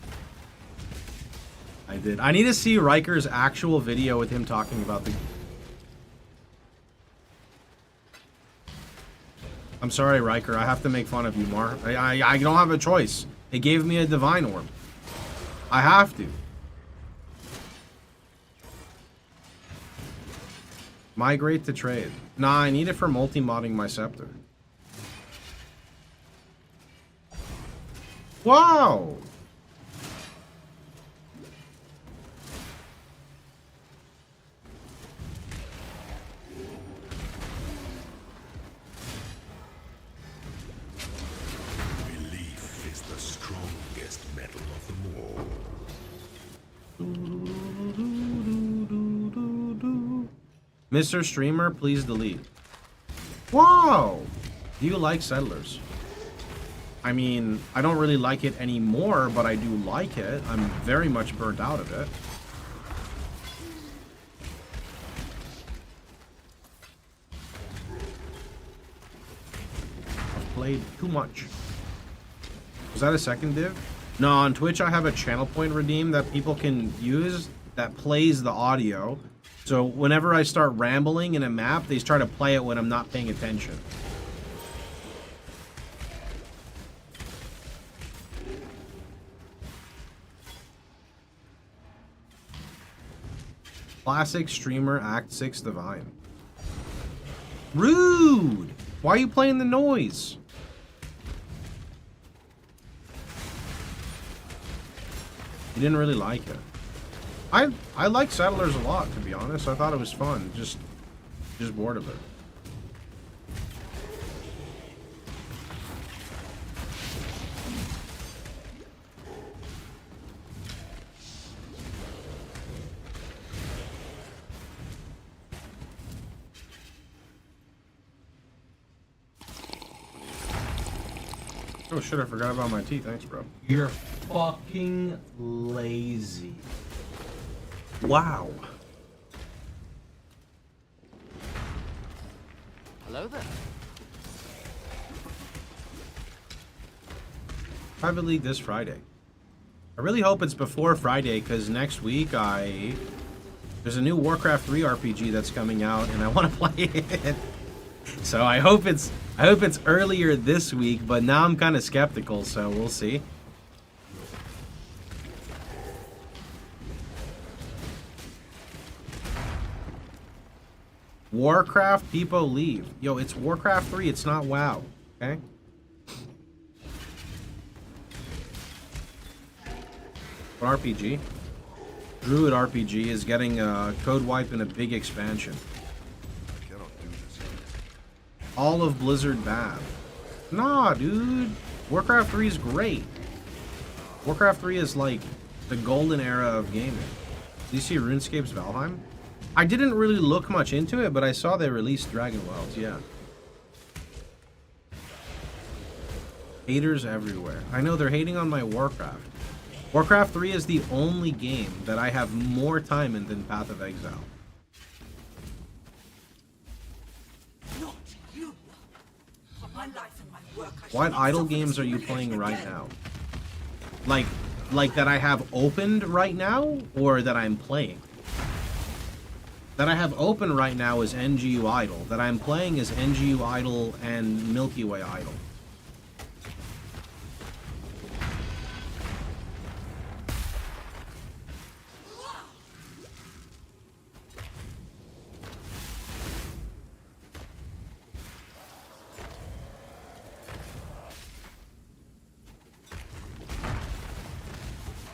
I did. I need to see Riker's actual video with him talking about the... I'm sorry, Riker. I have to make fun of you more. I don't have a choice. It gave me a divine orb. I have to. Migrate to trade. Nah, I need it for multi-modding my scepter. Wow! Belief is the strongest metal of them all. Mr. Streamer, please delete. Wow! Do you like Settlers? I mean, I don't really like it anymore, but I do like it. I'm very much burnt out of it. I've played too much. Was that a second div? No, on Twitch I have a channel point redeem that people can use that plays the audio. So whenever I start rambling in a map, they try to play it when I'm not paying attention. Classic Streamer Act 6 Divine. Rude! Why are you playing the noise? You didn't really like it. I like Settlers a lot, to be honest. I thought it was fun. Just bored of it. Oh shit, I forgot about my tea. Thanks, bro. You're fucking lazy. Wow. Hello there. Private League this Friday. I really hope it's before Friday, because next week there's a new Warcraft 3 RPG that's coming out, and I want to play it. So I hope it's earlier this week, but now I'm kind of skeptical, so we'll see. Warcraft people leave. Yo, it's Warcraft 3, it's not WoW, okay? What RPG? Druid RPG is getting a code wipe and a big expansion. I cannot do this. All of Blizzard bad. Nah, dude. Warcraft 3 is great. Warcraft 3 is like the golden era of gaming. Do you see RuneScape's Valheim? I didn't really look much into it, but I saw they released Dragon Wilds, yeah. Haters everywhere. I know they're hating on my Warcraft. Warcraft 3 is the only game that I have more time in than Path of Exile. Not you. For my life and my work, What idle games are you playing right now? Like that I have opened right now, or that I'm playing? That I have open right now is NGU Idle. That I'm playing is NGU Idle and Milky Way Idle.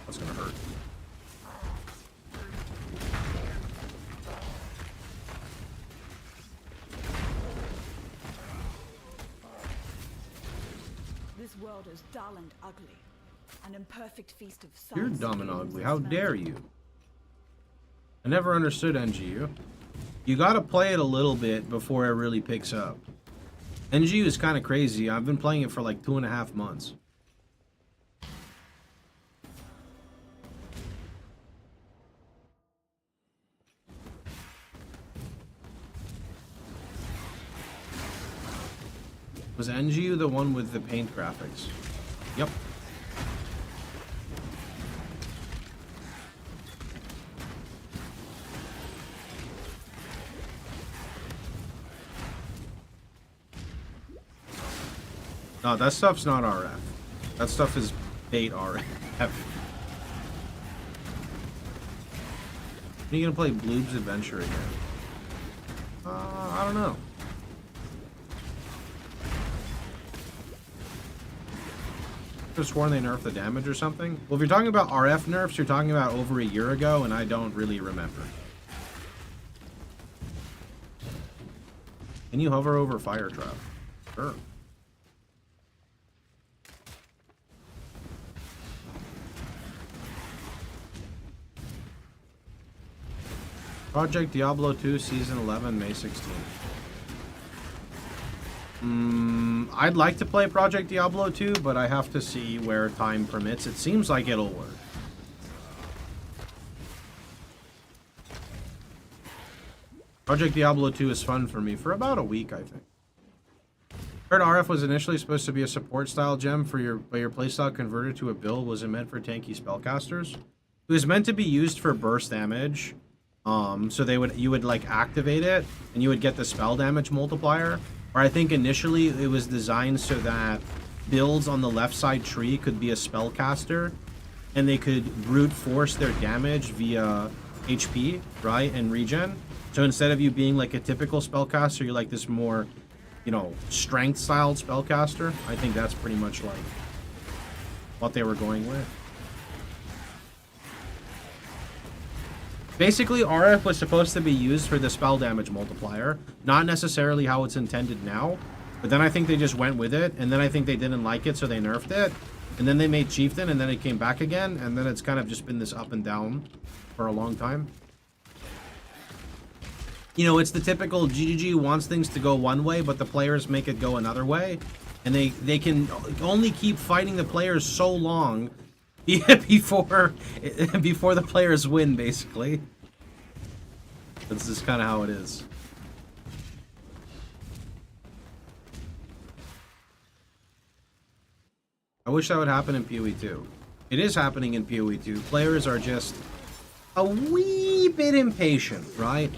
That's gonna hurt. This world is dull and ugly. An imperfect feast of suns. You're dumb and ugly. How dare you? I never understood NGU. You gotta play it a little bit before it really picks up. NGU is kind of crazy. I've been playing it for like 2.5 months. Was NGU the one with the paint graphics? Yep. No, that stuff's not RF. That stuff is bait RF. When are you gonna play Bloob's Adventure again? I don't know. Could have sworn they nerfed the damage or something. Well, if you're talking about RF nerfs, you're talking about over a year ago, and I don't really remember. Can you hover over Fire Trap? Sure. Project Diablo 2 Season 11, May 16th. I'd like to play Project Diablo 2, but I have to see where time permits. It seems like it'll work. Project Diablo 2 is fun for me for about a week, I think. Heard RF was initially supposed to be a support style gem for your playstyle converted to a build. Was it meant for tanky spellcasters? It was meant to be used for burst damage. So you would like activate it and you would get the spell damage multiplier. Or I think initially it was designed so that builds on the left side tree could be a spellcaster and they could brute force their damage via HP, right, and regen. So instead of you being like a typical spellcaster, you're like this more, you know, strength styled spellcaster. I think that's pretty much like what they were going with. Basically, RF was supposed to be used for the spell damage multiplier, not necessarily how it's intended now, but then I think they just went with it, and then I think they didn't like it, so they nerfed it, and then they made Chieftain, and then it came back again, and then it's kind of just been this up and down for a long time. You know, it's the typical GGG wants things to go one way, but the players make it go another way, and they can only keep fighting the players so long Yeah, before the players win, basically. This is kind of how it is. I wish that would happen in POE2. It is happening in POE2. Players are just a wee bit impatient, right?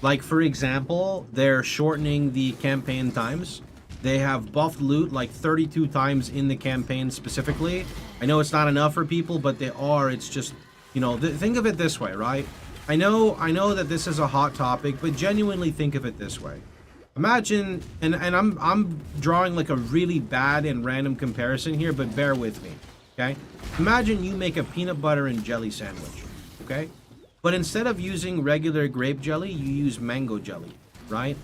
Like, for example, they're shortening the campaign times. They have buffed loot like 32 times in the campaign specifically. I know it's not enough for people, but they are. It's just, you know, think of it this way, right? I know that this is a hot topic, but genuinely think of it this way. Imagine, and I'm drawing like a really bad and random comparison here, but bear with me, okay? Imagine you make a peanut butter and jelly sandwich, okay? But instead of using regular grape jelly, you use mango jelly, right?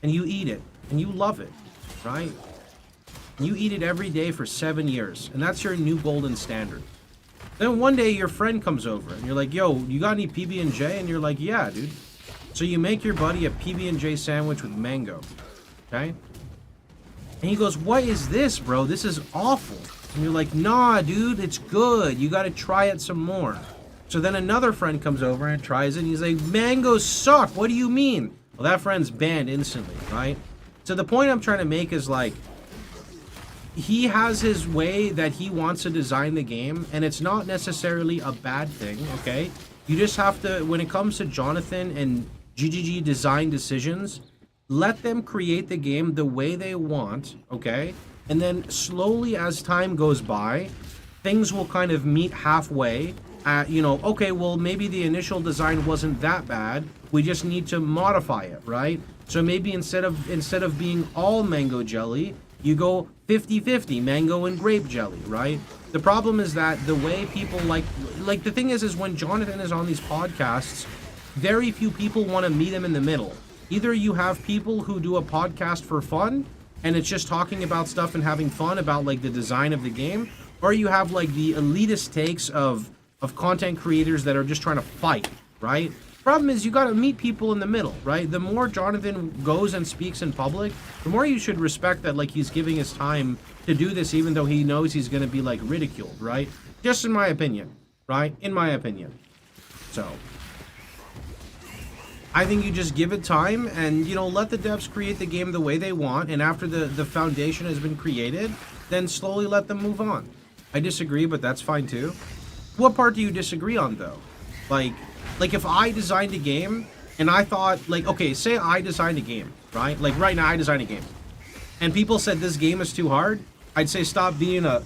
And you eat it, and you love it, right? And you eat it every day for 7 years, and that's your new golden standard. Then one day your friend comes over, and you're like, yo, you got any PB&J? And you're like, yeah, dude. So you make your buddy a PB&J sandwich with mango, okay? And he goes, what is this, bro? This is awful. And you're like, nah, dude, it's good. You got to try it some more. So then another friend comes over and tries it, and he's like, mangoes suck. What do you mean? Well, that friend's banned instantly, right? So the point I'm trying to make is, like, he has his way that he wants to design the game, and it's not necessarily a bad thing, okay? You just have to, when it comes to Jonathan and GGG design decisions, let them create the game the way they want, okay? And then slowly as time goes by, things will kind of meet halfway at, you know, okay, well, maybe the initial design wasn't that bad. We just need to modify it, right? So maybe instead of being all mango jelly, you go 50-50 mango and grape jelly, right? The problem is that the way people like the thing is when Jonathan is on these podcasts, very few people want to meet him in the middle. Either you have people who do a podcast for fun, and it's just talking about stuff and having fun about like the design of the game, or you have like the elitist takes of content creators that are just trying to fight, right? Problem is you got to meet people in the middle, right? The more Jonathan goes and speaks in public, the more you should respect that like he's giving his time to do this, even though he knows he's going to be like ridiculed, right? Just in my opinion, right? In my opinion. So I think you just give it time and, you know, let the devs create the game the way they want, and after the foundation has been created, then slowly let them move on. I disagree, but that's fine too. What part do you disagree on though? Like if I designed a game and I thought, like, okay, say I designed a game, right? Like right now I designed a game and people said this game is too hard, I'd say stop being a...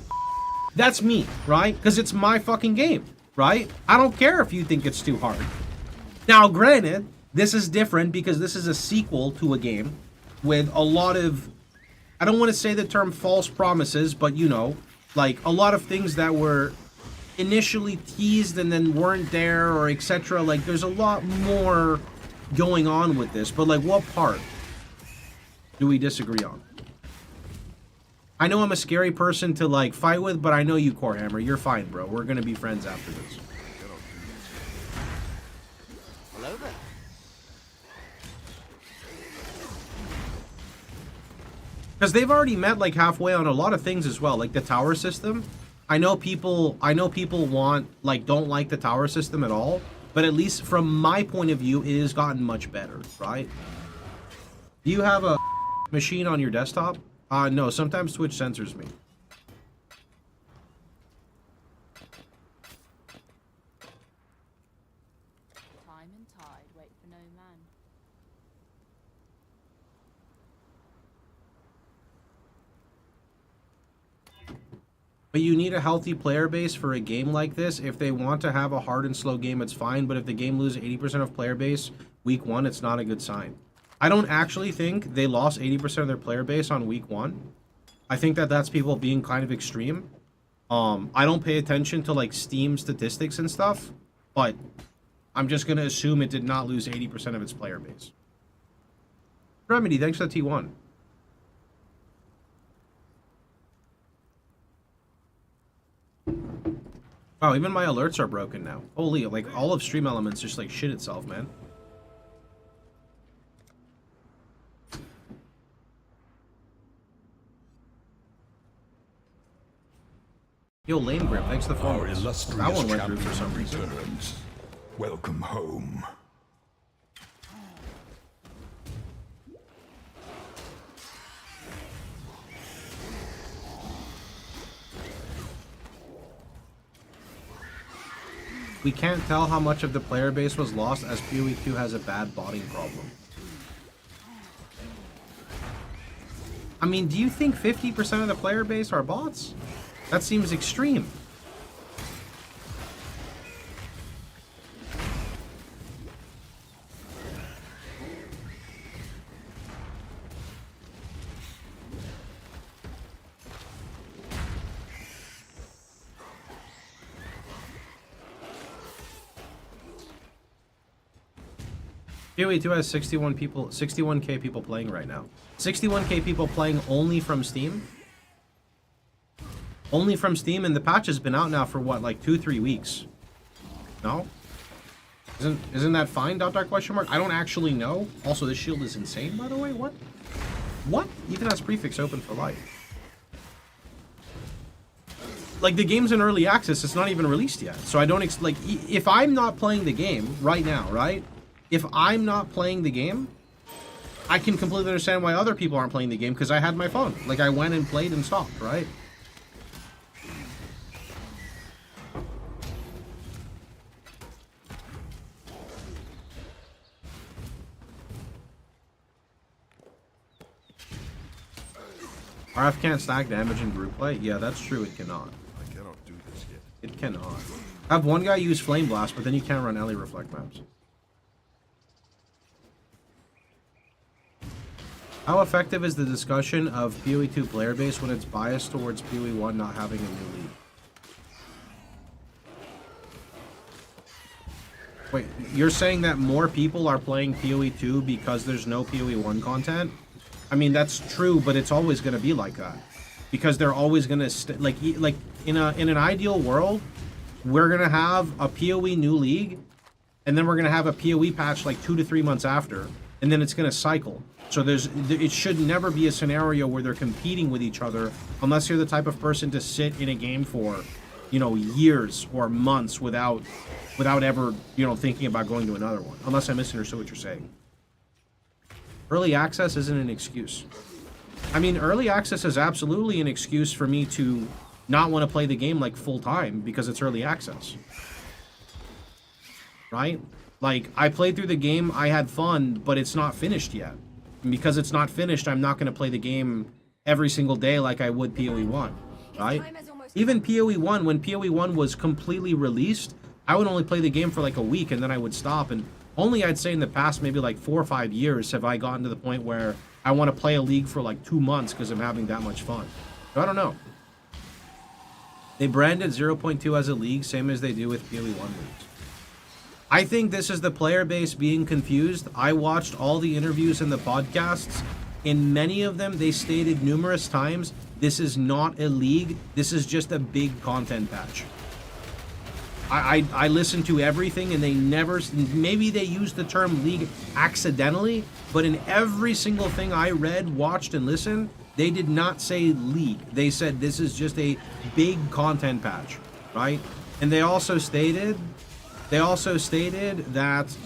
That's me, right? Because it's my fucking game, right? I don't care if you think it's too hard. Now, granted, this is different because this is a sequel to a game with a lot of... I don't want to say the term false promises, but you know, like a lot of things that were initially teased and then weren't there, or etc. Like there's a lot more going on with this, but like what part do we disagree on? I know I'm a scary person to like fight with, but I know you, Corehammer. You're fine, bro. We're gonna be friends after this. Hello there. Because they've already met like halfway on a lot of things as well, like the tower system. I know people want, like, don't like the tower system at all, but at least from my point of view, it has gotten much better, right? Do you have a machine on your desktop? No, sometimes Twitch censors me. Time and tide wait for no man. But you need a healthy player base for a game like this. If they want to have a hard and slow game, it's fine. But if the game loses 80% of player base week 1, it's not a good sign. I don't actually think they lost 80% of their player base on week 1. I think that that's people being kind of extreme. I don't pay attention to like Steam statistics and stuff, but I'm just going to assume it did not lose 80% of its player base. Remedy, thanks for the T1. Wow, even my alerts are broken now. Holy, like, all of Stream Elements just, like, shit itself, man. Yo, Lane Grip, thanks to the Our forwards. illustrious That one went through for champion some reason. returns. Welcome home. We can't tell how much of the player base was lost as PoE2 has a bad botting problem. I mean, do you think 50% of the player base are bots? That seems extreme. PoE2 has 61k people playing right now. 61k people playing only from Steam? Only from Steam, and the patch has been out now for what, like 2-3 weeks? No? Isn't that fine? Dark question mark? I don't actually know. Also, this shield is insane, by the way. What? What? Even has prefix open for life. Like, the game's in early access. It's not even released yet. So I don't like if I'm not playing the game right now, right? If I'm not playing the game, I can completely understand why other people aren't playing the game because I had my phone. Like, I went and played and stopped, right? RF can't stack damage in group play? Yeah, that's true, it cannot. I cannot do this yet. It cannot. I have one guy use Flame Blast, but then you can't run Ellie Reflect maps. How effective is the discussion of PoE2 player base when it's biased towards PoE1 not having a new league? Wait, you're saying that more people are playing PoE2 because there's no PoE1 content? I mean, that's true, but it's always going to be like that. Because they're always going to... like in an ideal world, we're going to have a PoE new league, and then we're going to have a PoE patch like 2 to 3 months after, and then it's going to cycle. So it should never be a scenario where they're competing with each other unless you're the type of person to sit in a game for, you know, years or months without ever, you know, thinking about going to another one. Unless I misunderstood what you're saying. Early access isn't an excuse. I mean, early access is absolutely an excuse for me to not want to play the game like full time because it's early access. Right? Like, I played through the game, I had fun, but it's not finished yet. And because it's not finished, I'm not going to play the game every single day like I would PoE1, right? Even PoE1, when PoE1 was completely released, I would only play the game for like a week and then I would stop. And only I'd say in the past maybe like 4 or 5 years have I gotten to the point where I want to play a league for like 2 months because I'm having that much fun. So I don't know. They branded 0.2 as a league, same as they do with PoE1 leagues. I think this is the player base being confused. I watched all the interviews and the podcasts. In many of them, they stated numerous times, this is not a league. This is just a big content patch. I listened to everything and they never, maybe they used the term league accidentally, but in every single thing I read, watched, and listened, they did not say league. They said this is just a big content patch, right? And they also stated that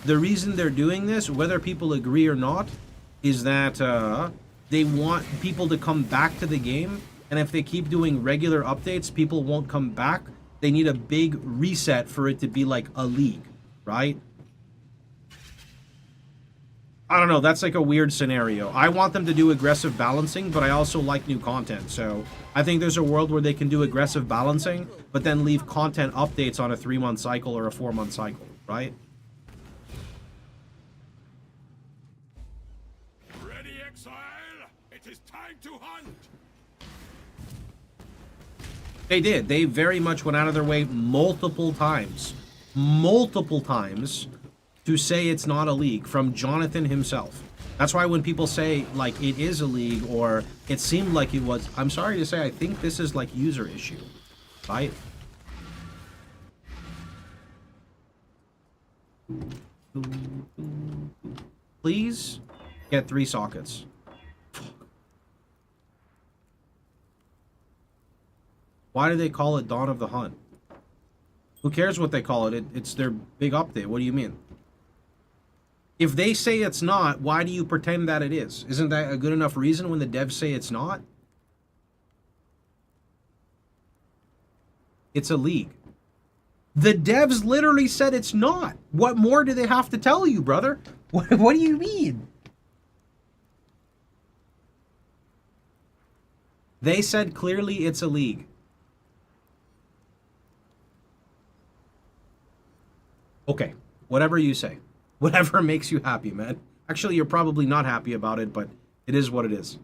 the reason they're doing this, whether people agree or not, is that they want people to come back to the game, and if they keep doing regular updates, people won't come back. They need a big reset for it to be like a league, right? I don't know, that's like a weird scenario. I want them to do aggressive balancing, but I also like new content, so I think there's a world where they can do aggressive balancing, but then leave content updates on a 3-month cycle or a 4-month cycle, right? Ready, exile? It is time to hunt! They did. They very much went out of their way multiple times to say it's not a league, from Jonathan himself. That's why when people say, like, it is a league, or it seemed like it was, I'm sorry to say, I think this is, like, user issue, right? Please get 3 sockets. Why do they call it Dawn of the Hunt? Who cares what they call it? It's their big update. What do you mean? If they say it's not, why do you pretend that it is? Isn't that a good enough reason when the devs say it's not? It's a league. The devs literally said it's not. What more do they have to tell you, brother? What do you mean? They said clearly it's a league. Okay, whatever you say. Whatever makes you happy, man. Actually, you're probably not happy about it, but it is what it is.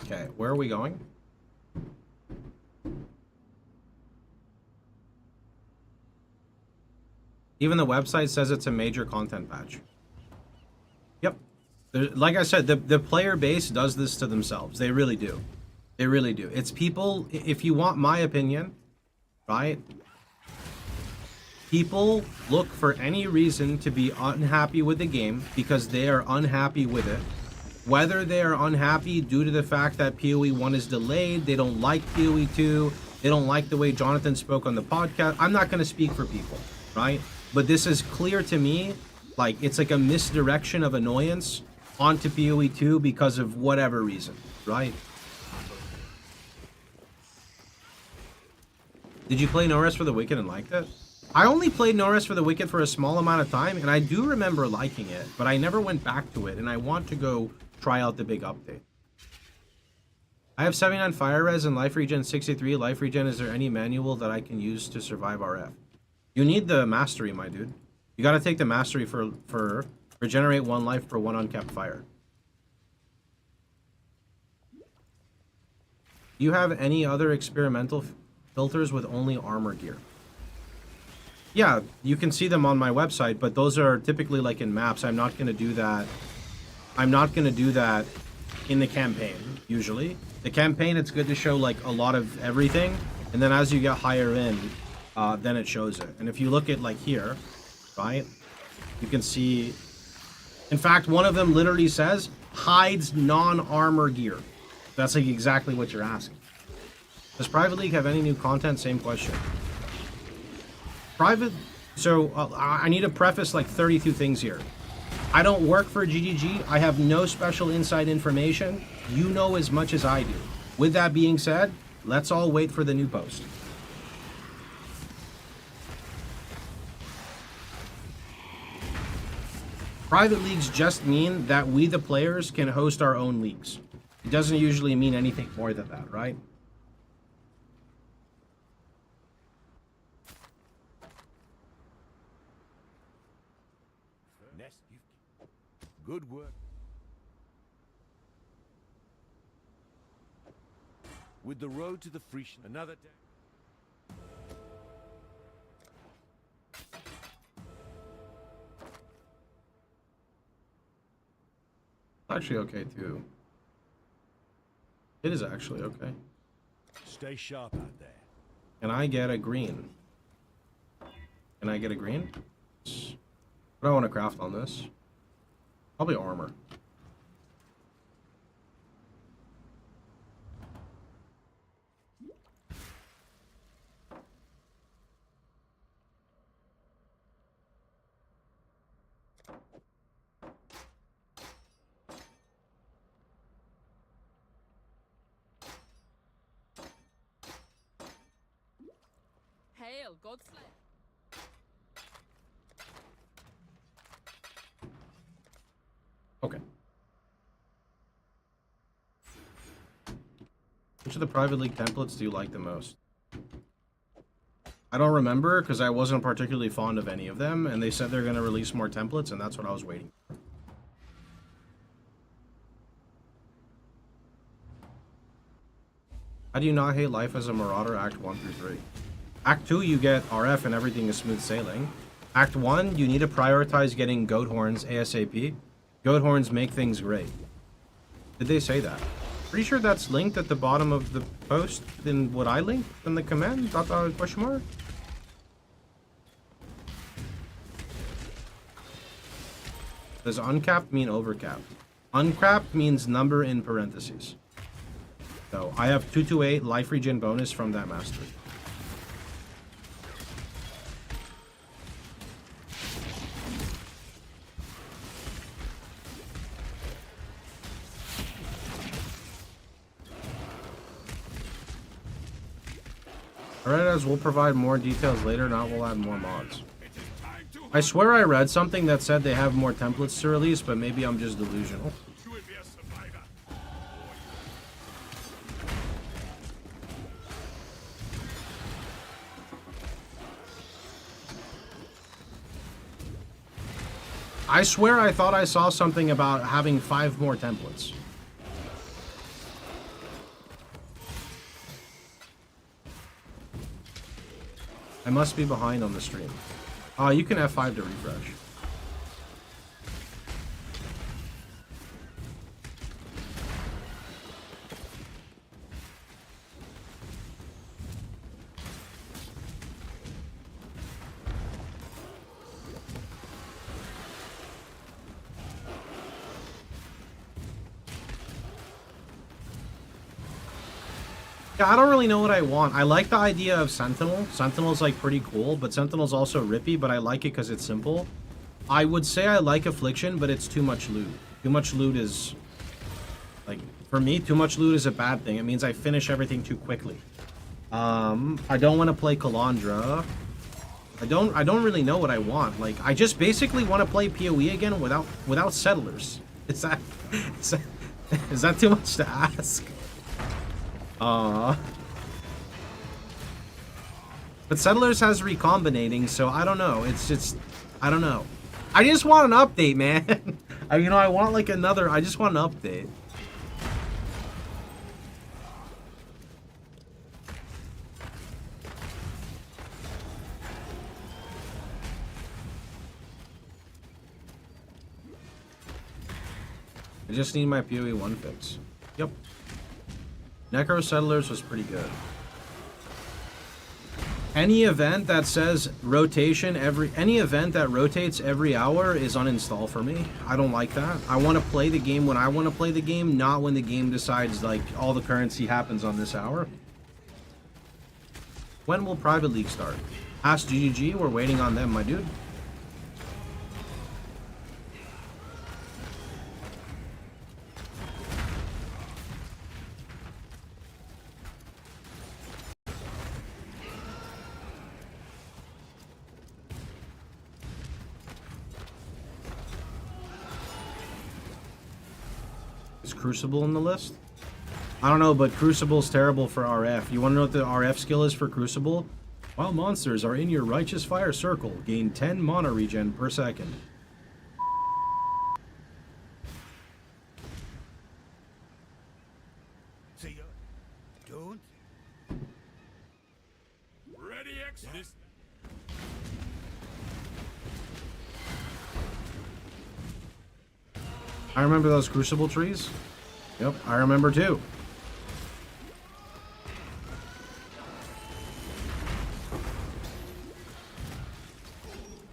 Okay, where are we going? Even the website says it's a major content patch. Yep. Like I said, the player base does this to themselves. They really do. They really do. It's people, if you want my opinion, right? People look for any reason to be unhappy with the game because they are unhappy with it. Whether they are unhappy due to the fact that POE1 is delayed, they don't like POE2, they don't like the way Jonathan spoke on the podcast. I'm not going to speak for people, right? But this is clear to me, like it's like a misdirection of annoyance onto POE2 because of whatever reason, right? Did you play No Rest for the Wicked and liked it? I only played No Rest for the Wicked for a small amount of time, and I do remember liking it, but I never went back to it, and I want to go try out the big update. I have 79 fire res and life regen 63. Life regen, is there any manual that I can use to survive RF? You need the mastery, my dude. You gotta take the mastery for regenerate 1 life per 1 uncapped fire. Do you have any other experimental filters with only armor gear? Yeah, you can see them on my website, but those are typically like in maps. I'm not gonna do that. I'm not gonna do that in the campaign, usually. The campaign, it's good to show like a lot of everything, and then as you get higher in, then it shows it. And if you look at like here, right, you can see, in fact, one of them literally says, hides non-armor gear. That's like exactly what you're asking. Does Private League have any new content? Same question. I need to preface like 32 things here. I don't work for GGG. I have no special inside information. You know as much as I do. With that being said, let's all wait for the new post. Private leagues just mean that we, the players, can host our own leagues. It doesn't usually mean anything more than that, right? Good work. With the road to the Frisian, another day. Actually okay too. It is actually okay. Stay sharp out there. Can I get a green? Can I get a green? What do I want to craft on this? Probably armor. Hail, Godslayer. Okay. Which of the private league templates do you like the most? I don't remember because I wasn't particularly fond of any of them, and they said they're going to release more templates, and that's what I was waiting for. How do you not hate life as a marauder, Act 1 through 3? Act 2, you get RF and everything is smooth sailing. Act 1, you need to prioritize getting goat horns ASAP. Goat horns make things great. Did they say that? Pretty sure that's linked at the bottom of the post in what I linked in the command. Question mark. Does uncapped mean overcapped? Uncapped means number in parentheses. So I have 228 life regen bonus from that mastery. Alright, as we'll provide more details later, not we'll add more mods. I swear I read something that said they have more templates to release, but maybe I'm just delusional. I swear I thought I saw something about having 5 more templates. I must be behind on the stream. You can F5 to refresh. I don't really know what I want. I like the idea of Sentinel. Sentinel's like pretty cool, but Sentinel's also rippy, but I like it because it's simple. I would say I like Affliction, but it's too much loot. Too much loot is, like, for me, too much loot is a bad thing. It means I finish everything too quickly. I don't want to play Kalandra. I don't really know what I want. Like, I just basically want to play POE again without settlers. Is that too much to ask? But Settlers has recombinating, so I don't know. It's just, I don't know. I just want an update, man. I want like another, I just want an update. I just need my POE1 fix. Yep. Necro Settlers was pretty good. Any event that says rotation any event that rotates every hour is uninstall for me. I don't like that. I want to play the game when I want to play the game, not when the game decides like all the currency happens on this hour. When will Private League start? Ask GGG, we're waiting on them, my dude. Crucible in the list? I don't know, but Crucible's terrible for RF. You want to know what the RF skill is for Crucible? While monsters are in your Righteous Fire circle, gain 10 mana regen per second. See ya. Don't. Ready, Exodus. I remember those Crucible trees. Yep, I remember too.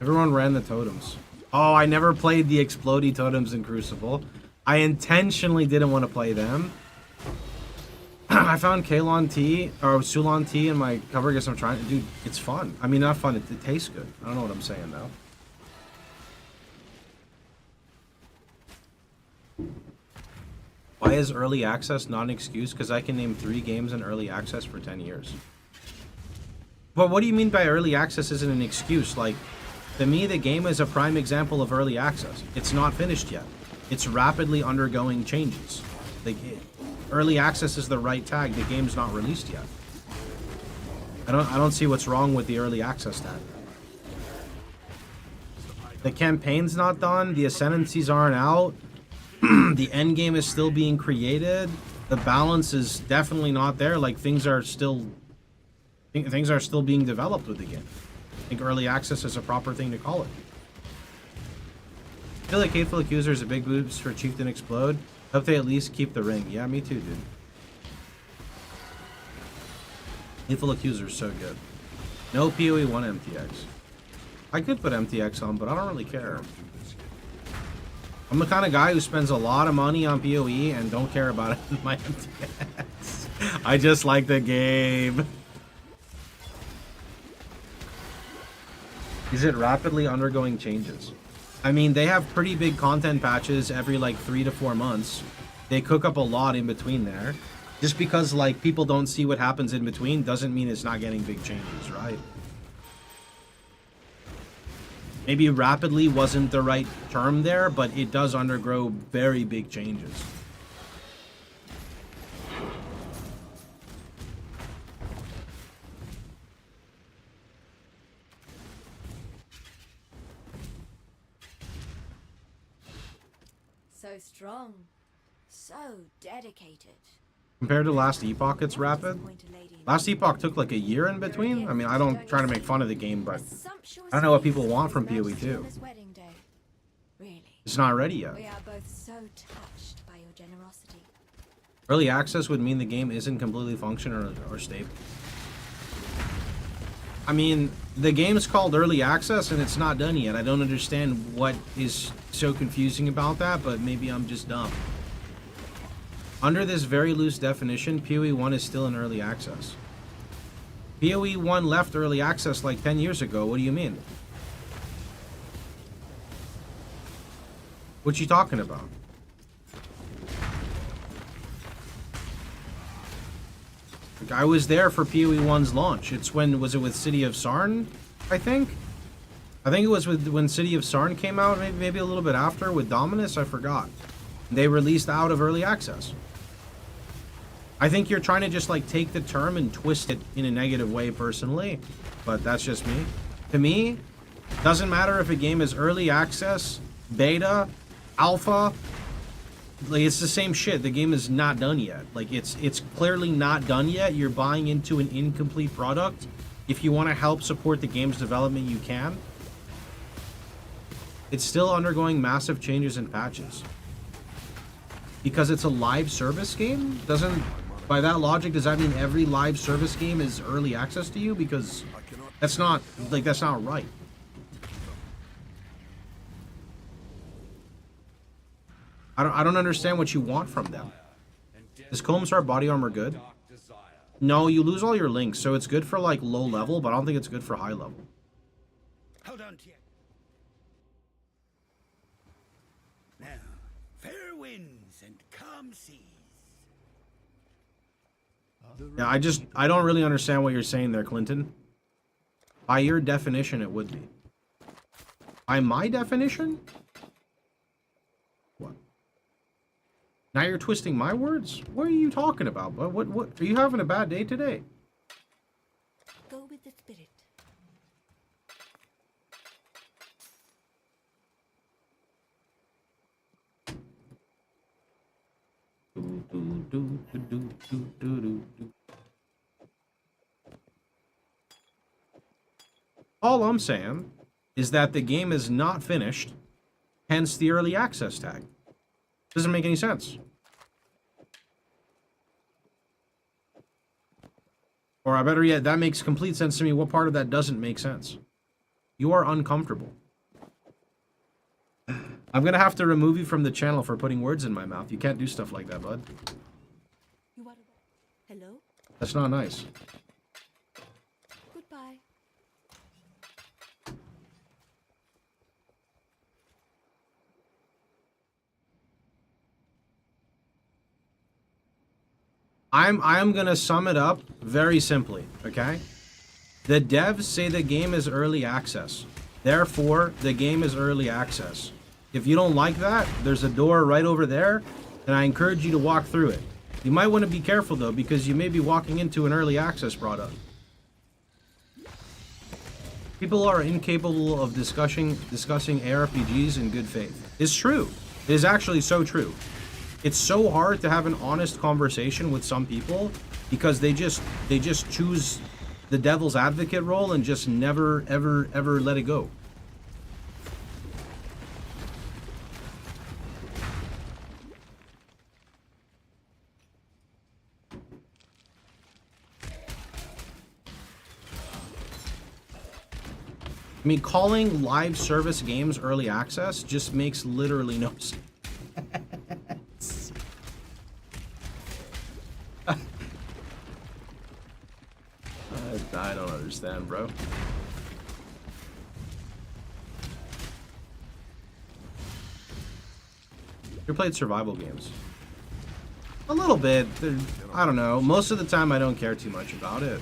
Everyone ran the totems. Oh, I never played the explodey totems in Crucible. I intentionally didn't want to play them. I found Kalon tea, or Sulon tea in my cover because I'm trying to do. It's fun. I mean, not fun. It tastes good. I don't know what I'm saying though. Why is early access not an excuse? Because I can name 3 games in early access for 10 years. But what do you mean by early access isn't an excuse? Like, to me, the game is a prime example of early access. It's not finished yet. It's rapidly undergoing changes. Early access is the right tag. The game's not released yet. I don't see what's wrong with the early access tag. The campaign's not done. The ascendancies aren't out. The end game is still being created. The balance is definitely not there. Like things are still being developed with the game. think early access is a proper thing to call it. I feel like Hateful Accuser is a big boost for Chieftain Explode. Hope they at least keep the ring. Yeah, me too, dude. Hateful Accuser is so good. No POE1 MTX. I could put MTX on, but I don't really care. I'm the kind of guy who spends a lot of money on POE and don't care about it in my MTX. I just like the game. Is it rapidly undergoing changes? I mean, they have pretty big content patches every like 3 to 4 months. They cook up a lot in between there. Just because like people don't see what happens in between doesn't mean it's not getting big changes, right? Maybe rapidly wasn't the right term there, but it does undergo very big changes. So strong. So dedicated. Compared to last Epoch, it's rapid. Last Epoch took like a year in between. I mean, I don't try to make fun of the game, but I don't know what people want from POE2. It's not ready yet. We are both so touched by your generosity. Early access would mean the game isn't completely functional or stable. I mean, the game's called early access and it's not done yet. I don't understand what is so confusing about that, but maybe I'm just dumb. Under this very loose definition, POE1 is still in early access. POE1 left early access like 10 years ago. What do you mean? What you talking about? Like, I was there for POE1's launch. It's when, was it with City of Sarn, I think? I think it was when City of Sarn came out, maybe a little bit after with Dominus, I forgot. They released out of early access. I think you're trying to just like take the term and twist it in a negative way personally, but that's just me. To me, doesn't matter if a game is early access, beta, alpha, like it's the same shit. The game is not done yet. Like it's clearly not done yet. You're buying into an incomplete product. If you want to help support the game's development, you can. It's still undergoing massive changes and patches. Because it's a live service game? By that logic, does that mean every live service game is early access to you? Because that's not right. I don't understand what you want from them. Is Combstar body armor good? No, you lose all your links, so it's good for like low level, but I don't think it's good for high level. Hold on to you. Now, fair winds and calm seas. Yeah, I don't really understand what you're saying there, Clinton. By your definition, it would be. By my definition? What? Now you're twisting my words? What are you talking about? What? Are you having a bad day today? Go with the spirit. All I'm saying is that the game is not finished, hence the early access tag. Doesn't make any sense. Or better yet, that makes complete sense to me. What part of that doesn't make sense? You are uncomfortable. I'm gonna have to remove you from the channel for putting words in my mouth. You can't do stuff like that, bud. Hello? That's not nice. Goodbye. I'm gonna sum it up very simply, okay? The devs say the game is early access. Therefore, the game is early access. If you don't like that, there's a door right over there, and I encourage you to walk through it. You might want to be careful though, because you may be walking into an early access product. People are incapable of discussing ARPGs in good faith. It's true. It is actually so true. It's so hard to have an honest conversation with some people because they just choose the devil's advocate role and just never, ever, ever let it go. I mean, calling live service games early access just makes literally no sense. I don't understand, bro. You played survival games? A little bit. I don't know. Most of the time, I don't care too much about it.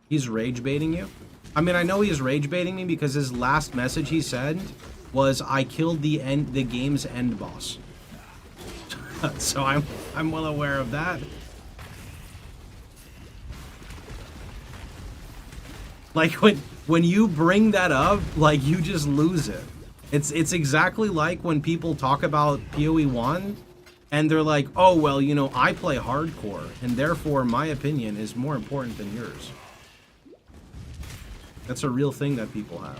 He's rage baiting you? I mean, I know he's rage baiting me because his last message he said was, I killed the game's end boss. So I'm well aware of that. Like when you bring that up, like you just lose it. It's exactly like when people talk about POE1 and they're like, oh well, you know, I play hardcore and therefore my opinion is more important than yours. That's a real thing that people have.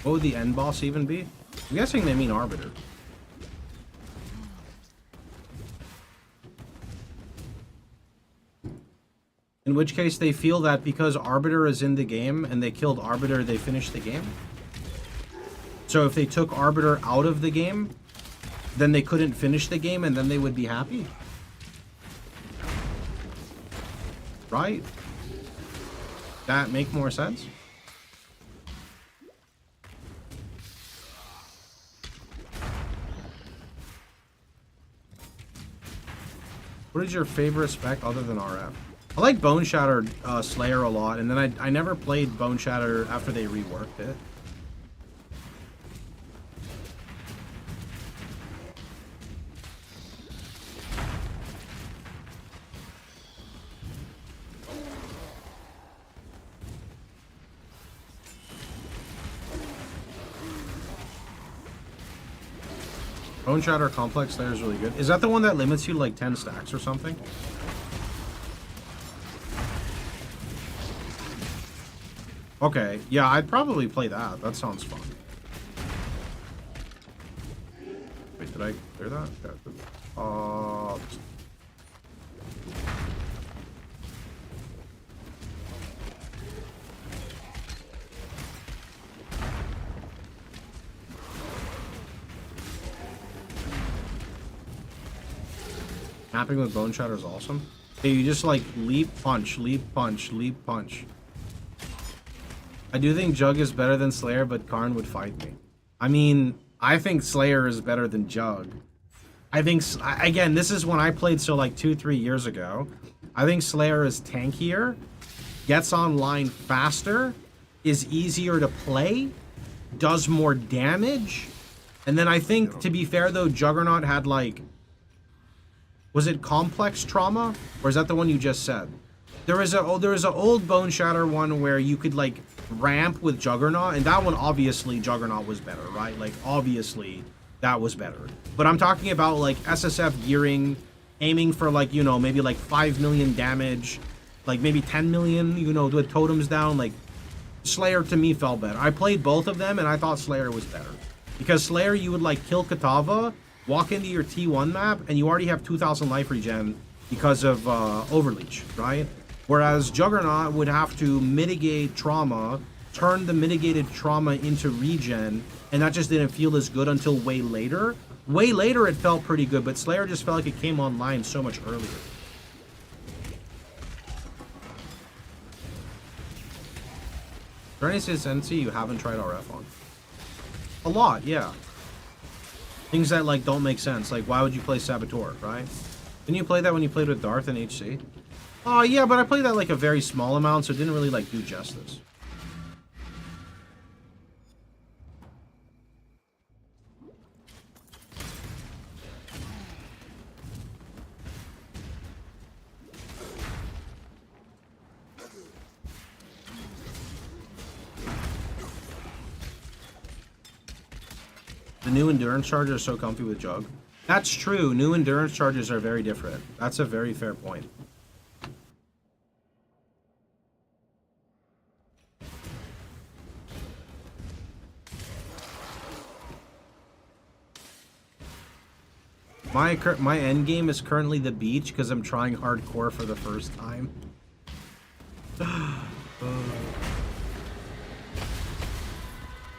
What would the end boss even be? I'm guessing they mean Arbiter. In which case they feel that because Arbiter is in the game and they killed Arbiter, they finished the game. So if they took Arbiter out of the game, then they couldn't finish the game and then they would be happy. Right? That make more sense? What is your favorite spec other than RF? I like Bone Shatter Slayer a lot, and then I never played Bone Shatter after they reworked it. Bone Shatter Complex Slayer is really good. Is that the one that limits you to like 10 stacks or something? Okay, yeah, I'd probably play that. That sounds fun. Wait, did I clear that? Yeah. Snapping with Bone Shatter is awesome. Hey, you just like leap, punch, leap, punch, leap, punch. I do think Jug is better than Slayer, but Karn would fight me. I mean, I think Slayer is better than Jug. I think, again, this is when I played, so like 2-3 years ago. I think Slayer is tankier, gets online faster, is easier to play, does more damage. And then I think, to be fair though, Juggernaut had like, was it complex trauma? Or is that the one you just said? There was an old Bone Shatter one where you could like ramp with Juggernaut, and that one obviously Juggernaut was better, right? Like obviously that was better. But I'm talking about like SSF gearing, aiming for like, you know, maybe like 5 million damage, like maybe 10 million, you know, with totems down. Like Slayer to me felt better. I played both of them and I thought Slayer was better. Because Slayer you would like kill Katava, walk into your T1 map, and you already have 2,000 life regen because of Overleech, right? Whereas Juggernaut would have to mitigate trauma, turn the mitigated trauma into regen, and that just didn't feel as good until way later. Way later it felt pretty good, but Slayer just felt like it came online so much earlier. Is there any CSNC you haven't tried RF on? A lot, yeah. Things that like don't make sense, like why would you play Saboteur, right? Didn't you play that when you played with Darth in HC? Oh yeah, but I played that like a very small amount, so it didn't really like do justice. new endurance charges are so comfy with Jug. That's true. New endurance charges are very different. That's a very fair point. My end game is currently the beach because I'm trying hardcore for the first time.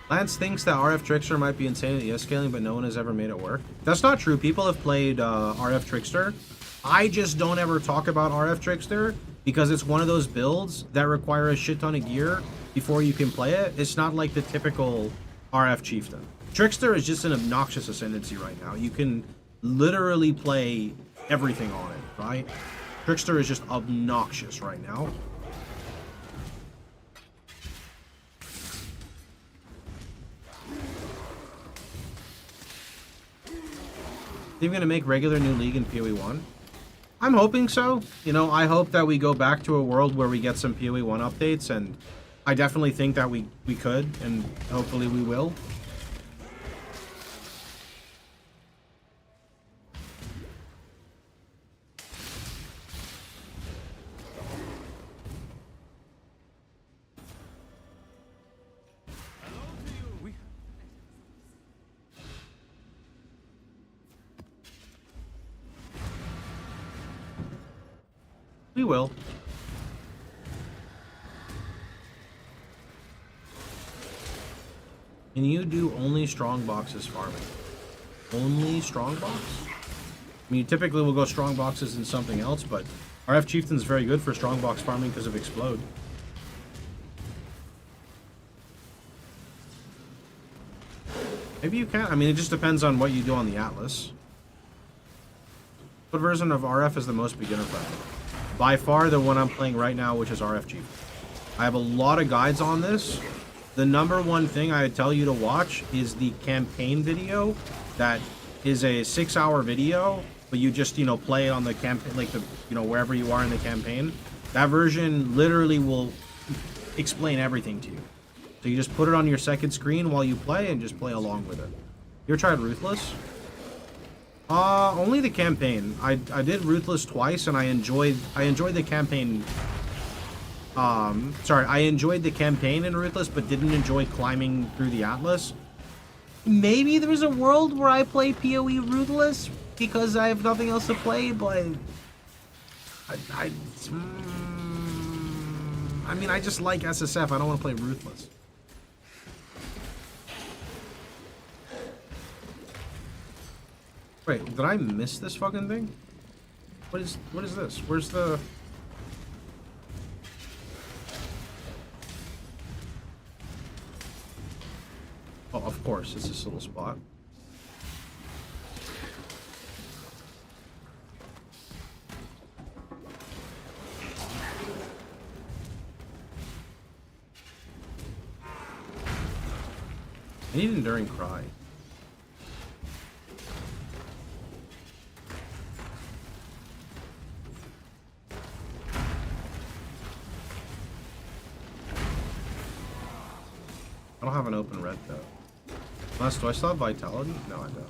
Lance thinks that RF Trickster might be insane at ES scaling, but no one has ever made it work. That's not true. People have played RF Trickster. I just don't ever talk about RF Trickster because it's one of those builds that require a shit ton of gear before you can play it. It's not like the typical RF Chieftain. Trickster is just an obnoxious ascendancy right now. You can literally play everything on it, right? Trickster is just obnoxious right now. Are you gonna make regular new league in POE1? I'm hoping so. You know, I hope that we go back to a world where we get some POE1 updates, and I definitely think that we could, and hopefully we will. We will. Can you do only strong boxes farming? Only strong box? I mean, typically we'll go strong boxes and something else, but RF Chieftain's very good for strong box farming because of Explode. Maybe you can. I mean, it just depends on what you do on the Atlas. What version of RF is the most beginner friendly? By far the one I'm playing right now, which is RFG. I have a lot of guides on this. The number one thing I would tell you to watch is the campaign video. That is a 6-hour video, but you just, you know, play it on the campaign, like the, you know, wherever you are in the campaign. That version literally will explain everything to you. So you just put it on your second screen while you play and just play along with it. You ever tried Ruthless? Only the campaign. I did Ruthless twice, and I enjoyed the campaign. Sorry, I enjoyed the campaign in Ruthless, but didn't enjoy climbing through the Atlas. Maybe there's a world where I play POE Ruthless because I have nothing else to play, but I mean, I just like SSF. I don't want to play Ruthless. Wait, did I miss this fucking thing? What is this? Where's the... Oh, of course, it's this little spot. I need Enduring Cry. I don't have an open red though. Unless, do I still have Vitality? No, I don't.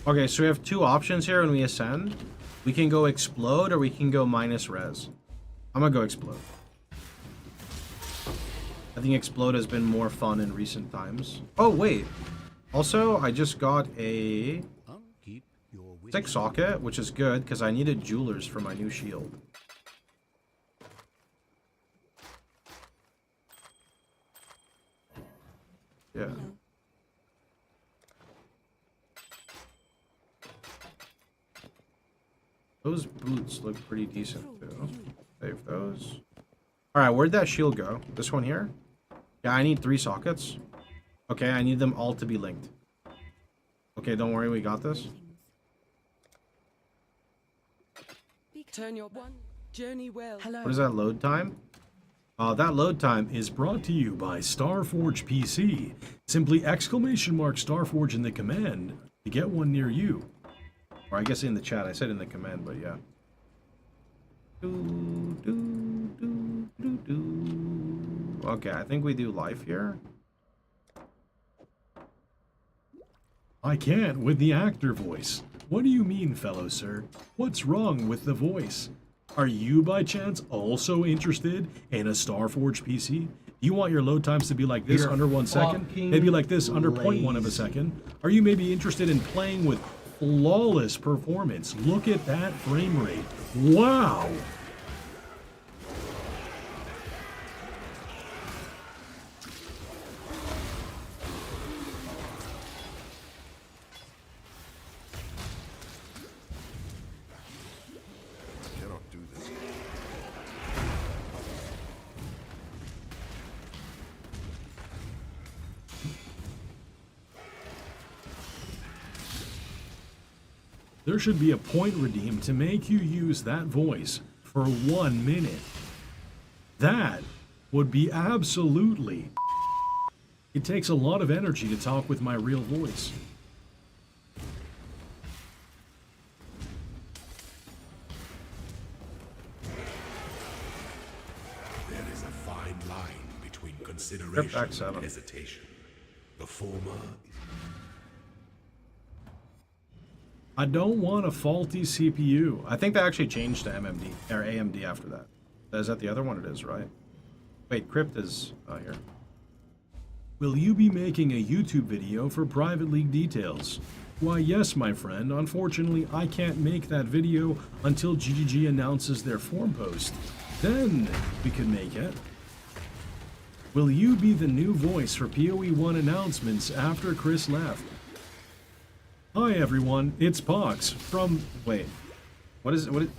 Okay, so we have two options here when we ascend. We can go Explode or we can go minus res. I'm gonna go Explode. I think Explode has been more fun in recent times. Oh, wait. Also, I just got a 6 socket, which is good because I needed jewelers for my new shield. Yeah. Those boots look pretty decent too. Save those. Alright, where'd that shield go? This one here? Yeah, I need 3 sockets. Okay, I need them all to be linked. Okay, don't worry, we got this. Turn your one journey well. Hello. What is that load time? That load time is brought to you by Starforge PC. Simply ! Starforge in the command to get one near you. Or I guess in the chat. I said in the command, but yeah. Okay, I think we do life here. I can't with the actor voice. What do you mean, fellow sir? What's wrong with the voice? Are you by chance also interested in a Starforge PC? Do you want your load times to be like this under 1 second? Maybe like this under 0.1 of a second? Are you maybe interested in playing with flawless performance? Look at that frame rate. Wow! There should be a point redeemed to make you use that voice for 1 minute. That would be absolutely... It takes a lot of energy to talk with my real voice. There is a fine line between consideration and hesitation. The former... I don't want a faulty CPU. I think they actually changed to MMD or AMD after that. Is that the other one? It is, right? Wait, Crypt is here. Will you be making a YouTube video for Private League details? Why, yes, my friend. Unfortunately, I can't make that video until GGG announces their form post. Then we can make it. Will you be the new voice for POE1 announcements after Chris left? Hi everyone, it's Pox from... Wait, what is it?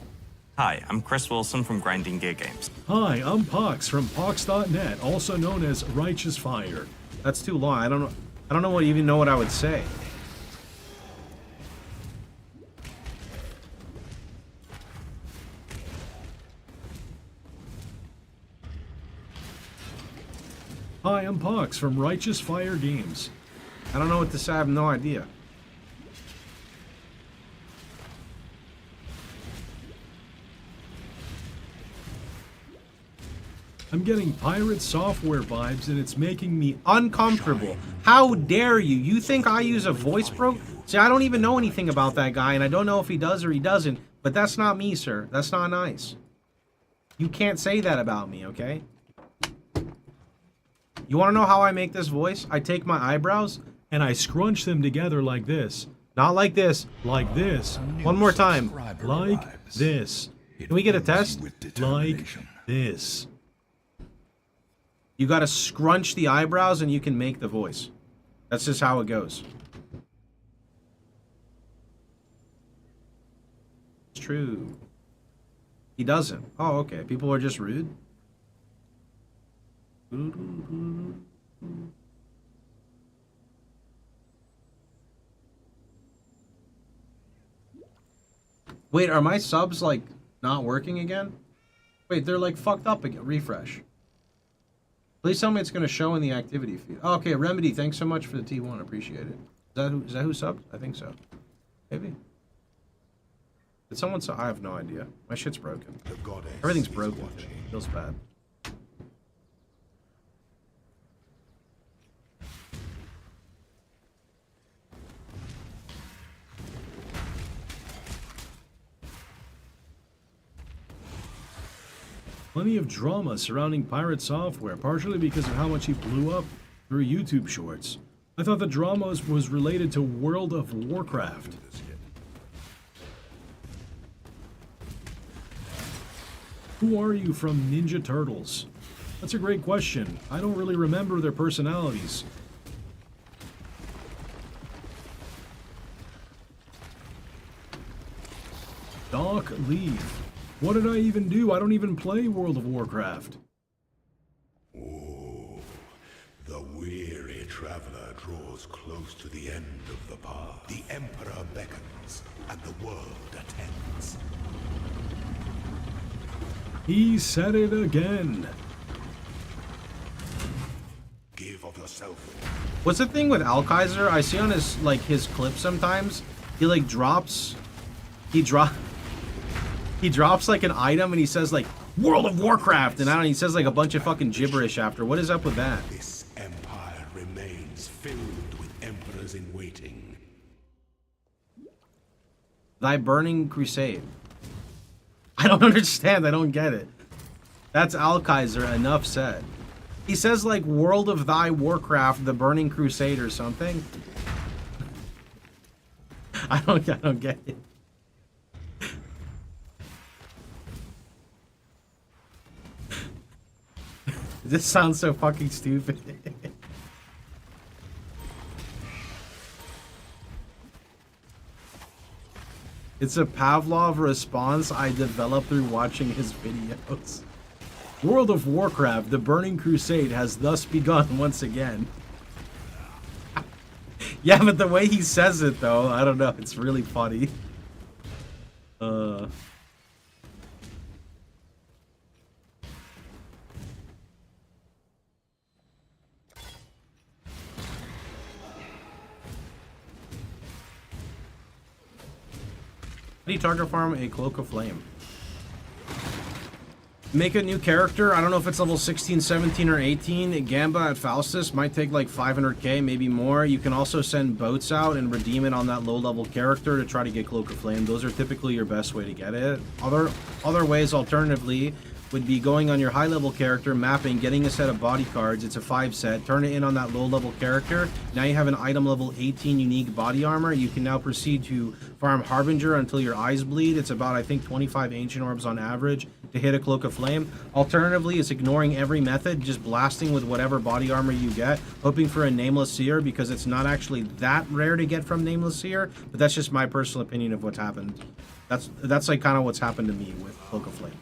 Hi, I'm Chris Wilson from Grinding Gear Games. Hi, I'm Pox from Pox.net, also known as Righteous Fire. That's too long. I don't even know what I would say. Hi, I'm Pox from Righteous Fire Games. I don't know what to say. I have no idea. I'm getting pirate software vibes and it's making me uncomfortable. How dare you? You think I use a voice program? See, I don't even know anything about that guy, and I don't know if he does or he doesn't, but that's not me, sir. That's not nice. You can't say that about me, okay? You want to know how I make this voice? I take my eyebrows and I scrunch them together like this. Not like this. Like this. One more time. Like this. Can we get a test? Like this. You gotta scrunch the eyebrows and you can make the voice. That's just how it goes. It's true. He doesn't. Oh, okay. People are just rude. Wait, are my subs like not working again? Wait, they're like fucked up again. Refresh. Please tell me it's going to show in the activity feed. Oh, okay, Remedy, thanks so much for the T1. Appreciate it. Is that who subbed? I think so. Maybe. Did someone sub? I have no idea. My shit's broken. Everything's broken. It feels bad. Plenty of drama surrounding pirate software, partially because of how much he blew up through YouTube shorts. I thought the drama was related to World of Warcraft. Who are you from Ninja Turtles? That's a great question. I don't really remember their personalities. Doc Leaf. What did I even do? I don't even play World of Warcraft. Oh, draws close to the end of the path. The Emperor beckons, and the world attends. He said it again. Give of yourself. What's the thing with Alkaiser? I see on his like his clips sometimes. He like drops. He drops like an item and he says like World of Warcraft and I don't know, he says like a bunch of fucking gibberish after. What is up with that? This empire remains filled with emperors in waiting. Thy burning crusade. I don't understand. I don't get it. That's Alkaiser. Enough said. He says like World of Thy Warcraft, the Burning Crusade or something. I don't get it. This sounds so fucking stupid. It's a Pavlov response I developed through watching his videos. World of Warcraft, the Burning Crusade has thus begun once again. Yeah, but the way he says it though, I don't know, it's really funny. How do you target farm a Cloak of Flame? Make a new character. I don't know if it's level 16, 17, or 18. Gamba at Faustus might take like 500k, maybe more. You can also send boats out and redeem it on that low-level character to try to get Cloak of Flame. Those are typically your best way to get it. Other ways, alternatively, would be going on your high-level character, mapping, getting a set of body cards. It's a 5-set. Turn it in on that low-level character. Now you have an item level 18 unique body armor. You can now proceed to farm Harbinger until your eyes bleed. It's about, I think, 25 Ancient Orbs on average to hit a Cloak of Flame. Alternatively, it's ignoring every method, just blasting with whatever body armor you get, hoping for a Nameless Seer, because it's not actually that rare to get from Nameless Seer, but that's just my personal opinion of what's happened. That's like kind of what's happened to me with Cloak of Flame.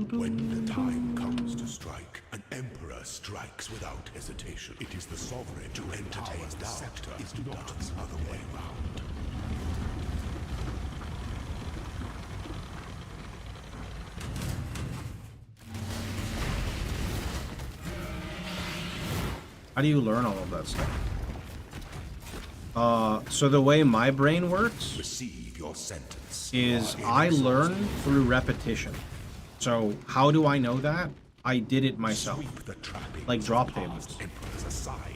When the time comes to strike, an emperor strikes without hesitation. It is the sovereign to entertain the scepter is not the other way round. How do you learn all of that stuff? So the way my brain works Receive your sentence. is I learn through repetition. So how do I know that? I did it myself. Like drop tables.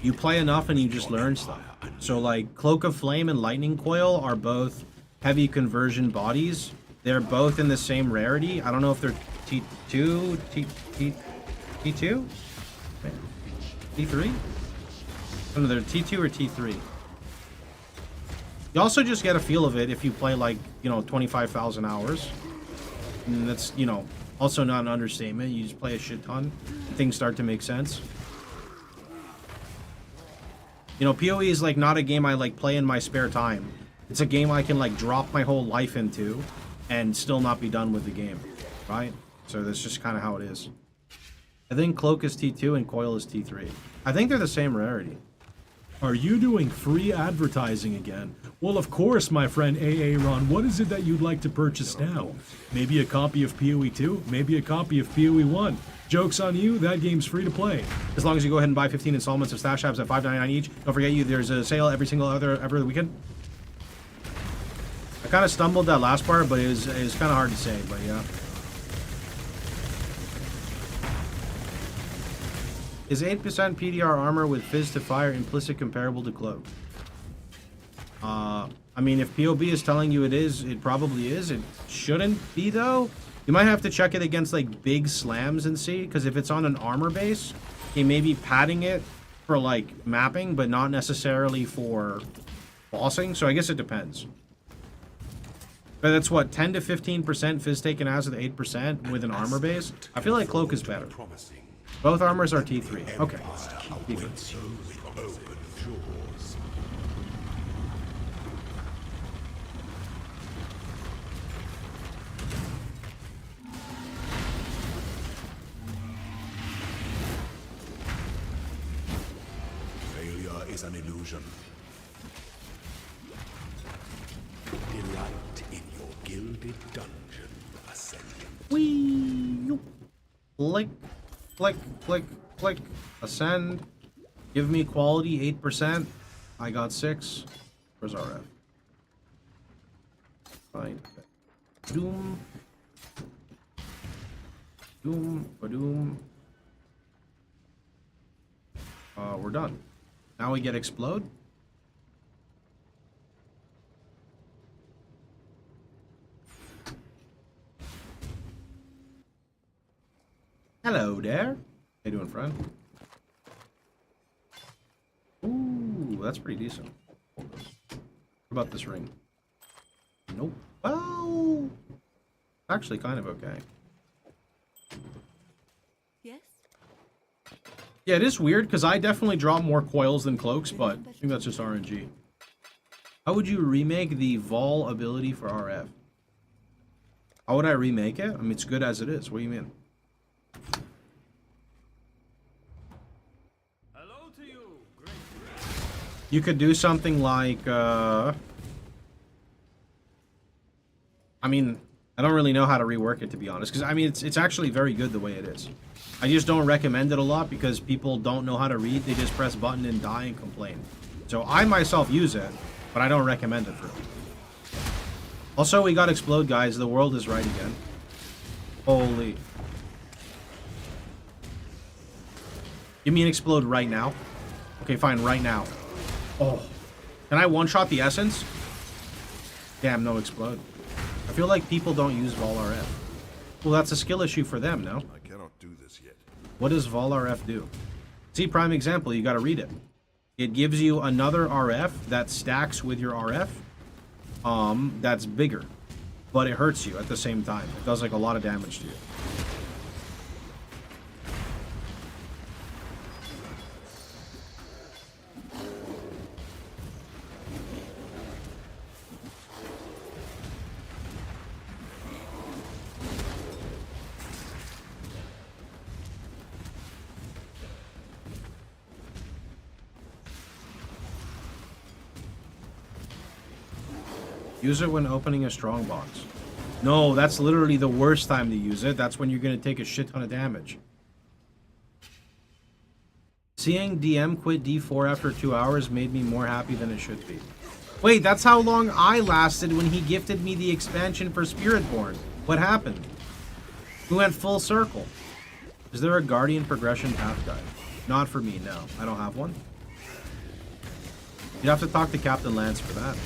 You play enough and you just learn stuff. So like Cloak of Flame and Lightning Coil are both heavy conversion bodies. They're both in the same rarity. I don't know if they're T2, T2? T3? I don't know, they're T2 or T3. You also just get a feel of it if you play like, 25,000 hours. And that's, also not an understatement. You just play a shit ton. Things start to make sense. PoE is like not a game I like play in my spare time. It's a game I can like drop my whole life into and still not be done with the game, right? So that's just kind of how it is. I think Cloak is T2 and Coil is T3. I think they're the same rarity. Are you doing free advertising again? Well, of course, my friend Aaron. What is it that you'd like to purchase now? Maybe a copy of POE2? Maybe a copy of POE1? Joke's on you, that game's free to play. As long as you go ahead and buy 15 installments of Stash Apps at $5.99 each. Don't forget, there's a sale every weekend. I kind of stumbled that last part, but it was kind of hard to say, but yeah. Is 8% PDR armor with Fizz to Fire implicit comparable to Cloak? I mean, if POB is telling you it is, it probably is. It shouldn't be, though. You might have to check it against, like, big slams and see, because if it's on an armor base, he may be padding it for, like, mapping, but not necessarily for bossing, so I guess it depends. But that's what, 10 to 15% Fizz taken as with 8% with an armor base? I feel like Cloak is better. Both armors are T3. Okay. T3. Failure is an illusion. Delight in your gilded dungeon, Ascendant. Whee! Click, click, click, click. Ascend. Give me quality 8%. I got 6. Where's RF? Fine. Doom. Doom. Badoom. We're done. Now we get explode. Hello there. How you doing, friend? Ooh, that's pretty decent. What about this ring? Nope. Well, actually kind of okay. Yes? Yeah, it is weird because I definitely drop more coils than cloaks, but I think that's just RNG. How would you remake the Vol ability for RF? How would I remake it? I mean, it's good as it is. What do you mean? Hello to you, great. You could do something like, I mean, I don't really know how to rework it, to be honest, because I mean, it's actually very good the way it is. I just don't recommend it a lot because people don't know how to read. They just press button and die and complain. So I myself use it, but I don't recommend it for them. Also, we got explode, guys. The world is right again. Holy. Give me an explode right now. Okay, fine, right now. Oh. Can I one-shot the essence? Damn, no explode. I feel like people don't use Vol RF. Well, that's a skill issue for them, no? I cannot do this yet. What does Vol RF do? See, prime example, you gotta read it. It gives you another RF that stacks with your RF. That's bigger. But it hurts you at the same time. It does like a lot of damage to you. Use it when opening a strong box. No, that's literally the worst time to use it. That's when you're going to take a shit ton of damage. Seeing DM quit D4 after 2 hours made me more happy than it should be. Wait, that's how long I lasted when he gifted me the expansion for Spiritborn. What happened? We went full circle. Is there a Guardian progression path guide? Not for me, no. I don't have one. You'd have to talk to Captain Lance for that.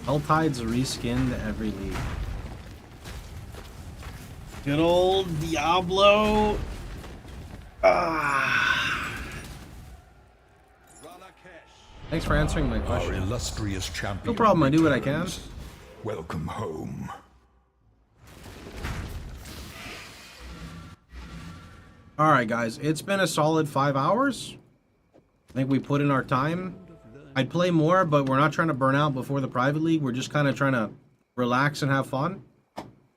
Helltide's reskinned every league. Good old Diablo. Thanks for answering my question. Our illustrious champion. No problem, I do what I can. Welcome home. Alright guys, it's been a solid 5 hours. I think we put in our time. I'd play more, but we're not trying to burn out before the private league. We're just kind of trying to relax and have fun.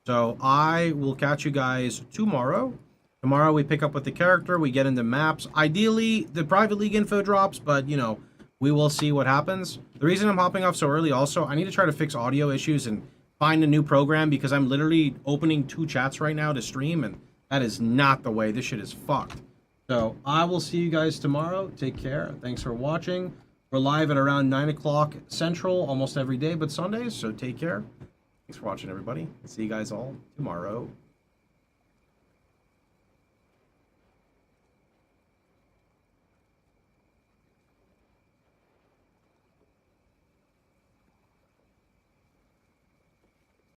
So I will catch you guys tomorrow. Tomorrow we pick up with the character, we get into maps. Ideally, the private league info drops, but you know, we will see what happens. The reason I'm hopping off so early also, I need to try to fix audio issues and find a new program because I'm literally opening 2 chats right now to stream and that is not the way. This shit is fucked. So I will see you guys tomorrow. Take care. Thanks for watching. We're live at around 9 o'clock Central almost every day, but Sundays, so take care. Thanks for watching, everybody. See you guys all tomorrow.